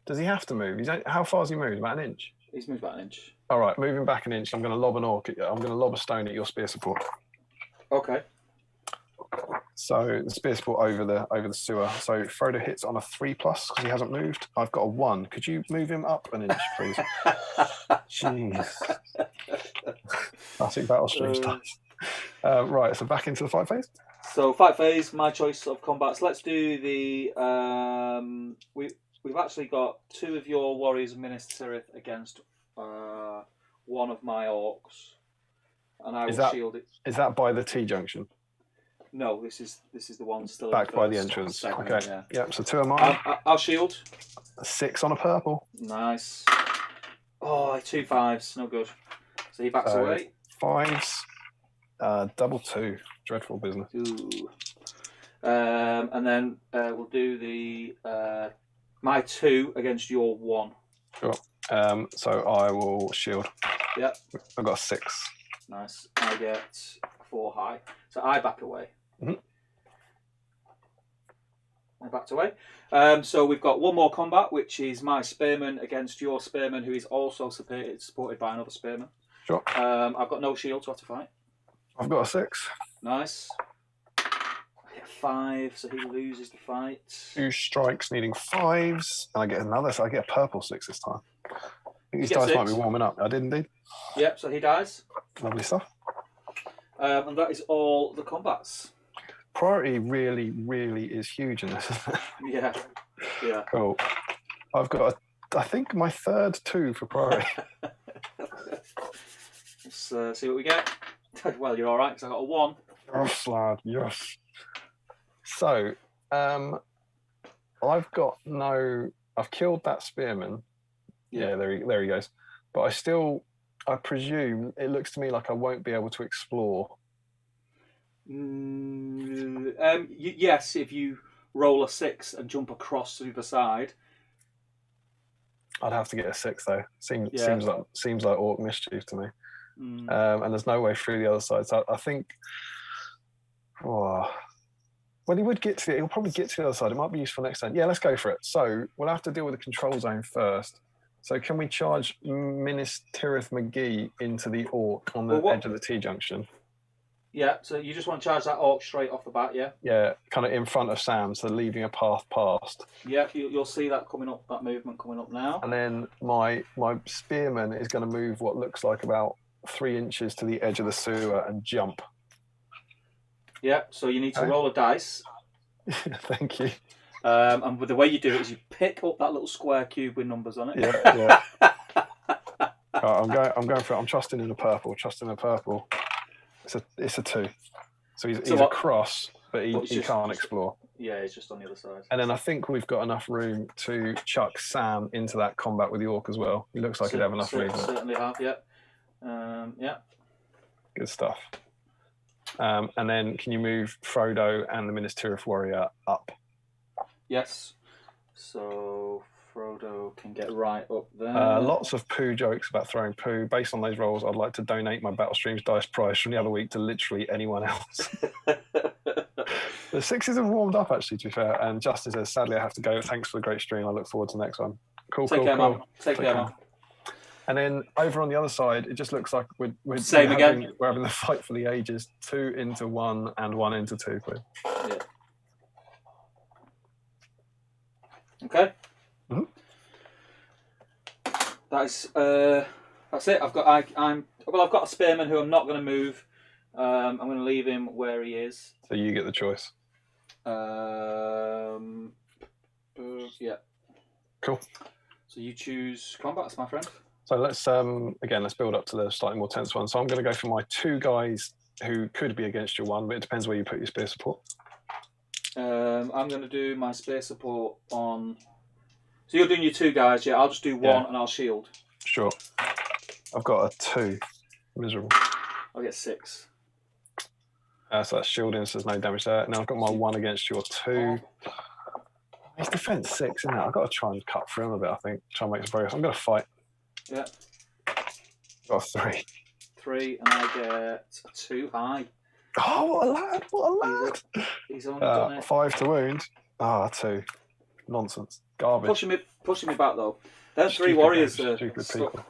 Does he have to move? How far has he moved? About an inch? He's moved about an inch. All right, moving back an inch. I'm going to lob an orc. I'm going to lob a stone at your spear support. Okay. So the spear support over the sewer. So Frodo hits on a 3+ because he hasn't moved. I've got a 1. Could you move him up an inch, please? Jeez. Classic battle stream stuff. Right, so back into the fight phase. So fight phase, my choice of combats. Let's do the. We've actually got 2 of your warriors of Minas Tirith against 1 of my orcs, and I will shield it. Is that by the T-junction? No, this is the one still back by the entrance. Segment, okay. Yeah. So 2 of mine. I'll shield. 6 on a purple. Nice. Oh, 2 5s, no good. So he backs away. 5s. Double 2. Dreadful business. Ooh. And then we'll do the my 2 against your 1. Sure. So I will shield. Yep. I've got a 6. Nice. I get 4 high. So I back away. Mm-hmm. I backed away. So we've got 1 more combat, which is my spearman against your spearman, who is also supported by another spearman. Sure. I've got no shield, so I have to fight. I've got a 6. Nice. I get 5, so he loses the fight. 2 strikes needing 5s, and I get another. So I get a purple 6 this time. I think these dice might be warming up. I did indeed. Yep. So he dies. Lovely stuff. And that is all the combats. Priority really, really is huge in this. Yeah. Yeah. Cool. I've got, I think, my 3rd 2 for priority. Let's see what we get. Well, you're all right because I got a 1. Yes, lad. Yes. So, I've got no. I've killed that spearman. Yeah, there he goes. But I presume it looks to me like I won't be able to explore. Yes, if you roll a 6 and jump across to the side. I'd have to get a 6 though. Seems Yeah. seems like Orc Mischief to me. Mm. And there's no way through the other side. So I think, oh, well, he'll probably get to the other side. It might be useful next turn. Yeah, let's go for it. So we'll have to deal with the control zone first. So can we charge Minis Tirith McGee into the Orc on the edge of the T-junction? Yeah, so you just want to charge that Orc straight off the bat, yeah? Yeah, kind of in front of Sam, so leaving a path past. Yeah, you'll see that coming up, that movement coming up now. And then my Spearman is going to move what looks like about 3 inches to the edge of the sewer and jump. Yeah, so you need to roll a dice. Thank you. And the way you do it is you pick up that little square cube with numbers on it. Yeah. Right, I'm going for it. I'm trusting in the purple. It's a 2. So he's across, but he can't explore. Yeah, he's just on the other side. And then I think we've got enough room to chuck Sam into that combat with the Orc as well. He looks like he'd have enough room. Certainly have, yeah. Yeah. Good stuff. And then can you move Frodo and the Minas Tirith warrior up? Yes. So Frodo can get right up there. Lots of poo jokes about throwing poo. Based on those rolls, I'd like to donate my Battle Streams dice prize from the other week to literally anyone else. The 6s have warmed up, actually, to be fair. And Justin says, sadly, I have to go. Thanks for the great stream. I look forward to the next one. Cool. Take care, man. Take care, man. And then over on the other side, it just looks like we're having the fight for the ages. 2 into 1 and 1 into 2, please. Yeah. Okay. Mm-hmm. That's it. I've got a spearman who I'm not going to move. I'm going to leave him where he is. So you get the choice. Yeah. Cool. So you choose combats, my friend. So let's build up to the slightly more tense one. So I'm going to go for my 2 guys who could be against your 1, but it depends where you put your spear support. I'm going to do my spear support on. So you're doing your 2 guys, yeah? I'll just do 1 and I'll shield. Sure. I've got a 2. Miserable. I'll get 6. So that's shielding, so there's no damage there. Now I've got my 1 against your 2. He's defense 6, isn't it? I've got to try and cut through him a bit, I think. Try and make some progress. I'm going to fight. Yeah. Got a 3. 3, and I get a 2 high. Oh, what a lad! What a lad! He's only done it. 5 to wound. 2. Nonsense. Garbage. Pushing me back, though. Them 3 warriors are stupid people.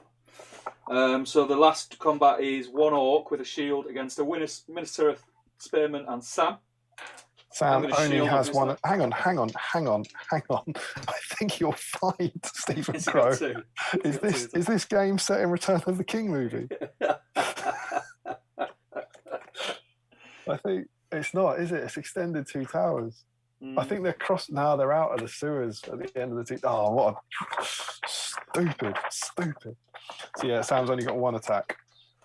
So the last combat is 1 Orc with a shield against a Minas Tirith Spearman and Sam. Sam only has 1. Hang on. I think you're fine, Stephen Crow. Is this game set in Return of the King movie? I think it's not, is it? It's extended 2 towers. I think they're they're out of the sewers at the end of the 2. Oh, what a stupid. So yeah, Sam's only got 1 attack.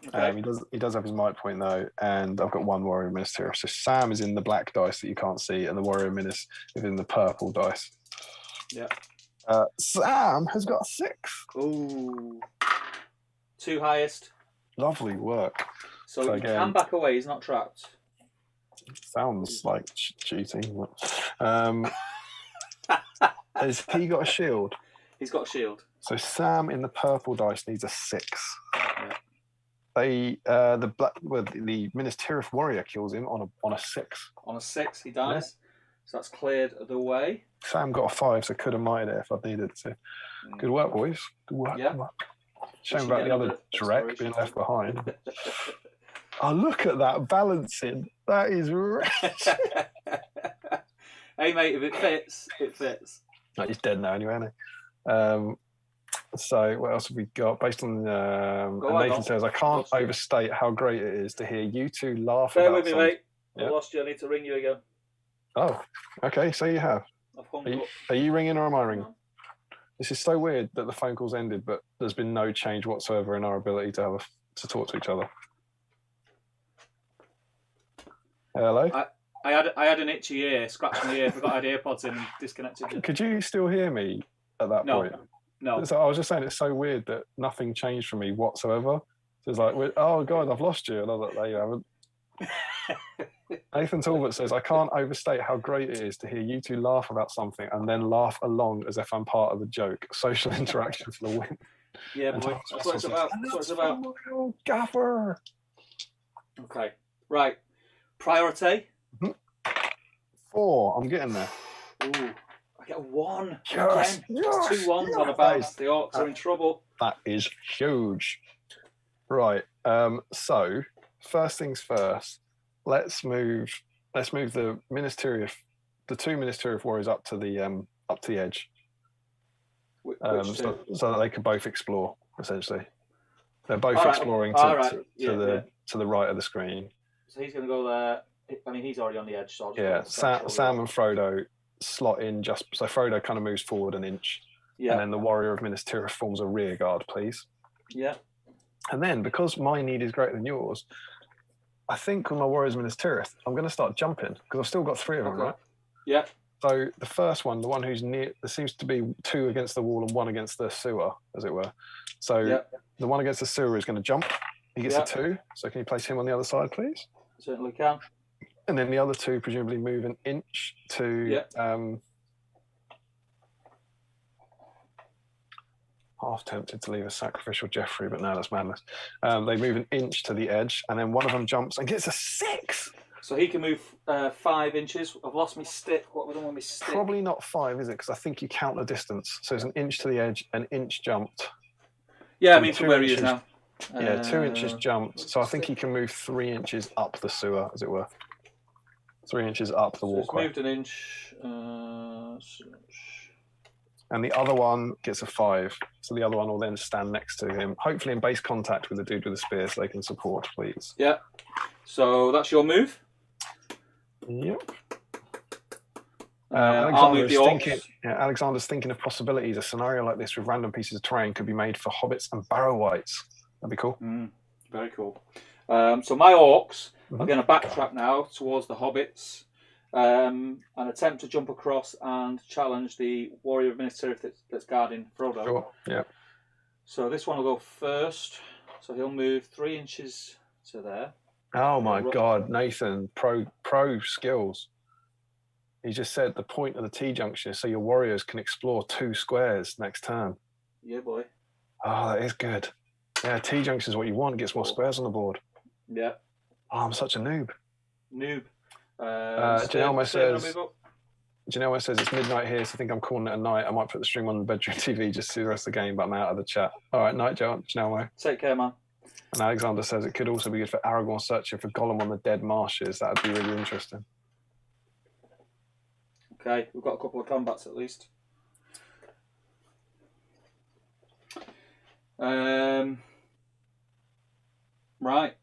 Okay. He does have his might point though, and I've got 1 warrior Minas Tirith. So Sam is in the black dice that you can't see, and the warrior Minas is in the purple dice. Yeah. Sam has got a 6. Ooh. 2 highest. Lovely work. So he can back away. He's not trapped. Sounds like cheating. Has he got a shield? He's got a shield. So Sam in the purple dice needs a 6. Yeah. The Minas Tirith warrior kills him on a 6. On a 6, he dies. Yeah. So that's cleared the way. Sam got a 5, so could have might it if I needed to. Good work, boys. Good work. Yeah. Good work. Shame about the other Drek being left behind. Oh, look at that balancing. That is rich. Hey, mate, if it fits, it fits. No, he's dead now anyway, isn't he? So what else have we got? Based on Nathan says, I can't overstate how great it is to hear you 2 laugh Bear about with me, something. mate. I lost you. I need to ring you again. Oh, okay. So you have. Are you ringing or am I ringing? This is so weird that the phone call's ended, but there's been no change whatsoever in our ability to talk to each other. Hello? I had an itchy ear, scratched my ear, forgot I had AirPods in and disconnected it. Could you still hear me at that point? No. So I was just saying it's so weird that nothing changed for me whatsoever. So it's like, oh God, I've lost you. And I was like, no, you haven't. Nathan Talbot says, I can't overstate how great it is to hear you two laugh about something and then laugh along as if I'm part of the joke. Social interaction for the win. Yeah, boy. That's what it's about. That's what it's about. Gaffer. Okay. Right. Priority. 4. I'm getting there. Ooh. I get a 1. Yes, Again. Yes, 2 1s on the bounce. The Orcs are in trouble. That is huge. Right. So first things first. Let's move the Ministry of the 2 Ministry of Warriors up to the edge. So that they could both explore, essentially. They're both exploring to the right of the screen. So he's going to go there. I mean, he's already on the edge. So Sam and Frodo slot in just so Frodo kind of moves forward an inch. Yeah. And then the Warrior of Minas Tirith forms a rear guard, please. Yeah. And then, because my need is greater than yours, I think with my Warriors of Minas Tirith, I'm going to start jumping because I've still got 3 of them, right? Yeah. So the first one, the one who's near, there seems to be 2 against the wall and 1 against the sewer, as it were. So the one against the sewer is going to jump. He gets a 2. So can you place him on the other side, please? Certainly can. And then the other 2 presumably move an inch to half tempted to leave a sacrificial Jeffrey, but no, that's madness. They move an inch to the edge, and then one of them jumps and gets a 6. So he can move 5 inches. I've lost my stick. What have I done with my stick? Probably not 5, is it? Because I think you count the distance. So it's an inch to the edge, an inch jumped. Yeah, I mean, from where he is now. Yeah, 2 inches jumped. So I think he can move 3 inches up the sewer, as it were. 3 inches up the walkway. It's moved an inch. And the other one gets a 5. So the other one will then stand next to him, hopefully in base contact with the dude with the spear so they can support, please. Yeah. So that's your move. Yep. I'll move the Orcs. Alexander's thinking of possibilities. A scenario like this with random pieces of terrain could be made for hobbits and barrow wights. That'd be cool. Very cool. So my Orcs are going to backtrack now towards the hobbits and attempt to jump across and challenge the Warrior of Minas Tirith that's guarding Frodo. Sure. Yeah. So this one will go first. So he'll move 3 inches to there. Oh my God, Nathan, pro skills. He just said the point of the T-junction is so your warriors can explore 2 squares next turn. Yeah, boy. Oh, that is good. Yeah, T-junction is what you want. Gets more squares on the board. Yeah. Oh, I'm such a noob. Janelle says it's midnight here, so I think I'm calling it a night. I might put the stream on the bedroom TV just to see the rest of the game, but I'm out of the chat. All right, night, Janelle. Take care, man. And Alexander says it could also be good for Aragorn searching for Gollum on the dead marshes. That would be really interesting. Okay, we've got a couple of combats at least. Right.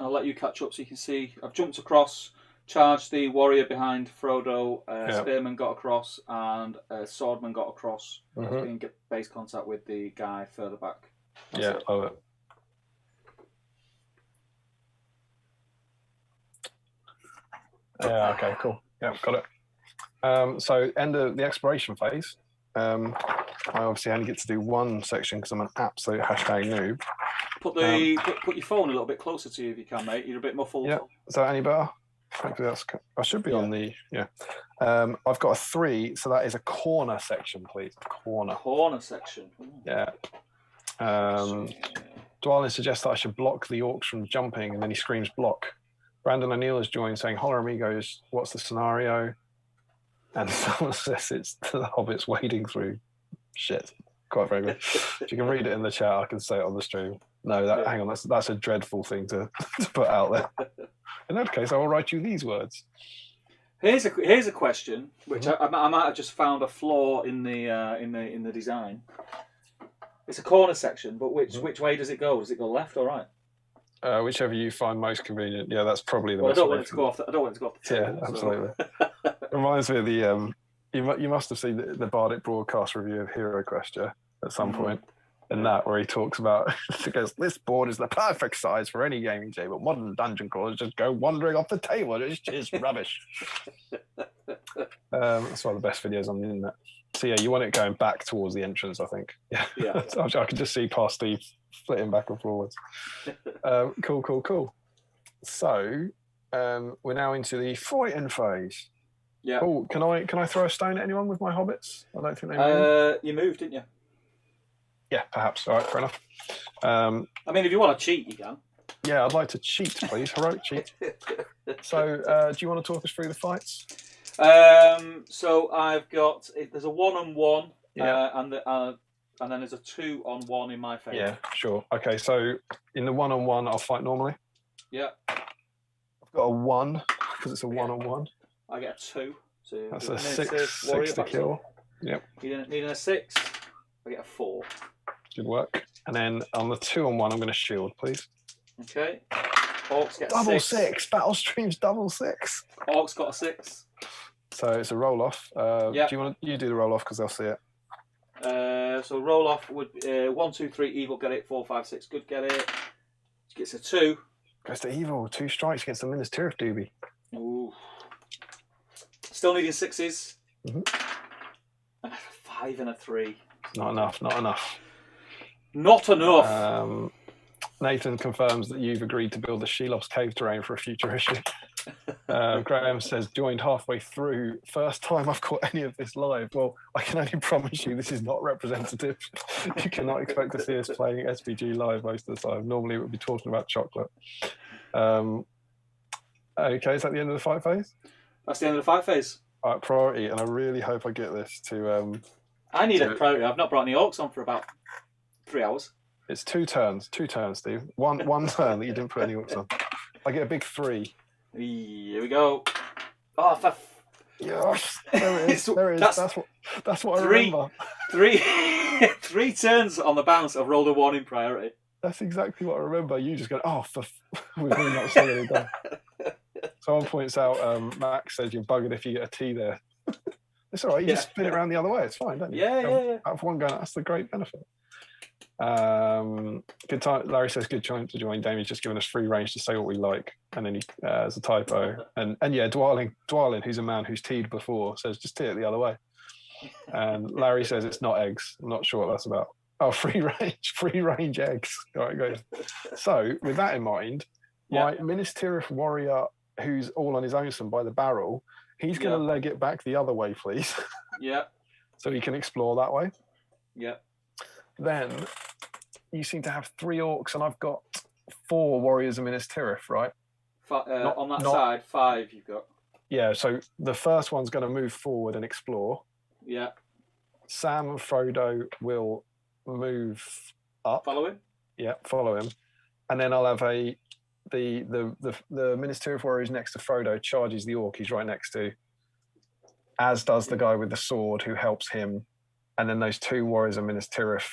I'll let you catch up so you can see. I've jumped across, charged the warrior behind Frodo, Spearman got across, and Swordman got across. In base contact with the guy further back. That's love it. Yeah, okay, cool. Yeah, got it. So end of the exploration phase. I obviously only get to do 1 section because I'm an absolute #noob. Put your phone a little bit closer to you if you can, mate. You're a bit muffled. Yeah, is that any better? Hopefully that's. I should be on the I've got a 3, so that is a corner section, please. Corner section. Ooh. Yeah. Dwalin suggests that I should block the orcs from jumping, and then he screams block. Brandon O'Neill has joined saying, "Holler amigos, what's the scenario?" And someone says it's the hobbits wading through shit. Quite frankly. If you can read it in the chat, I can say it on the stream. No, hang on, that's a dreadful thing to put out there. In that case, I will write you these words. Here's a question, which I might have just found a flaw in the design. It's a corner section, but which way does it go? Does it go left or right? Whichever you find most convenient. Yeah, that's probably the best. I don't want it to go off the table. Yeah, absolutely. It reminds me of the you must have seen the Bardic broadcast review of Hero Quest at some point. In that, where he talks about, he goes, "This board is the perfect size for any gaming table, but modern dungeon crawlers just go wandering off the table. It's just rubbish." That's one of the best videos on the internet. So yeah, you want it going back towards the entrance, I think. Yeah. So I can just see past Steve flitting back and forwards. Cool. So we're now into the fighting phase. Yeah. Oh, can I throw a stone at anyone with my hobbits? I don't think they moved. You moved, didn't you? Yeah, perhaps. All right, fair enough. I mean, if you want to cheat, you can. Yeah, I'd like to cheat, please. Heroic cheat. So, do you want to talk us through the fights? So I've got there's a 1-on-1, Yeah. and then there's a 2-on-1 in my favour. Yeah, sure. Okay, so in the 1-on-1, I'll fight normally. Yeah. I've got a 1 because it's a 1-on-1. I get a 2. So that's a 6 to kill. Yep. Needing a 6. I get a 4. Good work. And then on the 2-on-1, I'm going to shield, please. Okay. Orcs get a double 6. 6. Battle streams double 6. Orcs got a 6. So it's a roll off. Yeah. Do you do the roll off because they'll see it? So roll off would 1, 2, 3. Evil get it. 4, 5, 6. Good get it. Gets a 2. Goes to evil. 2 strikes against the Minas Tirith doobie. Ooh. Still needing 6s. Mm-hmm. And a 5 and a 3. Not enough. Not enough. Not enough. Nathan confirms that you've agreed to build the Shelof's cave terrain for a future issue. Graham says, joined halfway through. First time I've caught any of this live. Well, I can only promise you this is not representative. You cannot expect to see us playing SPG live most of the time. Normally, we'll be talking about chocolate. Okay, is that the end of the fight phase? That's the end of the fight phase. All right, priority, and I really hope I get this to... I need a priority. I've not brought any orcs on for about 3 hours. It's 2 turns, Steve. One turn that you didn't put any orcs on. I get a big 3. Here we go. Oh, yes, there it is. There it is. That's what I remember. 3 turns on the bounce. I've rolled a 1 in priority. That's exactly what I remember. You just go, oh, we've really not said any done. Someone points out, Max says you're buggered if you get a T there. It's all right. You just spin it around the other way. It's fine, don't you? Yeah. Out of one gun, that's the great benefit. Good time. Larry says good time to join. Damien's just given us free range to say what we like, and then he there's a typo. And yeah, Dwalin, who's a man who's teed before, says just tee it the other way. And Larry says it's not eggs. I'm not sure what that's about. Oh, free range eggs. All right, guys. So with that in mind, my Minas Tirith warrior, who's all on his own by the barrel, he's going to leg it back the other way, please. Yeah. So he can explore that way. Yeah. Then you seem to have 3 orcs, and I've got 4 warriors of Minas Tirith, right? On that side, 5 you've got. Yeah, so the first one's going to move forward and explore. Yeah. Sam and Frodo will move up. Follow him? Yeah, follow him. And then I'll have the Minas Tirith warrior who's next to Frodo charges the orc he's right next to, as does the guy with the sword who helps him. And then those 2 warriors of Minas Tirith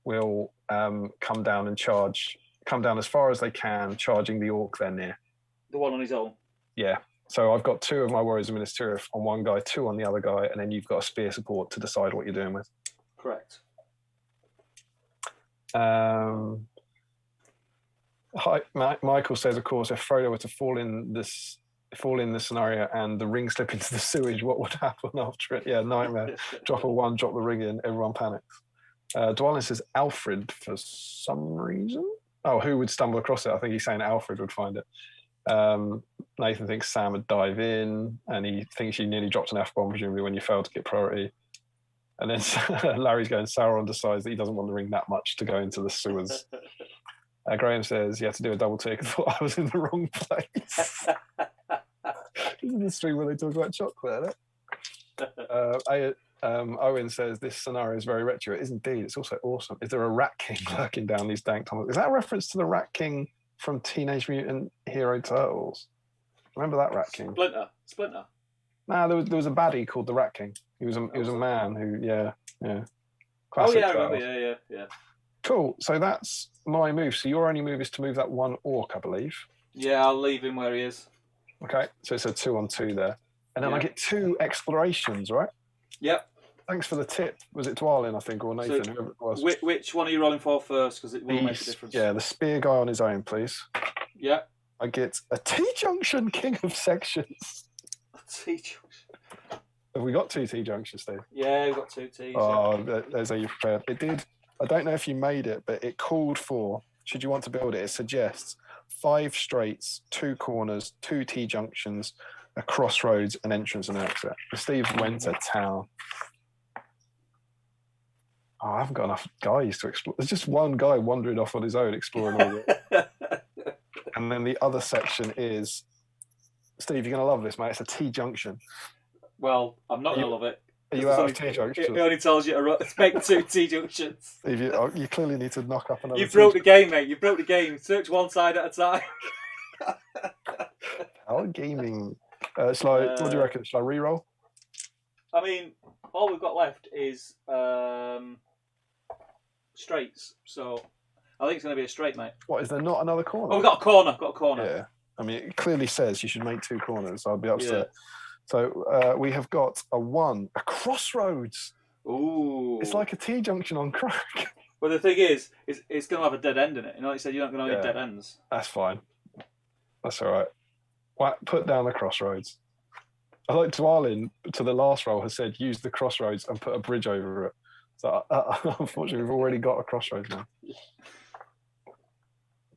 will come down as far as they can, charging the orc they're near. The one on his own? Yeah. So I've got 2 of my warriors of Minas Tirith on one guy, 2 on the other guy, and then you've got a spear support to decide what you're doing with. Correct. Hi, Michael says, of course, if Frodo were to fall in this scenario and the ring slip into the sewage, what would happen after it? Yeah, nightmare. Drop a 1, drop the ring in, everyone panics. Dwalin says Alfred for some reason. Oh, who would stumble across it? I think he's saying Alfred would find it. Nathan thinks Sam would dive in, and he thinks you nearly dropped an F-bomb, presumably when you failed to get priority. And then Larry's going, Sauron decides that he doesn't want the ring that much to go into the sewers. Graham says, you have to do a double take. I thought I was in the wrong place. This is the stream where they talk about chocolate, isn't it? Owen says, this scenario is very retro. It is indeed. It's also awesome. Is there a Rat King lurking down these dank tunnels? Is that a reference to the Rat King from Teenage Mutant Hero Turtles? Remember that Rat King? Splinter. Nah, there was a baddie called the Rat King. He was a man who, yeah. Classic I remember, yeah. Cool. So that's my move. So your only move is to move that 1 orc, I believe. Yeah, I'll leave him where he is. Okay. So it's a 2-on-2 there, and then I get 2 explorations, right? Yep. Thanks for the tip. Was it Dwalin, I think, or Nathan, So whoever it was? Which one are you rolling for first? Because it will make a difference. Yeah, the spear guy on his own, please. Yeah. I get a T-junction, King of Sections. A T-junction. Have we got 2 T-junctions, Steve? Yeah, we've got 2 T's. Oh, there's how you prepared. It did. I don't know if you made it, but it called for, should you want to build it, it suggests 5 straights, 2 corners, 2 T-junctions, a crossroads, an entrance and an exit. Steve went to town. Oh, I haven't got enough guys to explore. There's just one guy wandering off on his own exploring all of it. And then the other section is, Steve, you're going to love this, mate. It's a T-junction. Well, I'm not going to love it. Are you out of T-junctions? It only tells you to make 2 T-junctions. You clearly need to knock up another. You broke the game, mate. You broke the game. Search one side at a time. Wargaming. What do you reckon? Shall I re-roll? I mean, all we've got left is straights. So I think it's going to be a straight, mate. What, is there not another corner? Oh, we've got a corner. Got a corner. Yeah. I mean, it clearly says you should make 2 corners. So I'll be upset. Yeah. So we have got a crossroads. Ooh. It's like a T-junction on crack. But the thing is, it's going to have a dead end in it. You know, like you said, you're not going to have any dead ends. That's fine. That's all right. Put down the crossroads. I like Dwalin, to the last roll, has said use the crossroads and put a bridge over it. So unfortunately, we've already got a crossroads now.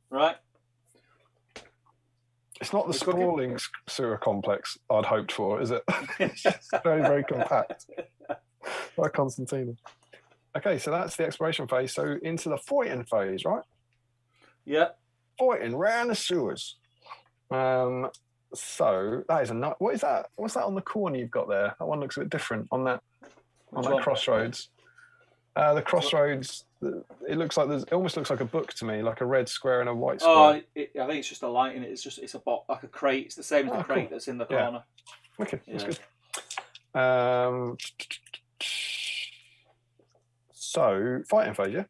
Right. It's not the sprawling sewer complex I'd hoped for, is it? It's just very, very compact. Like Constantine. Okay, so that's the exploration phase. So into the fighting phase, right? Yeah. Fighting round the sewers. So that is a nut. What is that? What's that on the corner you've got there? That one looks a bit different on that crossroads. The crossroads. It looks like it almost looks like a book to me, like a red square and a white square. Oh, I think it's just a light in it. It's a box, like a crate. It's the same as the crate that's in the corner. Okay, that's good. So fighting phase, yeah.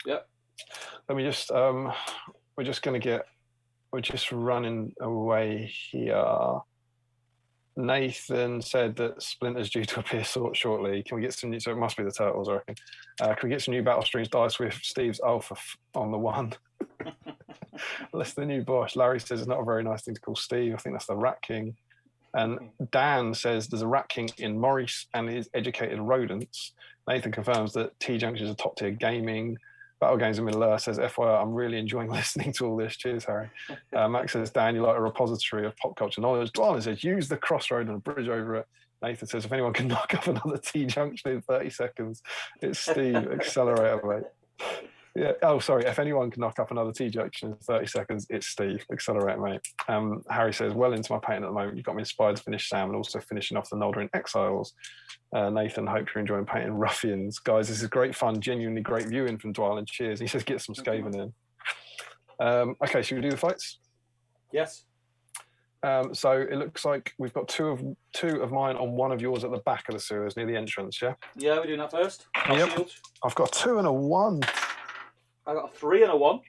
Yep. Let me just. We're just running away here. Nathan said that Splinter's due to appear shortly. Can we get some new, so it must be the Turtles, I reckon. Can we get some new Battle Streams Dice with Steve's Alpha on the 1? That's the new boss. Larry says it's not a very nice thing to call Steve. I think that's the Rat King. And Dan says there's a Rat King in Maurice and his educated rodents. Nathan confirms that T-Junction is a top tier gaming. Battle Games in Middle-earth says, FYI, I'm really enjoying listening to all this. Cheers, Harry. Max says, Dan, you like a repository of pop culture knowledge. Dwalin says, use the crossroad and a bridge over it. Nathan says, if anyone can knock up another T-junction in 30 seconds, it's Steve. Accelerator, mate. Yeah. Oh, sorry. If anyone can knock up another T-junction in 30 seconds, it's Steve. Accelerator, mate. Harry says, well into my painting at the moment. You've got me inspired to finish Sam and also finishing off the Noldrin Exiles. Nathan, hope you're enjoying painting Ruffians. Guys, this is great fun. Genuinely great viewing from Dwalin. Cheers. He says, get some Skaven in. Okay, should we do the fights? Yes. So it looks like we've got two of mine on one of yours at the back of the sewers near the entrance, yeah? Yeah, we're doing that first. Yep. I've got 2 and a 1. I got a 3 and a 1.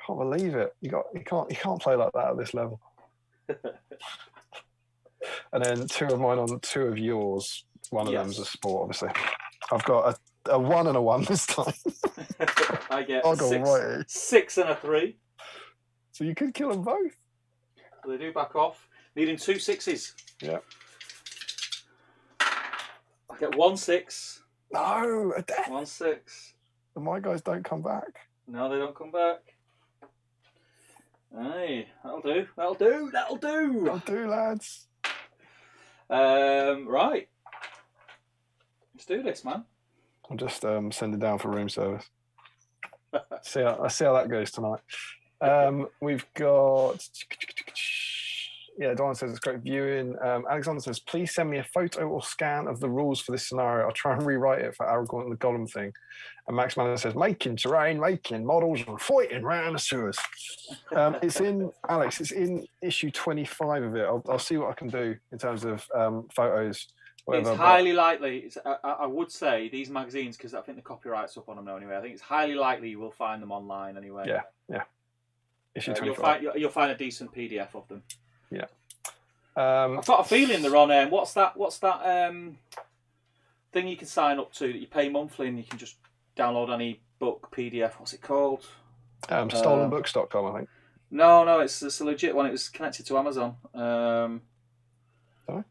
Can't believe it. You can't play like that at this level. And then 2 of mine on 2 of yours. One of them's a sport, obviously. I've got a 1 and a 1 this time. I get right. 6 and a 3. So you could kill them both. So they do back off. Needing 2 6s. Yeah. I get 1 6. No, a death. 1 6. And my guys don't come back. No, they don't come back. Hey, that'll do. That'll do. That'll do. That'll do, lads. Right. Let's do this, man. I'm just sending down for room service. see how that goes tonight. We've got. Yeah, Don says it's great viewing. Alexander says, please send me a photo or scan of the rules for this scenario. I'll try and rewrite it for Aragorn and the Gollum thing. And Max Manor says, making terrain, making models, and fighting round the sewers. It's in, Alex, it's in issue 25 of it. I'll see what I can do in terms of photos. Whatever, it's highly likely, I would say, these magazines, because I think the copyright's up on them now anyway, I think it's highly likely you will find them online anyway. Yeah. Issue 25. You'll find a decent PDF of them. Yeah. I've got a feeling they're on. What's that thing you can sign up to that you pay monthly and you can just download any book PDF? What's it called? Stolenbooks.com, I think. No, it's a legit one. It was connected to Amazon. Sorry?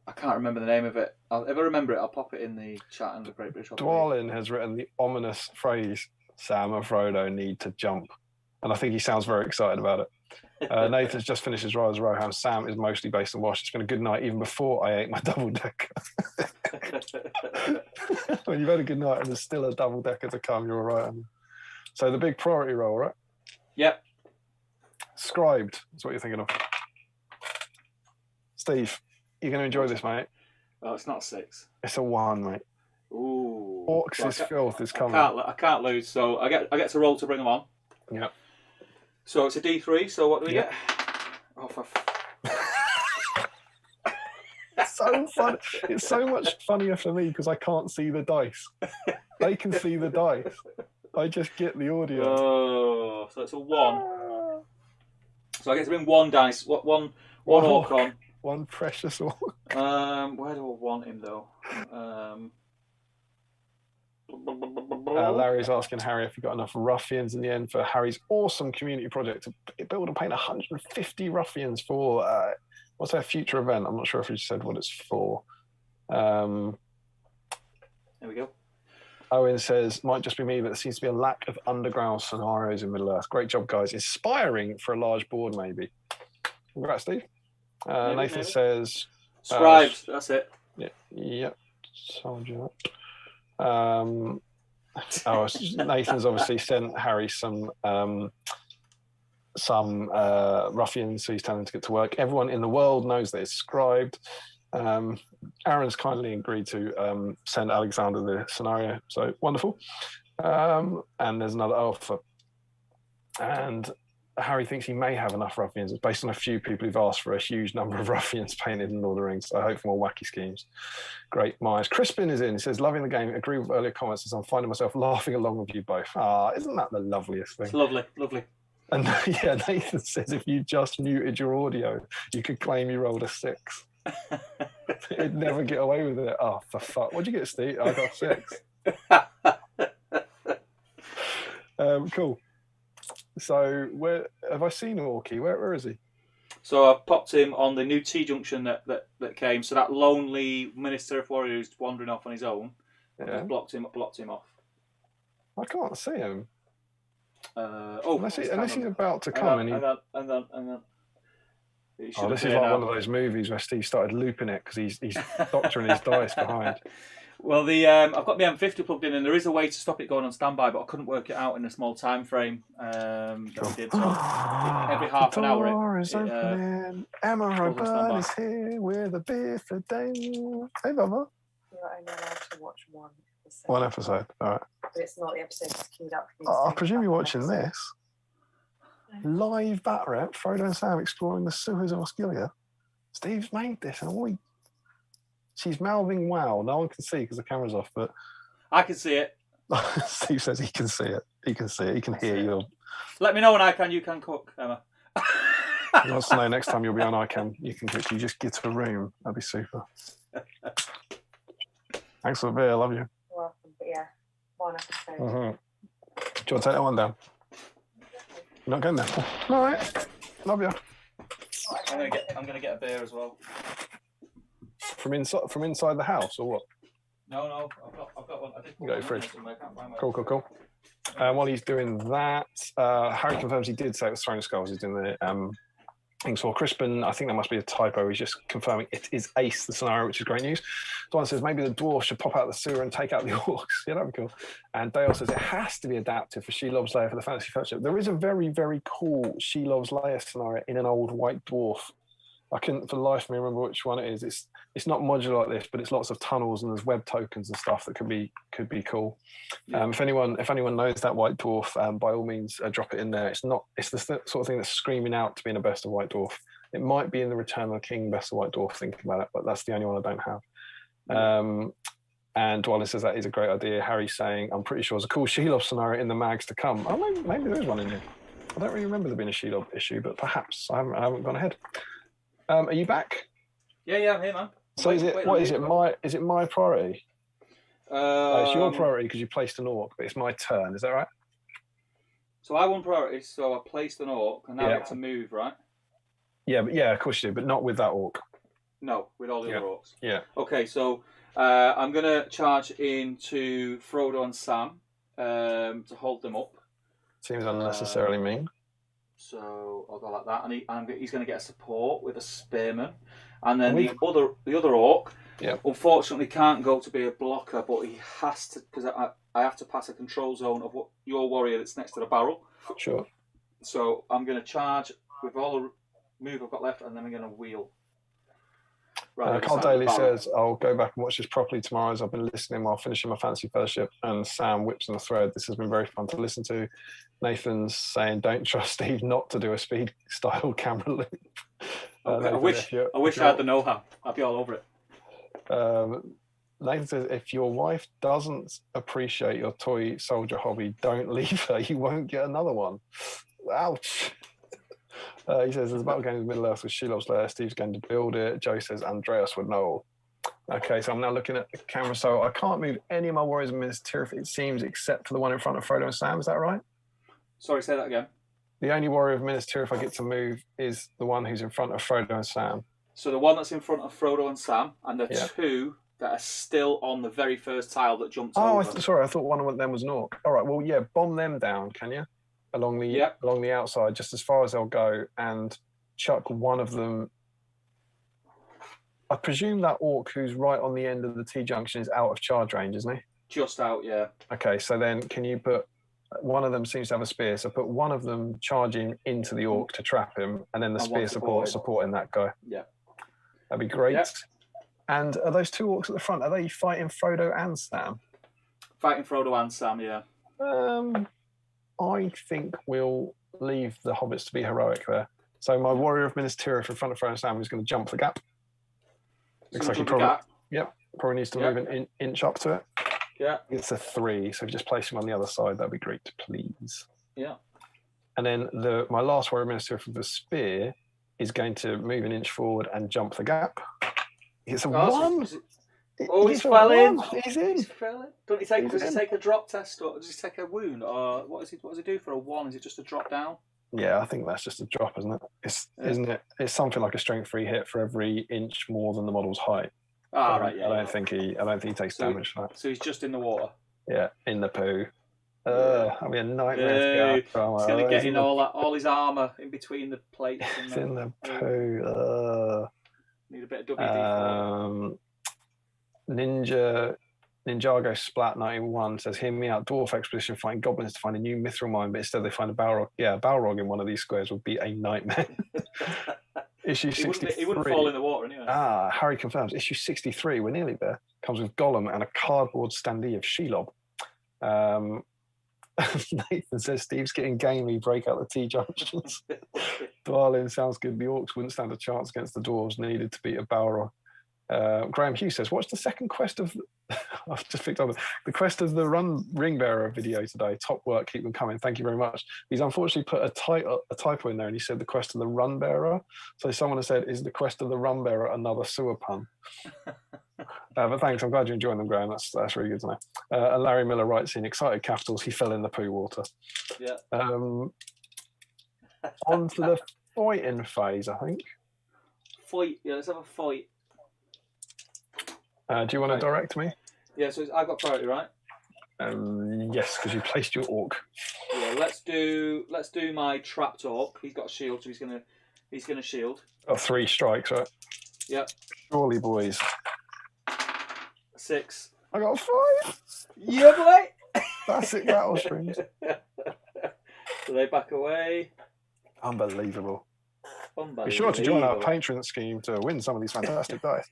I can't remember the name of it. If I remember it, I'll pop it in the chat and the Great British Hobby. Dwalin has written the ominous phrase, Sam and Frodo need to jump. and I think he sounds very excited about it. Nathan's just finished his Rise of Rohan. Sam is mostly based on Wash. It's been a good night even before I ate my double decker. When you've had a good night and there's still a double decker to come, you're all right. So the big priority roll, right? Yep. Scribed is what you're thinking of. Steve, you're going to enjoy this, mate. Oh, it's not a 6. It's a 1, mate. Ooh. Orcs' filth is coming. I can't lose, so I get to roll to bring them on. Yeah. So it's a D3. So what do we get? Oh, It's so fun. It's so much funnier for me because I can't see the dice. They can see the dice. I just get the audio. Oh, so it's a 1. So I get to bring 1 dice. One orc on. One precious orc. Where do I want him though? Larry's asking Harry if he got enough ruffians in the end for Harry's awesome community project to build and paint 150 ruffians for what's their future event? I'm not sure if he said what it's for. There we go. Owen says, might just be me, but there seems to be a lack of underground scenarios in Middle Earth. Great job, guys. Inspiring for a large board, maybe. Congrats, Steve. Nathan says... Scribes, that's it. Yep. Told you that. Nathan's obviously sent Harry some ruffians, so he's telling him to get to work. Everyone in the world knows that it's scribed. Aaron's kindly agreed to send Alexander the scenario, so wonderful. And there's another offer. And Harry thinks he may have enough ruffians. It's based on a few people who've asked for a huge number of ruffians painted in Lord of the Rings. I hope for more wacky schemes. Great, Myers. Crispin is in. He says, loving the game. Agree with earlier comments as I'm finding myself laughing along with you both. Isn't that the loveliest thing? It's lovely, lovely. And yeah, Nathan says if you just muted your audio, you could claim you rolled a 6. He'd never get away with it. Oh, for fuck. What'd you get, Steve? I got 6. Cool. So, where have I seen Orky? Where is he? So I've popped him on the new T-junction that came. So that lonely Minister of Warrior who's wandering off on his own. Yeah. I've blocked him off. I can't see him. Unless he's about to come. Hang on. Oh, this is like one of those movies where Steve started looping it because he's doctoring his dice behind. Well, I've got my M50 plugged in, and there is a way to stop it going on standby, but I couldn't work it out in a small time frame that we did. So every half an hour, Emma Roburn is here with a beer for Dame. Hey, Mama. You're only allowed to watch one episode. One episode, all right. But it's not the episode that's queued up. I presume you're watching this. Live bat rep, Frodo and Sam exploring the sewers of Osgiliath. Steve's made this, and she's mouthing wow. No one can see because the camera's off, but I can see it. Steve says he can see it. He can see it. He can hear you. Let me know when I can. You can cook, Emma. He wants to know next time you'll be on ICAM. You can cook. You just get to a room. That'd be super. Thanks for the beer. Love you. You're welcome. But yeah, one episode. Mm-hmm. Do you want to take that one down? You're not going there. All right. Love you. I'm gonna get a beer as well. From inside the house or what? No. I've got one. I did go fridge. Cool. While he's doing that, Harry confirms he did say it was Throne of Skulls. He's doing the things for Crispin. I think that must be a typo. He's just confirming it is Ace, the scenario, which is great news. Dwan says maybe the dwarf should pop out the sewer and take out the orcs. Yeah, that'd be cool. And Dale says it has to be adapted for Shelob's Lair for the Fantasy Fellowship. There is a very, very cool Shelob's Lair scenario in an old white dwarf. I couldn't for the life of me remember which one it is. It's not modular like this, but it's lots of tunnels and there's web tokens and stuff that could be cool. Yeah. If anyone knows that white dwarf, by all means drop it in there. It's the sort of thing that's screaming out to be in a best of white dwarf. It might be in the Return of the King best of white dwarf, thinking about it, but that's the only one I don't have. And Dwalin says that is a great idea. Harry's saying, I'm pretty sure there's a cool Shelob scenario in the mags to come. Oh, maybe there's one in here. I don't really remember there being a Shelob issue, but perhaps I haven't gone ahead. Are you back? Yeah, I'm here, man. So is it my priority? It's your priority because you placed an orc, but it's my turn. Is that right? So I won priority, so I placed an orc, and now I get to move, right? Yeah, of course you do, but not with that orc. No, with all the other orcs. Yeah. Okay, so I'm going to charge into Frodo and Sam to hold them up. Seems unnecessarily mean. So I'll go like that, and he's going to get a support with a spearman, and then We've- the other orc, Yeah. unfortunately can't go to be a blocker, but he has to, because I have to pass a control zone of what your warrior that's next to the barrel. Sure. So I'm going to charge with all the move I've got left, and then I'm going to wheel. Right, Carl Daly says, I'll go back and watch this properly tomorrow as I've been listening while finishing my fantasy fellowship, and Sam whips on the thread. This has been very fun to listen to. Nathan's saying, don't trust Steve not to do a speed style camera loop. I wish I had the know-how. I'd be all over it. Nathan says, if your wife doesn't appreciate your toy soldier hobby, don't leave her. You won't get another one. Ouch. He says, there's a battle game in Middle-earth with Shelob's Lair. Steve's going to build it. Joe says, Andreas would know. Okay, so I'm now looking at the camera. So I can't move any of my warriors in Minas Tirith, it seems, except for the one in front of Frodo and Sam. Is that right? Sorry, say that again. The only warrior of Minas Tirith I get to move is the one who's in front of Frodo and Sam. So the one that's in front of Frodo and Sam, and the two that are still on the very first tile that jumps over. Sorry, I thought one of them was an orc. All right, well, yeah, bomb them down, can you? Along the outside, just as far as they'll go, and chuck one of them. I presume that orc who's right on the end of the T-junction is out of charge range, isn't he? Just out, yeah. Okay, so then can you put... One of them seems to have a spear, so put one of them charging into the orc to trap him, and then the spear supporting that guy. Yeah. That'd be great. Yep. And are those two orcs at the front, are they fighting Frodo and Sam? Fighting Frodo and Sam, yeah. I think we'll leave the hobbits to be heroic there. So my warrior of Minas Tirith in front of Frodo and Sam is going to jump the gap. Looks like he probably needs to move an inch up to it. Yeah. It's a 3, so if you just place him on the other side, that'd be great, please. Yeah. And then my last warrior of Minas Tirith with the spear is going to move an inch forward and jump the gap. It's a 1. He's fell in. He's in. He's fell in. Does he take a drop test, or does he take a wound, or what does he do for a 1? Is it just a drop down? Yeah, I think that's just a drop, isn't it? Isn't it? It's something like a strength 3 hit for every inch more than the model's height. Right. Yeah. I don't think he takes damage for that. So he's just in the water. Yeah, in the poo. That'd be a nightmare. He's going to get in all his armour in between the plates. It's in the poo. Need a bit of WD. Ninjago Splat 91 says, hear me out, dwarf expedition fighting goblins to find a new mithril mine, but instead they find a Balrog. Yeah, a Balrog in one of these squares would be a nightmare. Issue 63. He wouldn't fall in the water anyway. Harry confirms. Issue 63, we're nearly there, comes with Gollum and a cardboard standee of Shelob. Nathan says, Steve's getting gamey, break out the T-junctions. Dwalin sounds good. The orcs wouldn't stand a chance against the dwarves, needed to beat a Balrog. Graham Hughes says, what's the second quest of... I've just picked on the quest of the ring bearer video today. Top work, keep them coming. Thank you very much. He's unfortunately put a typo in there, and he said the quest of the run bearer. So someone has said, is the quest of the run bearer another sewer pun? But thanks, I'm glad you're enjoying them, Graham. That's really good to know. And Larry Miller writes in excited capitals, he fell in the poo water. Yeah. On to the fighting phase, I think. Fight. Yeah, let's have a fight. Do you want to direct me? Yeah, so I've got priority, right? Yes, because you placed your orc. Yeah, let's do my trapped orc. He's got a shield, so he's gonna shield. Got 3 strikes, right? Yep. Surely, boys. 6. I got 5. Yeah, boy. Classic rattle strings. So they back away. Unbelievable. Be sure to join our Patreon scheme to win some of these fantastic dice.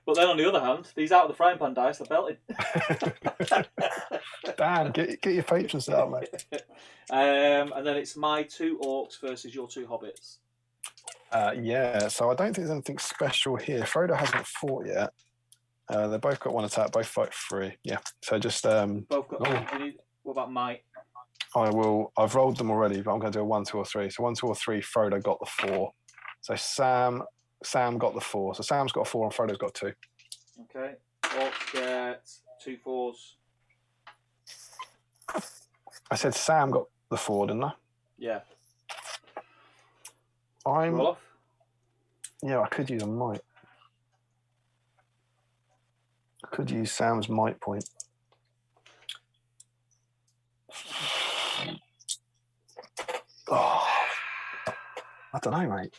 But then on the other hand, these out of the frying pan dice are belted. Dan, get your patrons out, mate. And then it's my 2 orcs versus your 2 hobbits. Yeah, so I don't think there's anything special here. Frodo hasn't fought yet. They've both got 1 attack, both fight 3. Yeah, so just... both got... What about might? I've rolled them already, but I'm going to do a 1, 2, or 3. So 1, 2, or 3, Frodo got the 4. So Sam got the 4. So Sam's got a 4 and Frodo's got 2. Okay. Orcs get 2 4s. I said Sam got the 4, didn't I? Yeah. Roll off? Yeah, I could use a might. I could use Sam's might point. I don't know, mate.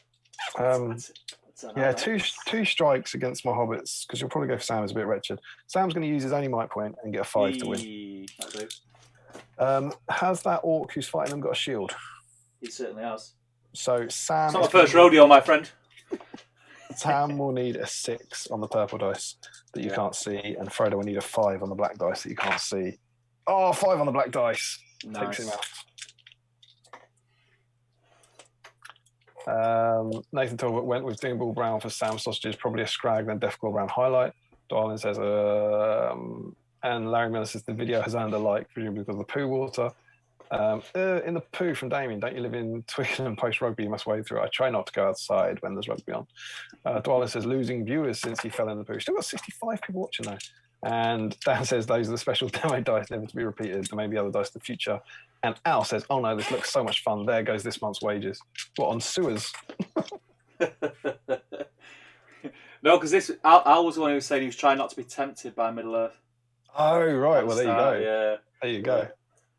Yeah, two strikes against my hobbits, because you'll probably go for Sam is a bit wretched. Sam's going to use his only might point and get a 5 to win. Has that orc who's fighting them got a shield? He certainly has. So Sam. It's not my first rodeo, my friend. Sam will need a 6 on the purple dice that you can't see, and Frodo will need a 5 on the black dice that you can't see. Oh, 5 on the black dice. Nice. Takes him out. Nathan Talbot went with Dinglebull Brown for Sam sausages, probably a Scrag, then Deathclaw Brown highlight. Darwin says, and Larry Miller says the video has earned a like, presumably because of the poo water. In the poo from Damian, don't you live in Twickenham post rugby? You must wade through it. I try not to go outside when there's rugby on. Dwalin says losing viewers since he fell in the poo. Still got 65 people watching though. And Dan says those are the special demo dice, never to be repeated. There may be other dice in the future. And Al says, oh no, this looks so much fun. There goes this month's wages. What, on sewers? No, because Al was the one who was saying he was trying not to be tempted by Middle Earth. Oh, right. Well, there you go. Yeah. There you go.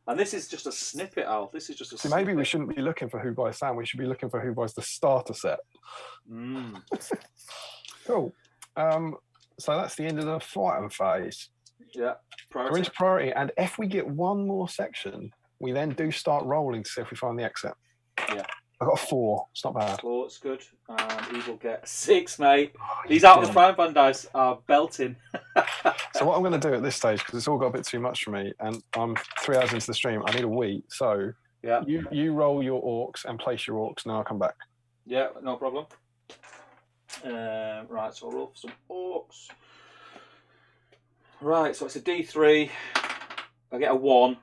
And this is just a snippet, Al. This is just a So snippet. maybe we shouldn't be looking for Who Buys Sam. We should be looking for Who Buys the starter set. Cool. So that's the end of the fighting phase. Yeah. We're into priority. And if we get one more section, we then do start rolling to see if we find the exit. Yeah. I got a 4. It's not bad. 4, it's good. And he will get a 6, mate. These out of the frying pan dice are belting. So what I'm going to do at this stage, because it's all got a bit too much for me, and I'm 3 hours into the stream, I need a wee. So yeah, you roll your orcs and place your orcs, and then I'll come back. Yeah, no problem. Right, so I'll roll for some orcs. Right, so it's a D3. I get a 1.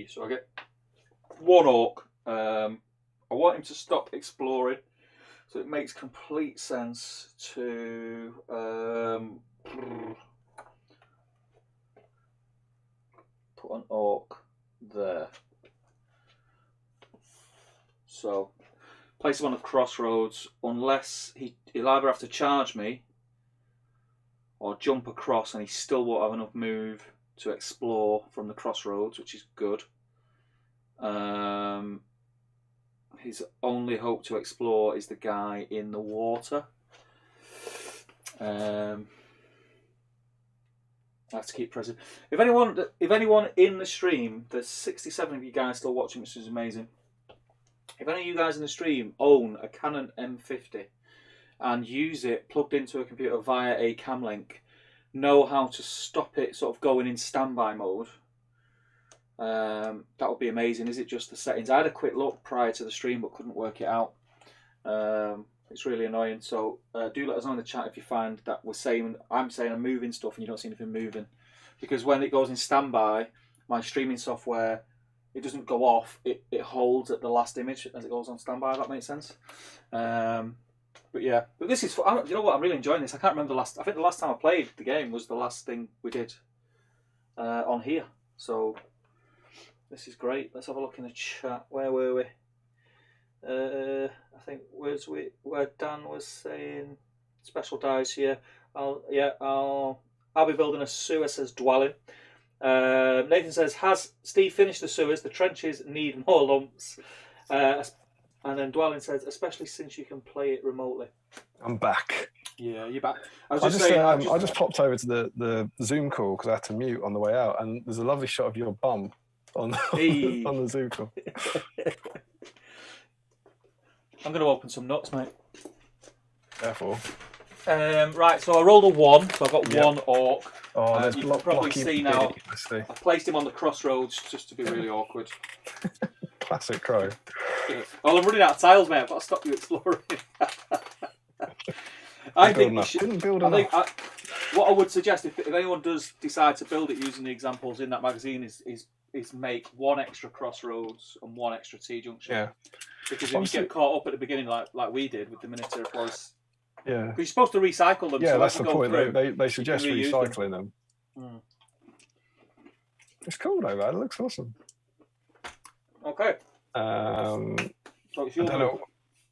So I get 1 orc. I want him to stop exploring, so it makes complete sense to put an orc there. So place him on the crossroads, unless he'll either have to charge me or jump across, and he still won't have enough move to explore from the crossroads, which is good. His only hope to explore is the guy in the water. I have to keep pressing. If anyone in the stream, there's 67 of you guys still watching, which is amazing. If any of you guys in the stream own a Canon M50 and use it plugged into a computer via a cam link, know how to stop it sort of going in standby mode, that would be amazing. Is it just the settings? I had a quick look prior to the stream but couldn't work it out. It's really annoying. So do let us know in the chat if you find that I'm saying I'm moving stuff and you don't see anything moving. Because when it goes in standby, my streaming software, it doesn't go off. It holds at the last image as it goes on standby. If that makes sense. But yeah, but this is, you know what, I'm really enjoying this. I can't remember I think the last time I played the game was the last thing we did on here. So this is great. Let's have a look in the chat. Where were we? I think where Dan was saying special dice here. I'll be building a sewer, says Dwalin. Nathan says, has Steve finished the sewers? The trenches need more lumps. And then Dwalin says, especially since you can play it remotely. I'm back. Yeah, you're back. I just popped over to the Zoom call because I had to mute on the way out, and there's a lovely shot of your bum on the Zoom call. I'm going to open some nuts, mate. Therefore. Right, so I rolled a 1, so I've got 1 orc. Oh, there's you can probably see now. I placed him on the crossroads just to be really awkward. Classic Crow. Well, I'm running out of tiles, mate. I've got to stop you exploring. I think you should. Didn't build enough. What I would suggest, if anyone does decide to build it using the examples in that magazine, is make 1 extra crossroads and 1 extra T-junction. Yeah. Because if you get caught up at the beginning, like we did with the Minotaur Forest, yeah, because you're supposed to recycle them. Yeah, so that's the point. They suggest recycling them. It's cool though, man. It looks awesome. Okay. So it's your I don't know.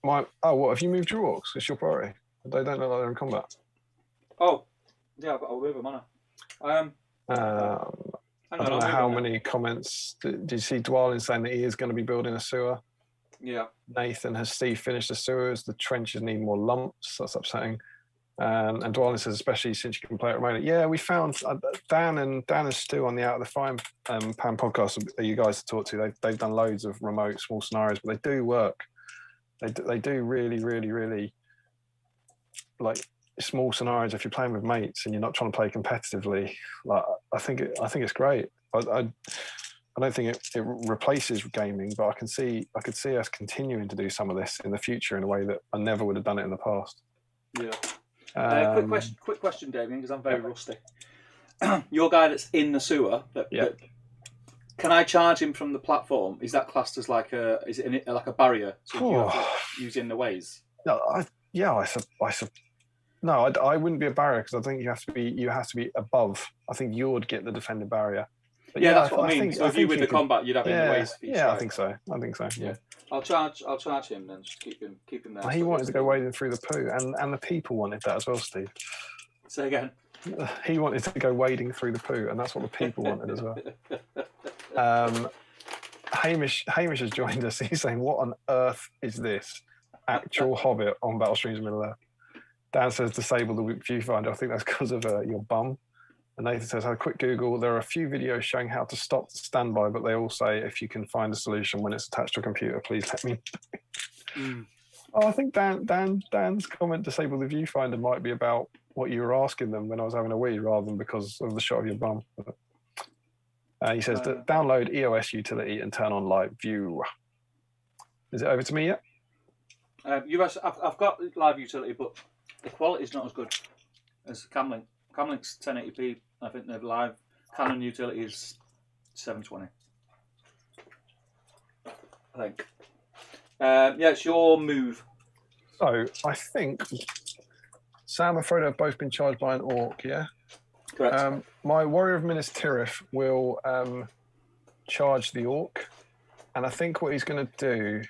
What have you moved your orcs? It's your priority. They don't look like they're in combat. Oh, yeah, I've got a river mana. I don't know how many comments. Did you see Dwalin saying that he is going to be building a sewer? Yeah. Nathan, has Steve finished the sewers? The trenches need more lumps. That's upsetting. And Dwalin says, especially since you can play it remotely. Yeah, we found Dan and Stu on the Out of the Frying Pan podcast. Are you guys to talk to? They've done loads of remote small scenarios, but they do work. They do really, really, really like small scenarios. If you're playing with mates and you're not trying to play competitively, like I think it's great. I don't think it replaces gaming, but I could see us continuing to do some of this in the future in a way that I never would have done it in the past. Yeah. Quick question, Damian, because I'm very rusty. Your guy that's in the sewer, can I charge him from the platform? Is that classed as like a barrier? So you have to use in the ways. No, I wouldn't be a barrier because I think you have to be above. I think you would get the defended barrier. But that's what I mean. So if you with the combat, you'd have in the ways feature. Yeah, right? I think so. Yeah. I'll charge him then. Just keep him there. He wanted to go wading through the poo, and the people wanted that as well, Steve. Say again. He wanted to go wading through the poo, and that's what the people wanted as well. Hamish has joined us. He's saying, "What on earth is this? Actual Hobbit on Battle Streams Middle Earth." Dan says, "Disable the viewfinder." I think that's because of your bum. And Nathan says, "Had a quick Google. There are a few videos showing how to stop the standby, but they all say if you can find a solution when it's attached to a computer, please let me know." Oh, I think Dan's comment, "Disable the viewfinder," might be about what you were asking them when I was having a wee, rather than because of the shot of your bum. He says, "Download EOS utility and turn on live view." Is it over to me yet? I've got live utility, but the quality is not as good as Camlink. Camlink's 1080p. I think the live Canon utility is 720. I think. It's your move. So I think Sam and Frodo have both been charged by an orc. Yeah. Correct. My Warrior of Minas Tirith will charge the orc, and I think what he's going to do,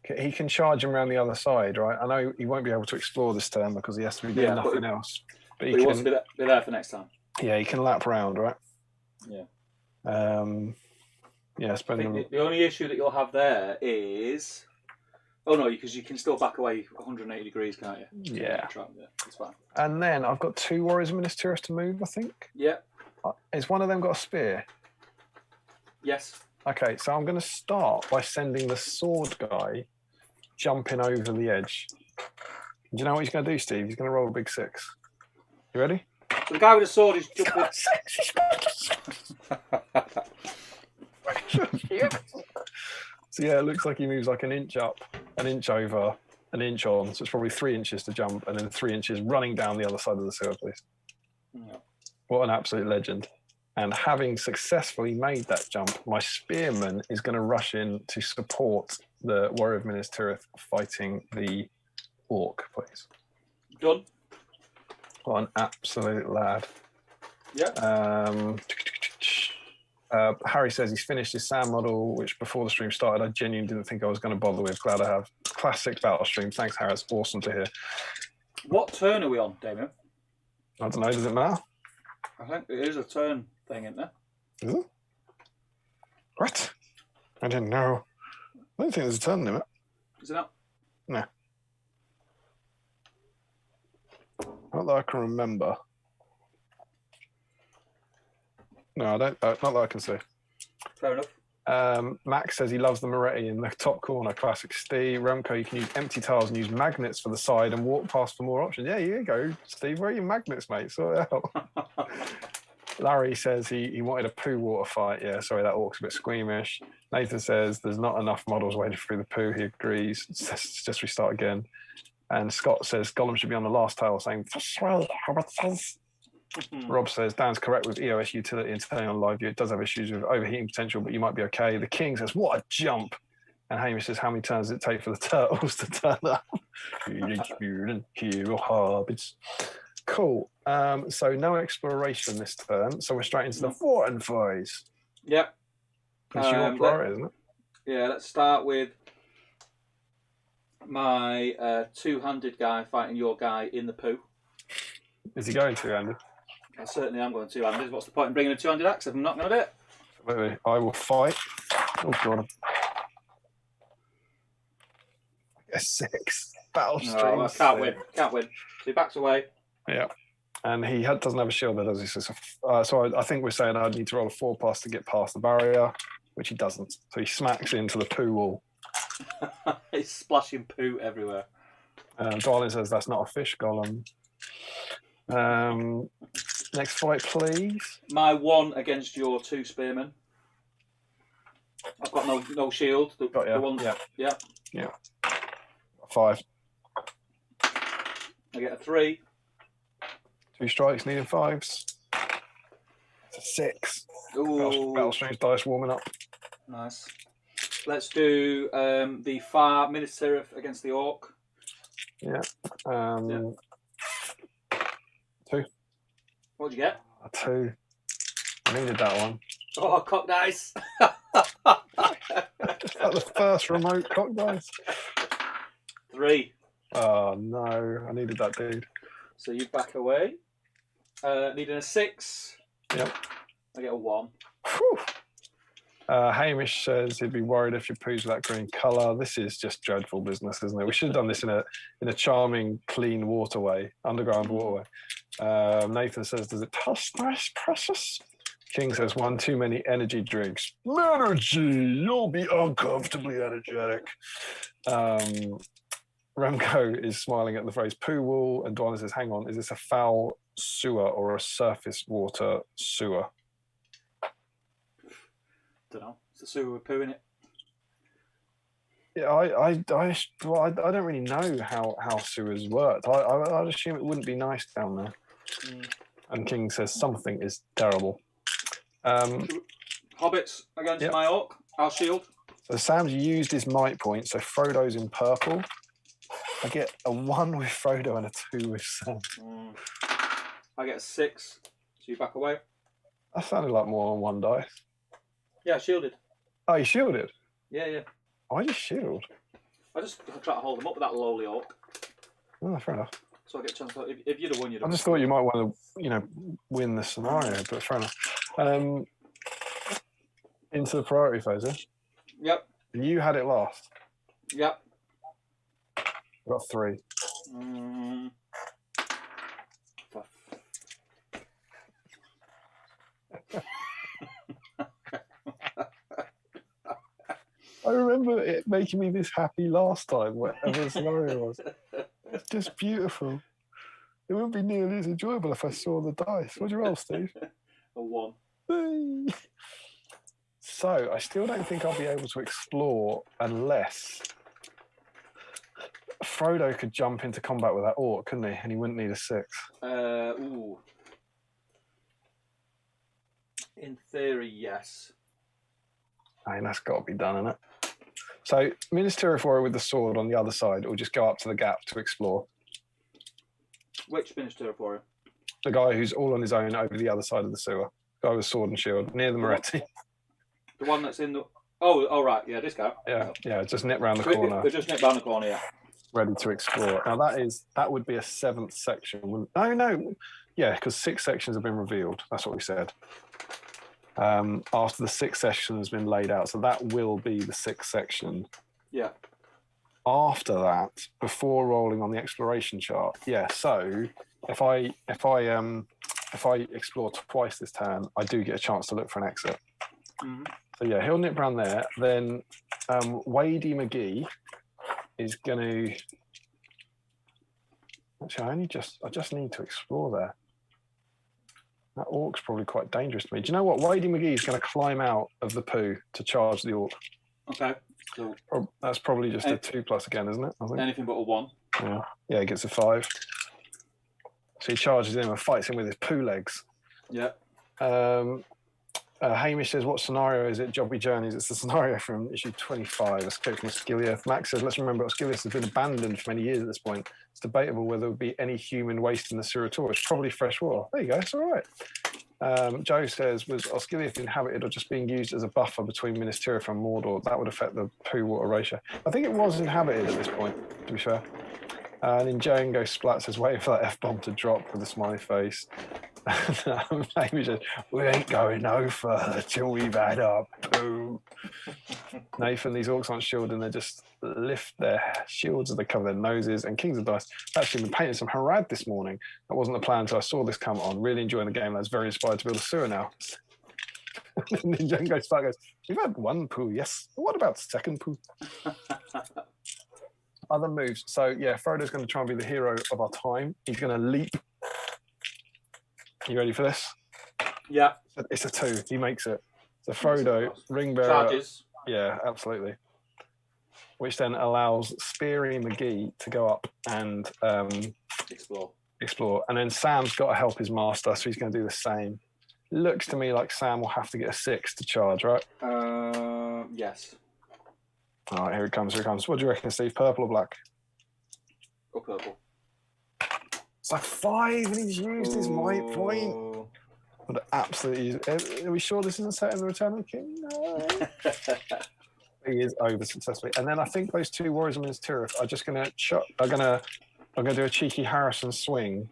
he can charge him around the other side, right? I know he won't be able to explore this turn because he has to be doing nothing else. But he wants to be there for next time. Yeah, he can lap around, right? Yeah. The only issue that you'll have there is... Oh, no, because you can still back away 180 degrees, can't you? Yeah. It's fine. And then I've got 2 Warriors of Minas Tirith to move, I think. Yeah. Has one of them got a spear? Yes. Okay, so I'm going to start by sending the sword guy jumping over the edge. Do you know what he's going to do, Steve? He's going to roll a big 6. You ready? So the guy with the sword is jumping. So yeah, it looks like he moves like an inch up, an inch over, an inch on. So it's probably 3 inches to jump, and then 3 inches running down the other side of the sewer, please. Yeah. What an absolute legend. And having successfully made that jump, my spearman is going to rush in to support the Warrior of Minas Tirith fighting the orc, please. Done. What an absolute lad. Yeah. Harry says he's finished his SAM model, which before the stream started, I genuinely didn't think I was going to bother with. Glad I have. Classic battle stream. Thanks, Harry. It's awesome to hear. What turn are we on, Damian? I don't know. Does it matter? I think it is a turn thing, isn't there? Is it? What? I didn't know. I don't think there's a turn limit. Is it not? No. Not that I can remember. No, I don't. Not that I can see. Fair enough. Max says he loves the Moretti in the top corner. Classic Steve. Remco, you can use empty tiles and use magnets for the side and walk past for more options. Yeah, here you go, Steve. Where are your magnets, mate? Sort it out. Larry says he wanted a poo water fight. Yeah, sorry, that orc's a bit squeamish. Nathan says there's not enough models waiting through the poo. He agrees. Just restart again. And Scott says Gollum should be on the last tile, saying, Rob says Dan's correct with EOS utility and turning on live view. It does have issues with overheating potential, but you might be okay. The King says, what a jump. And Hamish says, how many turns does it take for the turtles to turn up? Cool. So no exploration this turn. So we're straight into the fortifies. Yep. It's your priority, isn't it? Yeah, let's start with my two-handed guy fighting your guy in the poo. Is he going two-handed? I certainly am going two-handed. What's the point in bringing a two-handed axe if I'm not going to do it? Absolutely. I will fight. Oh, God. a 6. Battle No, stream. I can't win. Can't win. So he backs away. Yeah. And he doesn't have a shield that does this. So I think we're saying I'd need to roll a 4+ to get past the barrier, which he doesn't. So he smacks into the poo wall. He's splashing poo everywhere. Darling says that's not a fish golem. Next fight, please. My 1 against your 2 spearmen. I've got no shield. The one, yeah. 5. I get a 3. 2 strikes, needing 5s. It's a 6. Ooh. Battle Strange dice warming up. Nice. Let's do the Far Minister against the Orc. Yeah. 2. What'd you get? A 2. I needed that one. Oh, cock dice. Is that the first remote cock dice? 3. Oh no, I needed that dude. So you back away. Needing a 6. Yep. I get a 1. Whew. Hamish says he'd be worried if your poo's that green colour. This is just dreadful business, isn't it? We should have done this in a charming, clean waterway, underground waterway. Nathan says, does it taste nice, precious? King says, 1 too many energy drinks. Energy! You'll be uncomfortably energetic. Remco is smiling at the phrase poo wall, and Dwana says, hang on, is this a foul sewer or a surface water sewer? Don't know. It's a sewer with poo in it. Yeah, I don't really know how sewers work. I'd assume it wouldn't be nice down there. And King says something is terrible. Hobbits against my orc. Our shield. So Sam's used his might point, so Frodo's in purple. I get a 1 with Frodo and a 2 with Sam. I get a 6. So you back away. That sounded like more than 1 dice. Yeah, shielded. Oh, you shielded? Yeah. Why did you shield? I just try to hold him up with that lowly orc. Oh, fair enough. So I get a chance. If you'd have won, you'd have. I just thought you might want to, win the scenario, but fair enough. Into the priority phase, eh? Yep. You had it last. Yep. I got 3. I remember it making me this happy last time, whatever the scenario was. It's just beautiful. It wouldn't be nearly as enjoyable if I saw the dice. What'd you roll, Steve? A 1. So, I still don't think I'll be able to explore unless Frodo could jump into combat with that orc, couldn't he? And he wouldn't need a 6. Ooh. In theory, yes. I mean, that's got to be done, isn't it? So, Ministerial Warrior with the sword on the other side, or just go up to the gap to explore. Which Minister of Warrior? The guy who's all on his own over the other side of the sewer. Guy with sword and shield, near the Moretti. The one that's in the... Oh, right, yeah, this guy. Yeah, just nip round the corner. We're just nip round the corner, yeah. Ready to explore. Now, that would be a 7th section. No. Yeah, because 6 sections have been revealed. That's what we said. After the 6th section has been laid out. So that will be the 6th section. Yeah. After that, before rolling on the exploration chart. Yeah, so if I explore twice this turn, I do get a chance to look for an exit. So yeah, he'll nip round there. Then Wadey McGee is going to... Actually, I just need to explore there. That orc's probably quite dangerous to me. Do you know what? Wadey McGee is going to climb out of the poo to charge the orc. Okay. So that's probably just a 2+ again, isn't it? I think. Anything but a 1. Yeah, he gets a 5. So he charges him and fights him with his poo legs. Yeah. Hamish says, what scenario is it? Jobby Journeys. It's the scenario from issue 25. That's from Skilliath. Max says, let's remember Skilliath has been abandoned for many years at this point. It's debatable whether there would be any human waste in the sewer at all. It's probably fresh water. There you go. It's all right. Joe says, was Osgiliath inhabited or just being used as a buffer between Ministerial and Mordor? That would affect the poo water ratio. I think it was inhabited at this point, to be fair. And then Django Splat says, wait for that F-bomb to drop with a smiley face. And Amy says, we ain't going no further till we've had our poo. Nathan, these orcs aren't shielded, and they just lift their shields as they cover their noses. And Kings of Dice, actually been painting some Harad this morning. That wasn't the plan until I saw this come on. Really enjoying the game. I was very inspired to build a sewer now. And then Django Splat goes, we've had one poo, yes. But what about the second poo? Other moves. So yeah, Frodo's going to try and be the hero of our time. He's going to leap. You ready for this? Yeah. It's a 2. He makes it. So Frodo, ring bearer. Charges. Yeah, absolutely. Which then allows Speary McGee to go up and explore. And then Sam's got to help his master, so he's going to do the same. Looks to me like Sam will have to get a 6 to charge, right? Yes. All right, here it comes. What do you reckon, Steve? Purple or black? Or purple. It's like 5, and he's used his might point. But absolutely, are we sure this isn't set in the Return of the King? No. He is over successfully. And then I think those 2 Warriors of Minas Tirith are just going to do a cheeky Harrison swing.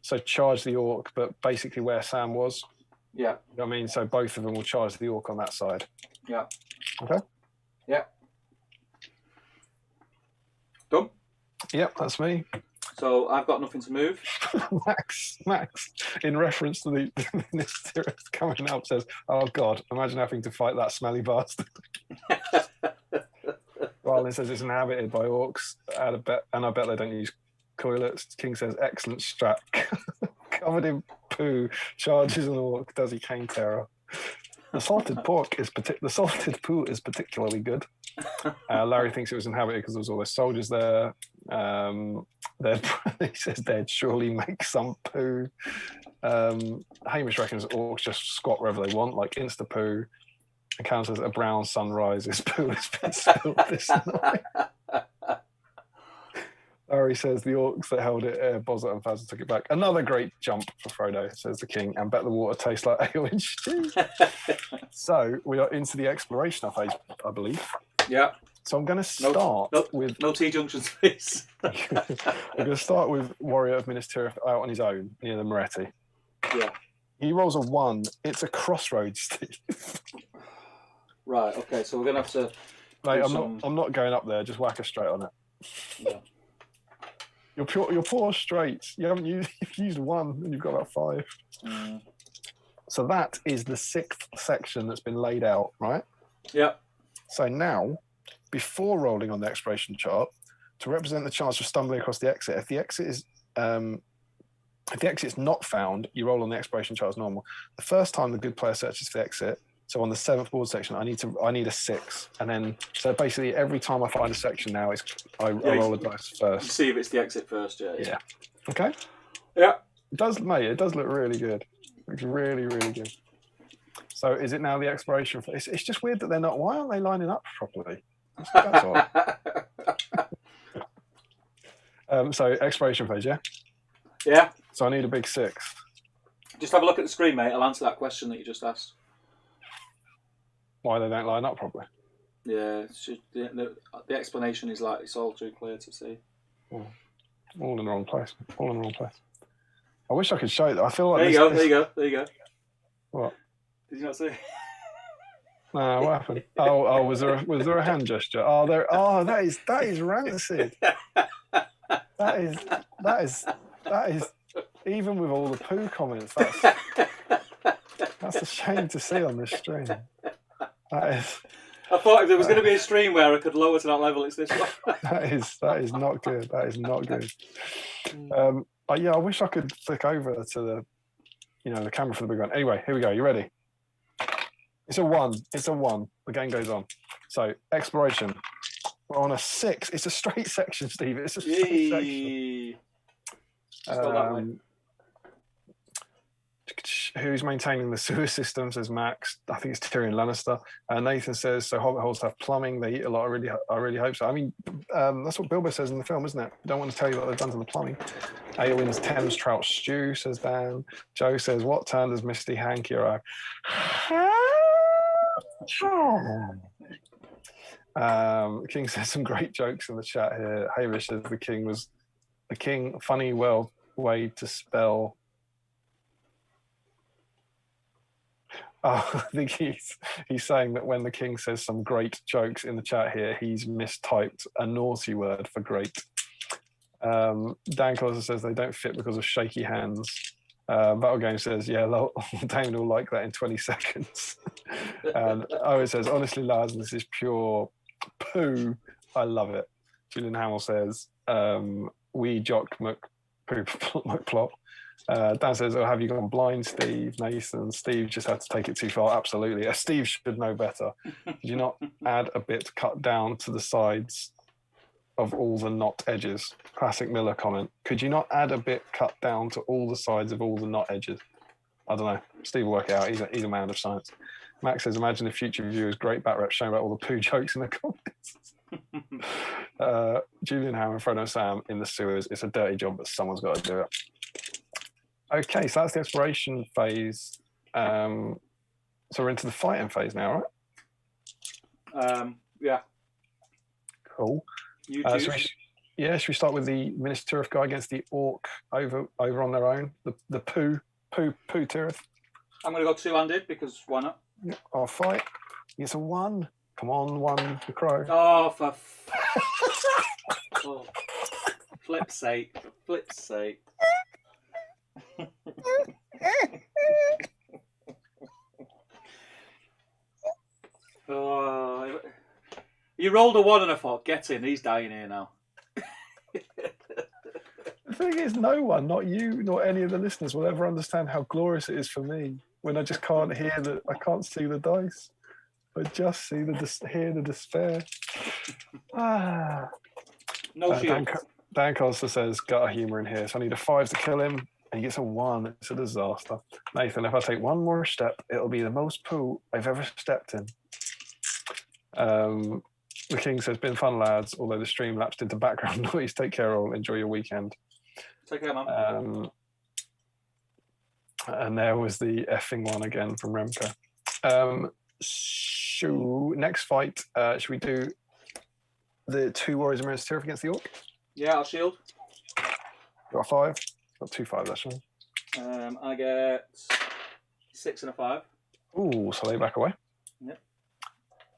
So charge the Orc, but basically where Sam was. Yeah. You know what I mean? So both of them will charge the Orc on that side. Yeah. Okay. Yeah. Done? Yep, that's me. So I've got nothing to move. Max, in reference to the Minas Tirith coming up, says, "Oh God, imagine having to fight that smelly bastard." Rylan says it's inhabited by orcs. I bet they don't use toilets. King says, "Excellent strat." Covered in poo, charges an orc. Does he cane terror? The salted poo is particularly good. Larry thinks it was inhabited because there was all those soldiers there. He says they'd surely make some poo. Hamish reckons orcs just squat wherever they want, like insta poo. And Cam says a brown sunrises poo has been spilled this night. Larry says the orcs that held it, Bozzart and Fazza took it back. Another great jump for Frodo, says the king, and bet the water tastes like ale and stew. So we are into the exploration phase, I believe. Yeah. So I'm going to start with... No T-junctions, please. I'm going to start with Warrior of Minas Tirith out on his own, near the Moretti. Yeah. He rolls a 1. It's a crossroads, Steve. Right, okay, so we're going to have to... Mate, I'm not going up there. Just whack a straight on it. Yeah. You're poor straights. You've used 1 and you've got about 5. Mm. So that is the 6th section that's been laid out, right? Yeah. So now, before rolling on the exploration chart, to represent the chance of stumbling across the exit, if the exit is not found, you roll on the exploration chart as normal. The first time the good player searches for the exit, so on the 7th board section, I need a 6, and then so basically every time I find a section now, I roll a dice first. You see if it's the exit first, yeah. Yeah. Okay. Yeah. It does, mate. It does look really good. It's really, really good. So is it now the exploration? It's just weird that they're not. Why aren't they lining up properly? That's odd. So exploration phase, yeah. Yeah. So I need a big 6. Just have a look at the screen, mate. I'll answer that question that you just asked. Why they don't line up properly? Yeah, the explanation is like it's all too clear to see. All in the wrong place. All in the wrong place. I wish I could show you. I feel like there you go. What? Did you not see? No, what happened? Oh, was there a hand gesture? Oh, that is rancid. That is even with all the poo comments. That's a shame to see on this stream. That is. I thought if there was going to be a stream where I could lower to that level, it's this one. That is not good. That is not good. But yeah, I wish I could flick over to the camera for the big one. Anyway, here we go. You ready? It's a 1. It's a 1. The game goes on. So exploration. We're on a 6. It's a straight section, Steve. It's a straight section. That way. Who's maintaining the sewer system, says Max. I think it's Tyrion Lannister. Nathan says, so hobbit holes have plumbing. They eat a lot. I really hope so. I mean, that's what Bilbo says in the film, isn't it? Don't want to tell you what they've done to the plumbing. Aylwin's Thames Trout Stew, says Dan. Joe says, what turn does Misty Hanky arrive? King says some great jokes in the chat here. Hamish says the king was The king, funny way to spell. I think he's saying that when the king says some great jokes in the chat here, he's mistyped a naughty word for great. Dan Closer says they don't fit because of shaky hands. Battle Game says, yeah, Damien will like that in 20 seconds. And Owen says, honestly, lads, this is pure poo. I love it. Julian Hamill says, we jock McPlop. Dan says, oh, have you gone blind, Steve? Nathan, Steve just had to take it too far. Absolutely. Steve should know better. Did you not add a bit cut down to the sides of all the knot edges? Classic Miller comment. Could you not add a bit cut down to all the sides of all the knot edges? I don't know. Steve will work it out. He's a man of science. Max says, imagine the future viewers great bat rep showing about all the poo jokes in the comments. Julian Ham and Frodo Sam in the sewers. It's a dirty job, but someone's got to do it. Okay, so that's the exploration phase. So we're into the fighting phase now, right? Yeah. Cool. Should we start with the Minister guy against the Orc over on their own? The poo Tirith. I'm going to go two-handed because why not? I'll fight. It's a 1. Come on, 1 for Crow. Oh, for flip's sake. Oh, you rolled a 1 and I thought, get in, he's dying here now. The thing is, no one, not you, nor any of the listeners, will ever understand how glorious it is for me when I just can't hear I can't see the dice. I just see hear the despair. No shield. Dan Costa says, got a humour in here, so I need a 5 to kill him, and he gets a 1. It's a disaster. Nathan, if I take one more step, it'll be the most poo I've ever stepped in. The King says, been fun, lads, although the stream lapsed into background noise. Take care, all. Enjoy your weekend. Take care, man. And there was the effing one again from Remco. So next fight, should we do the 2 Warriors of Minas Tirith against the Orc? Yeah, I'll shield. Got a 5? Got 2 5s, actually. I get 6 and a 5. Ooh, so they back away. Yep.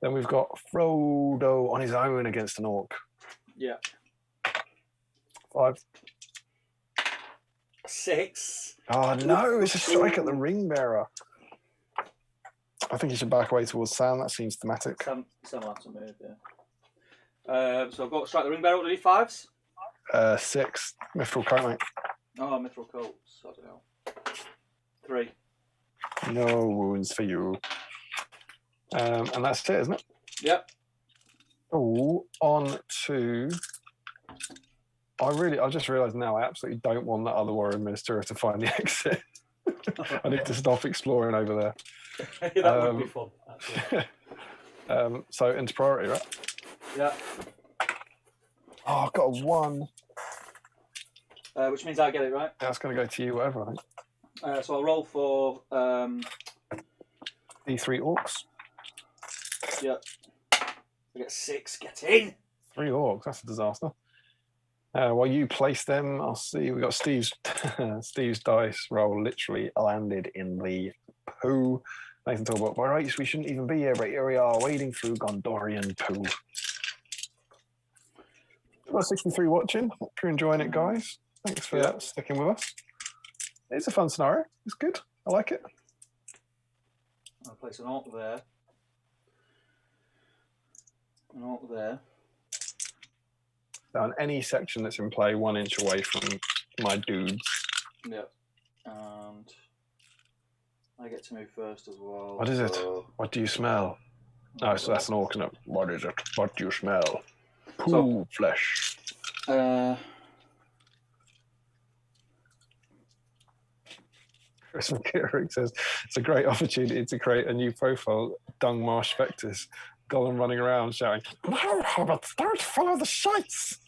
Then we've got Frodo on his own against an Orc. Yeah. 5. 6. Oh no, it's a strike at the ring bearer. I think you should back away towards Sam. That seems thematic. Sam has to move, yeah. So I've got to strike the ring bearer. What do you 5s? 6. Mithril coat, mate. Oh, Mithril coats. I don't know. 3. No wounds for you. And that's it, isn't it? Yep. Oh, on to... I just realised now I absolutely don't want that other warrior minister to find the exit. I need to stop exploring over there. That would be fun, actually. So into priority, right? Yeah. Oh, I've got a 1. Which means I get it, right? That's going to go to you, whatever, I think. So I'll roll for... D3 orcs. Yep. I get 6. Get in! 3 orcs, that's a disaster. While you place them, I'll see. We've got Steve's dice roll literally landed in the poo. Nathan Talbot, by rights, we shouldn't even be here, but here we are, wading through Gondorian poo. We've got 63 watching. Hope you're enjoying it, guys. Thanks for sticking with us. It's a fun scenario. It's good. I like it. I'll place an orc there. An orc there. On any section that's in play 1 inch away from my dudes. Yep. And I get to move first as well. What is it? What do you smell? Oh, so that's an orc. No. What is it? What do you smell? Poo flesh. Chris McKerrick says, it's a great opportunity to create a new profile, Dung Marsh Spectres. Gollum running around shouting, no, Hobbit, don't follow the shites.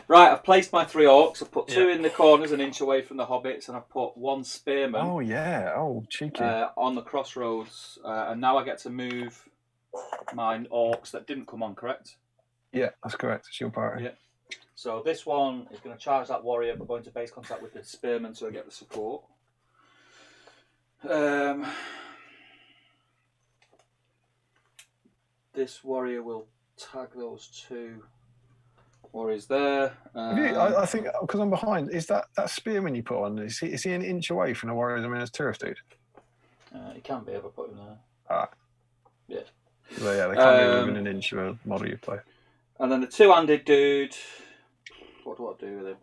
Right, I've placed my 3 orcs. I've put 2 in the corners an inch away from the hobbits, and I've put 1 spearman. Oh, yeah. Oh, cheeky. On the crossroads. And now I get to move my orcs that didn't come on, correct? Yeah, that's correct. It's your priority. Yeah. So this one is going to charge that warrior, but go into base contact with the spearman so I get the support. This warrior will tag those 2 warriors there. I think, because I'm behind, is that spearman you put on, is he an inch away from the warriors? I mean, it's Turf dude. It can be if I put him there. Ah. Yeah. So, yeah, they can't be within an inch of a model you play. And then the 2-handed dude, what do I do with him?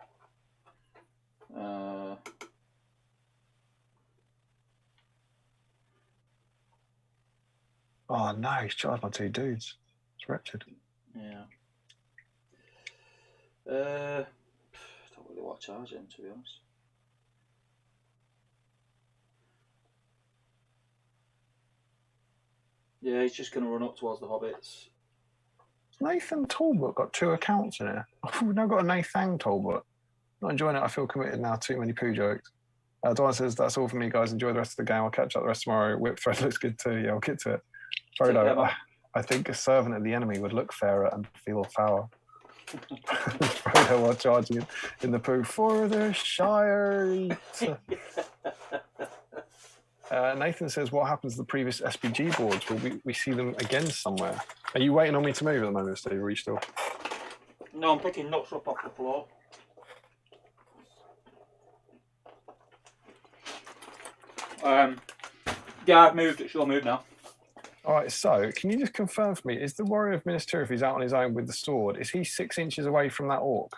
Oh no, he's charged my 2 dudes. It's wretched. Yeah. I don't really want to charge him, to be honest. Yeah, he's just going to run up towards the hobbits. Nathan Talbot got 2 accounts in here. We've now got a Nathan Talbot. Not enjoying it. I feel committed now. Too many poo jokes. Dwayne says, that's all for me, guys. Enjoy the rest of the game. I'll catch up the rest tomorrow. Whip thread looks good too. Yeah, I'll get to it. Frodo, I think a servant of the enemy would look fairer and feel foul. Frodo while charging in the poo for the Shire. Nathan says, what happens to the previous SPG boards? Will we see them again somewhere? Are you waiting on me to move at the moment, Steve, or are you still? No, I'm picking nuts up off the floor. Yeah, I've moved. It should move now. All right, so can you just confirm for me, is the warrior of Minas Tirith, if he's out on his own with the sword, is he 6 inches away from that orc?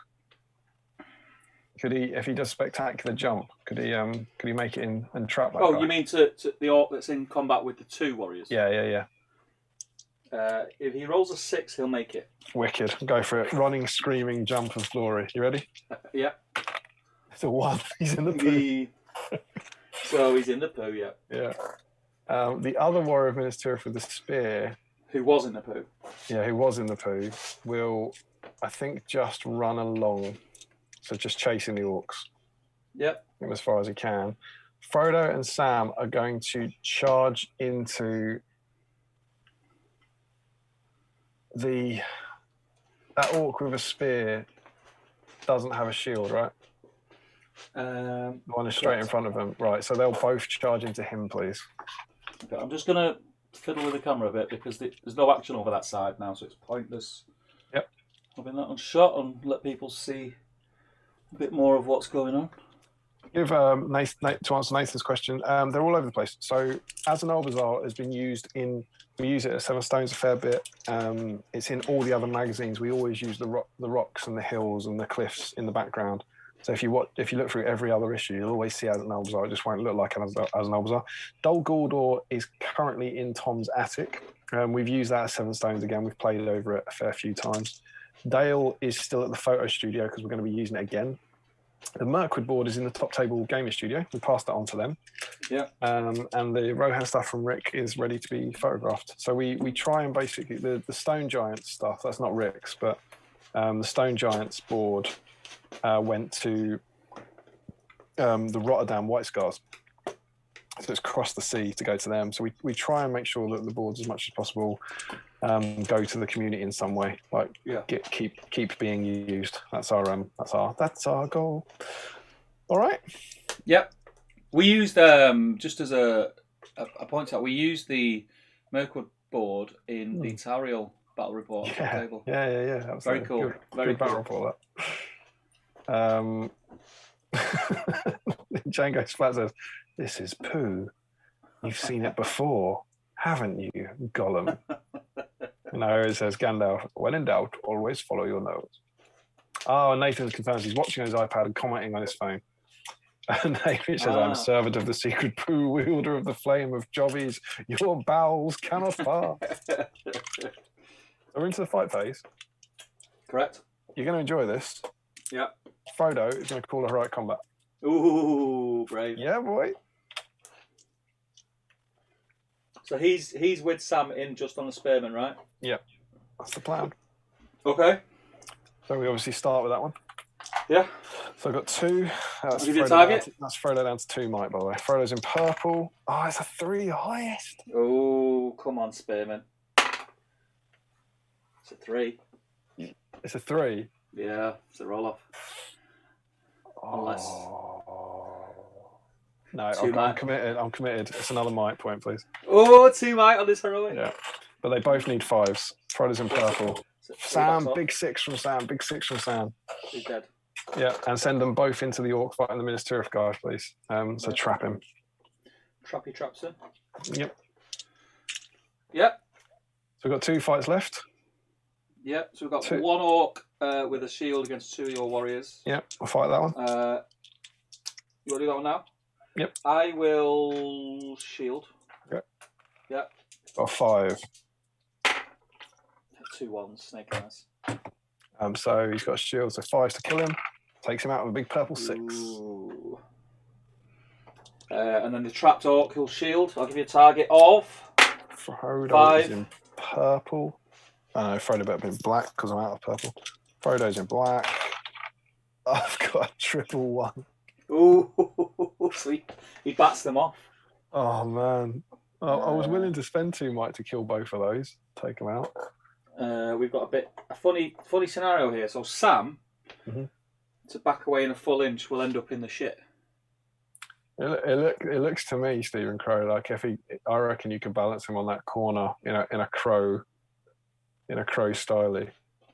Could he, if he does spectacular jump, could he make it in and trap that guy? You mean to the orc that's in combat with the 2 warriors? Yeah. If he rolls a 6, he'll make it. Wicked. Go for it. Running, screaming, jump of glory. You ready? Yeah. It's a 1. He's in the poo. So he's in the poo, yeah. Yeah. The other warrior of Minas Tirith with the spear, who was in the poo. Yeah, who was in the poo, will, I think, just run along. So just chasing the orcs. Yep. As far as he can. Frodo and Sam are going to charge into that orc with a spear doesn't have a shield, right? The one is straight in front of them. Right, so they'll both charge into him, please. Okay, I'm just going to fiddle with the camera a bit because there's no action over that side now, so it's pointless having that on shot and let people see a bit more of what's going on. Give Nathan, to answer Nathan's question, they're all over the place. So as an Albazar has been used we use it at Seven Stones a fair bit. It's in all the other magazines. We always use the rocks and the hills and the cliffs in the background. So if you look through every other issue, you'll always see as an Albazar. It just won't look like as an Albazar. Dol Guldur is currently in Tom's attic. We've used that at Seven Stones again. We've played it over it a fair few times. Rohan is still at the photo studio because we're going to be using it again. The Mirkwood board is in the top table gaming studio. We passed that on to them. Yeah. And the Rohan stuff from Rick is ready to be photographed. So we try and basically the Stone Giants stuff. That's not Rick's, but the Stone Giants board went to the Rotterdam White Scars. So it's crossed the sea to go to them. So we try and make sure that the boards, as much as possible, go to the community in some way. Like keep being used. That's our goal. All right. Yep. We used just as a point out, we used the Mirkwood board in the Tariel battle report. Table. Yeah. That was very cool. Good, very good battle cool. report. Django Splat says, "This is poo. You've seen it before, haven't you, Gollum?" No, it says Gandalf, "When in doubt, always follow your nose." Oh, Nathan confirms he's watching on his iPad and commenting on his phone. And Nathan says, "I'm servant of the secret poo, wielder of the flame of jobbies. Your bowels cannot pass." We're into the fight phase. Correct. You're going to enjoy this. Yeah. Frodo is going to call a heroic combat. Ooh, brave. Yeah, boy. So he's with Sam in just on the spearman, right? Yeah, that's the plan. Okay. So we obviously start with that one. Yeah. So I've got 2. That's your target? That's Frodo down to 2, Mike, by the way. Frodo's in purple. Oh, it's a 3 highest. Oh, come on, spearman. It's a 3. It's a 3. Yeah, it's a roll off. Unless no, I'm committed. I'm committed. It's another might point, please. Oh, 2 might on this heroic. Yeah, but they both need 5s. Frodo's in purple. Sam, big 6 from Sam. Big 6 from Sam. He's dead. Yeah, and send them both into the orc fight and the Minister of guys, please. So trap him. Trappy Trapson. Yep. Yep. So we've got 2 fights left. Yep. So we've got 1 orc with a shield against 2 of your warriors. Yep. I'll fight that one. You want to do that one now? Yep. I will shield. Okay. Yep. Got 5. 2 1s, snake eyes. So he's got a shield, so 5s to kill him. Takes him out with a big purple 6. Ooh. And then the trapped orc, he'll shield. I'll give you a target of Frodo 5. is in purple. I know, Frodo better be in black because I'm out of purple. Frodo's in black. I've got a triple 1. Ooh, so he bats them off. Oh, man. I was willing to spend 2 might to kill both of those. Take them out. We've got a funny scenario here. So Sam, to back away in a full inch, will end up in the shit. It looks to me, Stephen Crow, like I reckon you could balance him on that corner in a crow style. Do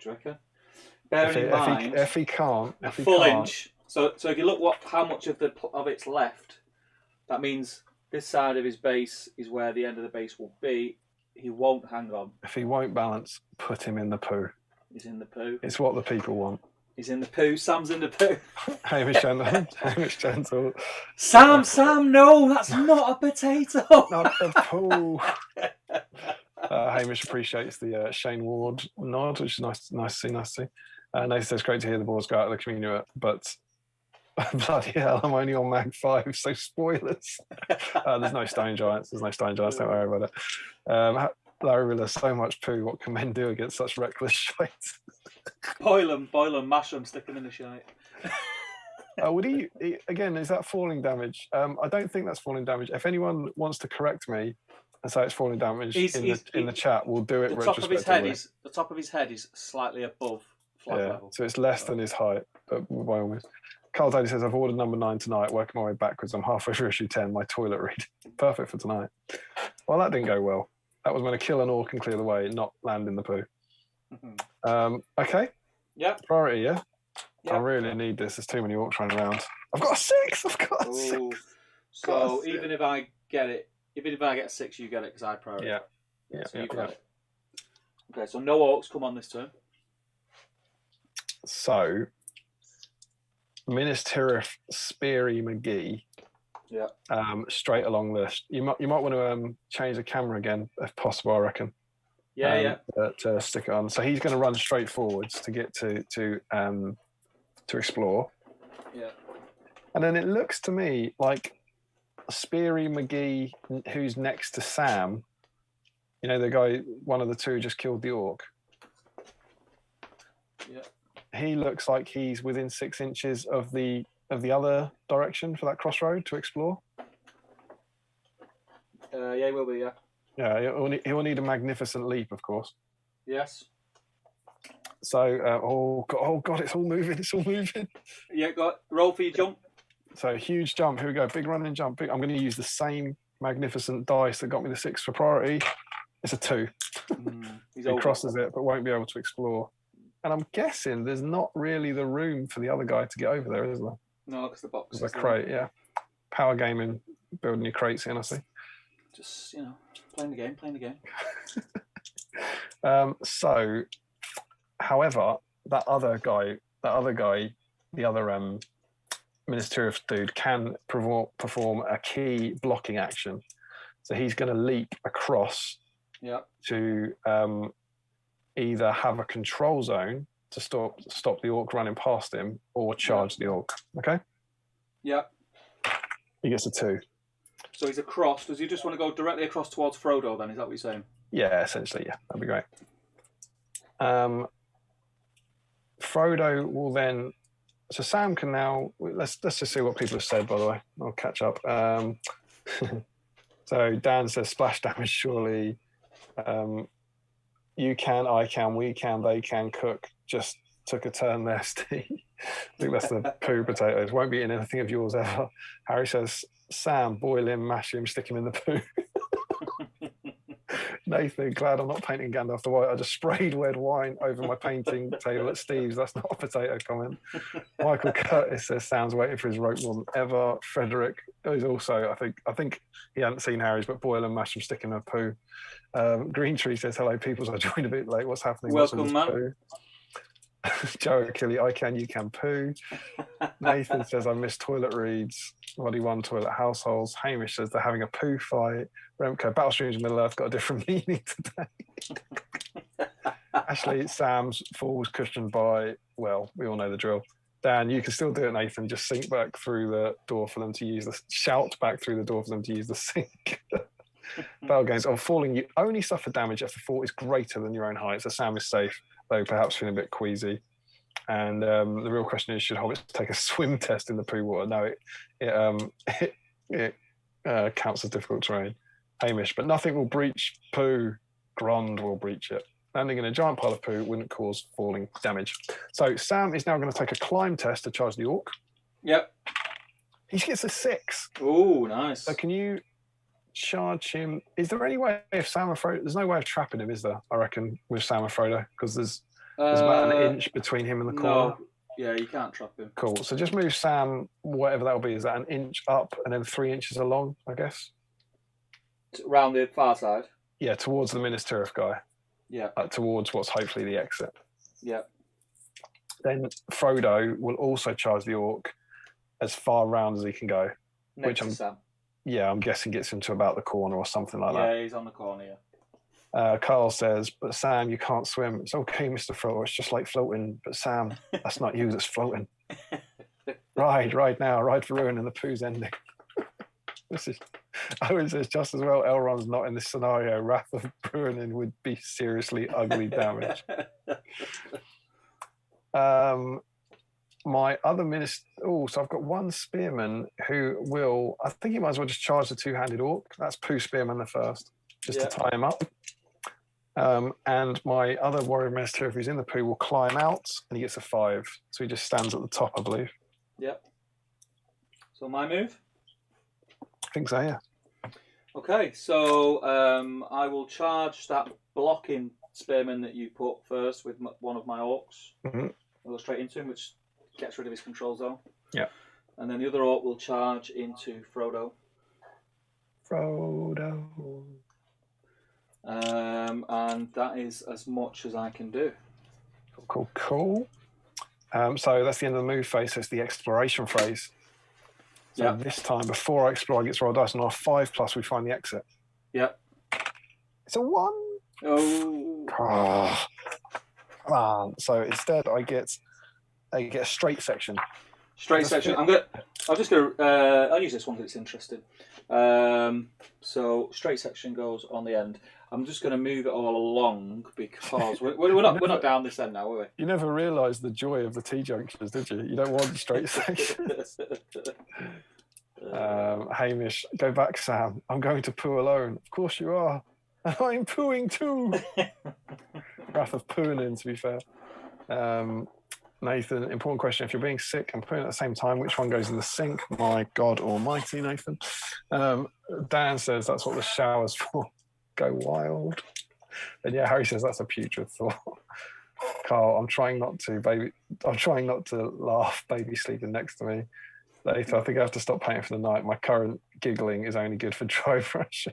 you reckon? Bearing in mind, if he can't, a full inch. So if you look how much of it's left, that means this side of his base is where the end of the base will be. He won't hang on. If he won't balance, put him in the poo. He's in the poo. It's what the people want. He's in the poo. Sam's in the poo. Hamish Gentle. Sam, no, that's not a potato. Not a poo. Hamish appreciates the Shane Ward nod, which is nice to see. Nathan says, great to hear the balls go out of the community, but bloody hell, I'm only on Mag 5, so spoilers. There's no stone giants. Don't worry about it. Larry Riller, so much poo. What can men do against such reckless shite? Boil them, mash them, stick them in the shite. Would he again? Is that falling damage? I don't think that's falling damage. If anyone wants to correct me and say it's falling damage in the chat, we'll do it. The top of his head is slightly above flag level. So it's less than his height, but by all means. Carl Daly says, I've ordered number 9 tonight, working my way backwards. I'm halfway through issue 10, my toilet read. Perfect for tonight. Well, that didn't go well. That was going to kill an orc and clear the way, not land in the poo. Okay. Yeah. Priority, yeah? I really need this. There's too many orcs running around. I've got a 6! So even if I get a 6, you get it because I priority. Yeah. So you got it. Okay, so no orcs come on this turn. So, Minas Tirith, Speary McGee. Yeah. Straight along this. You might want to change the camera again if possible, I reckon. Yeah. To stick it on. So he's going to run straight forwards to get to explore. Yeah. And then it looks to me like Speary McGee, who's next to Sam. You know, the guy, one of the two just killed the orc. Yeah. He looks like he's within 6 inches of the other direction for that crossroad to explore. Yeah, he will be. Yeah, he'll need a magnificent leap, of course. Yes. So, oh god, it's all moving. Yeah, roll for your jump. So huge jump. Here we go. Big running jump. I'm going to use the same magnificent dice that got me the 6 for priority. It's a 2. He crosses it, but won't be able to explore. And I'm guessing there's not really the room for the other guy to get over there, is there? No, because the box is a crate, yeah. Power gaming, building your crates in, I see. Just, playing the game. So, however, the other Minas Tirith dude can perform a key blocking action. So he's going to leap across to either have a control zone to stop the orc running past him or charge the orc. Okay? Yeah. He gets a 2. So he's across. Does he just want to go directly across towards Frodo then? Is that what you're saying? Yeah, essentially, yeah. That'd be great. Frodo will then... So Sam can now... Let's just see what people have said, by the way. I'll catch up. So Dan says splash damage, surely. You can, I can, we can, they can cook. Just took a turn there, Steve. I think that's the poo potatoes. Won't be eating anything of yours ever. Harry says, Sam, boil him, mash him, stick him in the poo. Nathan, glad I'm not painting Gandalf the White. I just sprayed red wine over my painting table at Steve's. That's not a potato comment. Michael Curtis says, Sam's waiting for his rope more than ever. Frederick is also, I think he hadn't seen Harry's, but boil and mash him, stick him in a poo. Green Tree says, hello, peoples. I joined a bit late. What's happening? Welcome, man. Poo? Joe Achille, I can, you can poo. Nathan says, I miss toilet reads. Roddy One, toilet households. Hamish says, they're having a poo fight. Remco, Battle Streams of Middle Earth got a different meaning today. Ashley, Sam's falls cushioned by, well, we all know the drill. Dan, you can still do it, Nathan. Just sink back through the door for them to use the, shout back through the door for them to use the sink. Battle games, on falling, you only suffer damage if the fall is greater than your own height. So Sam is safe, though perhaps feeling a bit queasy. And the real question is, should hobbits take a swim test in the poo water? No, it counts as difficult terrain. Hamish, but nothing will breach poo. Grond will breach it. Landing in a giant pile of poo wouldn't cause falling damage. So Sam is now going to take a climb test to charge the orc. Yep. He gets a 6. Oh, nice. So can you charge him? Is there any way of Sam and Frodo? There's no way of trapping him, is there? I reckon with Sam and Frodo, because there's about an inch between him and the corner. No. Yeah, you can't trap him. Cool. So just move Sam, whatever that will be. Is that an inch up and then 3 inches along, I guess? Round the far side? Yeah, towards the Minas Tirith guy. Yeah. Towards what's hopefully the exit. Yeah. Then Frodo will also charge the orc as far round as he can go. Next to Sam. Yeah, I'm guessing gets him to about the corner or something like that. Yeah, he's on the corner, yeah. Carl says, but Sam, you can't swim. It's okay, Mr. Frodo. It's just like floating. But Sam, that's not you that's floating. Ride now. Ride for ruin and the poo's ending. This is, Owen says, just as well, Elrond's not in this scenario. Wrath of Bruinen would be seriously ugly damage. My other minister, so I've got one spearman who will, I think he might as well just charge the two-handed orc. That's Pooh Spearman the first, just to tie him up. And my other warrior minister, if he's in the poo, will climb out and he gets a 5. So he just stands at the top, I believe. Yep. So my move? I think so, yeah. Okay, so I will charge that blocking spearman that you put first with one of my orcs. Mm-hmm. I'll go straight into him, which gets rid of his control zone. Yeah. And then the other orc will charge into Frodo. And that is as much as I can do. Cool. So that's the end of the move phase. So it's the exploration phase. So this time, before I explore, I get to roll dice, and on a 5+, we find the exit. Yep. It's a 1. Oh. Come on. So instead, I get a straight section. Straight section. I'll use this one because it's interesting. So straight section goes on the end. I'm just going to move it all along because we're not down this end now, are we? You never realised the joy of the T-junctions, did you? You don't want straight sections. Hamish, go back, Sam. I'm going to poo alone. Of course you are. And I'm pooing too. Wrath of pooing in, to be fair. Nathan, important question. If you're being sick and pooing at the same time, which one goes in the sink? My God almighty, Nathan. Dan says that's what the shower's for. Go wild. And yeah, Harry says that's a putrid thought. Carl, I'm trying not to laugh, baby sleeping next to me. Later, I think I have to stop painting for the night. My current giggling is only good for dry brushing.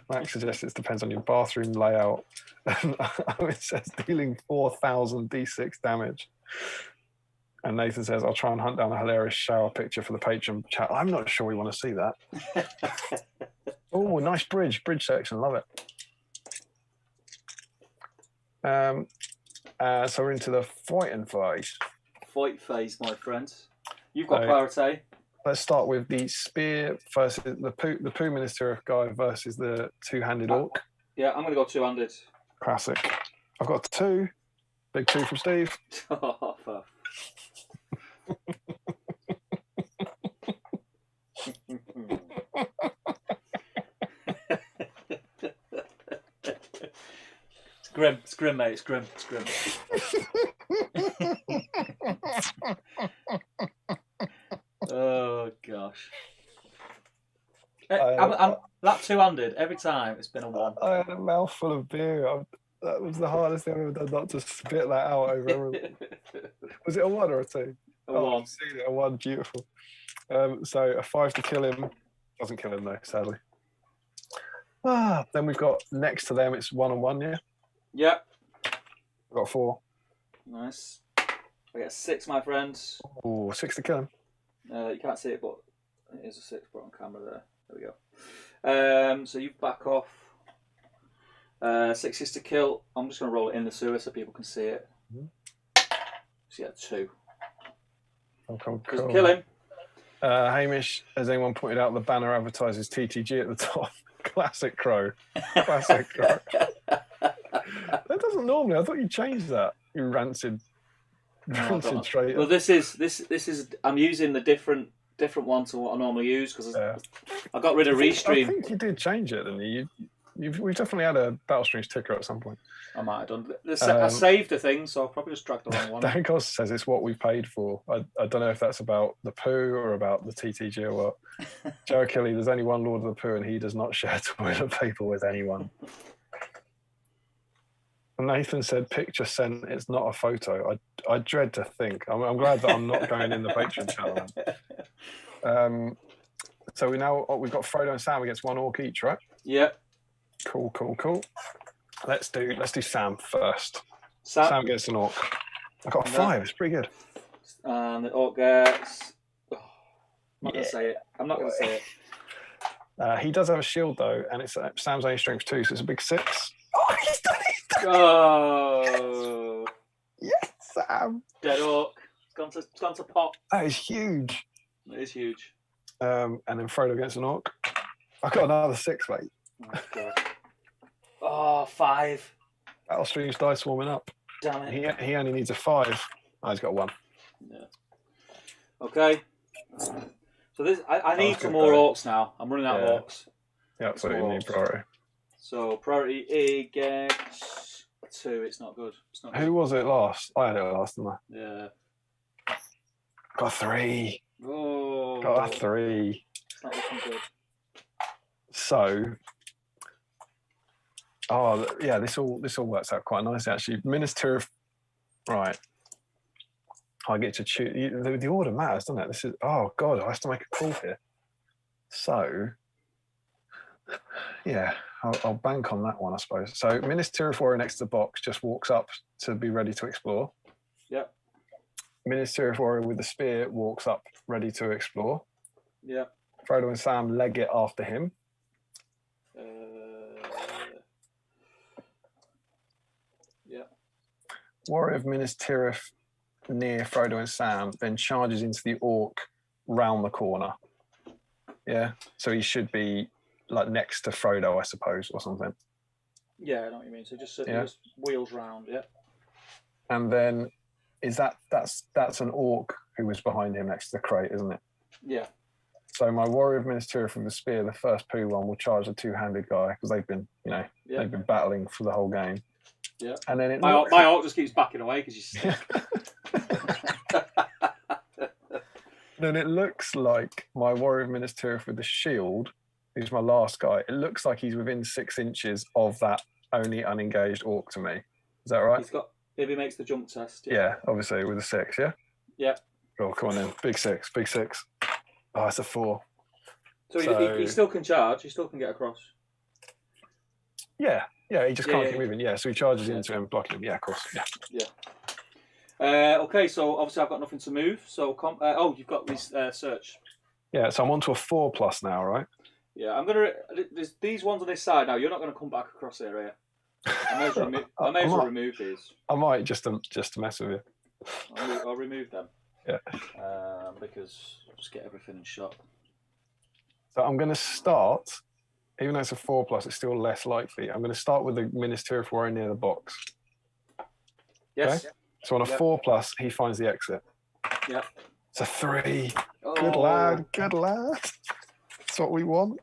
Max suggests it depends on your bathroom layout. It says dealing 4,000 d6 damage. And Nathan says, I'll try and hunt down a hilarious shower picture for the patron chat. I'm not sure we want to see that. Oh, nice bridge section. Love it. So we're into the fighting phase. Fight phase, my friends. You've got priority. Let's start with the spear versus the poo minister guy versus the two-handed orc. Yeah, I'm going to go two-handed. Classic. I've got 2. Big 2 from Steve. Oh, fuck. It's grim, mate. It's grim. gosh. I'm that two-handed every time. It's been a 1. I had a mouthful of beer. That was the hardest thing I've ever done, not to spit that out over everyone. Was it a 1 or a 2? A 1. I've seen it, a 1, beautiful. So a 5 to kill him. Doesn't kill him though, sadly. Then we've got next to them, it's 1 on 1, yeah? Yep. We've got 4. Nice. I get 6, my friends. Oh, 6 to kill him. You can't see it, but it is a 6 put on camera there. There we go. So you back off. 6 is to kill. I'm just going to roll it in the sewer so people can see it. So yeah, 2. Cool. Doesn't kill him. Hamish, as anyone pointed out, the banner advertises TTG at the top. Classic Crow. Classic Crow. That doesn't normally. I thought you changed that. You rancid traitor. Well, this is. I'm using the different one to what I normally use because I got rid of Restream. I think you did change it, didn't you? We've definitely had a Battle Streams ticker at some point. I might have done. I saved the thing, so I've probably just dragged the wrong one. Dan Costa says it's what we paid for. I don't know if that's about the poo or about the TTG or what. Joe Achille, there's only one Lord of the Poo and he does not share toilet paper with anyone. And Nathan said, picture sent, it's not a photo. I dread to think. I'm glad that I'm not going in the Patreon channel. So we've got Frodo and Sam against 1 orc each, right? Yeah. Cool. Let's do Sam first. Sam gets an orc. I got a 5. It's pretty good. And the orc gets. I'm not gonna say it. I'm not gonna say it. He does have a shield though, and it's Sam's only strength 2, so it's a big 6. Oh, he's done it! Oh. Yes, Sam. Dead orc. It's gone to pot. That is huge. It is huge. And then Frodo gets an orc. I got another 6, mate. Oh, God. Oh, 5. Battle Streams dice warming up. Damn it. He only needs a 5. Oh, he's got 1. Yeah. Okay. So this, I need some more orcs now. I'm running out of orcs. Yeah, that's what you need, priority. So priority E gets a 2. It's not good. It's not good. Who was it last? I had it last, didn't I? Yeah. Got a 3. Oh. Got a 3. It's not looking good. So, yeah, this all works out quite nicely actually. Minister of, right. I get to choose. The order matters, doesn't it? This is, oh God, I have to make a call here. So, yeah, I'll bank on that one, I suppose. So, Minister of Warrior next to the box just walks up to be ready to explore. Yep. Minister of Warrior with the spear walks up ready to explore. Yep. Frodo and Sam leg it after him. Yeah. Warrior of Minas Tirith near Frodo and Sam then charges into the orc round the corner. Yeah, so he should be like next to Frodo, I suppose, or something. Yeah, I know what you mean. So just wheels round, yeah. And then that's an orc who was behind him next to the crate, isn't it? Yeah. So my Warrior of Minas Tirith with the spear, the first poo one, will charge the 2-handed guy because they've been, they've been battling for the whole game. Yeah. And then my orc just keeps backing away because you see. Then it looks like my Warrior of Minas Tirith with the shield, who's my last guy, it looks like he's within 6 inches of that only unengaged orc to me. Is that right? If he makes the jump test. Yeah, obviously with a 6, yeah? Yeah. Oh, come on then. Big 6. Oh, it's a 4. So he still can charge, he still can get across. Yeah, he just can't keep moving. Yeah, so he charges into him, blocking him. Yeah, of course. Yeah. Okay, so obviously I've got nothing to move. So you've got this search. Yeah, so I'm on to a 4+ now, right? Yeah, I'm gonna. There's these ones on this side now. You're not gonna come back across here, are you? I may as well remove these. I might just to mess with you. I'll remove them. Yeah. Because I'll just get everything in shot. So I'm going to start, even though it's a 4+, it's still less likely. I'm going to start with the Minas Tirith Warrior near the box. Yes. Okay? So on a 4+, he finds the exit. Yeah. It's a 3. Oh. Good lad. That's what we want.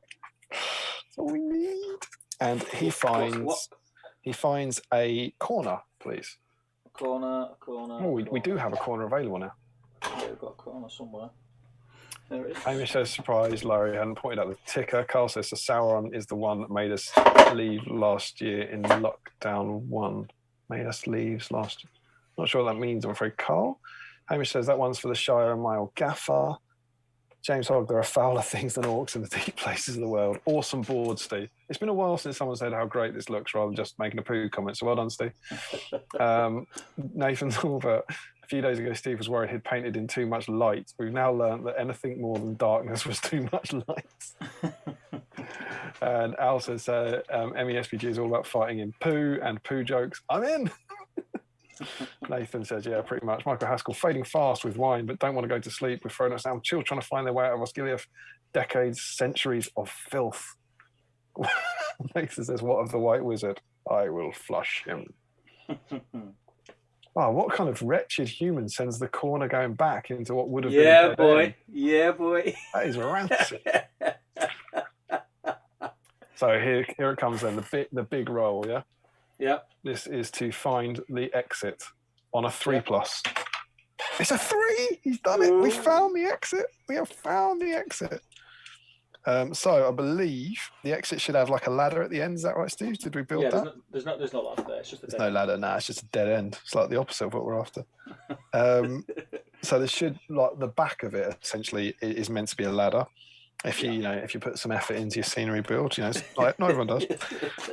That's what we need. And he finds a corner, please. A corner. Oh, we do have a corner available now. Yeah, we've got a corner somewhere. There it is. Hamish says, surprise, Larry hadn't pointed out the ticker. Carl says, the Sauron is the one that made us leave last year in lockdown 1. Made us leave last year. Not sure what that means, I'm afraid, Carl. Hamish says, that one's for the Shire and my old gaffer. James Hogg, there are fouler things than orcs in the deep places of the world. Awesome board, Steve. It's been a while since someone said how great this looks rather than just making a poo comment, so well done, Steve. Nathan Thornbert, a few days ago, Steve was worried he'd painted in too much light. We've now learned that anything more than darkness was too much light. And Al says, MESPG is all about fighting in poo and poo jokes. I'm in! Nathan says, yeah, pretty much. Michael Haskell, fading fast with wine, but don't want to go to sleep with Frodo and Sam. Chill, trying to find their way out of Osgiliath. Decades, centuries of filth. Nathan says, what of the White Wizard? I will flush him. Oh, what kind of wretched human sends the corner going back into what would have been Yeah, boy. Yeah, boy. That is rancid. So here it comes then, the big roll, yeah? Yeah. This is to find the exit on a 3+. It's a 3! He's done it. We found the exit. We have found the exit. So I believe the exit should have like a ladder at the end. Is that right, Steve? Did we build that? There's no ladder there. It's just There's no ladder. Nah, it's just a dead end. It's like the opposite of what we're after. So there should, like, the back of it essentially is meant to be a ladder. If you, if you put some effort into your scenery build, it's like, not everyone does.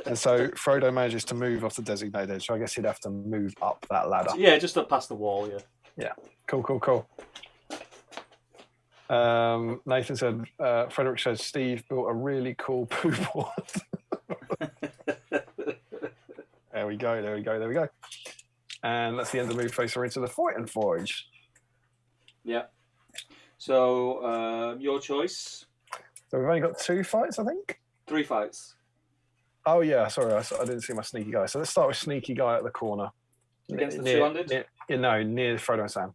And so Frodo manages to move off the designated edge. So I guess he'd have to move up that ladder. Yeah, just up past the wall. Yeah. Yeah. Cool. Nathan said, Frederick said, Steve built a really cool poo board. There we go. And that's the end of the move face. We're into the fight and forge. Yeah. So your choice. So we've only got 2 fights, I think. 3 fights. Oh yeah, sorry, I didn't see my sneaky guy. So let's start with sneaky guy at the corner. Against the two-handed? Near Frodo and Sam.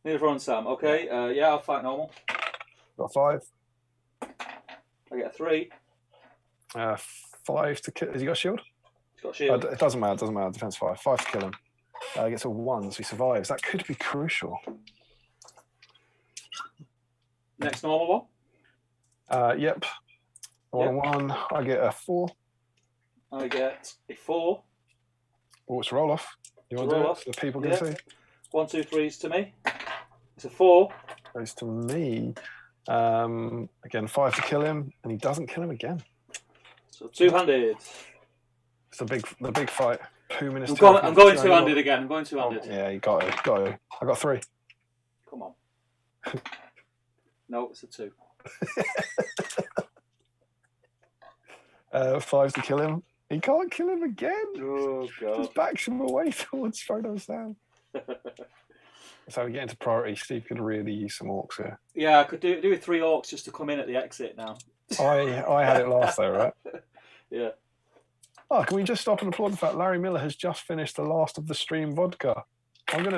Near Frodo and Sam. Okay. Yeah, I'll fight normal. Got 5. I get a 3. 5 to kill. Has he got a shield? He's got a shield. It doesn't matter. Defense 5. 5 to kill him. He gets a 1, so he survives. That could be crucial. Next normal one. Yep. 1 1. I get a 4. I get a 4. Oh, it's roll off. You want to do it so people can see? 1, 2, 3's to me. It's a 4. Goes to me. Again, 5 to kill him, and he doesn't kill him again. So two-handed. It's the big fight. I'm going two-handed again. I'm going two-handed. Oh, yeah, you got it. I got 3. Come on. No, it's a 2. 5 to kill him. He can't kill him again. Oh, God. Just backs him away towards Frodo Sam. So we get into priority. Steve could really use some orcs here. Yeah, I could do with 3 orcs just to come in at the exit now. I had it last though, right? Yeah. Oh, can we just stop and applaud the fact Larry Miller has just finished the last of the stream vodka? I think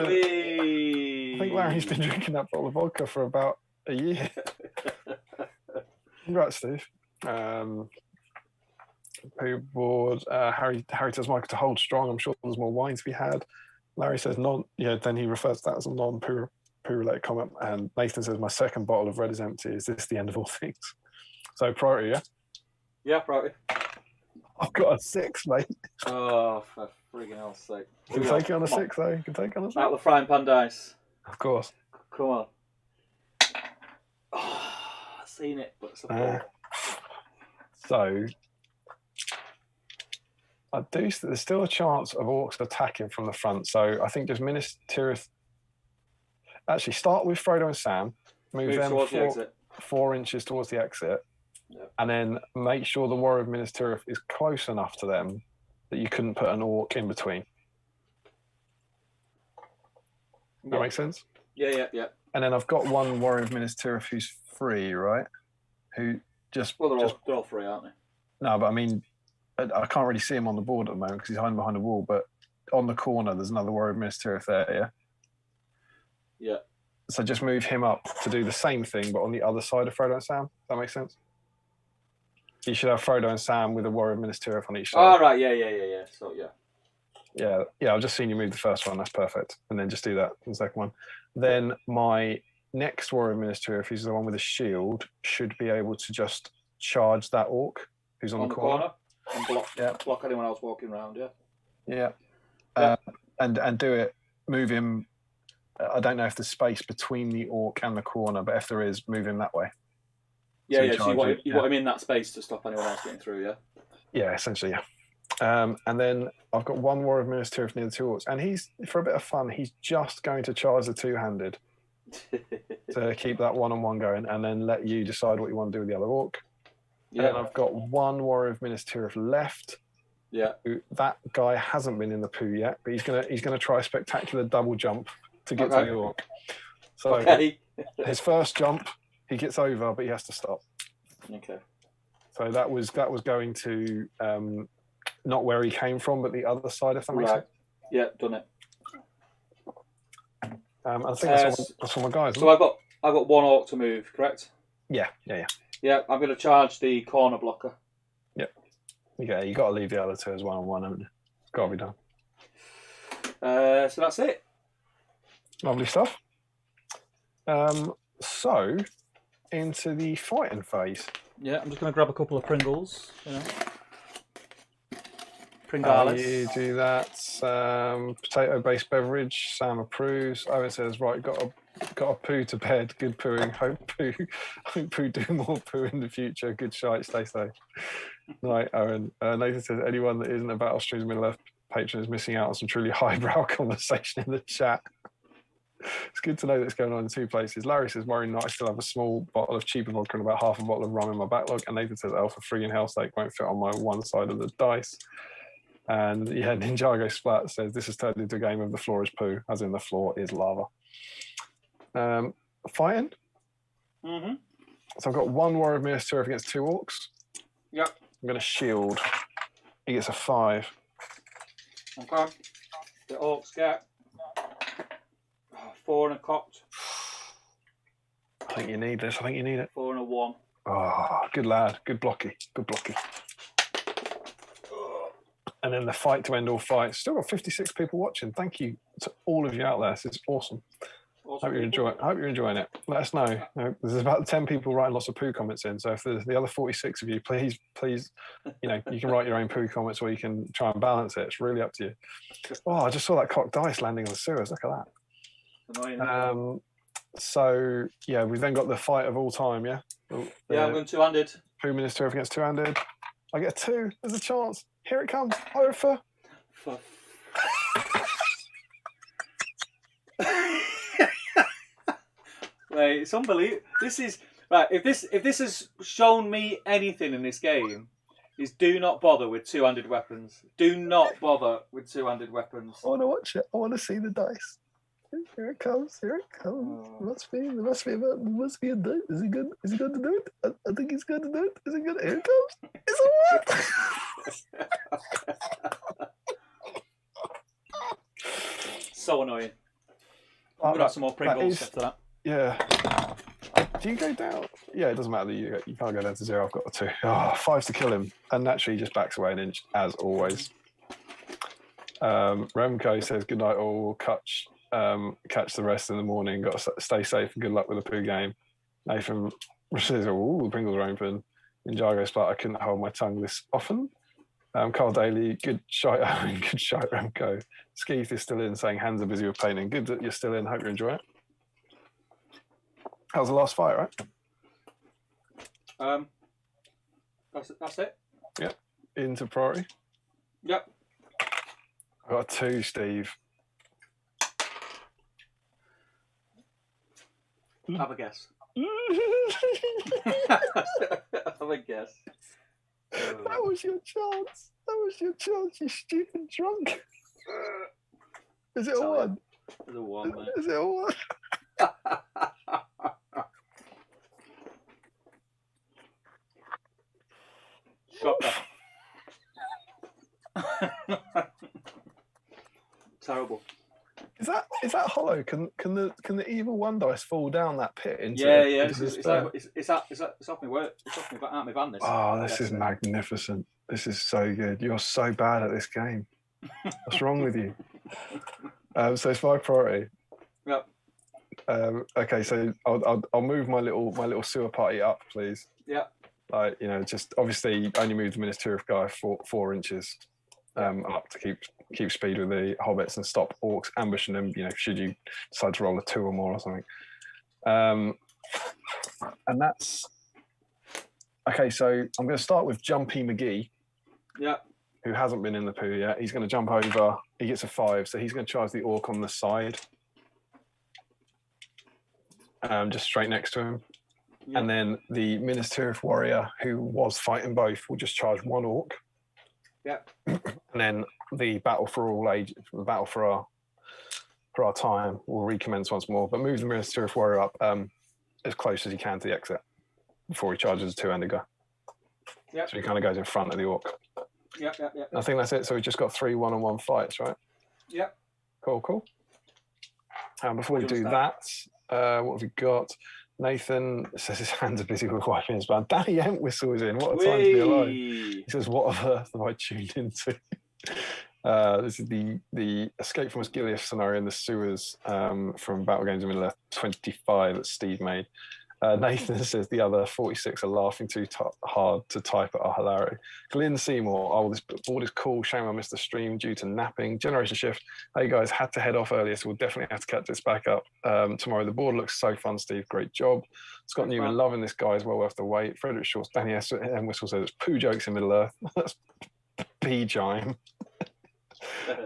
Larry's been drinking that bottle of vodka for about a year. Congrats, Steve. Poo board. Harry tells Michael to hold strong. I'm sure there's more wine to be had. Larry says non. Yeah, then he refers to that as a non-poo related comment. And Nathan says my second bottle of red is empty. Is this the end of all things? So priority, yeah. Yeah, priority. I've got a 6, mate. Oh, for friggin' hell's sake! You can take it on a 6, though. You can take it on a 6. Out the frying pan dice. Of course. Come on. Oh, I've seen it, but it's a 4. So there's still a chance of orcs attacking from the front. So I think just Minas Tirith. Actually, start with Frodo and Sam. Move them towards the exit. 4 inches towards the exit. Yep. And then make sure the Warrior of Minas Tirith is close enough to them that you couldn't put an orc in between. That makes sense? Yeah. And then I've got one Warrior of Minas Tirith who's free, right? Who just... Well, they're all free, aren't they? No, but I mean, I can't really see him on the board at the moment because he's hiding behind a wall, but on the corner, there's another Warrior of Minas Tirith there, yeah? Yeah. So just move him up to do the same thing, but on the other side of Frodo and Sam. Does that make sense? You should have Frodo and Sam with a Warrior of Minas Tirith on each side. Oh, right, yeah. So, Yeah, I've just seen you move the first one. That's perfect. And then just do that in the second one. Then my next Warrior Minister, if he's the one with a shield, should be able to just charge that orc who's on the corner. And block anyone else walking around. Yeah. Yeah. And do it. Move him. I don't know if there's space between the orc and the corner, but if there is, move him that way. Yeah, so you want him in that space to stop anyone else getting through, yeah? Yeah, essentially, yeah. And then I've got one Warrior Minister near the two orcs, and he's, for a bit of fun, he's just going to charge the two-handed to keep that one-on-one going, and then let you decide what you want to do with the other orc. Yeah. And then I've got one Warrior of Minister left. Yeah. That guy hasn't been in the poo yet, but he's gonna try a spectacular double jump to get to the orc. So his first jump, he gets over, but he has to stop. Okay. So that was going to not where he came from, but the other side, if that makes sense. Yeah, done it. I think that's all my guys. So I've got one orc to move, correct? Yeah. Yeah, I'm going to charge the corner blocker. Yeah, you got to leave the other two as one-on-one, haven't you? It's got to be done. So that's it. Lovely stuff. So into the fighting phase. Yeah, I'm just going to grab a couple of Pringles. Pringales. You do that. Potato-based beverage. Sam approves. Owen says, right, got a poo to bed. Good pooing. Hope poo do more poo in the future. Good shite. Stay safe. Right, Owen. Nathan says, anyone that isn't a Battle Streams Middle Earth patron is missing out on some truly highbrow conversation in the chat. It's good to know that it's going on in two places. Larry says, worrying not, I still have a small bottle of cheaper vodka and about half a bottle of rum in my backlog. And Nathan says, Alpha Free and Hellstake won't fit on my one side of the dice. And yeah, Ninjago Splat says, this has turned into a game of the floor is poo, as in the floor is lava. Fighting? Mm-hmm. So I've got one Warrior of Minister against two orcs. Yep. I'm going to shield. He gets a 5. Okay. The orcs get 4 and a cocked. I think you need this. I think you need it. 4 and a 1. Oh, good lad. Good blocky. Good blocky. And then the fight to end all fights. Still got 56 people watching. Thank you to all of you out there. This is awesome. Hope you're enjoying it. Let us know. There's about 10 people writing lots of poo comments in. So if there's the other 46 of you, please, you can write your own poo comments, or you can try and balance it. It's really up to you. Oh, I just saw that cocked dice landing on the sewers. Look at that. So yeah, we've then got the fight of all time. Yeah. Yeah, I'm going two-handed. Poo Minister against two-handed. I get 2. There's a chance. Here it comes. Over. Wait, it's unbelievable. This is right. If this has shown me anything in this game, is do not bother with two-handed weapons. Do not bother with two-handed weapons. I want to watch it. I want to see the dice. Here it comes. Here it comes. Oh. There must be a dice. Is he good? Is he going to do it? I think he's going to do it. Is he good? Here it comes. It's a what? So annoying. I'm gonna have some more Pringles after that. Yeah. Do you go down? Yeah, it doesn't matter. You can't go down to 0. I've got a 2. 5 to kill him. And naturally, he just backs away an inch, as always. Remco says, good night all. We'll catch the rest in the morning. Got to stay safe and good luck with the poo game. Nathan says, oh, the Pringles are open. Ninjago Splat, I couldn't hold my tongue this often. Carl Daly, good shite, Owen, good shite, Remco. Skeeth is still in, saying hands are busy with painting. Good that you're still in. Hope you enjoy it. That was the last fight, right? That's it. Yep. Into priority. Yep. I got a 2, Steve. Have a guess. Have a guess. That was your chance. That was your chance, you stupid drunk. Is it a 1? It's a 1, mate. Is it a 1? Shocker. Terrible. Is that hollow? Can the evil 1 dice fall down that pit into? Yeah. It's off my work. It's off my van. This. Oh, this is magnificent. This is so good. You're so bad at this game. What's wrong with you? So it's 5 priority. Yep. Okay, so I'll move my little sewer party up, please. Yeah. Like, you know, just obviously only move the Ministerial guy 4 inches up to keep speed with the hobbits and stop orcs ambushing them. You know, should you decide to roll a 2 or more or something. And that's okay. So I'm going to start with Jumpy McGee. Yeah. Who hasn't been in the poo yet? He's going to jump over. He gets a 5, so he's going to charge the orc on the side, just straight next to him. Yeah. And then the Ministerial warrior, who was fighting both, will just charge 1 orc. Yeah. And then the battle for all age, the battle for our time, will recommence once more. But move the Ministerial warrior up as close as he can to the exit before he charges a 2-handed guy. Yeah. So he kind of goes in front of the orc. Yeah. I think that's it. So we just got 3 1-on-1 fights, right? Yeah. Cool. And before we do that, what have we got? Nathan says his hands are busy with wiping his band. Danny Entwistle is in. What a time to be alive. He says, what on earth have I tuned into? This is the Escape from Asgiliath scenario in the sewers from Battle Games in Middle-earth 25 that Steve made. Nathan says the other 46 are laughing too hard to type at our hilarity. Glyn Seymour, oh, this board is cool. Shame I missed the stream due to napping. Generation Shift, hey guys, had to head off earlier, so we'll definitely have to catch this back up tomorrow. The board looks so fun, Steve. Great job. Scott Newman, loving this guy, is well worth the wait. Frederick Shorts, Danny S. and Whistle says it's poo jokes in Middle Earth. That's P-Jime.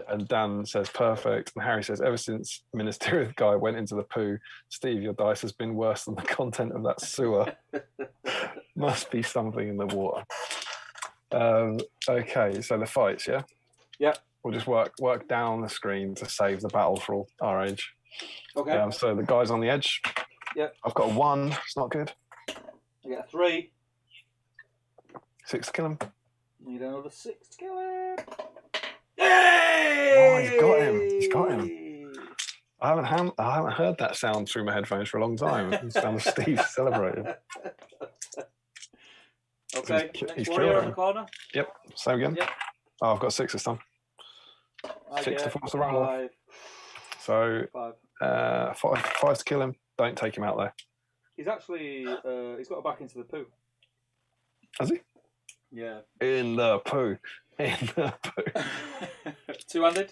And Dan says perfect. And Harry says, ever since Ministerial guy went into the poo, Steve, your dice has been worse than the content of that sewer. Must be something in the water. Okay, so the fights, yeah? Yeah. We'll just work down the screen to save the battle for all our age. Okay. So the guys on the edge. Yeah. I've got a 1. It's not good. I get a 3. 6 to kill him. Need another 6 to kill him. Oh, he's got him. I haven't heard that sound through my headphones for a long time. The sound of Steve celebrating. Okay, He's next warrior on the corner. Yep, same again. Yep. Oh, I've got 6 this time. 6 to force the roll off. So 5 to kill him. Don't take him out there. He's actually he's got a back into the poo. Has he? Yeah. In the poo. In the poo. 2-handed?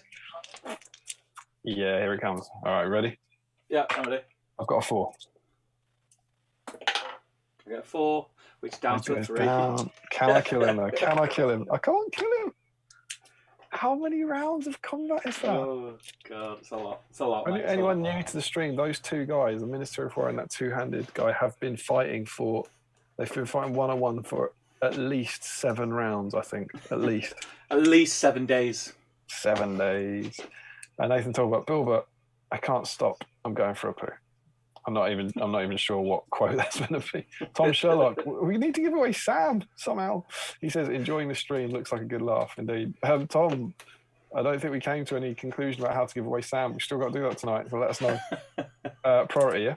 Yeah, here it comes. All right, ready? Yeah, I'm ready. I've got a 4. I get a 4, which is down to a 3. Down. Can I kill him though? Can I kill him? I can't kill him. How many rounds of combat is that? Oh god, it's a lot. It's a lot. Mate. Anyone new to the stream, those 2 guys, the Minister of War and that 2-handed guy, have been fighting for. They've been fighting 1-on-1 for at least 7 rounds, I think. At least. At least 7 days. 7 days. And Nathan talked about Bill, but I can't stop. I'm going for a poo. I'm not even sure what quote that's going to be. Tom Sherlock, we need to give away Sam somehow. He says, enjoying the stream, looks like a good laugh indeed. Tom, I don't think we came to any conclusion about how to give away Sam. We've still got to do that tonight, so let us know. Priority, yeah?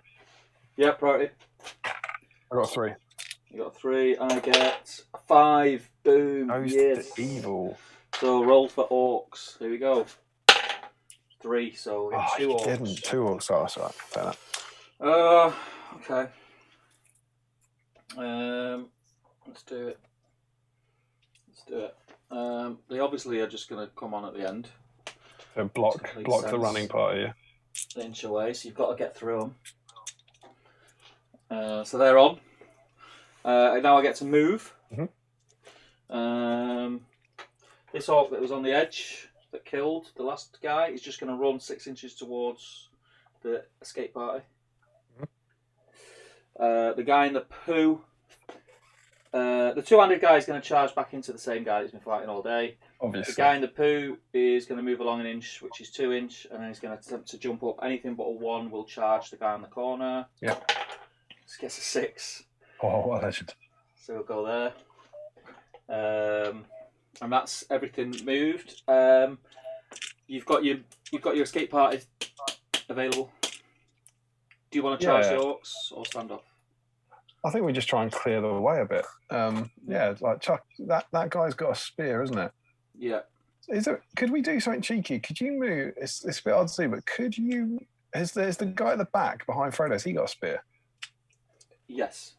Yeah, priority. I got 3. You got 3, I get a 5. Boom. Yes. The evil. So roll for orcs. Here we go. 3, so we get 2 orcs. Didn't. 2 orcs, oh, that's all right. Fair enough. Okay. Let's do it. They obviously are just going to come on at the end. So block the running party, yeah? Inch away, so you've got to get through them. So they're on. Now I get to move. Mm-hmm. This orc that was on the edge that killed the last guy is just going to run 6 inches towards the escape party. The guy in the poo, the 2-handed guy is going to charge back into the same guy that's been fighting all day. Obviously. The guy in the poo is going to move along 1 inch, which is 2 inch, and then he's going to attempt to jump up. Anything but a 1 will charge the guy in the corner. Yeah. This gets a 6. Oh, what a legend. So we'll go there. And that's everything moved. You've got your escape party available. Do you want to charge the orcs or stand off? I think we just try and clear the way a bit. Yeah, like Chuck, that guy's got a spear, isn't it? Yeah. Could we do something cheeky? Could you move? It's a bit hard to see, but could you Is the guy at the back behind Frodo? Has he got a spear? Yes.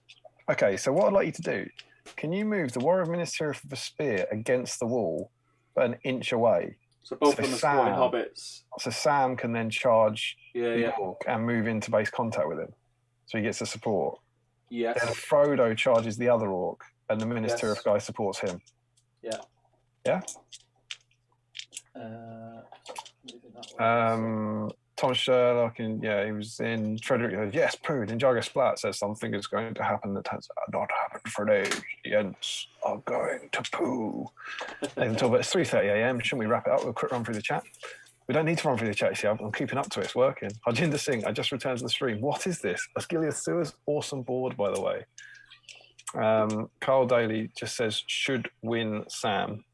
Okay, so what I'd like you to do, can you move the Warrior of Minas Tirith with a spear against the wall, but an inch away? So both So of them are supporting Sam- hobbits. So Sam can then charge the Yeah. orc and move into base contact with him. So he gets the support. Yes. Then Frodo charges the other orc, and the Minas Yes. Tirith guy supports him. Yeah. Yeah? What do you think that was? Thomas Sherlock, and he was in Frederick. Yes, proved. And Jargo Splat says something is going to happen that has not happened for days. The Ents are going to poo. Until it's 3:30 a.m. Shouldn't we wrap it up? We'll quick run through the chat. We don't need to run through the chat. You see, I'm keeping up to it. It's working. Harjinder Singh, I just returned to the stream. What is this? Asgilia Sewer's awesome board, by the way. Carl Daly just says, should win Sam.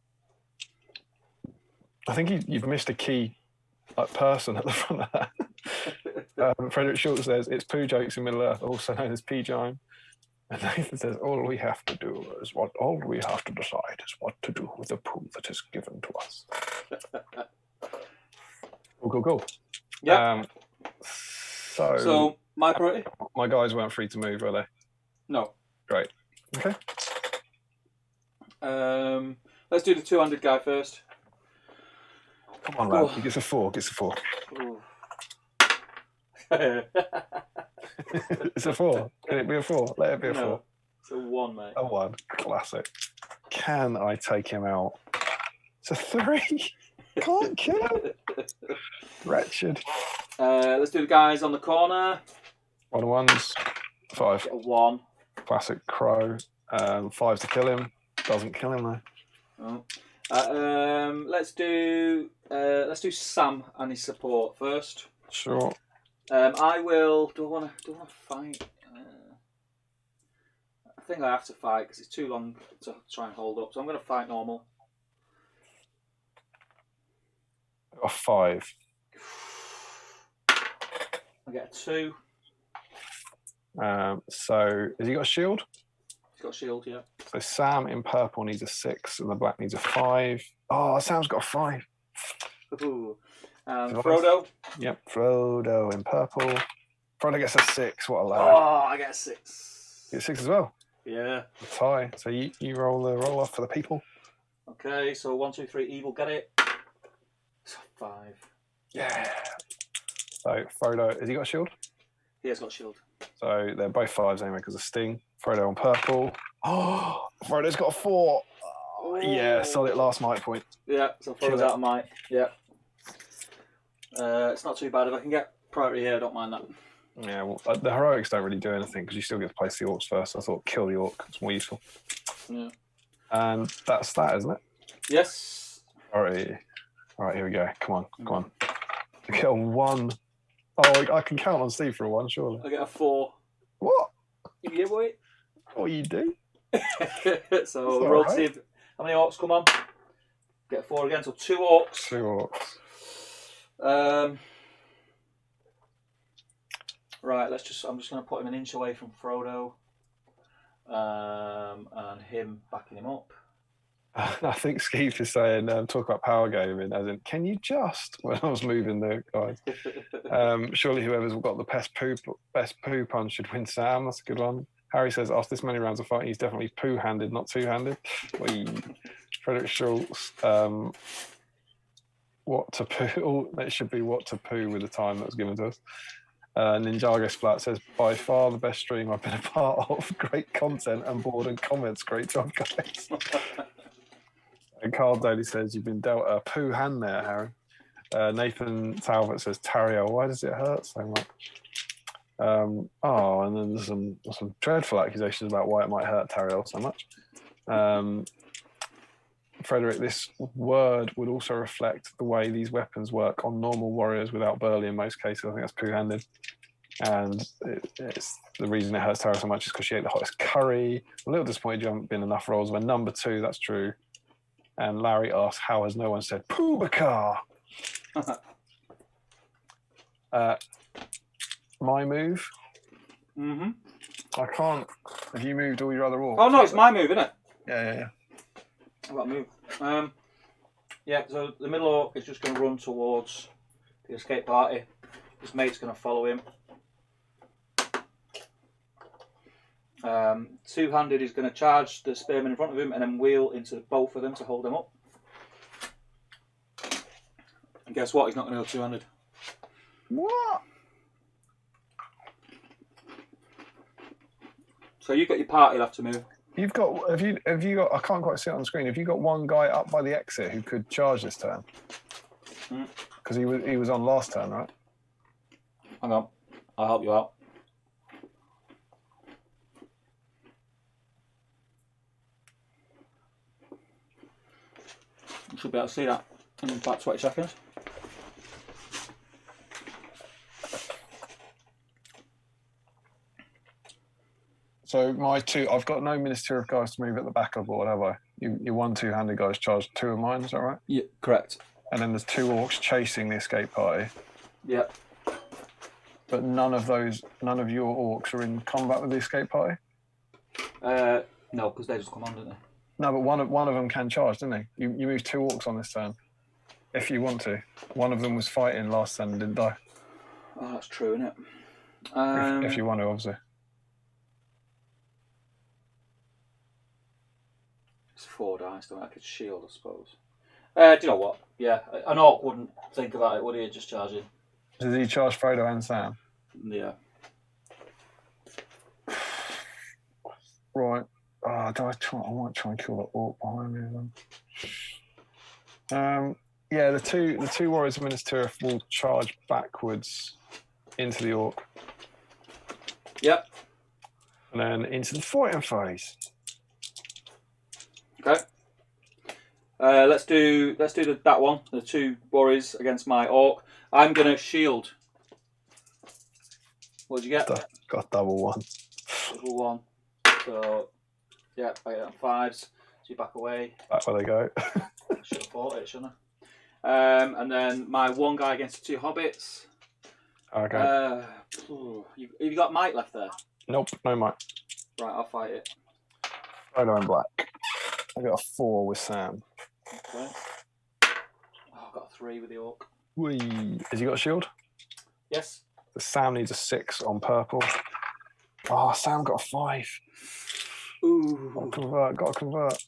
I think you've missed a key person at the front of that. Frederick Schultz says, it's poo jokes in Middle Earth, also known as P-Jime. And Nathan says, all we have to decide is what to do with the poo that is given to us. Cool. Yeah. So my priority? My guys weren't free to move, were they? No. Great. Okay. Let's do the two-handed guy first. Come on, lad. He gets a 4. It's a 4. Can it be a 4? Let it be a 4. It's a 1, mate. A 1. Classic. Can I take him out? It's a 3. Can't kill him. Wretched. Let's do the guys on the corner. 1-1s. 5. A 1. Classic Crow. 5 to kill him. Doesn't kill him though. Oh. Let's do Sam and his support first. Sure. I will. Do I want to fight? I think I have to fight because it's too long to try and hold up. So I'm going to fight normal. A 5. I get a 2. So has he got a shield? He's got a shield, yeah. So Sam in purple needs a 6 and the black needs a 5. Oh, Sam's got a 5. Ooh. Frodo. Yep, Frodo in purple. Frodo gets a 6. What a lad. Oh, I get a 6. You get a 6 as well. Yeah. A tie. So you roll the roll off for the people. Okay, so 1, 2, 3, evil, get it. 5. Yeah. So Frodo, has he got a shield? He has got a shield. So they're both 5s anyway because of Sting. Frodo on purple. Oh, Frodo's got a 4. Oh, yeah, solid last might point. Yeah, so Frodo's out of might. Yeah. It's not too bad. If I can get priority here, I don't mind that. Yeah, well, the heroics don't really do anything because you still get to place the orcs first. I thought kill the orc. It's more useful. Yeah. And that's that, isn't it? Yes. All right, here we go. Come on. I get a 1. Oh, I can count on Steve for a 1, surely. I get a 4. What? Yeah, boy. What you do? So roll to see how many orcs come on. Get a 4 again, so 2 orcs. 2 orcs. Right, I'm just going to put him an inch away from Frodo. And him backing him up. I think Skeef is saying, talk about power gaming, as in, can you just, when I was moving the guys. Surely whoever's got the best poo punch should win Sam. That's a good one. Harry says, after this many rounds of fighting, he's definitely poo-handed, not two-handed. Frederick Schultz, what to poo? Oh, that should be what to poo with the time that was given to us. Ninjago Splat says, by far the best stream I've been a part of. Great content and board and comments. Great job, guys. And Carl Daly says, you've been dealt a poo hand there, Harry. Nathan Talbot says, Tario, why does it hurt so much? And then there's some dreadful accusations about why it might hurt Tario so much. Frederick, this word would also reflect the way these weapons work on normal warriors without burly in most cases. I think that's poo-handed. And it's the reason it hurts Tario so much is because she ate the hottest curry. A little disappointed you haven't been enough rolls. We're number 2, that's true. And Larry asks, how has no one said Poobaka? My move? Mm-hmm. I can't. Have you moved all your other orcs? Oh, no, it's my move, isn't it? Yeah. I've got to move. Yeah, so the middle orc is just going to run towards the escape party. His mate's going to follow him. Two-handed, he's going to charge the spearman in front of him and then wheel into both of them to hold them up. And guess what? He's not going to go two-handed. What? So you've got your party left to move. You've got. Have you got? I can't quite see it on the screen. Have you got one guy up by the exit who could charge this turn? Because he was on last turn, right? Hang on, I'll help you out. You should be able to see that in about 20 seconds. So my two, I've got no Minister of guys to move at the back of the board, have I? Your one two-handed guys charged two of mine, is that right? Yeah, correct. And then there's two orcs chasing the escape party. Yep. But none of your orcs are in combat with the escape party? No, because they just come on, don't they? No, but one of them can charge, didn't he? You moved two orcs on this turn, if you want to. One of them was fighting last turn and didn't die. Oh, that's true, isn't it? If you want to, obviously. It's 4 dice, don't I? I could shield, I suppose. Do you know what? Yeah, an orc wouldn't think about it, would he? Just charging. Did he charge Frodo and Sam? Yeah. Right. I might try and kill the orc behind me then. Yeah, the two warriors of Minas Tirith will charge backwards into the orc. Yep. And then into the fighting phase. Okay. Let's do that one. The 2 warriors against my orc. I'm gonna shield. What'd you get? Got double one. Double 1. So yeah, I get 5s. So you back away. Back where they go. Should have fought it, shouldn't I? And then my one guy against the 2 hobbits. Okay. Have you got might left there? Nope, no might. Right, I'll fight it. Frodo in black. I got a 4 with Sam. Okay. Oh, I've got a 3 with the orc. Whee. Has he got a shield? Yes. The Sam needs a 6 on purple. Oh, Sam got a 5. Ooh. Got to convert.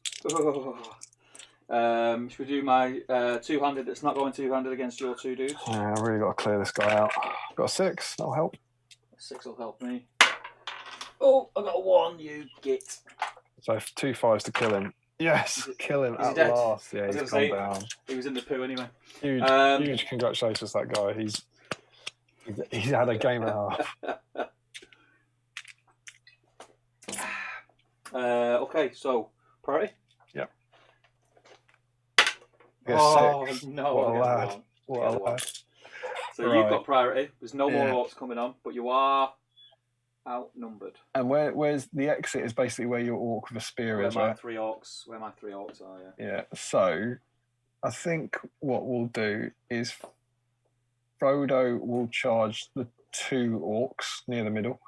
Should we do my two-handed that's not going two-handed against your 2 dudes? Yeah, I really got to clear this guy out. Got a 6. That'll help. 6 will help me. Oh, I got a 1. You git. So 2 5s to kill him. Yes, kill him at dead? last. Yeah, he's gone down. He was in the poo anyway. Huge congratulations to that guy. He's had a game and a half. Okay, so priority. Yep. Oh 6. no! What a lad! What a lad! So you've got priority. There's no more orcs coming on, but you are outnumbered. And where's the exit is basically where your orc with a spear is, right? Where my 3 orcs are, yeah. Yeah. So I think what we'll do is Frodo will charge the 2 orcs near the middle.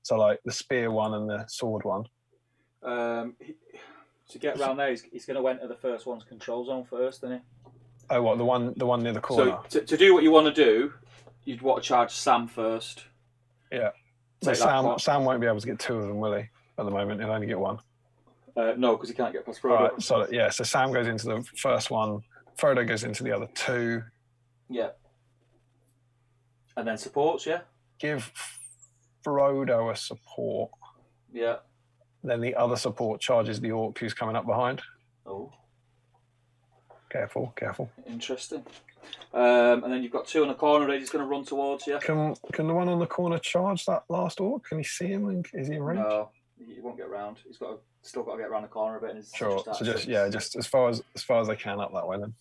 So like the spear one and the sword one. To get around there, he's going to enter the first one's control zone first, isn't he? Oh, what, the one near the corner? So to do what you want to do, you'd want to charge Sam first. Yeah. So Sam won't be able to get 2 of them, will he? At the moment, he'll only get 1. No, because he can't get past Frodo. Right, so yeah, so Sam goes into the first one. Frodo goes into the other 2. Yeah. And then supports, yeah. Give Frodo a support. Yeah. Then the other support charges the orc who's coming up behind. Oh. Careful. Interesting. And then you've got 2 in the corner that he's going to run towards you. Can the one on the corner charge that last orc? Can you see him? Is he in range? No, he won't get around. He's still got to get around the corner a bit. And Sure. So just as far as they can up that way then.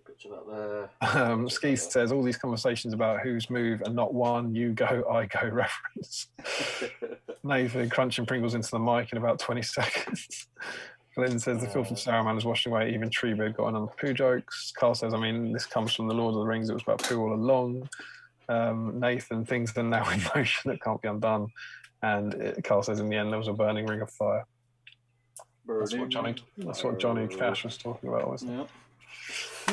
Picture that there. Skeet says all these conversations about whose move and not one, you go, I go reference. Nathan crunching Pringles into the mic in about 20 seconds. Flynn says the filth of Saruman is washing away even Treebeard got in on the poo jokes. Carl says, I mean, this comes from the Lord of the Rings. It was about poo all along. Nathan, things are now in motion that can't be undone. And Carl says, in the end, there was a burning ring of fire. That's what Johnny Cash was talking about, wasn't it? Yeah.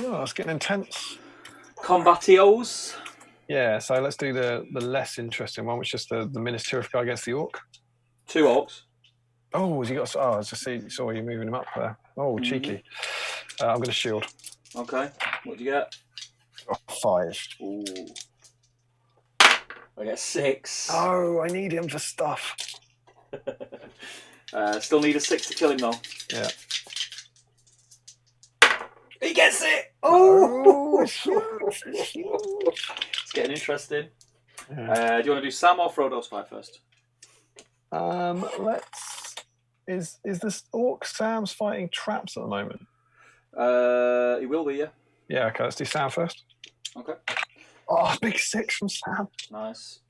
Yeah, it's getting intense. Combatios. Yeah, so let's do the less interesting one, which is the Ministerial guy against the Orc. 2 orcs. Oh, has he got? Oh, I just saw you moving him up there. Oh, cheeky. I'm going to shield. Okay. What do you get? 5. Ooh. I get 6. Oh, I need him for stuff. Still need a 6 to kill him though. Yeah. He gets it! Oh, It's getting interesting. Yeah. Do you want to do Sam or Frodo's fight first? Let's. Is this Orc Sam's fighting traps at the moment? He will be, yeah. Yeah, okay, let's do Sam first. Okay. Oh, big 6 from Sam. Nice.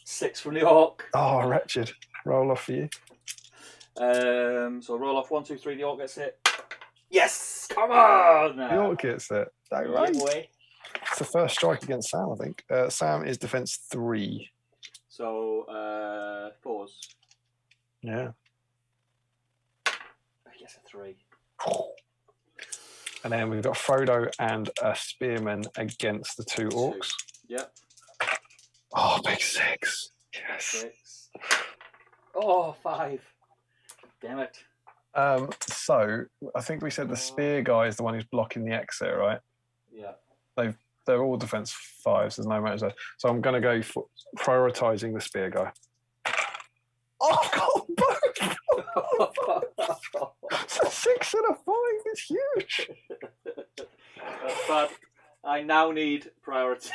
6 from the Orc. Oh, wretched. Roll off for you. So roll off 1, 2, 3. The Orc gets hit. Yes! Come on! The Orc gets it. That right? Boy. It's the first strike against Sam, I think. Sam is defense 3. So 4s. Yeah. He gets a 3. And then we've got Frodo and a Spearman against the 2 Orcs. Yep. Oh, big 6. Yes. 6. Oh, 5. Damn it. So I think we said the spear guy is the one who's blocking the exit, right? Yeah. They're all defense 5s. There's no matter. So I'm going to go for prioritizing the spear guy. Oh, I've got both. It's a 6 and a 5. It's huge. That's bad. I now need priority.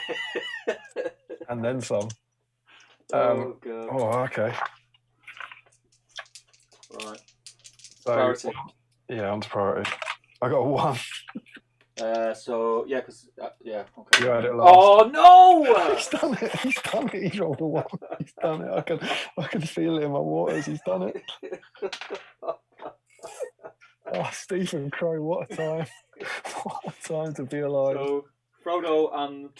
And then some. Oh, God. Oh, okay. Right. So, Priority. Yeah, on to priority. I got 1. So yeah, because yeah, okay. You had it last. Oh no! He's done it. He's done it. He's rolled a 1. He's done it. I can feel it in my waters. He's done it. Oh, Stephen Crow, what a time! What a time to be alive. So Frodo and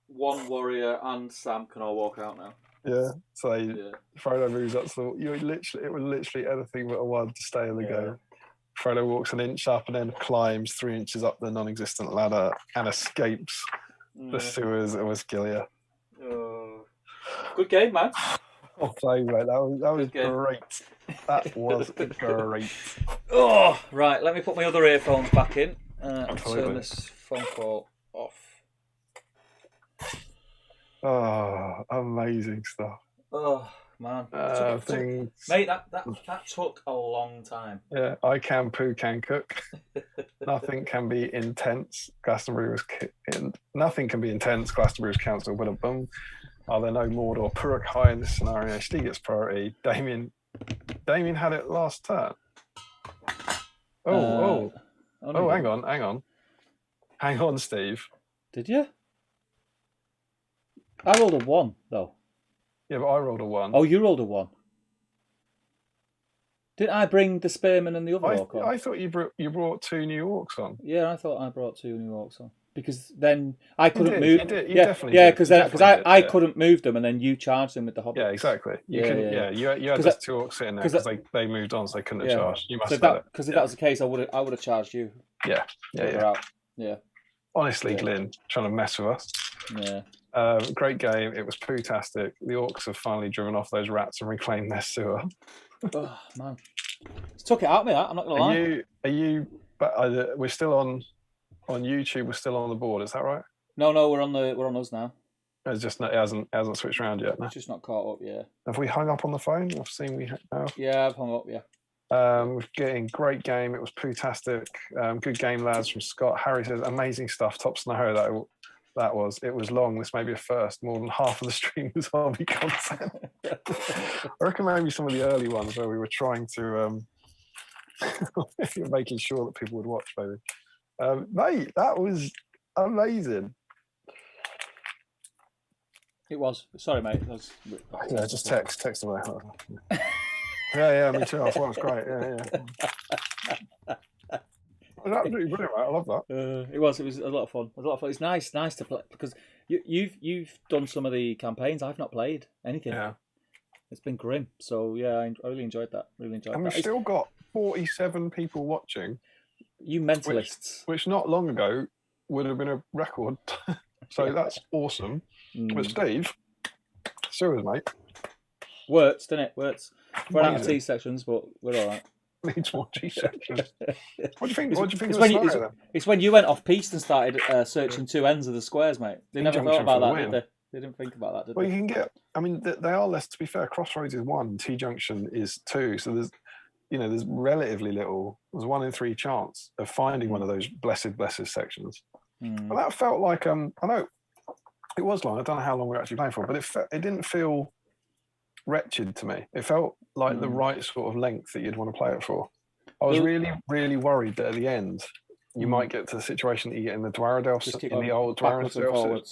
1 warrior and Sam can all walk out now. Yeah. So Yeah. Frodo moves up. So it was literally anything but a 1 to stay in the game. Frodo walks an inch up and then climbs 3 inches up the non-existent ladder and escapes the sewers of Osgiliath. Good game, man. Oh, play, mate. That was great. That was great. Oh, right. Let me put my other earphones back in and Absolutely. turn this phone call off. Oh, amazing stuff. Oh man, mate, that took a long time. Yeah, I can poo, can cook. Nothing can be intense. Glastonbury was nothing can be intense. Glastonbury's council, but a bum. Are there no Mordor Puruk high in this scenario? Steve gets priority. Damian had it last turn. Oh, hang on, Steve. Did you? I rolled a 1 though. Yeah, but I rolled a 1. Oh, you rolled a 1. Didn't I bring the Spearman and the other orc on? I thought you brought 2 new orcs on. Yeah, I thought I brought 2 new orcs on because then I couldn't move. You did. You yeah, definitely yeah, did. because I couldn't move them, and then you charged them with the hobbits. Yeah, exactly. You had those 2 orcs sitting there because they moved on, so they couldn't have charged. You must have done it. Because if that was the case, I would have charged you. Yeah. Yeah. Honestly, Glyn, trying to mess with us. Yeah. Great game. It was poo-tastic. The orcs have finally driven off those rats and reclaimed their sewer. Oh man, it's took it out of me. That I'm not gonna lie. Are you? But we're still on YouTube. We're still on the board. Is that right? No, we're on us now. It's just not, it hasn't switched around yet. No? It's just not caught up. Yeah. Have we hung up on the phone? I've seen we have. Yeah, I've hung up. Yeah. We're getting great game. It was poo-tastic. Good game, lads. From Scott. Harry says amazing stuff. Top scenario that was. It was long. This may be a first. More than half of the stream was hobby content. I reckon maybe some of the early ones where we were trying to making sure that people would watch. Maybe, mate, that was amazing. It was. Sorry, mate. Yeah, just text away. Yeah, me too. I thought it was great. Yeah. It was absolutely brilliant, mate. I love that. It was a lot of fun. It's nice to play because you've done some of the campaigns. I've not played anything. Yeah, it's been grim. So yeah, I really enjoyed that. And we've still got 47 people watching. You mentalists. Which not long ago would have been a record. So that's awesome. But Steve, serious, mate. Works, doesn't it? Works. Run out of Amazing. T sections, but we're all right. Needs more G sections. What do you think? What do you think It's of the when, scenario, then? it's when you went off piste and started searching two ends of the squares, mate. They never thought Junction about for the that, win. did they? They didn't think about that, did Well, they? you can get. I mean, they are less. To be fair, Crossroads is 1, T Junction is 2. So there's relatively little. There's 1 in 3 chance of finding one of those blessed sections. But that felt like I know it was long. I don't know how long we were actually playing for, but it didn't feel wretched to me. It felt like the right sort of length that you'd want to play it for. I was really, really worried that at the end you might get to the situation that you get in the Dwarrowdale, in the old Dwarrowdale.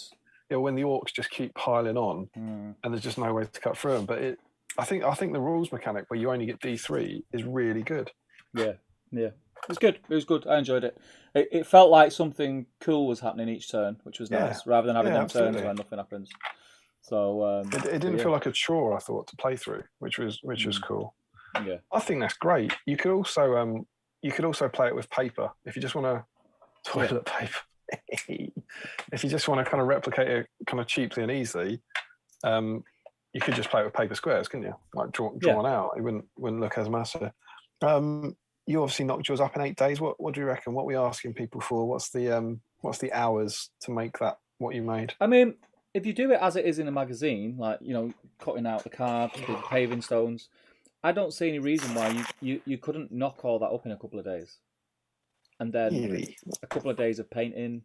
When the orcs just keep piling on and there's just no way to cut through them. But I think the rules mechanic where you only get D3 is really good. Yeah. It was good. It was good. I enjoyed it. It felt like something cool was happening each turn, which was nice, rather than having them turns where nothing happens. So it didn't feel like a chore, I thought, to play through, which was cool. Yeah, I think that's great. You could also play it with paper if you just want to toilet paper. If you just want to kind of replicate it kind of cheaply and easily, you could just play it with paper squares, couldn't you? Like drawn out. It wouldn't look as massive. You obviously knocked yours up in 8 days. What do you reckon? What are we asking people for? What's the hours to make that what you made? I mean, if you do it as it is in a magazine, like cutting out the cards, the paving stones, I don't see any reason why you couldn't knock all that up in a couple of days, and then a couple of days of painting.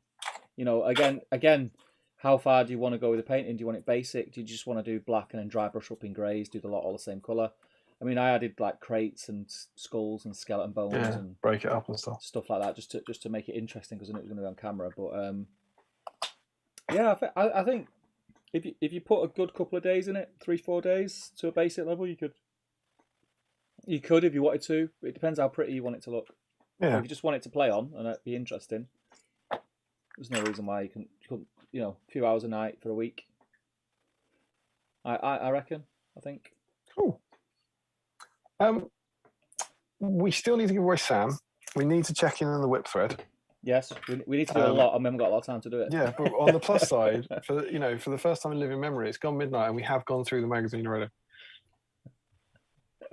Again, how far do you want to go with the painting? Do you want it basic? Do you just want to do black and then dry brush up in greys? Do the lot all the same color? I mean, I added like crates and skulls and skeleton bones and break it up and stuff like that, just to make it interesting because I knew it was going to be on camera. But I think if you put a good couple of days in it, 3-4 days to a basic level, you could if you wanted to. It depends how pretty you want it to look. Yeah. If you just want it to play on and it'd be interesting, there's no reason why you couldn't a few hours a night for a week. I reckon. I think. Cool. We still need to give away Sam. We need to check in on the whip thread. Yes, we need to do a lot, and we haven't got a lot of time to do it. Yeah, but on the plus side, for the first time in living memory, it's gone midnight, and we have gone through the magazine already.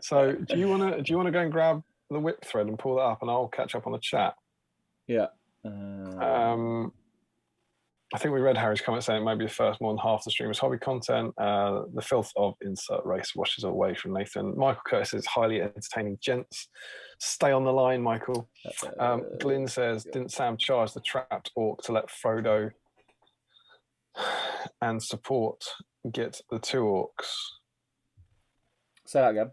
So, do you want to go and grab the whip thread and pull that up, and I'll catch up on the chat? Yeah. I think we read Harry's comment saying it might be the first more than half the stream is hobby content. The filth of insert race washes away from Nathan. Michael Curtis says highly entertaining gents. Stay on the line, Michael. Glyn says, didn't Sam charge the trapped orc to let Frodo and support get the 2 orcs? Say that again.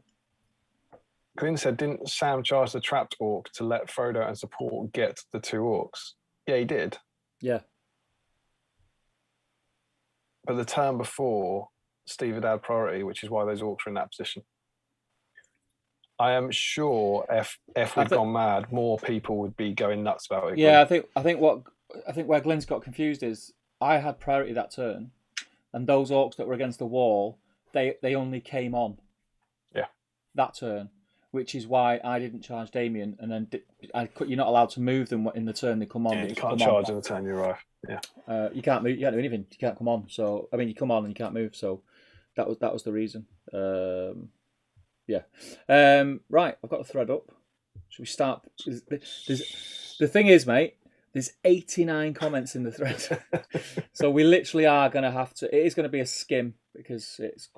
Glyn said, didn't Sam charge the trapped orc to let Frodo and support get the 2 orcs? Yeah, he did. Yeah. But the turn before, Steve had had priority, which is why those orcs are in that position. I am sure if we'd gone mad, more people would be going nuts about it. Yeah, I think where Glenn's got confused is I had priority that turn, and those orcs that were against the wall, they only came on. Yeah. That turn, which is why I didn't charge Damian, and then you're not allowed to move them in the turn they come on. Yeah, you can't charge in the turn you arrive. Yeah. You can't move. You can't do anything. You can't come on. So I mean, you come on and you can't move. So that was the reason. Yeah. Right. I've got the thread up. Should we start? The thing is, mate. There's 89 comments in the thread, so we literally are going to have to. It is going to be a skim because it's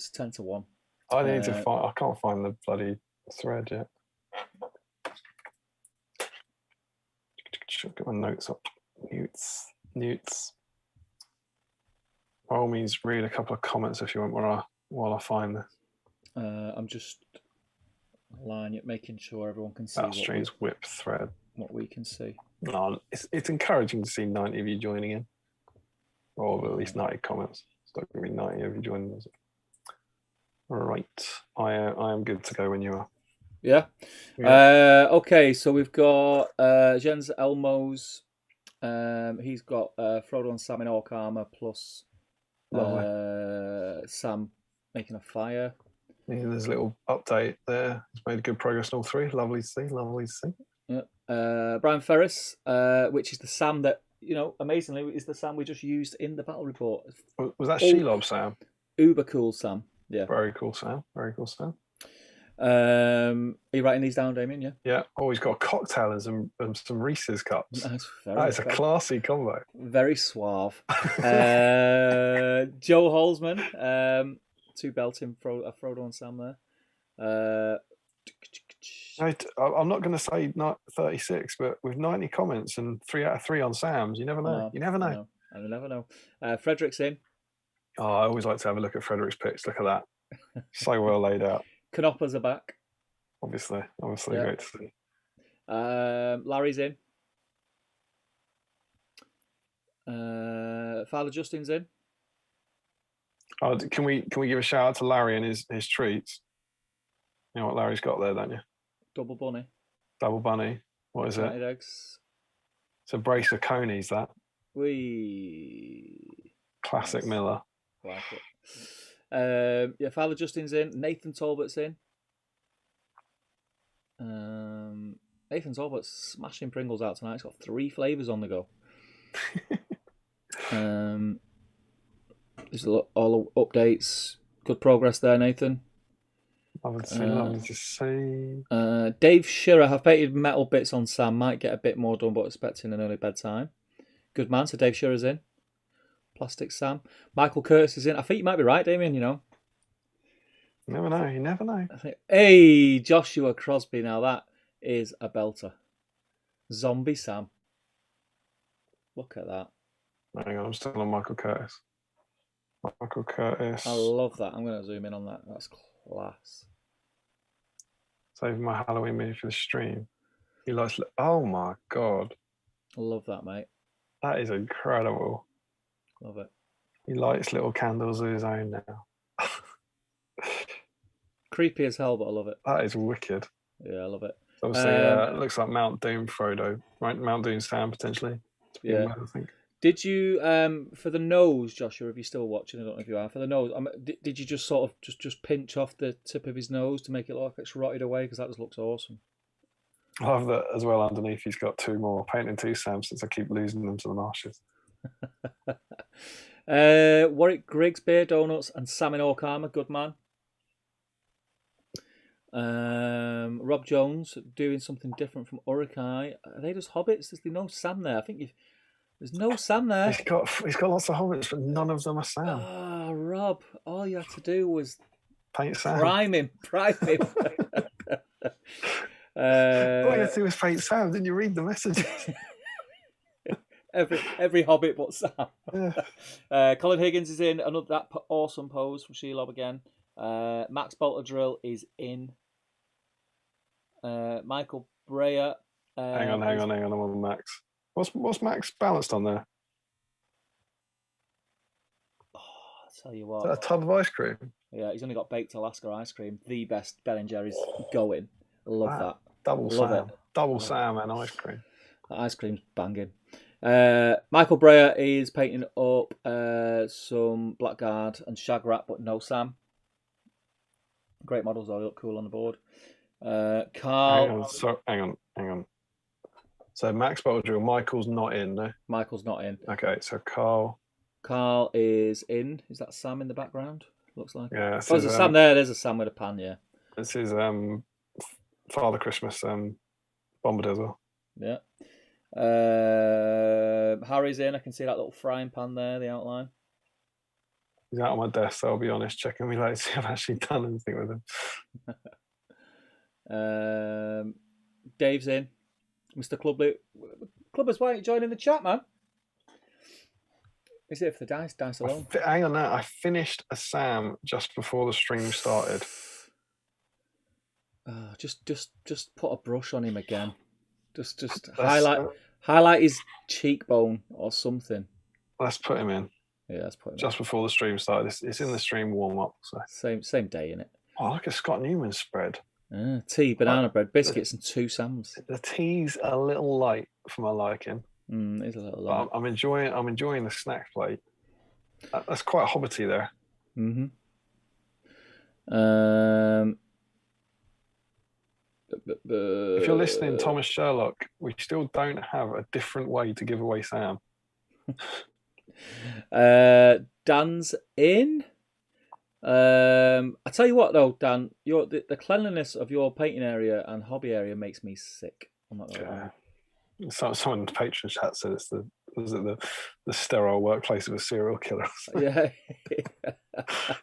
10 to 1. I need to find. I can't find the bloody thread yet. Should get my notes up. Newts. By all means, read a couple of comments if you want while I find this. I'm just making sure everyone can see. That stream's whip thread. What we can see. No, it's encouraging to see 90 of you joining in, or at least 90 comments. It's not going to be 90 of you joining us. All right, I am good to go when you are. Yeah. Okay, so we've got Jens Elmos. He's got Frodo and Sam in orc armor plus Sam making a fire. Yeah, there's a little update there. He's made good progress in all 3. Lovely to see. Yeah. Brian Ferris, which is the Sam that you know, amazingly, is the Sam we just used in the battle report. Was that Oh. Shelob, Sam? Uber cool Sam. Yeah. Very cool, Sam. Very cool, Sam. Are you writing these down, Damien? Yeah. Yeah. Oh, he's got a cocktail and some Reese's cups. That's That is a classy combo. Very suave. Joe Holzman, 2 belting Frodo and Sam there. I'm not going to say 36, but with 90 comments and 3 out of 3 on Sam's, you never know. You never know. I never know. Frederick's in. Oh, I always like to have a look at Frederick's picks. Look at that. So well laid out. Knopper's are back. Obviously, Yeah. great to see. Larry's in. Father Justin's in. Oh, can we give a shout out to Larry and his treats? You know what Larry's got there, don't you? Double bunny. Double bunny. What is it? Eggs. It's a brace of conies, that. Classic Nice. Miller. Like it. Yeah, Father Justin's in. Nathan Talbot's in. Nathan Talbot's smashing Pringles out tonight. He's got 3 flavours on the go. There's all the updates. Good progress there, Nathan. Lovely to see. Dave Shearer, have painted metal bits on Sam. Might get a bit more done, but expecting an early bedtime. Good man. So Dave Shearer's in. Plastic Sam. Michael Curtis is in. I think you might be right, Damien, you know. You never know. You never know. Hey, Joshua Crosby. Now that is a belter. Zombie Sam. Look at that. Hang on, I'm still on Michael Curtis. Michael Curtis. I love that. I'm going to zoom in on that. That's class. Saving my Halloween mini for the stream. He likes. Oh my god. I love that, mate. That is incredible. Love it. He lights little candles of his own now. Creepy as hell, but I love it. That is wicked. Yeah, I love it. Obviously, it looks like Mount Doom Frodo, right? Mount Doom Sam potentially. Yeah. I think. Did you for the nose, Joshua? If you're still watching, I don't know if you are. For the nose, did you just sort of just pinch off the tip of his nose to make it look like it's rotted away? Because that just looks awesome. I love that as well. Underneath, he's got 2 more painting 2 Sam since I keep losing them to the marshes. Warwick Griggs, Beer Donuts, and Sam in Ork Armour. Good man. Rob Jones doing something different from Urukai. Are they just hobbits? There's no Sam there. I think there's no Sam there. He's got lots of hobbits, but none of them are Sam. Ah, Rob, all you had to do was paint Sam. Prime him. All you had to do was paint Sam. Didn't you read the messages? every hobbit but Sam. Yeah. Colin Higgins is in. Another that awesome pose from Shelob again. Max Bolter Drill is in. Michael Breyer. Hang on. I'm on Max. What's Max balanced on there? Oh, I'll tell you what. Is that a tub of ice cream? Yeah, he's only got baked Alaska ice cream. The best Ben & Jerry's going. I love that. Double Love Sam. it. Double Sam and ice cream. That ice cream's banging. Michael Breyer is painting up some Blackguard and Shagrat, but no Sam. Great models, though. They look cool on the board. Carl. Hang on. So Max Boldrill, Michael's not in, no? Michael's not in. Okay, so Carl. Carl is in. Is that Sam in the background? Looks like. Yeah. Oh, there's a Sam there. There's a Sam with a pan, yeah. This is Father Christmas Bombardier as well. Yeah. Harry's in. I can see that little frying pan there, the outline. He's out on my desk, so I'll be honest, checking me later to see if I've actually done anything with him. Dave's in. Mr. Clubbers, why aren't you joining the chat, man? Is it for the dice alone? Hang on now. I finished a Sam just before the stream started. Just put a brush on him again. Just highlight his cheekbone or something. Let's put him in. Yeah, let's put him just before the stream started. It's in the stream warm up. So same day, innit? Oh, look at Scott Newman's spread. Tea, banana bread, biscuits, and 2 Sams. The tea's a little light for my liking. It's a little light. I'm enjoying the snack plate. That's quite hobbity there. Mm-hmm. If you're listening, Thomas Sherlock, we still don't have a different way to give away Sam. Dan's in. I tell you what though, Dan, the cleanliness of your painting area and hobby area makes me sick. I'm not gonna lie. Someone in the Patreon chat said it's the sterile workplace of a serial killer. Yeah.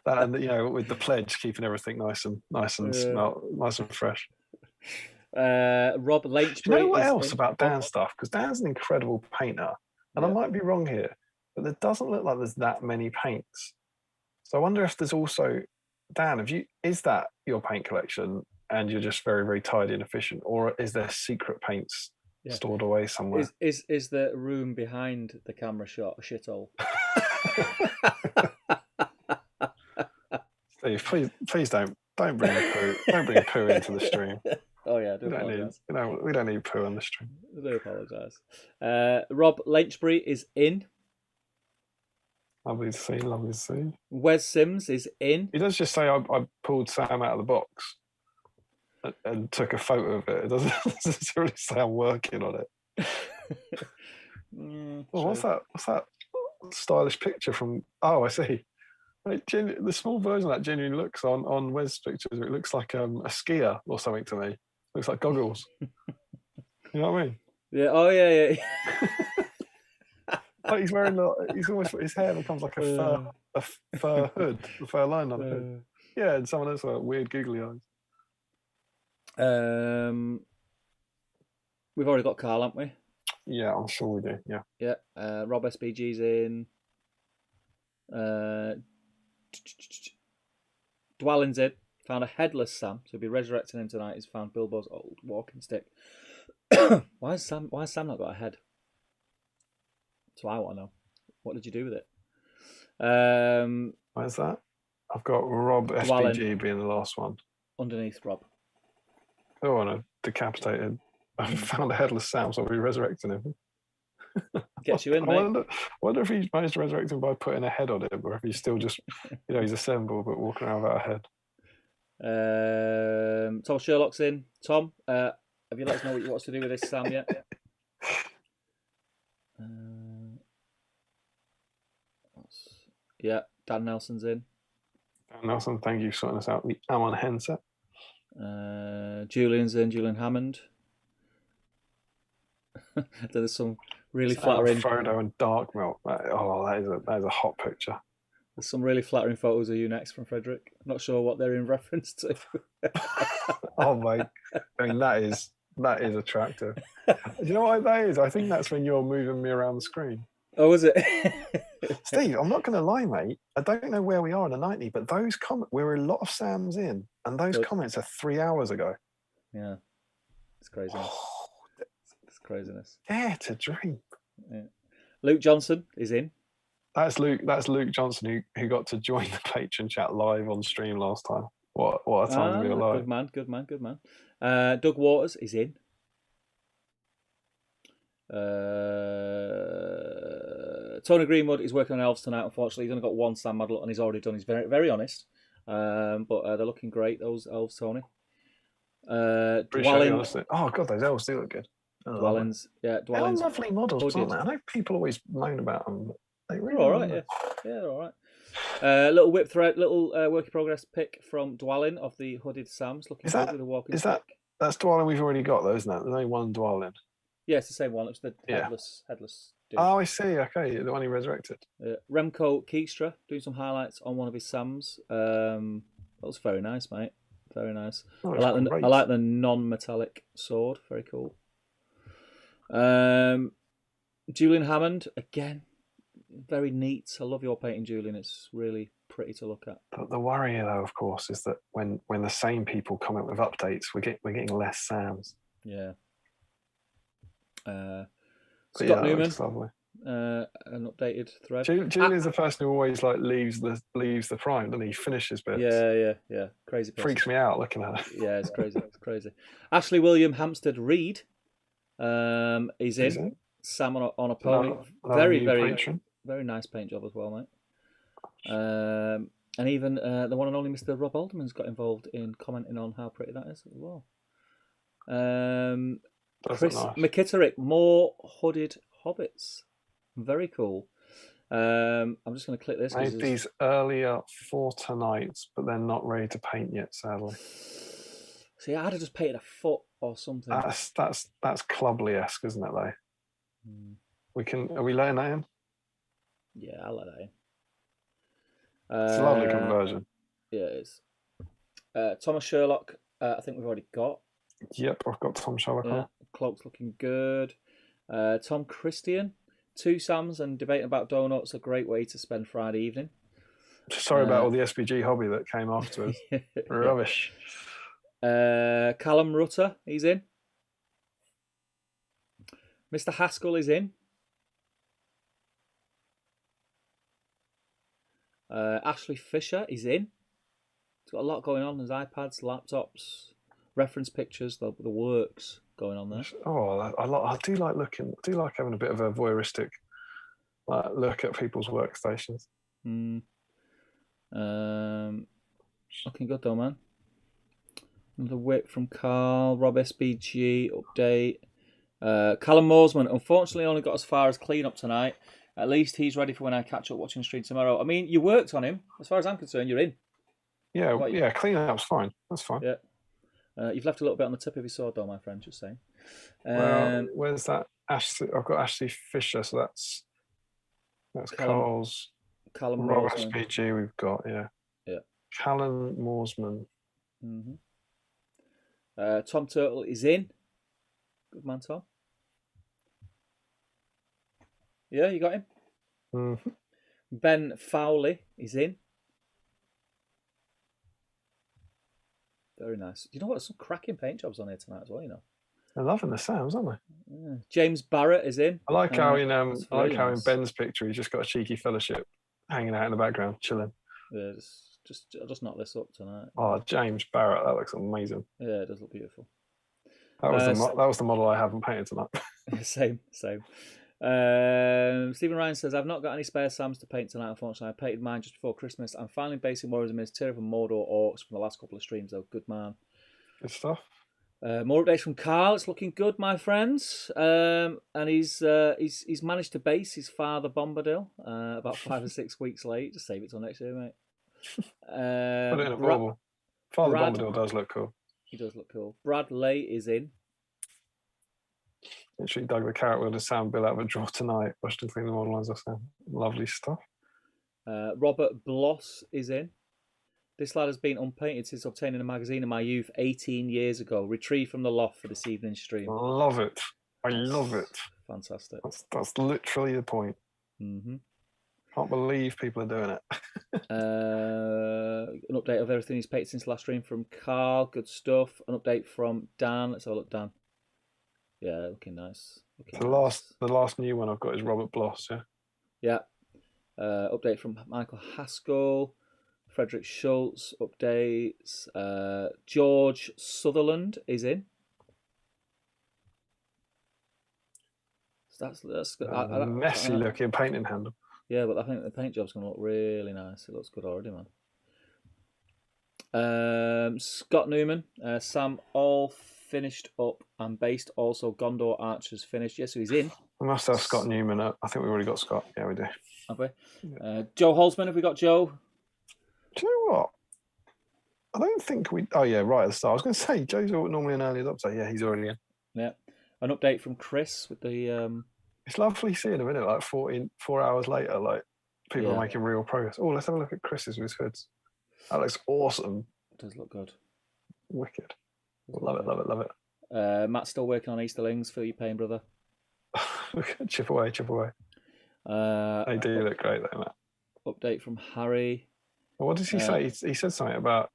And with the pledge, keeping everything nice and nice and fresh. Rob Lynchbury. Do you know what else about Dan's stuff? Because Dan's an incredible painter, and I might be wrong here, but there doesn't look like there's that many paints. So I wonder if there's also, Dan, is that your paint collection and you're just very, very tidy and efficient, or is there secret paints stored away somewhere? Is the room behind the camera shot a shithole? Steve, please don't bring poo. Don't bring poo into the stream. Oh yeah, I do apologise. We don't need poo on the stream. I do apologise. Rob Lynchbury is in. Lovely to see. Wes Sims is in. He does just say I pulled Sam out of the box and took a photo of it. It doesn't necessarily say I'm working on it. What's that stylish picture from? Oh, I see. The small version of that genuinely looks on Wes pictures. It looks like a skier or something to me. Looks like goggles. You know what I mean? Yeah. Oh yeah. Like he's wearing he's almost, his hair becomes like a fur hood, a fur line on the hood. Yeah, and someone else with weird googly eyes. We've already got Carl, haven't we? Yeah, I'm sure we do. Yeah. Yeah. Rob SBG's in. Dwellin's in. Found a headless Sam, so he'll be resurrecting him tonight. He's found Bilbo's old walking stick. Why has Sam not got a head? So I want to know. What did you do with it? Where's that? I've got Rob SBG being the last one. Underneath Rob. Oh, and a decapitated. I found a headless Sam, so I'll be resurrecting him. Gets you in, mate. I wonder if he managed to resurrect him by putting a head on him, or if he's still just, he's assembled but walking around without a head. Tom Sherlock's in. Tom, have you let us know what you want us to do with this Sam yet? Yeah, Dan Nelson's in. Dan Nelson, thank you for sorting us out. The Amon Henset. Julian's in. Julian Hammond. There's some really flattering Frodo and Dark Milk. That is a hot picture. There's some really flattering photos of you next from Frederick. I'm not sure what they're in reference to. Oh my! I mean, that is attractive. Do you know what that is? I think that's when you're moving me around the screen. Oh, is it? Steve, I'm not going to lie, mate. I don't know where we are in the 90, but those comments, we're a lot of Sam's in, and those comments are 3 hours ago. Yeah, it's craziness. It's craziness. Dare to dream. Yeah. Luke Johnson is in. That's Luke Johnson who got to join the Patreon chat live on stream last time. What a time to be alive. Good man. Doug Waters is in. Tony Greenwood is working on elves tonight. Unfortunately, he's only got one Sam model, and he's already done. He's very, very honest. But they're looking great. Those elves, Tony. Dwelling. Oh god, those elves do look good. Dwellings, yeah, Dwellings. They're lovely models, aren't they? I know people always moan about them, but they really are all right. Yeah, they're all right. Little whip thread, little work in progress pick from Dwelling of the hooded Sams. Looking good with the walking stick. That's Dwelling we've already got, though, isn't it? There's only one Dwelling. Yeah, it's the same one. It's the headless dude. Oh, I see. Okay, the one he resurrected. Remco Keystra doing some highlights on one of his Sams. That was very nice, mate. Very nice. Oh, I like the non-metallic sword. Very cool. Julian Hammond again, very neat. I love your painting, Julian. It's really pretty to look at. The worry, though, of course, is that when the same people comment with updates, we're getting less Sams. Yeah. Scott Newman, an updated thread. Julian's the person who always leaves the prime, doesn't he? Finishes bits. Yeah. Crazy person. Freaks me out looking at it. Yeah, it's crazy. Ashley William Hampstead Reed, he's in. Sam on a pony. Very nice paint job as well, mate. And even the one and only Mr. Rob Alderman's got involved in commenting on how pretty that is as well. Chris McKitterick, more hooded hobbits. Very cool. I'm just going to click this. Made these earlier for tonight, but they're not ready to paint yet, sadly. See, I'd have just painted a foot or something. That's Clubly-esque, isn't it, though? Are we letting that in? Yeah, I'll let that in. It's a lovely conversion. Yeah, it is. Thomas Sherlock, I think we've already got. Yep, I've got Tom Sherlock on. Cloak's looking good. Tom Christian, 2 Sams and debating about donuts, a great way to spend Friday evening. Sorry about all the SPG hobby that came afterwards. Rubbish. Callum Rutter, he's in. Mr. Haskell is in. Ashley Fisher is in. He's got a lot going on. There's iPads, laptops, reference pictures, the works going on there. Oh, I do like looking. I do like having a bit of a voyeuristic look at people's workstations. Looking good though, man. Another whip from Carl. Rob SBG update. Callum Morsman unfortunately only got as far as clean-up tonight. At least he's ready for when I catch up watching the stream tomorrow. I mean, you worked on him. As far as I'm concerned, you're in. Yeah, clean-up's fine. That's fine. Yeah. You've left a little bit on the tip of your sword, though, my friend, just saying. Well, where's that? Ashley, I've got Ashley Fisher, so that's Carl's. Callum Rob Morsman. SPG we've got, yeah. Callum Morsman. Tom Turtle is in. Good man, Tom. Yeah, you got him. Ben Fowley is in. Very nice. You know what? There's some cracking paint jobs on here tonight as well, you know. They're loving the sounds, aren't they? Yeah. James Barrett is in. I like how in nice. Ben's picture he's just got a cheeky fellowship hanging out in the background, chilling. Yeah, I'll just knock this up tonight. Oh, James Barrett, that looks amazing. Yeah, it does look beautiful. That was the model I haven't painted tonight. Same. Stephen Ryan says, I've not got any spare Sams to paint tonight, unfortunately. I painted mine just before Christmas. I'm finally basing Warriors and Miz Tira from Mordor Orcs from the last couple of streams, though. Good man. Good stuff. More updates from Carl. It's looking good, my friends. And he's managed to base his father Bombadil about 5 or 6 weeks late. Just save it till next year, mate. Put it in a bauble. Father Bombadil does look cool. He does look cool. Brad Lay is in. Literally dug the carrot wheel to sound bill out of a drawer tonight. Brushed and cleaned the model lines off. Lovely stuff. Robert Bloss is in. This lad has been unpainted since obtaining a magazine in my youth 18 years ago. Retrieved from the loft for this evening's stream. I love it. I love it. Fantastic. That's literally the point. Can't believe people are doing it. An update of everything he's painted since last stream from Carl. Good stuff. An update from Dan. Let's have a look, Dan. Yeah, looking nice. The last new one I've got is Robert Bloss, yeah? Yeah. Update from Michael Haskell. Frederick Schultz updates. George Sutherland is in. So that's good. Messy looking painting handle. Yeah, but I think the paint job's going to look really nice. It looks good already, man. Scott Newman, Sam, all finished up and based. Also, Gondor Archers finished. Yes, so he's in. We must have Scott Newman up. I think we've already got Scott. Yeah, we do. Have we? Joe Holzman, have we got Joe? Do you know what? I don't think we... Oh, yeah, right at the start. I was going to say, Joe's normally an early adopter. Yeah, he's already in. Yeah. An update from Chris with the... It's lovely seeing him, isn't it? Like 4 hours later, like people are making real progress. Oh, let's have a look at Chris's with his hoods. That looks awesome. It does look good. Wicked. Love it. Matt's still working on Easterlings. Feel your pain, brother. Chip away. They do look great, though, Matt. Update from Harry. Well, what does he say? He said something about,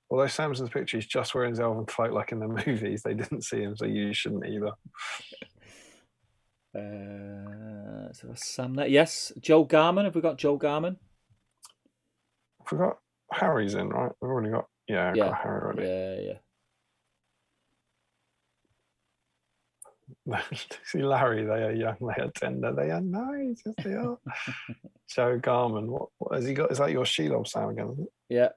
although Samson's picture, he's just wearing his elven cloak like in the movies. They didn't see him, so you shouldn't either. So that's Sam there. Yes, Joe Garman. Have we got Joe Garman? We've got Harry's in, right? We've already got. Yeah, I've got Harry already. Yeah. See Larry, they are young, they are tender, they are nice, yes they are. Joe Garman, what has he got? Is that your Shelob Sam again, isn't it? Yeah.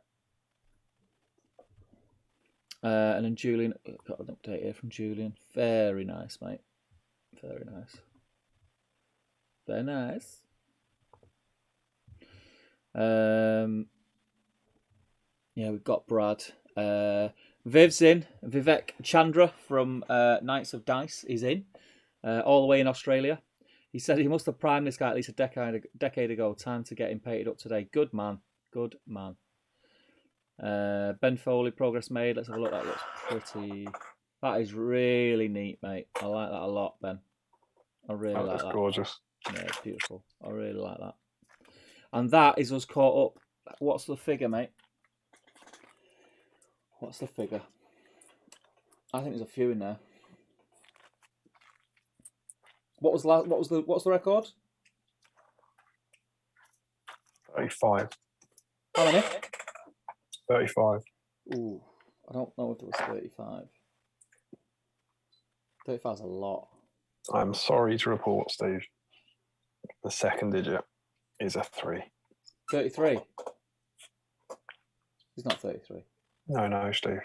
And then Julian, got an update here from Julian. Very nice, mate. Very nice. Very nice. Yeah, we've got Brad. Viv's in. Vivek Chandra from Knights of Dice is in, all the way in Australia. He said he must have primed this guy at least a decade ago. Time to get him painted up today. Good man. Good man. Ben Foley, progress made. Let's have a look. That looks pretty. That is really neat, mate. I like that a lot, Ben. I really like that. That's gorgeous. Yeah, it's beautiful. I really like that. And that is us caught up. What's the figure, mate? What's the figure? I think there's a few in there. What's the record? 35. How many? 35. Ooh, I don't know if it was 35. 35 is a lot. I'm sorry to report, Steve. The second digit is a 3. 33. He's not 33. No, Steve.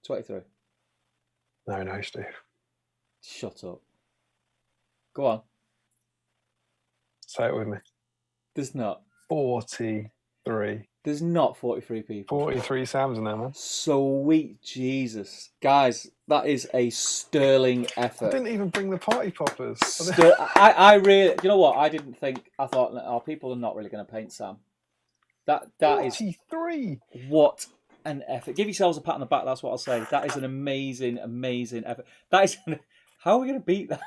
23. No, Steve. Shut up. Go on. Say it with me. There's not. 43. There's not 43 people. 43 Sams in there, man. Sweet Jesus. Guys, that is a sterling effort. I didn't even bring the party poppers. I really, you know what? I didn't think, I thought, oh, people are not really going to paint Sam. That 43. is, what an effort. Give yourselves a pat on the back, that's what I'll say. That is an amazing, amazing effort. That is, how are we going to beat that?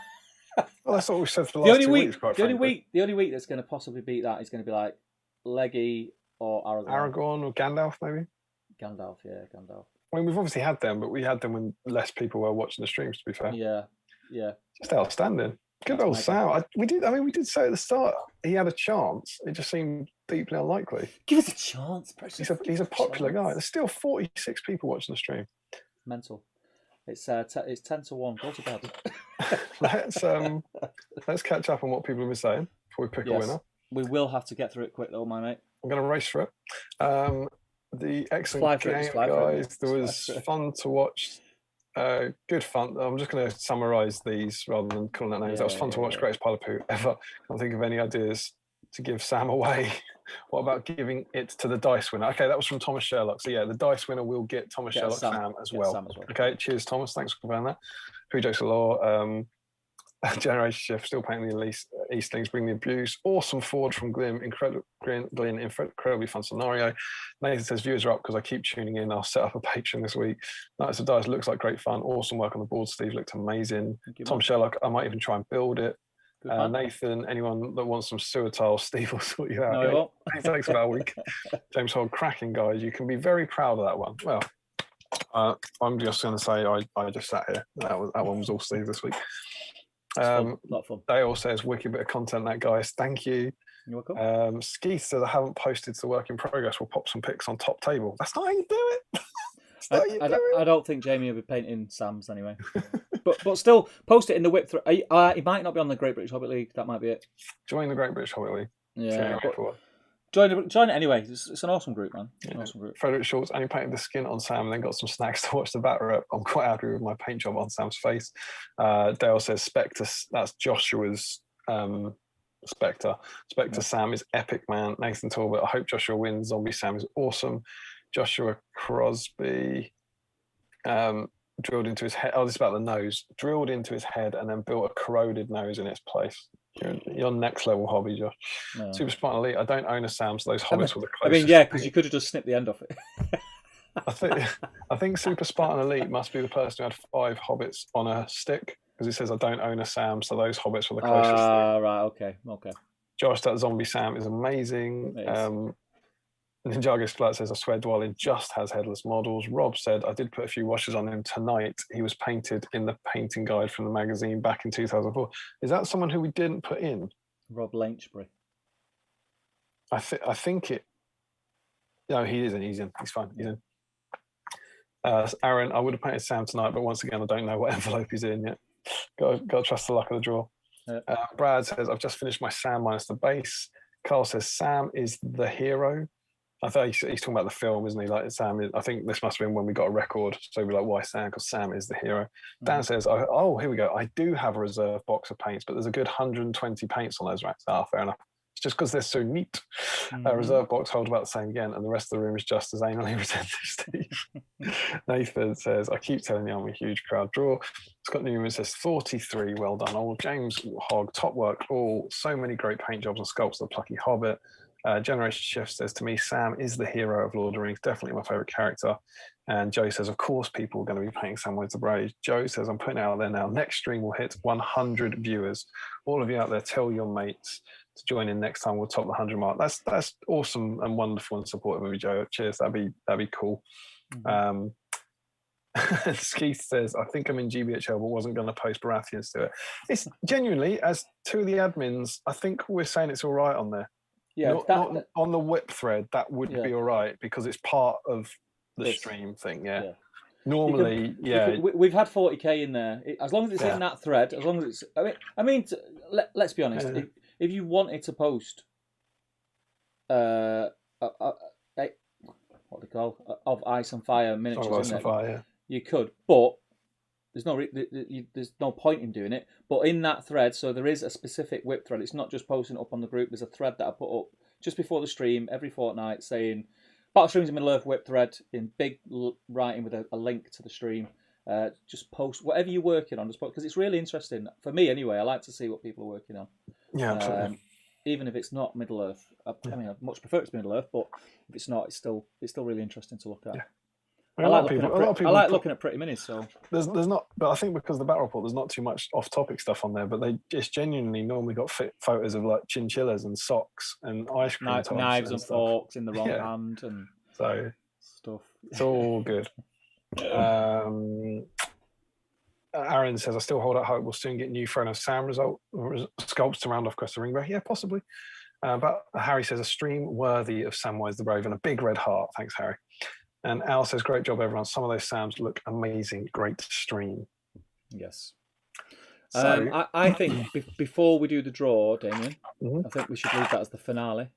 Well, that's what we said for the last 2 weeks, quite frankly. The only week that's going to possibly beat that is going to be like Leggy or Aragorn. Aragorn or Gandalf, maybe? Gandalf, yeah, Gandalf. I mean, we've obviously had them, but we had them when less people were watching the streams, to be fair. Yeah. Just outstanding. Good old Sam. We did say at the start he had a chance. It just seemed deeply unlikely. Give us a chance, Precious. He's a popular guy. There's still 46 people watching the stream. Mental. It's 10 to 1. Go to bed. Let's catch up on what people have been saying before we pick a winner. We will have to get through it quick, though, my mate. I'm going to race for it. The excellent game, guys. There was fun to watch. Good fun. I'm just going to summarise these rather than calling out names. That was fun to watch. Greatest pile of poo ever. Can't think of any ideas to give Sam away. What about giving it to the dice winner? Okay, that was from Thomas Sherlock. So yeah, the dice winner will get Thomas Sherlock Sam as well. Okay, cheers, Thomas. Thanks for confirming that. Who jokes a lot? Generation Shift, still painting the Eastlings, bring the abuse. Awesome Ford from Glim, incredibly fun scenario. Nathan says viewers are up because I keep tuning in. I'll set up a Patreon this week. Knights of Dice looks like great fun. Awesome work on the board, Steve. Looked amazing. Tom Sherlock, I might even try and build it. Nathan, anyone that wants some sewer tiles, Steve will sort you out. No, it takes about a week. James Hall, cracking guys. You can be very proud of that one. Well, I'm just going to say I just sat here. That one was all Steve this week. A lot of fun. Dale says wicked bit of content, that guys. Thank you. You're welcome. Skeeth says I haven't posted to work in progress. We'll pop some pics on top table. That's not how you do it. I don't think Jamie will be painting Sam's anyway. but still, post it in the whip through. He might not be on the Great British Hobbit League. That might be it. Join the Great British Hobbit League. Yeah. Join it anyway. It's an awesome group, man. It's an awesome group. Frederick Schultz only painted the skin on Sam and then got some snacks to watch the batter up. I'm quite happy with my paint job on Sam's face. Dale says Spectre, that's Joshua's Spectre. Spectre Sam is epic, man. Nathan Talbot, I hope Joshua wins. Zombie Sam is awesome. Joshua Crosby drilled into his head. Oh, this is about the nose. Drilled into his head and then built a corroded nose in its place. You're next level hobby, Josh. No. Super Smart Elite. I don't own a Sam, so those hobbits were the closest. Because you could have just snipped the end off it. I think Super Spartan Elite must be the person who had 5 hobbits on a stick, because he says I don't own a Sam, so those hobbits were the closest. Right, okay. Josh, that zombie Sam is amazing. Ninjago's Flat says I swear Dwellin just has headless models. Rob said I did put a few washes on him tonight. He was painted in the painting guide from the magazine back in 2004. Is that someone who we didn't put in? Rob Lynchbury. I think it. No, he isn't. He's in. He's fine. He's in. Aaron, I would have painted Sam tonight, but once again, I don't know what envelope he's in yet. Got to trust the luck of the draw. Yeah. Brad says I've just finished my Sam minus the base. Carl says Sam is the hero. I thought he's talking about the film, isn't he? Like Sam, I think this must have been when we got a record. So we're like, why Sam? Because Sam is the hero. Dan says, oh, here we go. I do have a reserve box of paints, but there's a good 120 paints on those racks. Ah, fair enough. It's just because they're so neat. Reserve box hold about the same again, and the rest of the room is just as anally retentive, Steve. Nathan says, I keep telling you I'm a huge crowd draw. Scott Newman says, 43, well done all. James Hogg, top work all. So many great paint jobs and sculpts of the plucky Hobbit. Generation Shift says, to me, Sam is the hero of Lord of the Rings, definitely my favourite character. And Joe says, of course, people are going to be painting SAMWISE the Brave. Joe says, I'm putting it out there now. Next stream will hit 100 viewers. All of you out there, tell your mates to join in next time. We'll top the 100 mark. That's awesome and wonderful and supportive of you, Joe. Cheers. That'd be cool. Skeeth says, I think I'm in GBHL, but wasn't going to post Baratheons to it. It's genuinely, as two of the admins, I think we're saying it's all right on there. Yeah, not on the whip thread, that would be all right because it's part of the stream thing. Yeah. Normally, we've had 40k in there. As long as it's in that thread, as long as it's. I mean, let's be honest. If you wanted to post, what they call of Ice and Fire miniatures, you could, but there's no point in doing it. But in that thread, so there is a specific whip thread. It's not just posting up on the group. There's a thread that I put up just before the stream every fortnight saying Battle Streams in Middle Earth whip thread in big writing with a link to the stream. Just post whatever you're working on, because it's really interesting for me anyway. I like to see what people are working on. Yeah, absolutely. Even if it's not Middle Earth, I mean, I'd much prefer it to be Middle Earth, but if it's not, it's still really interesting to look at. Yeah. I like looking at pretty minis. So there's not, but I think because of the battle report, there's not too much off-topic stuff on there. But they just genuinely normally got photos of like chinchillas and socks and ice cream tubs knives and forks in the wrong hand and so stuff. It's all good. Aaron says, I still hold out hope we'll soon get new Throne of Sam sculpts to round off Quest of Ringwraith. Yeah, possibly. But Harry says, a stream worthy of SAMWISE the Brave and a big red heart. Thanks, Harry. And Al says, great job, everyone. Some of those Sams look amazing. Great stream. Yes. So, I think before we do the draw, Damian, I think we should leave that as the finale.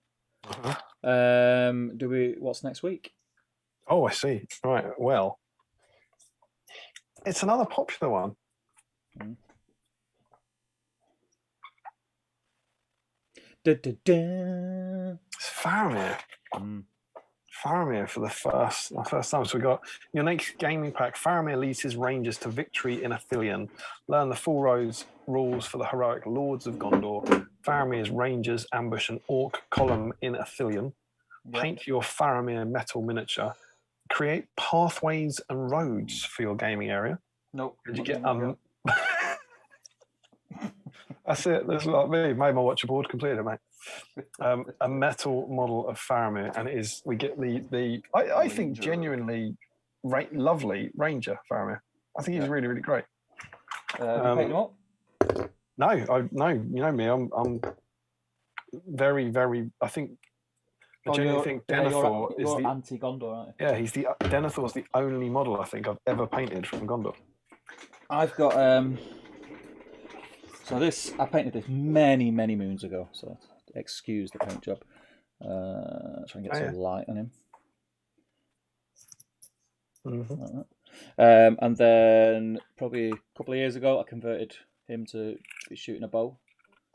What's next week? Oh, I see. Right. Well, it's another popular one. It's Faramir. Faramir for the first time. So we got your next gaming pack. Faramir leads his rangers to victory in Ithilien. Learn the full rules for the heroic Lords of Gondor. Faramir's rangers ambush an orc column in Ithilien. Paint your Faramir metal miniature. Create pathways and roads for your gaming area. Nope. Did you get That's it. That's like me. Made my watcher board completed, mate. A metal model of Faramir, and it is. We get the. I think genuinely lovely Ranger Faramir. I think he's really, really great. You paint him up? No. You know me. I'm very, very. I think. I genuinely think Denethor is the anti-Gondor, aren't you? Yeah, Denethor's the only model I think I've ever painted from Gondor. I've got so this I painted this many moons ago, so excuse the paint job. Try and get some light on him. Like that. And then probably a couple of years ago I converted him to be shooting a bow.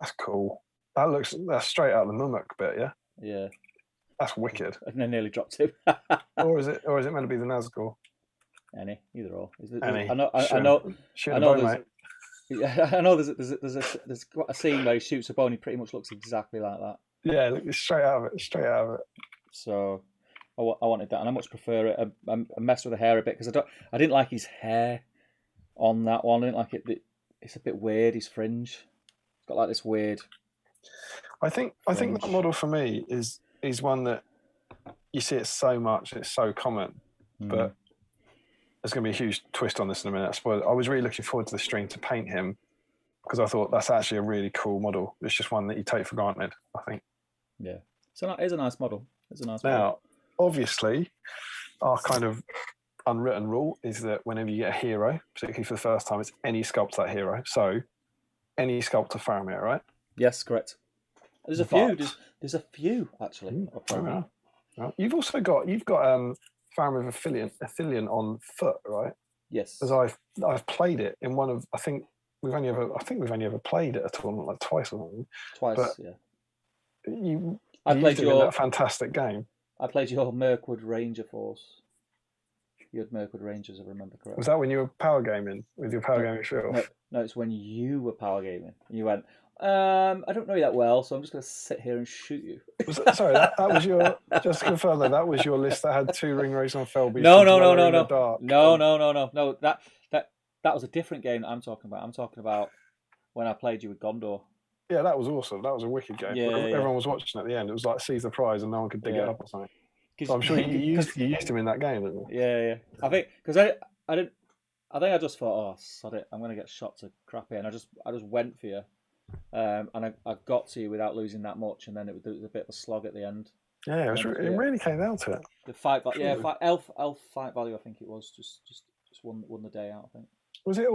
That's cool. That's straight out of the Mumuk bit, yeah? Yeah. That's wicked. And then nearly dropped him. or is it meant to be the Nazgul? Either or. Any. I know. There's a scene where he shoots a bow and he pretty much looks exactly like that. Yeah, straight out of it. So I wanted that, and I much prefer it. I messed with the hair a bit because I didn't like his hair on that one. I didn't like it. It's a bit weird. His fringe. It's got like this weird. I think that model for me is one that you see it so much. It's so common, but there's going to be a huge twist on this in a minute. I was really looking forward to the stream to paint him because I thought that's actually a really cool model. It's just one that you take for granted, I think. Yeah, so it's a nice model. Now, obviously, our kind of unwritten rule is that whenever you get a hero, particularly for the first time, it's any sculpt that hero. So, any sculpt of Faramir, right? Yes, correct. There's a few. There's a few actually. Right. You've got Farm of Athelion on foot, right? Yes. Because I've played it in one of I think we've only ever played it at a tournament like twice or something. Twice, but yeah. You I played used it in that fantastic game. I played your Mirkwood Ranger force. You had Mirkwood Rangers, if I remember correctly. Was that when you were power gaming with your power gaming show? No, it's when you were power gaming. And you went, I don't know you that well, so I'm just going to sit here and shoot you. Sorry, that was your. Just to confirm that was your list that had 2 ring rays on Felby. No. That was a different game that I'm talking about. I'm talking about when I played you with Gondor. Yeah, that was awesome. That was a wicked game. Yeah, everyone was watching at the end. It was like seize the prize, and no one could dig it up or something. So I'm sure you used him in that game, didn't you? Yeah. I think because I think I just thought, oh, sod it, I'm going to get shot to crap here, and I just went for you, and I got to you without losing that much, and then it was a bit of a slog at the end. Yeah, it really came down to it. The fight, elf fight value, I think it was just won the day out. I think. Was it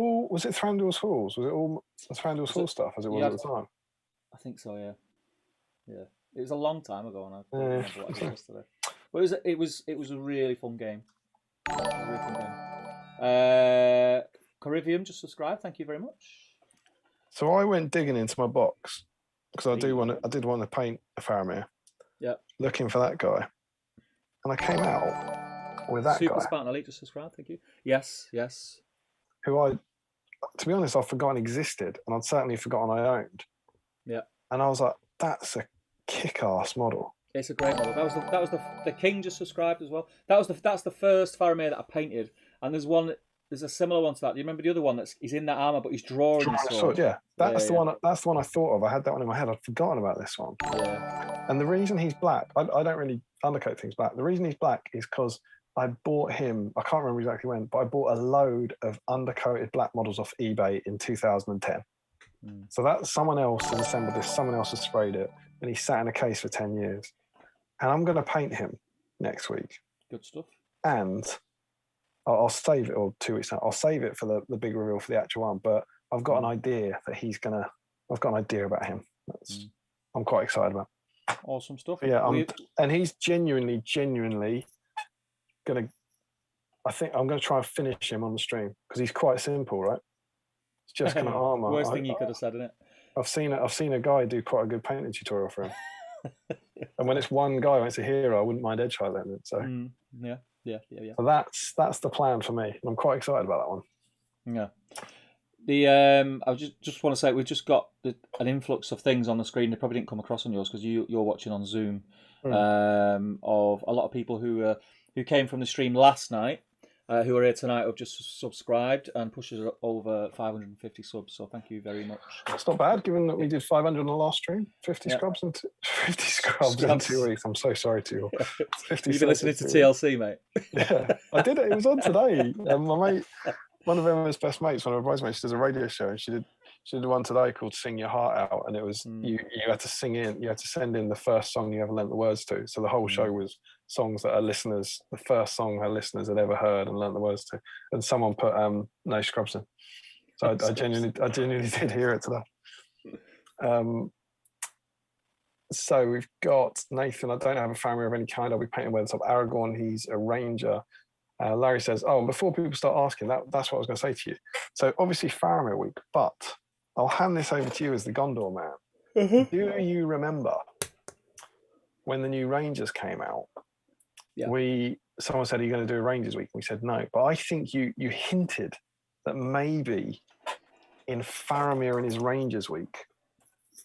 Thranduil's Halls? Was it all Thranduil's Hall stuff as it was at the time? I think so. Yeah. It was a long time ago, and I don't remember what I did yesterday. But it was a really fun game. Corivium just subscribed. Thank you very much. So I went digging into my box because I did want to paint a Faramir. Yeah. Looking for that guy, and I came out with that Super guy. Spartan Elite just subscribed. Thank you. Yes. Who to be honest, I've forgotten existed, and I'd certainly forgotten I owned. Yeah. And I was like, that's a kick-ass model. It's a great model. That was the King just subscribed as well. That's the first Faramir that I painted, and there's a similar one to that. Do you remember the other one he's in that armor but he's drawing his sword? Yeah, that's the one. That's the one I thought of. I had that one in my head. I'd forgotten about this one. Yeah. And the reason he's black, I don't really undercoat things black. The reason he's black is because I bought him. I can't remember exactly when, but I bought a load of undercoated black models off eBay in 2010. So that someone else has assembled this, someone else has sprayed it, and he's sat in a case for 10 years. And I'm going to paint him next week. Good stuff. And I'll save it, or 2 weeks now. I'll save it for the big reveal for the actual one. But I've got an idea that I've got an idea about him. I'm quite excited about. Awesome stuff. Yeah, and he's genuinely going to. I think I'm going to try and finish him on the stream because he's quite simple, right? It's just kind of armor. Worst thing you could have said, isn't it? I've seen a guy do quite a good painting tutorial for him. And when it's one guy, when it's a hero, I wouldn't mind edge highlighting it. So yeah. So that's the plan for me, and I'm quite excited about that one. Yeah. I just want to say we've just got an influx of things on the screen that probably didn't come across on yours because you're watching on Zoom. Of a lot of people who came from the stream last night. Who are here tonight have just subscribed and pushes over 550 subs. So thank you very much. It's not bad, given that we did 500 on the last stream. 50 scrubs in 2 weeks. I'm so sorry to you. 50 You've been listening to TLC, mate. Yeah, I did it. It was on today. My mate, one of Emma's best mates, one of her bridesmaids, she does a radio show, and she did one today called "Sing Your Heart Out," and it was you had to send in the first song you ever learnt the words to. So the whole show was songs that the first song her listeners had ever heard and learnt the words to. And someone put "No Scrubs" in. So I genuinely did hear it today. So we've got Nathan. I don't have a Faramir of any kind. I'll be painting with top Aragorn. He's a ranger. Larry says, "Oh, and before people start asking, that's what I was going to say to you. So obviously Faramir week, but I'll hand this over to you as the Gondor man. Do you remember when the new Rangers came out? Yeah. Someone said, "Are you going to do a Rangers week?" We said no, but I think you hinted that maybe in Faramir and his Rangers week,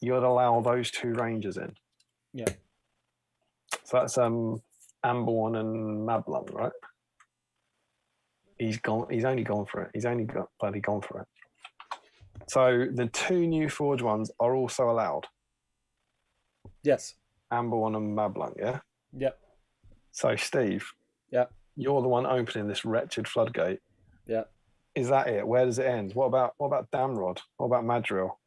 you'd allow those 2 Rangers in. Yeah. So that's Amborn and Mablung, right? He's only gone for it. He's only bloody gone for it. So the 2 new Forge ones are also allowed. Yes. Amborn and Mablung, yeah? Yep. So Steve, you're the one opening this wretched floodgate. Yeah. Is that it? Where does it end? What about Damrod? What about Madril?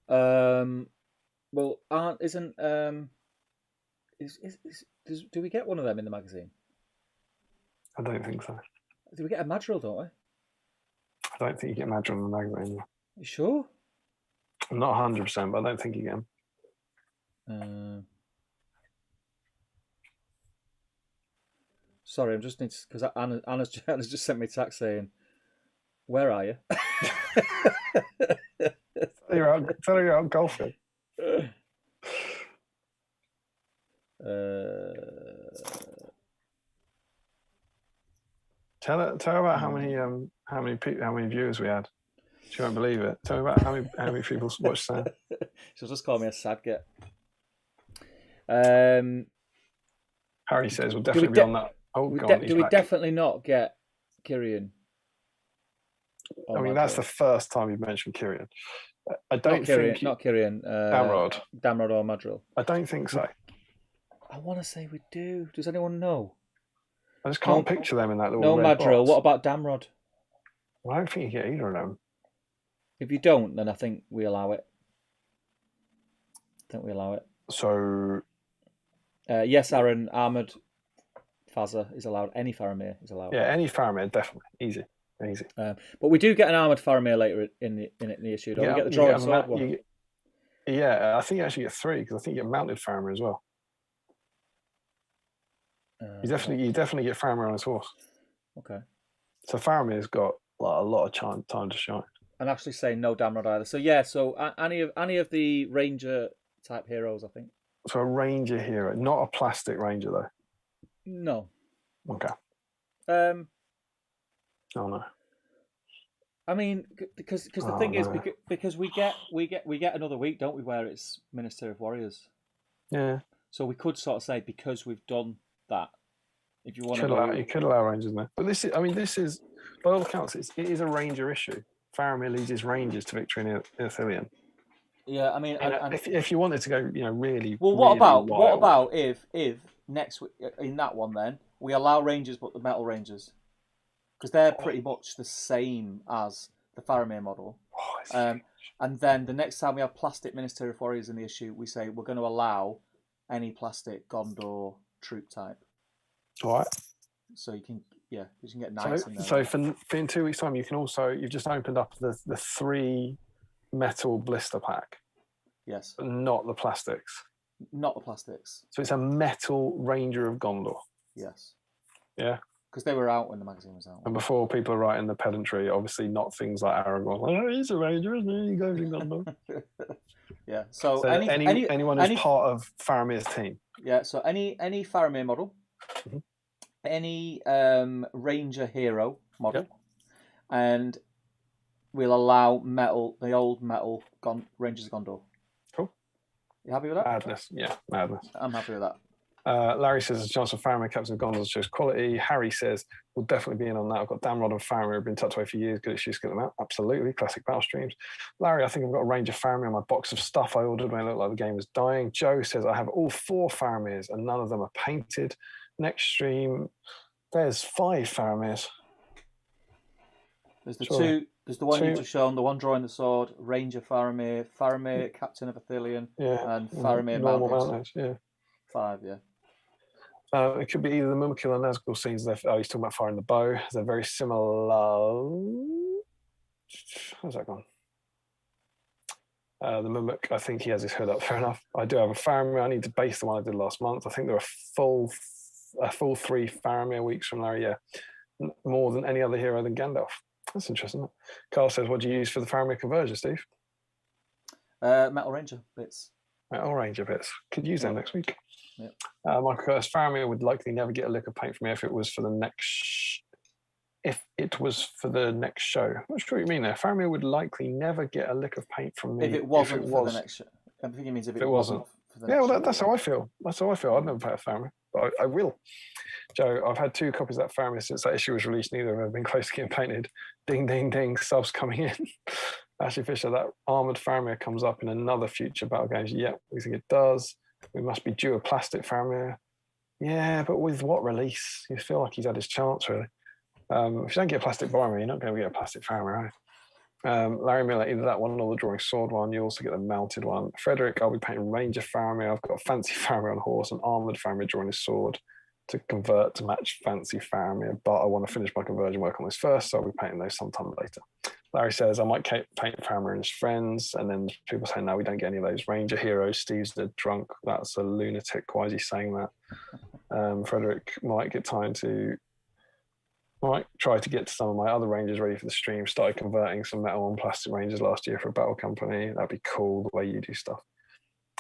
Well, do we get one of them in the magazine? I don't think so. Do we get a Madril, don't we? I don't think you get Madril in the magazine. You sure? I'm not 100%, but I don't think you get him. Sorry, I'm just because Anna's just sent me a text saying, "Where are you?" Tell her you're out golfing. Tell her about how many viewers we had. She won't believe it. Tell me about how many people watched that. She'll just call me a sad get. Harry says we'll definitely be on that. Oh, do we definitely not get Kyrian? I mean, that's the first time you've mentioned Kyrian. I don't think not Kyrian. Damrod or Madril. I don't think so. I want to say we do. Does anyone know? I just can't picture them in that little. No red Madril. box. What about Damrod? Well, I don't think you get either of them. If you don't, then I think we allow it. So. Yes, Aaron, Ahmed, Fazza is allowed. Any Faramir is allowed. Yeah, any Faramir, definitely. Easy. But we do get an armoured Faramir later in the issue. Don't we get the drawing sword one? Yeah, I think you actually get 3 because I think you get mounted Faramir as well. You definitely get Faramir on his horse. Okay. So Faramir's got a lot of time to shine. I'm actually saying no Damrod either. So yeah, any of the ranger type heroes, I think. So a ranger hero, not a plastic ranger though. No. Okay. Oh no. I mean, because the thing is, because we get another week, don't we, where it's Minister of Warriors. Yeah. So we could sort of say because we've done that, if you want you could allow rangers there. But this is by all accounts, it is a ranger issue. Faramir leads his rangers to victory in Ithilien. Yeah, I mean, if you wanted to go, really. Well, what about if next week in that one then we allow rangers but the metal rangers, because they're pretty much the same as the Faramir model. And then the next time we have plastic Minister of Warriors in the issue, we say we're going to allow any plastic Gondor troop type. All right. So you can get knights in there. So for in 2 weeks' time, you've just opened up the 3 metal blister pack. Yes. But not the plastics. Not the plastics. So it's a metal Ranger of Gondor. Yes. Yeah. Because they were out when the magazine was out. And before people are writing the pedantry, obviously not things like Aragorn. Oh, he's a Ranger, isn't he? He goes in Gondor. Yeah. So anyone who's part of Faramir's team. Yeah. So any Faramir model, any Ranger hero model, and we'll allow the old metal Rangers of Gondor. Cool. You happy with that? Madness. Yeah, madness. I'm happy with that. Larry says, there's a chance of Faramir, Captain of Gondor shows quality. Harry says, we'll definitely be in on that. I've got Damrod and Faramir have been tucked away for years. Good excuse to get them out. Absolutely. Classic battle streams. Larry, I think I've got a range of Faramir on my box of stuff I ordered when it looked like the game was dying. Joe says, I have all 4 Faramirs and none of them are painted. Next stream, there's 5 Faramirs. There's the 2. There's the one you just shown, the one drawing the sword, Ranger Faramir, Faramir, Captain of Ithilien, and Faramir Mounted. Yeah. 5, yeah. It could be either the Mumakil or Nazgul scenes. He's talking about firing the bow. They're very similar. How's that gone? The Mumuk, I think he has his hood up. Fair enough. I do have a Faramir. I need to base the one I did last month. I think there are a full 3 Faramir weeks from Larry. Yeah, more than any other hero than Gandalf. That's interesting. Carl says, what do you use for the Faramir conversion, Steve? Metal Ranger bits. Metal Ranger bits. Could use them next week. Yep. Michael Curtis, Faramir would likely never get a lick of paint from me if it was for the next show. I'm not sure what you mean there. Faramir would likely never get a lick of paint from me if it wasn't for the next show. I think it means if it wasn't for the next show. That's how I feel. That's how I feel. I'd never play a Faramir, but I will. Joe, I've had 2 copies of that Faramir since that issue was released. Neither of them have been close to getting painted. Ding, ding, ding. Subs coming in. Ashley Fisher, that armoured Faramir comes up in another future battle games. Yep, we think it does. We must be due a plastic Faramir. Yeah, but with what release? You feel like he's had his chance, really. If you don't get a plastic Boromir, you're not going to get a plastic Faramir, right? Larry Miller, either that one or the drawing sword one. You also get the mounted one. Frederick, I'll be painting Ranger Faramir. I've got a fancy Faramir on horse, an armoured Faramir drawing his sword to convert to match fancy Faramir, but I want to finish my conversion work on this first, so I'll be painting those sometime later. Larry says, I might paint Faramir and his friends, and then people say, no, we don't get any of those Ranger heroes. Steve's the drunk. That's a lunatic. Why is he saying that? Frederick might try to get to some of my other ranges ready for the stream. Started converting some metal and plastic ranges last year for a battle company. That'd be cool the way you do stuff.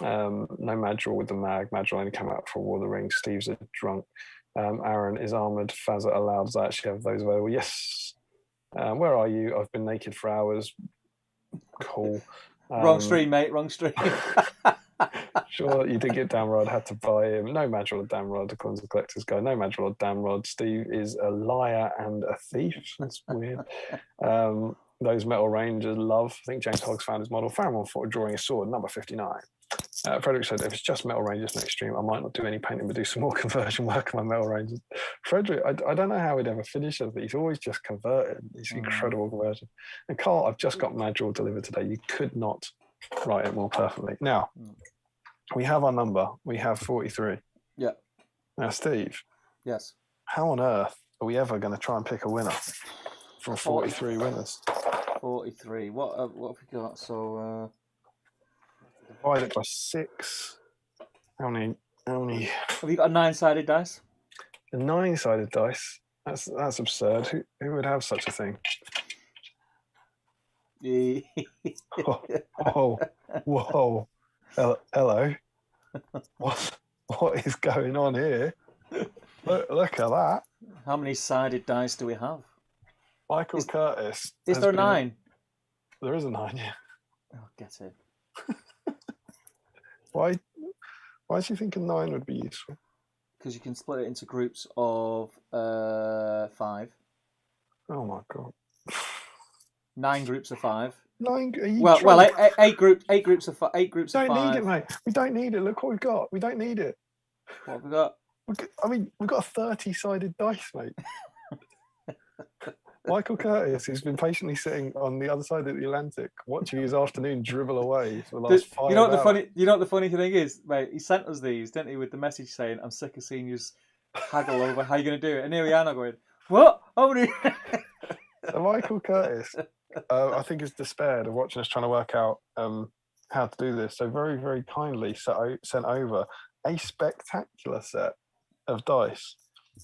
No Madrigal with the mag. Madrigal only came out for War of the Rings. Steve's a drunk. Aaron is armored. Fazza allowed. Does I actually have those available? Yes. Where are you? I've been naked for hours. Cool. Wrong stream, mate. Wrong stream. Sure, you did get Damrod. Had to buy him. No Madrigal or Damrod. According to the collector's guide, no Madrigal or Damrod. Steve is a liar and a thief. That's weird. Those metal rangers love. I think James Hoggs found his model. Faramon for drawing a sword, number 59. Frederick said, if it's just metal rangers next stream, I might not do any painting, but do some more conversion work on my metal rangers. Frederick, I don't know how he'd ever finish it, but he's always just converted. He's incredible conversion. And Carl, I've just got Madrigal delivered today. You could not write it more perfectly. Now, we have our number. We have 43. Yeah. Now, Steve. Yes. How on earth are we ever going to try and pick a winner from 43 winners? 43. What have we got? So divide it by 6. How many? Have you got a 9-sided dice? A 9-sided dice. That's absurd. Who would have such a thing? Whoa. Hello. What is going on here? Look at that. How many sided dice do we have? Michael Curtis. Is there a 9? There is a 9, yeah. Oh, get it. Why do you think a 9 would be useful? Because you can split it into groups of 5. Oh my god. 9 groups of 5. 9. Eight groups of 5. 8 groups of 5. Don't need it, mate. We don't need it. Look what we've got. We don't need it. What have we got? We've got a 30-sided dice, mate. Michael Curtis, who's been patiently sitting on the other side of the Atlantic, watching his afternoon dribble away for the last 5 hours. You know what the funny thing is, mate? He sent us these, didn't he, with the message saying, "I'm sick of seeing you haggle over how you're going to do it." And here we are now going, "What? How many?" So Michael Curtis, I think, has despaired of watching us trying to work out how to do this. So very, very kindly sent over a spectacular set of dice,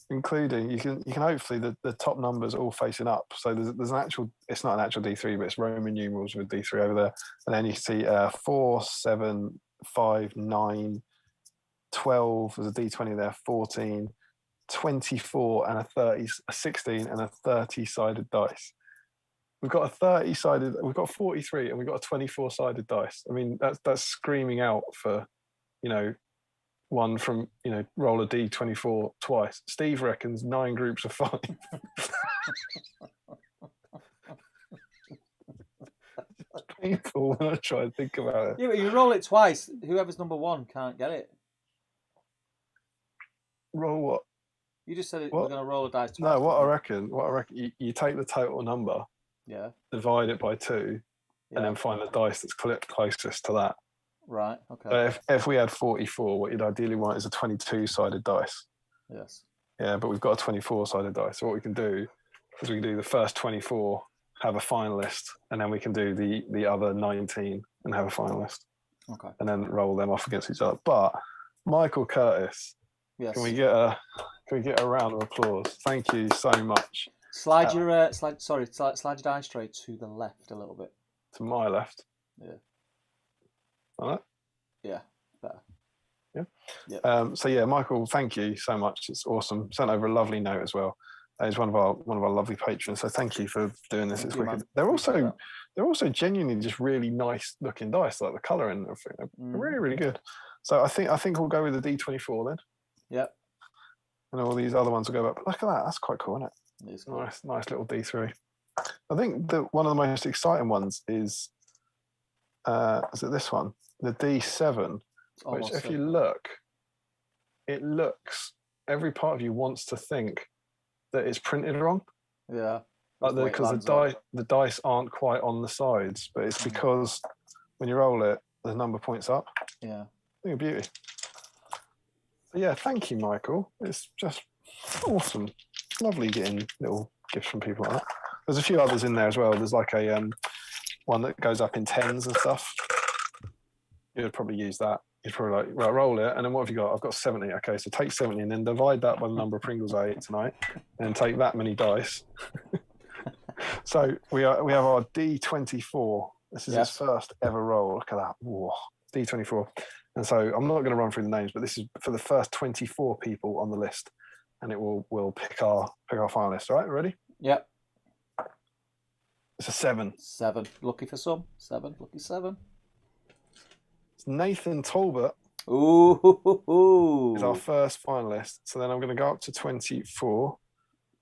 including you can hopefully the top numbers all facing up. So there's an actual, it's not an actual D3, but it's Roman numerals with D3 over there, and then you see 4, 7, 5, 9, 12. There's a D20 there, 14, 24, and a 16, and a 30-sided dice. We've got a 30-sided, we've got 43, and we've got a 24-sided dice. I mean, that's screaming out for, one from, roll a D24 twice. Steve reckons 9 groups of 5. It's painful when I try and think about it. Yeah, but you roll it twice. Whoever's number 1 can't get it. Roll what? You just said we're going to roll a dice twice. No, what I reckon, you take the total number, divide it by 2, and then find the dice that's closest to that. Right, okay. But if we had 44, what you'd ideally want is a 22-sided dice. Yes. Yeah, but we've got a 24-sided dice. So what we can do is we can do the first 24, have a finalist, and then we can do the other 19 and have a finalist. Okay. And then roll them off against each other. But Michael Curtis, can we get a round of applause? Thank you so much. Slide your dice tray to the left a little bit. To my left. Yeah. Like that? Yeah, better. Yeah. Yep. So yeah, Michael, thank you so much. It's awesome. Sent over a lovely note as well. He's one of our lovely patrons. So thank you for doing this. It's wicked. They're also genuinely just really nice looking dice, like the colour and everything. They're really, really good. So I think we'll go with the D24 then. Yep. And all these other ones will go back. But look at that. That's quite cool, isn't it? It is cool. Nice little D3. I think that one of the most exciting ones is it this one? The D7, which if you look, it looks, every part of you wants to think that it's printed wrong. Yeah. Because the dice aren't quite on the sides, but it's because when you roll it, the number points up. Yeah. I think a beauty. But yeah, thank you, Michael. It's just awesome. Lovely getting little gifts from people like that. There's a few others in there as well. There's like a one that goes up in 10s and stuff. You would probably use that. You're probably like, right, roll it, and then what have you got? I've got 70. Okay, so take 70 and then divide that by the number of Pringles I ate tonight, and take that many dice. So we have our D24. This is its first ever roll. Look at that. Whoa, D24. And so I'm not going to run through the names, but this is for the first 24 people on the list, and it will pick our finalists. All right, ready? Yep. It's a 7. 7. Lucky for some. 7. Lucky 7. It's Nathan Talbot. Ooh. Is our first finalist. So then I'm going to go up to 24.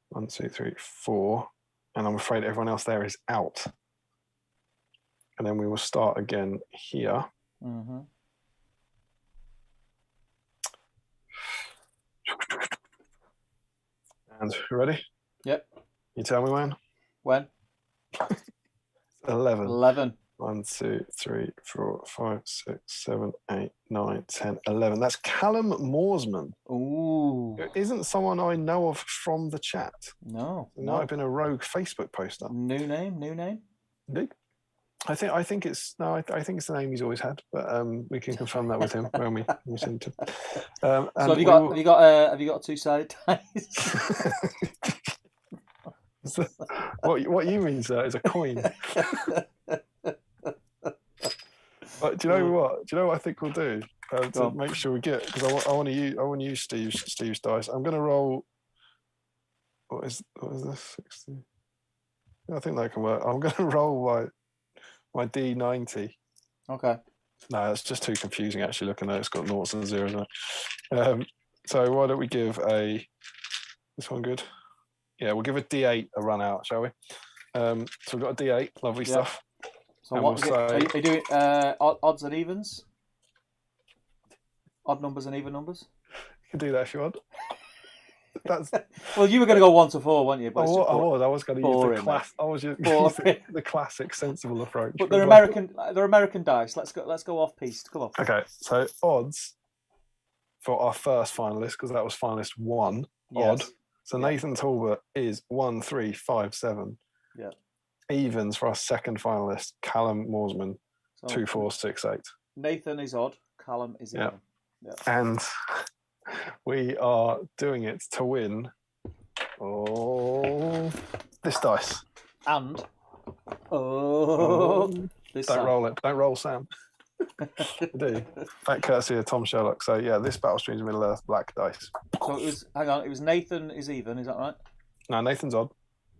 1, 2, 3, 4. And I'm afraid everyone else there is out. And then we will start again here. Mm-hmm. And ready? Yep. You tell me when? When? 11. 11. 1, 2, 3, 4, 5, 6, 7, 8, 9, 10, 11. That's Callum Moorsman. Ooh. It isn't someone I know of from the chat. No. It might have been a rogue Facebook poster. New name. Indeed. I think it's I think it's the name he's always had, but we can confirm that with him when we send him. So have you got a 2-sided dice? What you mean, sir, is a coin. But do you know what? Do you know what I think we'll do to make sure we get? Because I want to use Steve's dice. I'm going to roll. What is this? 60. I think that can work. I'm going to roll my D90. Okay. No, that's just too confusing. Actually, looking at it, it's got noughts and zeros on it. So why don't we give this one good? Yeah, we'll give a D8 a run out, shall we? So we've got a D8, lovely stuff. So what are you doing? Odds and evens? Odd numbers and even numbers? You can do that if you want. That's well, you were going to go 1 to 4, weren't you? But I was going to use the class. I was using the classic sensible approach. But they're American. They're American dice. Let's go off piste. Come on. Okay, so odds for our first finalist, because that was finalist 1. Yes. Odd. So Nathan Talbot is 1, 3, 5, 7. Yeah. Evens for our second finalist, Callum Moorsman, So 2, 4, 6, 8. Nathan is odd. Callum is even. Yeah. And we are doing it to win this dice. And this don't Sam. roll it. Don't roll Sam. Do. That courtesy of Tom Sherlock. So yeah, this Battle Streams Middle Earth black dice. So it was. Hang on. It was Nathan is even. Is that right? No, Nathan's odd.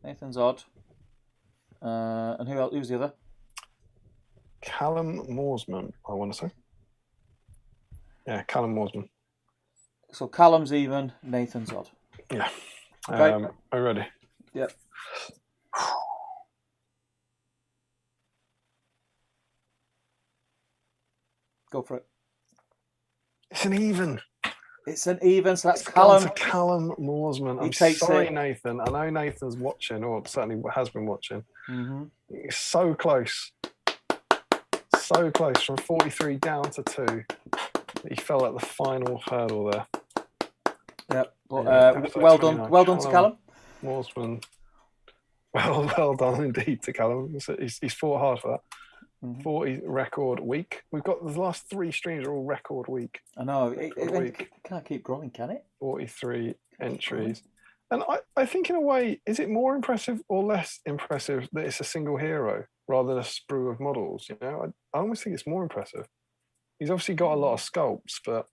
Nathan's odd. And who else? Who's the other? Callum Moorsman, I want to say. Yeah, Callum Moorsman. So Callum's even. Nathan's odd. Yeah. Okay. Are you ready? Yep. Go for it. It's an even. It's an even, so that's It's Callum. gone to Callum Moorsman. I'm sorry, Nathan. I know Nathan's watching, or certainly has been watching. Mm-hmm. It's so close. So close, from 43 down to 2. He fell at the final hurdle there. Yep. But, well done. Well done to Callum. Moorsman. Well done indeed to Callum. He's fought hard for that. 40 record week. We've got the last 3 streams are all record week. I know. It can't keep growing, can it? 43 entries. And I think in a way, is it more impressive or less impressive that it's a single hero rather than a sprue of models? You know, I almost think it's more impressive. He's obviously got a lot of sculpts, but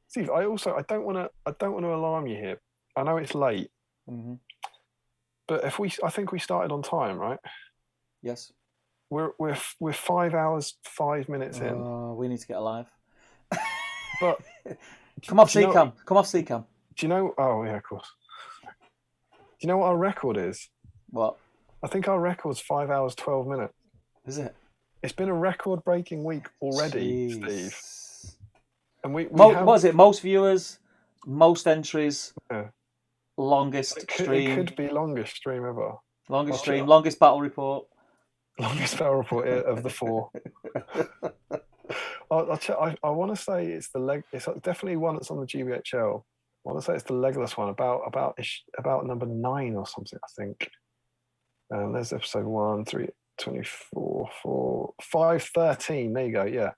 Steve, I don't want to alarm you here. I know it's late, but I think we started on time, right? Yes. We're 5 hours 5 minutes in. Oh, we need to get alive. But come off CCAM. Come off CCAM. Do you know? Oh yeah, of course. Do you know what our record is? What? I think our record's 5 hours 12 minutes. Is it? It's been a record-breaking week already, Jeez. Steve. And we what is it? Most viewers, most entries, longest it stream. It could be longest stream ever. Longest stream, longest battle report. Longest battle report of the 4. I want to say it's It's definitely one that's on the GBHL. I want to say it's the legless one, about number 9 or something. I think. There's episode 1, 3, 24, 513. There you go. Yeah.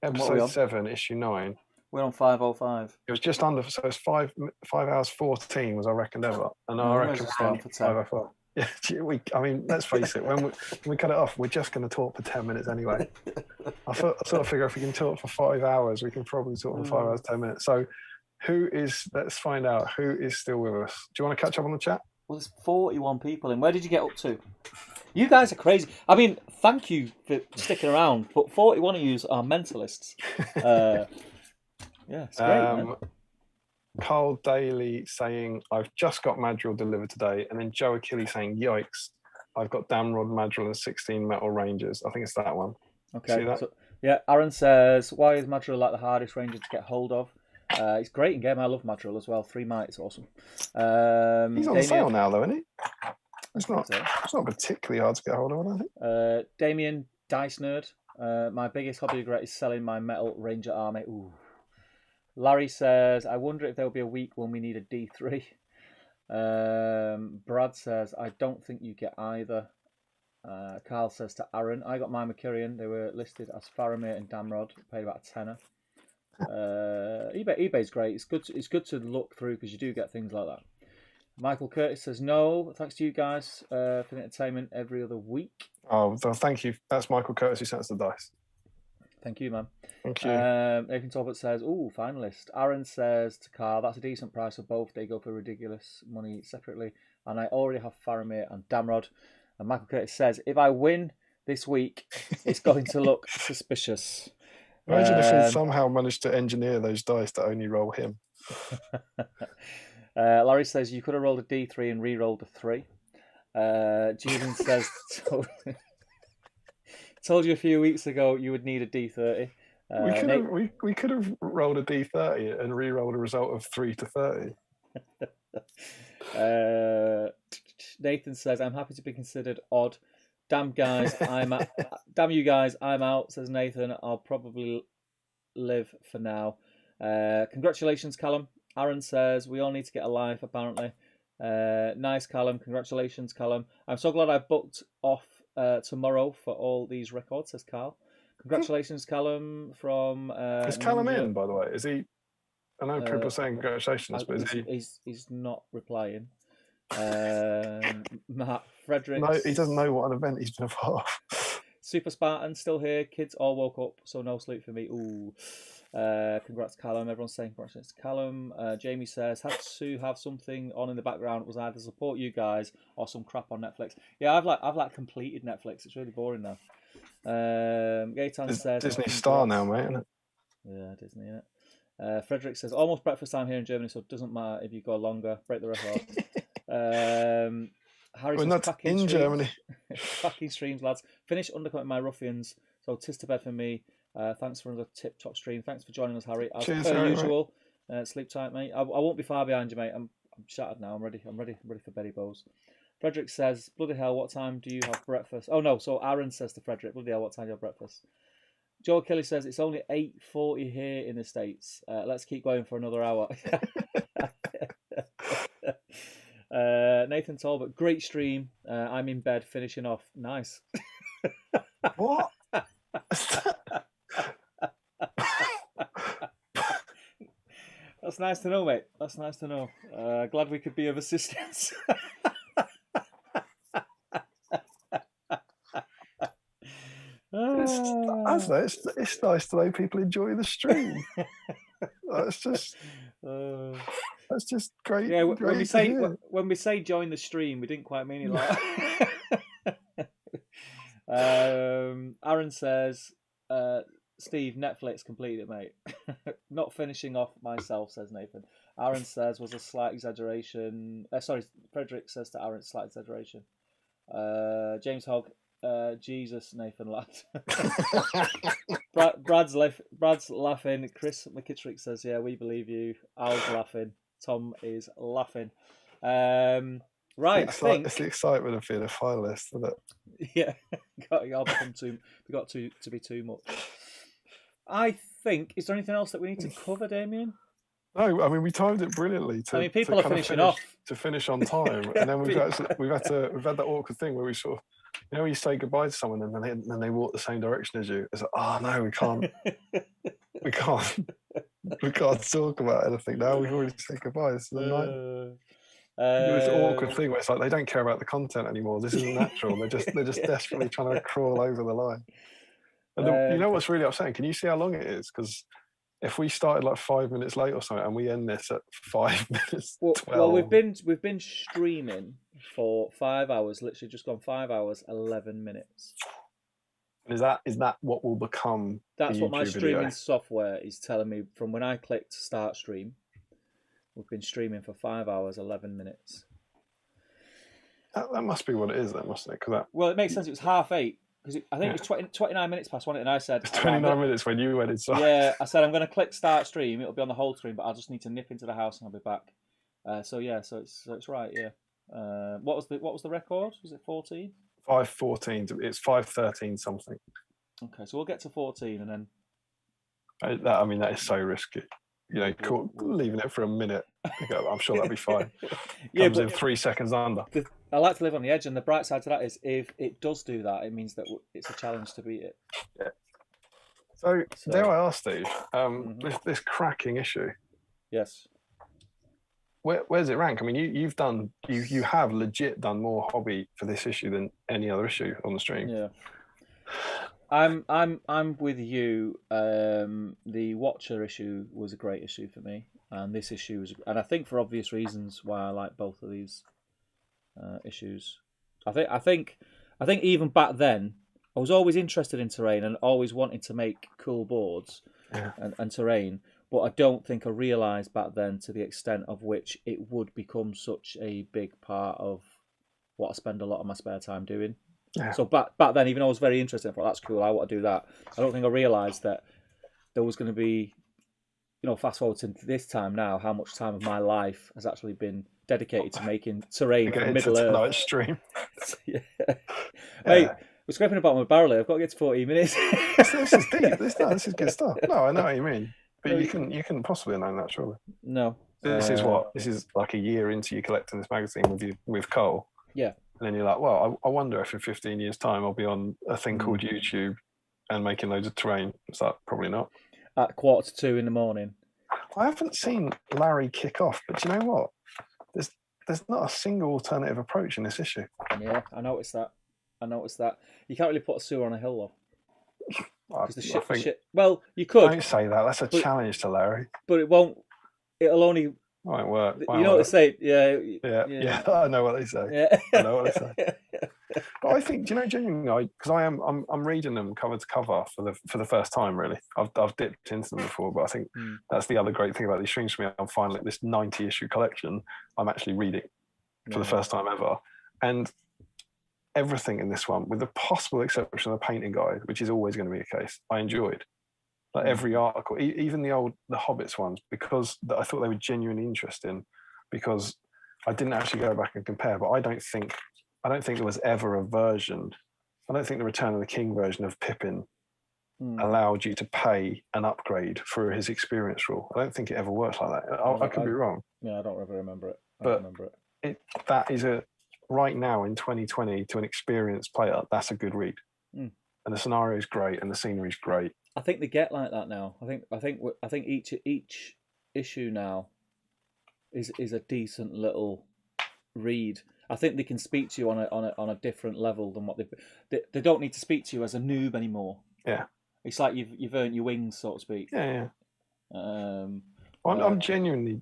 And what are we Episode on? 7, issue 9. We're on 5:05. It was just under, so it's 5 hours 14 was I reckoned ever, and I reckon start for 10. 5:05. Yeah, I mean, let's face it. When we cut it off, we're just going to talk for 10 minutes anyway. I sort of figure if we can talk for 5 hours, we can probably talk for 5 hours 10 minutes. So, let's find out who is still with us. Do you want to catch up on the chat? Well, there's 41 people in. Where did you get up to? You guys are crazy. I mean, thank you for sticking around, but 41 of you are mentalists. Yeah, it's great, man. Carl Daly saying, I've just got Madrigal delivered today. And then Joe Achilles saying, yikes, I've got Damrod, Madrigal, and 16 Metal Rangers. I think it's that one. Okay. See that? So, yeah, Aaron says, why is Madrigal like the hardest ranger to get hold of? It's great in game. I love Madrigal as well. 3 might, it's awesome. He's on sale now, though, isn't he? It's not so. particularly hard to get hold of, I think. Damian, Dice Nerd. My biggest hobby regret is selling my Metal Ranger army. Ooh. Larry says, I wonder if there'll be a week when we need a D3. Brad says, I don't think you get either. Carl says to Aaron, I got my Mercurian. They were listed as Faramir and Damrod. Paid about a tenner. eBay's great. It's good to look through because you do get things like that. Michael Curtis says, no, thanks to you guys for the entertainment every other week. Oh, well, thank you. That's Michael Curtis who sent us the dice. Thank you, man. Thank you. Nathan Talbot says, ooh, finalist. Aaron says to Carl, that's a decent price for both. They go for ridiculous money separately. And I already have Faramir and Damrod. And Michael Curtis says, if I win this week, it's going to look suspicious. Imagine if he somehow managed to engineer those dice to only roll him. Larry says, you could have rolled a D3 and re-rolled a 3. Julian says, told you a few weeks ago you would need a D30. We could have rolled a D30 and re-rolled a result of 3 to 30. Nathan says, I'm happy to be considered odd. Damn you guys, I'm out, says Nathan. I'll probably live for now. Congratulations, Callum. Aaron says, we all need to get a life, apparently. Nice, Callum. Congratulations, Callum. I'm so glad I booked off tomorrow for all these records, says Carl. Congratulations, Callum. From is Callum in, by the way? Is he? I know people are saying congratulations, but is he? He's not replying. Matt Frederick. No, he doesn't know what an event he's been a part of. Super Spartan still here. Kids all woke up, so no sleep for me. Ooh. Congrats, Callum. Everyone's saying congratulations to Callum. Jamie says, had to have something on in the background. It was either support you guys or some crap on Netflix. Yeah, I've completed Netflix. It's really boring now. Gaetan says Disney Star now, mate, isn't it? Yeah, Disney, isn't it? Frederick says, almost breakfast time here in Germany, so it doesn't matter if you go longer. Break the record. Harry We're says, not in Germany. Cracking streams, lads. Finish undercutting my ruffians. So tis to bed for me. Thanks for another tip-top stream. Thanks for joining us, Harry. As Cheers, per Harry, usual, sleep tight, mate. I won't be far behind you, mate. I'm shattered now. I'm ready for Betty Bows. Frederick says, bloody hell, what time do you have breakfast? Oh, no. So Aaron says to Frederick, bloody hell, what time do you have breakfast? Joe Kelly says, it's only 8:40 here in the States. Let's keep going for another hour. Nathan Talbot, great stream. I'm in bed finishing off. Nice. What? That's nice to know, mate. That's nice to know. Glad we could be of assistance. It's nice to know people enjoy the stream. That's just great. Yeah, great when we say join the stream, we didn't quite mean it like that. Aaron says, Steve, Netflix completed it, mate. Not finishing off myself, says Nathan. Aaron says was a slight exaggeration. Sorry, Frederick says to Aaron, slight exaggeration. James Hogg, Jesus, Nathan laughed. Brad's laughing. Chris McKittrick says, yeah, we believe you. Al's laughing. Tom is laughing. Right, I think it's the excitement of being a finalist, isn't it? Yeah, got to be too much. I think. Is there anything else that we need to cover, Damien? No, I mean we timed it brilliantly. People are finishing off to finish on time, and then we've had that awkward thing where we sort of You know, when you say goodbye to someone and then they walk the same direction as you. It's like, oh no, we can't, we can't, we can't talk about anything now. We've already said goodbye. This is a nightmare. This awkward thing where it's like they don't care about the content anymore. This isn't natural. They're just desperately trying to crawl over the line. And you know what's really upsetting? Can you see how long it is? Because if we started like 5 minutes late or something, and we end this at 5 minutes, 12. Well, we've been streaming for 5 hours. Literally, just gone 5 hours, 11 minutes. Is that what will become? That's what my streaming video? software is telling me from when I clicked start stream. We've been streaming for 5 hours, 11 minutes. That must be what it is, then, mustn't it? Well, it makes sense. It was 8:30 because I think it was 29 minutes past, wasn't it? And I said 29 minutes when you went inside. Yeah, I said I'm going to click start stream. It'll be on the whole screen, but I'll just need to nip into the house and I'll be back. So it's right. Yeah. What was the record? Was it 14? 5:14. It's 5:13 something. Okay, so we'll get to 14 and then. That is so risky. You know, leaving it for a minute. I'm sure that'll be fine. Comes in 3 seconds under. I like to live on the edge, and the bright side to that is if it does do that, it means that it's a challenge to beat it. Yeah. So dare I ask, Steve, this cracking issue? Yes. Where's it rank? I mean, you have legit done more hobby for this issue than any other issue on the stream. Yeah. I'm with you. The Watcher issue was a great issue for me, and this issue was, and I think for obvious reasons why I like both of these issues. I think even back then I was always interested in terrain and always wanted to make cool boards and terrain, but I don't think I realised back then to the extent of which it would become such a big part of what I spend a lot of my spare time doing. Yeah. So back then, even though I was very interested, I thought that's cool. I want to do that. I don't think I realised that there was going to be, fast forward to this time now, how much time of my life has actually been dedicated to making terrain for Middle Earth. Tonight's stream. Yeah. Hey, we're scraping the bottom of the barrel here. I've got to get to 40 minutes. This is deep. This is good stuff. No, I know what you mean, but you couldn't possibly know that, surely. No. This is like a year into you collecting this magazine with Cole. Yeah. And then you're like, well, I wonder if in 15 years' time I'll be on a thing called YouTube and making loads of terrain. It's like, probably not. At 1:45 in the morning. I haven't seen Larry kick off, but do you know what? There's not a single alternative approach in this issue. Yeah, I noticed that. You can't really put a sewer on a hill, though. Because the shit. Well, you could. Don't say that. That's a challenge to Larry. But it won't. It'll only. Won't work. You know what they say? Yeah. I know what they say. Yeah. I know what they say. But I think, genuinely, because I'm reading them cover to cover for the first time. Really, I've dipped into them before, but I think that's the other great thing about these streams for me. I'm finally this 90 issue collection. I'm actually reading for the first time ever, and everything in this one, with the possible exception of the painting guide, which is always going to be the case, I enjoyed. Like every article, even the Hobbits ones, because I thought they were genuinely interesting. Because I didn't actually go back and compare, but I don't think there was ever a version. I don't think the Return of the King version of Pippin allowed you to pay an upgrade for his experience rule. I don't think it ever worked like that. I could be wrong. Yeah, I don't ever remember it. That is right now in 2020 to an experienced player. That's a good read, and the scenario is great and the scenery is great. I think they get like that now. I think each issue now is a decent little read. I think they can speak to you on a different level than what they don't need to speak to you as a noob anymore. Yeah, it's like you've earned your wings, so to speak. Yeah. I'm genuinely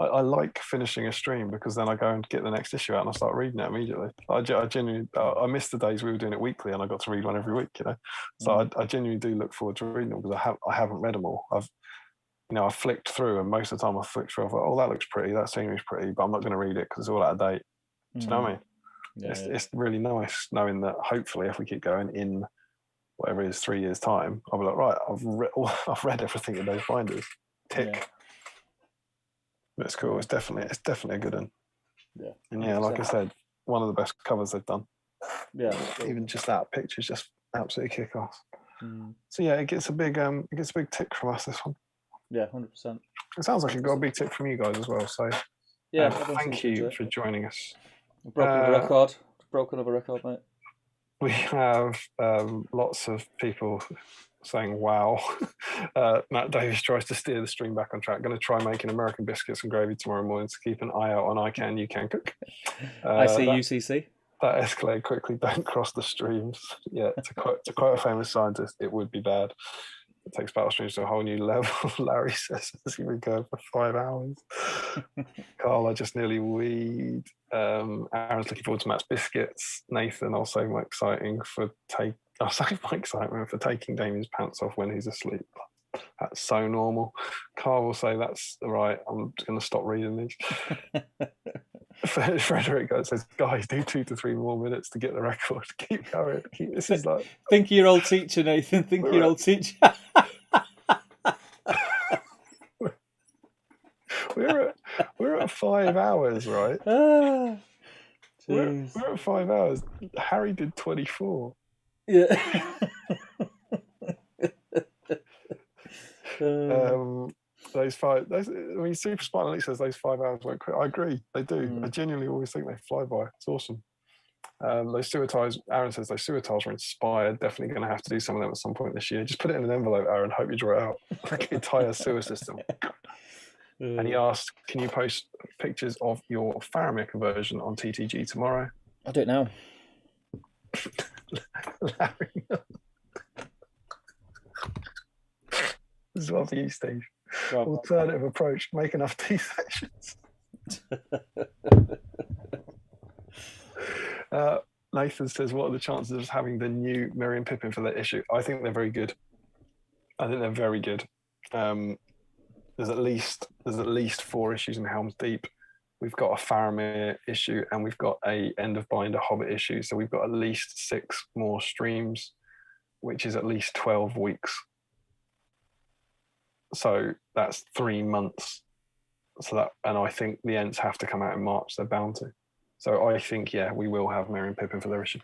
I like finishing a stream because then I go and get the next issue out and I start reading it immediately. I genuinely I miss the days we were doing it weekly and I got to read one every week. So I genuinely do look forward to reading them because I haven't read them all. I've flicked through, and most of the time I flicked through. I thought, oh, that looks pretty. That scenery's pretty, but I'm not going to read it because it's all out of date. Do you know what I mean? Yeah, it's really nice knowing that hopefully, if we keep going in whatever it is 3 years' time, I'll be like, right, I've read everything in those binders. Tick. Yeah. That's cool. It's definitely a good one. Yeah. And yeah, like I said, one of the best covers they've done. Yeah. Even just that picture's just absolutely kick ass. So yeah, it gets a big tick from us, this one. Yeah, 100%. It sounds like it got a big tick from you guys as well. So yeah, thank you for joining us. Broken the record. broke another record, mate. We have lots of people saying wow. Matt Davis tries to steer the stream back on track. Going to try making American biscuits and gravy tomorrow morning, to keep an eye out on I Can You Can Cook. I see UCC. That escalated quickly. Don't cross the streams. Yeah, to quote a famous scientist, it would be bad. It takes battle streams to a whole new level, Larry says, as he would go for 5 hours. Carl, I just nearly weed. Aaron's looking forward to Matt's biscuits. Nathan, I'll save my excitement for taking Damian's pants off when he's asleep. That's so normal. Carl will say, that's right, I'm just going to stop reading these. Frederick says, guys, do 2 to 3 more minutes to get the record. Keep going. This is like... Think of your old teacher, Nathan. Think of your old teacher. we're at 5 hours, right? We're at 5 hours. Harry did 24. Yeah. Super Smart Elite says those 5 hours went quick. I agree, they do. I genuinely always think they fly by. It's awesome. Those sewer tiles, Aaron says those sewer tiles are inspired. Definitely going to have to do some of them at some point this year. Just put it in an envelope, Aaron. Hope you draw it out. Like the entire sewer system. And he asked, can you post pictures of your Faramir conversion on TTG tomorrow? I don't know. Larry. This is one for you, Steve. Right. Alternative approach, make enough tea sessions. Nathan says, what are the chances of having the new Merry & Pippin for that issue? I think they're very good. There's at least 4 issues in Helm's Deep. We've got a Faramir issue and we've got a End of Binder Hobbit issue. So we've got at least 6 more streams, which is at least 12 weeks. So that's 3 months. And I think the Ents have to come out in March. They're bound to. So I think, yeah, we will have Merry & Pippin for their issue.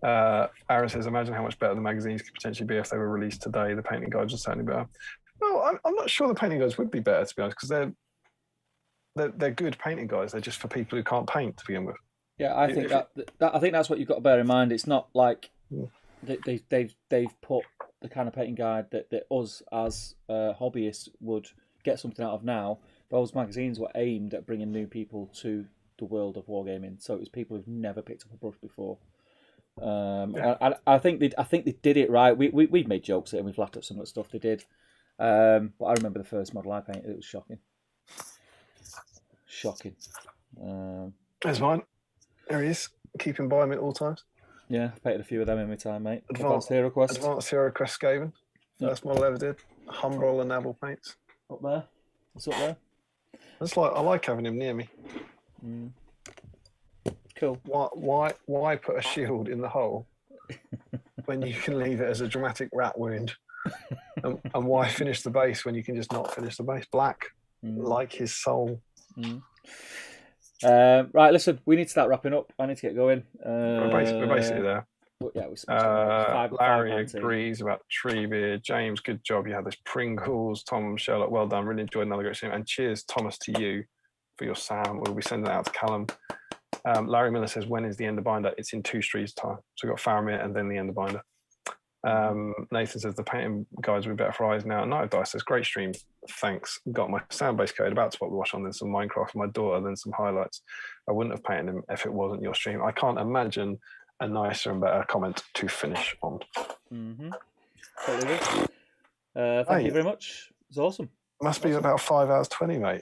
Aaron says, imagine how much better the magazines could potentially be if they were released today. The painting guides are certainly better. Well, I'm not sure the painting guides would be better, to be honest, because they're good painting guides. They're just for people who can't paint to begin with. Yeah, I think I think that's what you've got to bear in mind. It's not like they've put the kind of painting guide that us as hobbyists would get something out of now. Those magazines were aimed at bringing new people to the world of wargaming, so it was people who've never picked up a brush before. I think they did it right. We've made jokes at it and we've laughed at some of the stuff they did, but I remember the first model I painted. It was shocking. There's mine. There he is. Keep him by me at all times. Yeah, I painted a few of them in my time, mate. Advanced Hero Quest Skaven. First model I ever did. Humbrol and Nabble paints. Up there. It's up there. I like having him near me. Cool. Why put a shield in the hole when you can leave it as a dramatic rat wound? and why finish the base when you can just not finish the base? Black, like his soul. Right, listen, we need to start wrapping up. I need to get going. We're basically there. Yeah, Larry agrees about Treebeard. James, good job. You had this Pringles. Tom, Sherlock, well done. Really enjoyed another great stream. And cheers, Thomas, to you for your Sam. We'll be sending that out to Callum. Larry Miller says, when is the End of Binder? It's in 2 streets time. So we've got Faramir and then the End of Binder. Nathan says, the painting guides will be better for eyes now. Night Dice says, great stream. Thanks. Got my sound-based code, about to pop the wash on, then some Minecraft for my daughter, then some highlights. I wouldn't have painted him if it wasn't your stream. I can't imagine a nicer and better comment to finish on. Totally. Thank you very much. It's awesome. Must be about 5 hours 20, mate.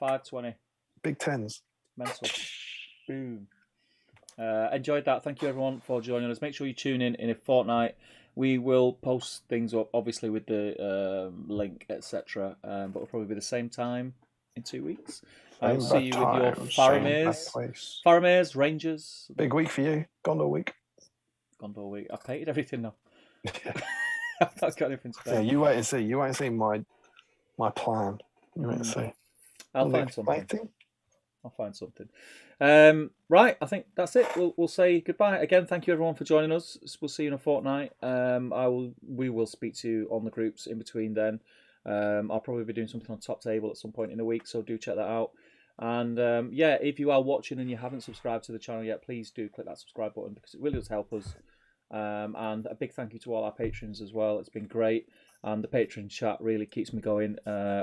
5:20. Big tens. Mental. Boom. Enjoyed that. Thank you everyone for joining us. Make sure you tune in a fortnight. We will post things up, obviously, with the link, etc. But it'll probably be the same time in 2 weeks. I'll see you with your Faramirs, Rangers. Big week for you. Gondor week. Gondor week. I've painted everything now. I've not got anything to paint. Yeah, you wait and see. You wait and see my plan. You wait and see. I'll find something. I'll find something. Right, I think that's it. We'll say goodbye again. Thank you everyone for joining us. We'll see you in a fortnight. We will speak to you on the groups in between then. I'll probably be doing something on Top Table at some point in the week, so do check that out. And yeah, if you are watching and you haven't subscribed to the channel yet, please do click that subscribe button because it really does help us. And a big thank you to all our patrons as well. It's been great. And the Patreon chat really keeps me going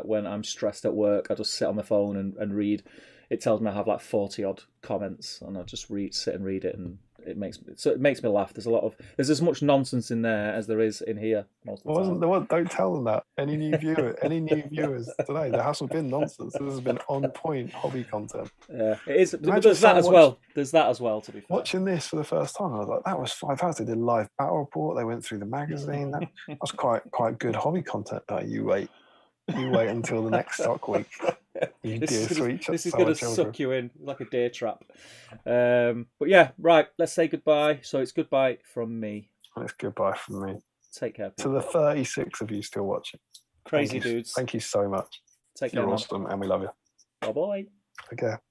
when I'm stressed at work. I just sit on my phone and read. It tells me I have like 40 odd comments, and I just sit and read it, and it makes me laugh. There's as much nonsense in there as there is in here most of the time. Don't tell them that. Any new viewers today, there hasn't been nonsense. This has been on point hobby content. Yeah, it is. But there's that as well. There's that as well. To be fair, watching this for the first time, I was like, that was 5 hours. They did a live battle report. They went through the magazine. That was quite good hobby content. You wait until the next stock week. This is going to suck you in like a deer trap. But yeah, right. Let's say goodbye. So it's goodbye from me. It's goodbye from me. Take care. To the 36 of you still watching. Crazy dudes. Thank you so much. Take care. You're awesome, and we love you. Bye bye. Take care.